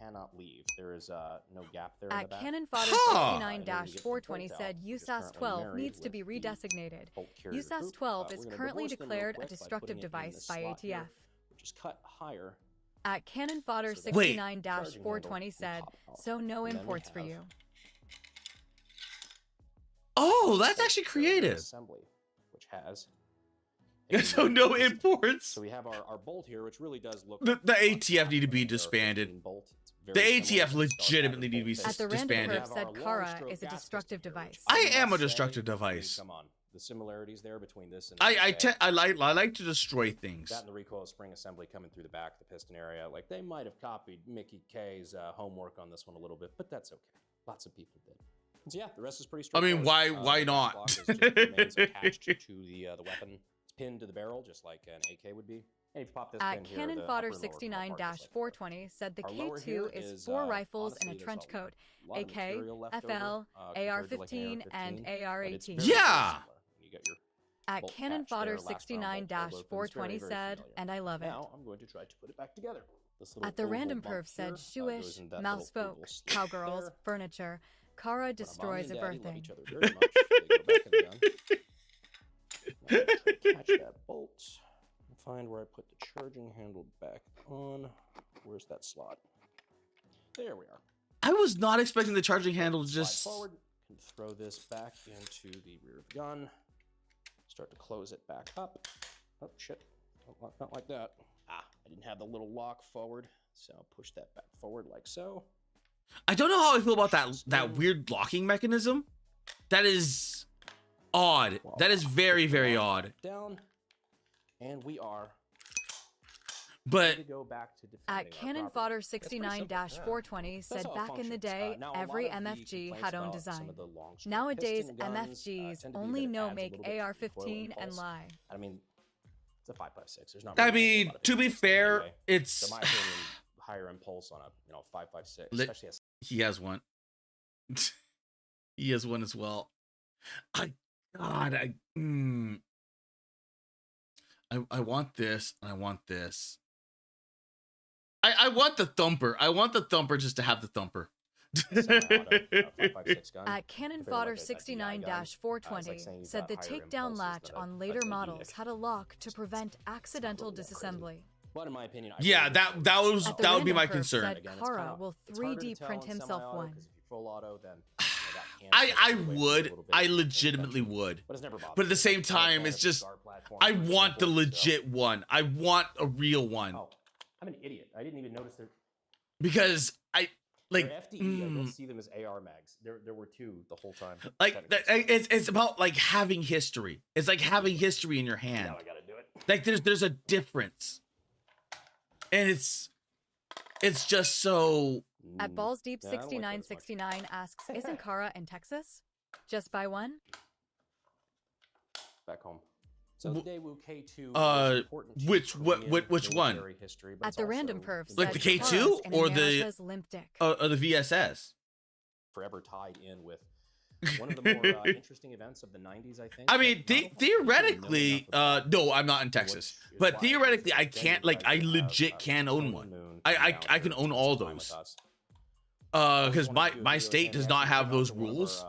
cannot leave. There is no gap there in the At back. Cannon Fodder Huh. 69-420 said USAS 12 needs to be redesignated. USAS 12 is currently declared a destructive device by ATF. Which is cut higher. At Cannon Fodder So that 69-420 said, "So no And then we imports for have- you." Oh, that's actually creative. Assembly, which has So no imports. So we have our bolt here, which really does look. The ATF need to be disbanded. The ATF legitimately need to be At the Random disbanded. Curve said Kara is a destructive device. I am a destructive device. Come on, the similarities there between this and I like to destroy things. that and the recoil spring assembly coming through the back, the piston area. Like they might have copied Mickey K's homework on this one a little bit, but that's okay. Lots of people did. So yeah, the rest is pretty I mean, straightforward. why The not? block is just remains attached to the weapon. It's pinned to the barrel, just like an AK would be. And if you pop this At pin here, Cannon the Fodder upper and lower part just like 69-420 said the Our lower here K2 is is, 4 rifles and a honestly, trench there's coat, lot of AK, material left FL, over, compared to like an AR-15, and but it's AR-18. very, very Yeah. similar. You got your At bolt Cannon patch there, Fodder last round bolt, although it's 69-420 very said, familiar. and I love it. Now I'm going to try to put it back together. This little At the oval Random bump Perv said, here, goes "Shoeish, in that mouse little folk, oval slit cowgirls, there. furniture. Kara destroys Mommy a and Daddy love birthing." each other very much. They go back in the gun. Now I'm gonna try to catch that bolt and find where I put the charging handle back on. Where's that slot? There we are. I was not expecting the charging handle to Slide just. forward. Can throw this back into the rear of the gun. Start to close it back up. Oh shit! Not like that. Ah, I didn't have the little lock forward, so I'll push that back forward like so. I don't know how I feel about that weird locking mechanism. That is odd. That is very, very odd. Down, and we are But ready to go back to defending At our Cannon property. Fodder That's pretty simple. 69-420 That's said how it back in the functions. day, Now, a lot every of the MFG complaints had own about some design. of the long-stroke Nowadays, piston guns, MFGs tend to be only that it know adds a make little bit to the recoil AR-15 and impulse. lie. I mean, it's a 5.56. There's not. I really a mean, lot of to be difference fair, anyway. it's So my opinion, higher impulse on a 5.56, Lit- especially as he has one. He has one as well. I want this, and I want this. I want the thumper. I want the thumper just to have the thumper. At Cannon Fodder 69-420 said the takedown latch on later models had a lock to prevent accidental disassembly. But in my opinion, Yeah, that At the would be Random my Curve concern. said Kara will 3D print himself one. If you full auto, then I would. I legitimately would. But it's never bothered But at the me. same I'm a time, fan it's of just cigar platforms. I They're want the simple, so- legit one. I want a real one Oh, I'm an idiot. I didn't even notice they're because I like. they're FDE. I don't see them as AR mags. There were two the whole time. Like it's about like having history. It's like having history in your hand. Now I gotta do it. Like there's a difference, and it's just so. At Balls Deep Yeah, I don't like that as much. 6969 asks, isn't Kara in Texas? Just buy one? Back home. So the Daewoo K2 is important to which Korean which one? military history, but At it's the random also perf Like the said K2 Kara's in or the America's limp dick. or the VSS? forever tied in with one of the more interesting events of the 90s, I think. I mean, theoretically, no, I'm not in Texas, but theoretically, I can't. Like, I legit can own one. I can own all those. Because my state does not have those rules.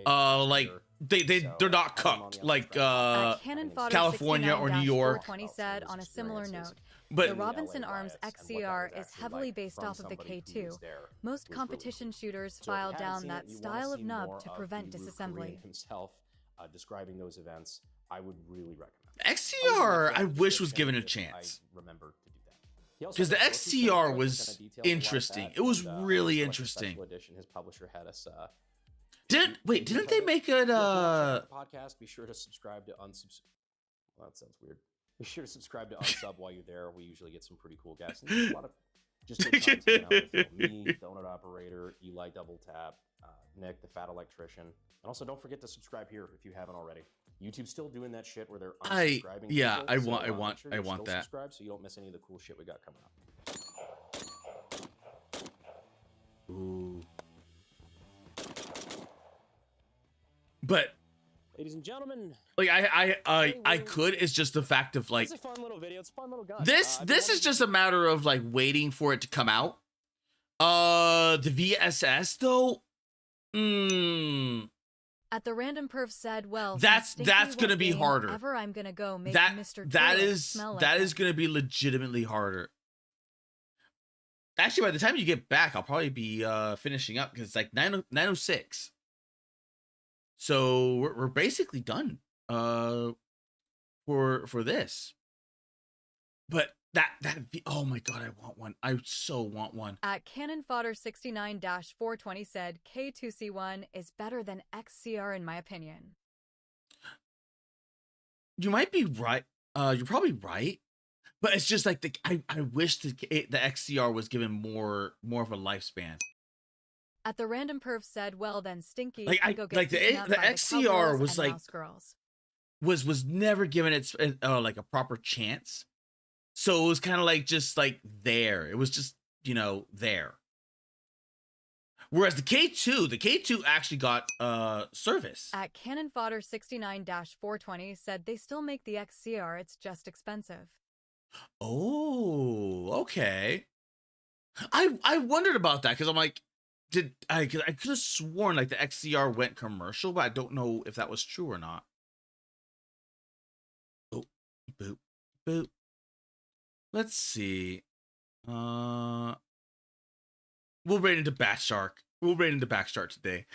Like they're not cooked like California or New York. 420 said on a similar note. But the Robinson Arms XCR is heavily based off of the K2. Most competition shooters file down that style of nub to prevent disassembly. Himself describing those events, I would really recommend. XCR, I wish was given a chance. Remember to do that. Because the XCR was interesting. It was really interesting. His publisher had us. Didn't they make it? Podcast. Be sure to subscribe to unsubscribe. Well, that sounds weird. Be sure to subscribe to Unsub while you're there. We usually get some pretty cool guests. And there's a lot of just good times hanging out with, me, Donut Operator, Eli Double Tap, Nick, the Fat Electrician, and also don't forget to subscribe here if you haven't already. YouTube's still doing that shit where they're unsubscribing. Yeah, people, I want that. Subscribe so you don't miss any of the cool shit we got coming up. Ooh. But ladies and gentlemen, like I could. It's just the fact of like it's a fun little video. It's a fun little gun. This is just a matter of like waiting for it to come out. The VSS though. At the random perf said, well, that's gonna be harder. Ever I'm gonna go make that Mr. that Taylor is smell like that is gonna be legitimately harder. Actually, by the time you get back, I'll probably be finishing up because it's like 9:06. So we're basically done for this. But that oh my god, I want one. I so want one. At Cannon Fodder 69-420 said K2C1 is better than XCR in my opinion. You might be right. You're probably right. But it's just like I wish the XCR was given more of a lifespan. At the random perf said, well then Stinky Like can go get like the beaten up by XCR the was and like mouse girls. was never given its like a proper chance. So it was kind of like just like there. It was just, you know, there. Whereas the K2 actually got service. At Cannon Fodder 69-420 said they still make the XCR, it's just expensive. Oh, okay. I wondered about that because I'm like, I could have sworn like the XCR went commercial, but I don't know if that was true or not. Oh, boop, boop. Let's see. We'll raid into Backshark. We'll raid into Backshark today.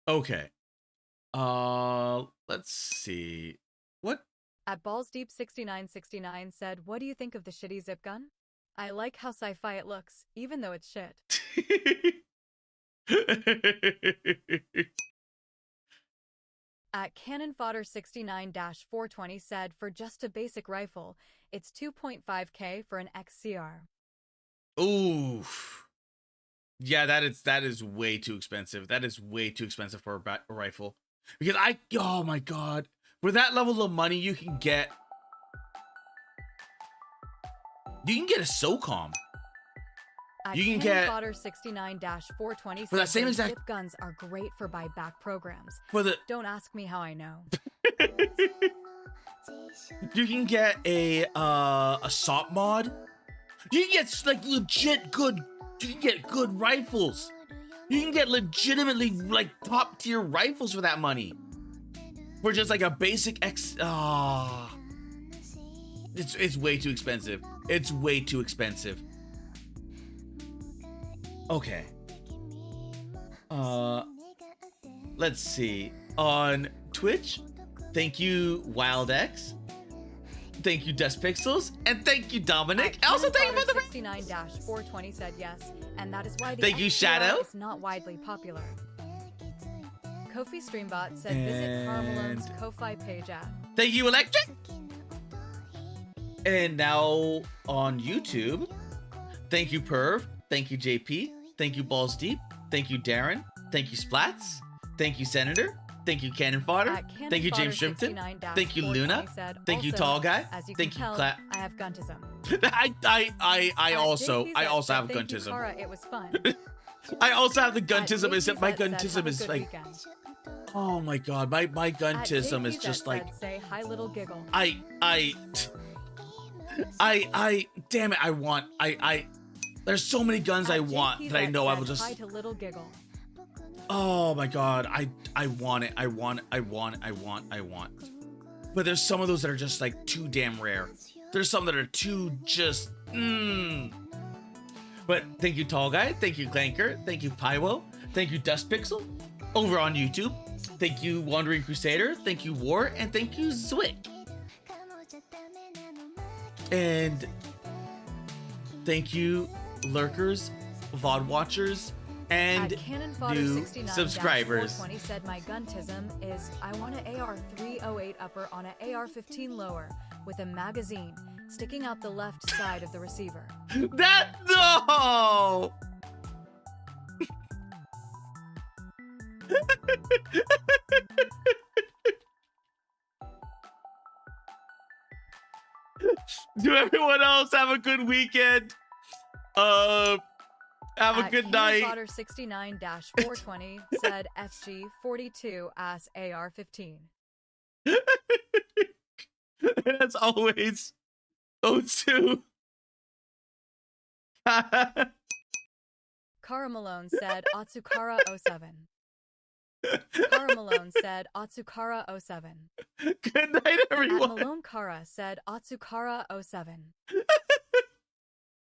Okay. Let's see. What? At Balls Deep 6969 said, what do you think of the shitty zip gun? I like how sci-fi it looks, even though it's shit. At Cannon Fodder 69-420 said, for just a basic rifle, it's $2.5K for an XCR. Oof. Yeah, that is way too expensive. That is way too expensive for a rifle. Because oh my god, for that level of money, you can get a SOCOM. You can get Fodder 69-420 for that same exact zip guns are great for buyback programs. For the don't ask me how I know. You can get a SOP mod. You can get like legit good. You can get good rifles. You can get legitimately like top tier rifles for that money. For just like a basic it's way too expensive. It's way too expensive. Okay. Let's see. On Twitch, thank you WildX. Thank you Despixels, and thank you Dominic. Also thank you for the 69-420 said yes, and that is why the thank you XCR Shadow is not widely popular. Kofi Streambot said visit Carmelone's Ko-Fi page at. Thank you, Electric. And now on YouTube, thank you, Perv. Thank you, JP. Thank you, Balls Deep. Thank you, Darren. Thank you, Splats. Thank you, Senator. Thank you, Cannon Fodder. Thank you, James Shrimpton. Thank you, Luna. Thank you, Tall Guy. As you Thank can you, tell, Clap. I have guntism. I also have Thank you, guntism. Kara, it was fun. I also have the guntism. At Except my JP said, guntism "Have a is good like, weekend." oh my god, my guntism is JP just said, like, say hi, little giggle. damn it, there's so many guns I want JP that I know I will said, just, hi to little giggle. oh my god, I want it, I want. But there's some of those that are just like too damn rare. There's some that are too just, But thank you, Tall Guy. Thank you, Clanker. Thank you, Pywo. Thank you, Dust Pixel, over on YouTube. Thank you, Wandering Crusader. Thank you, War. And thank you, Zwick. And thank you, Lurkers, VOD Watchers, and new subscribers. 420 said my guntism is I want an AR-308 upper on an AR-15 lower with a magazine sticking out the left side of the receiver. That no. Do everyone else have a good weekend? Have a good night. Potter 69-420 said FG 42 ass AR-15. And as always, O2. Cara Malone said Atsukara 07. Cara Malone said Atsukara 07. Good night, everyone. Malone Cara said Atsukara 07.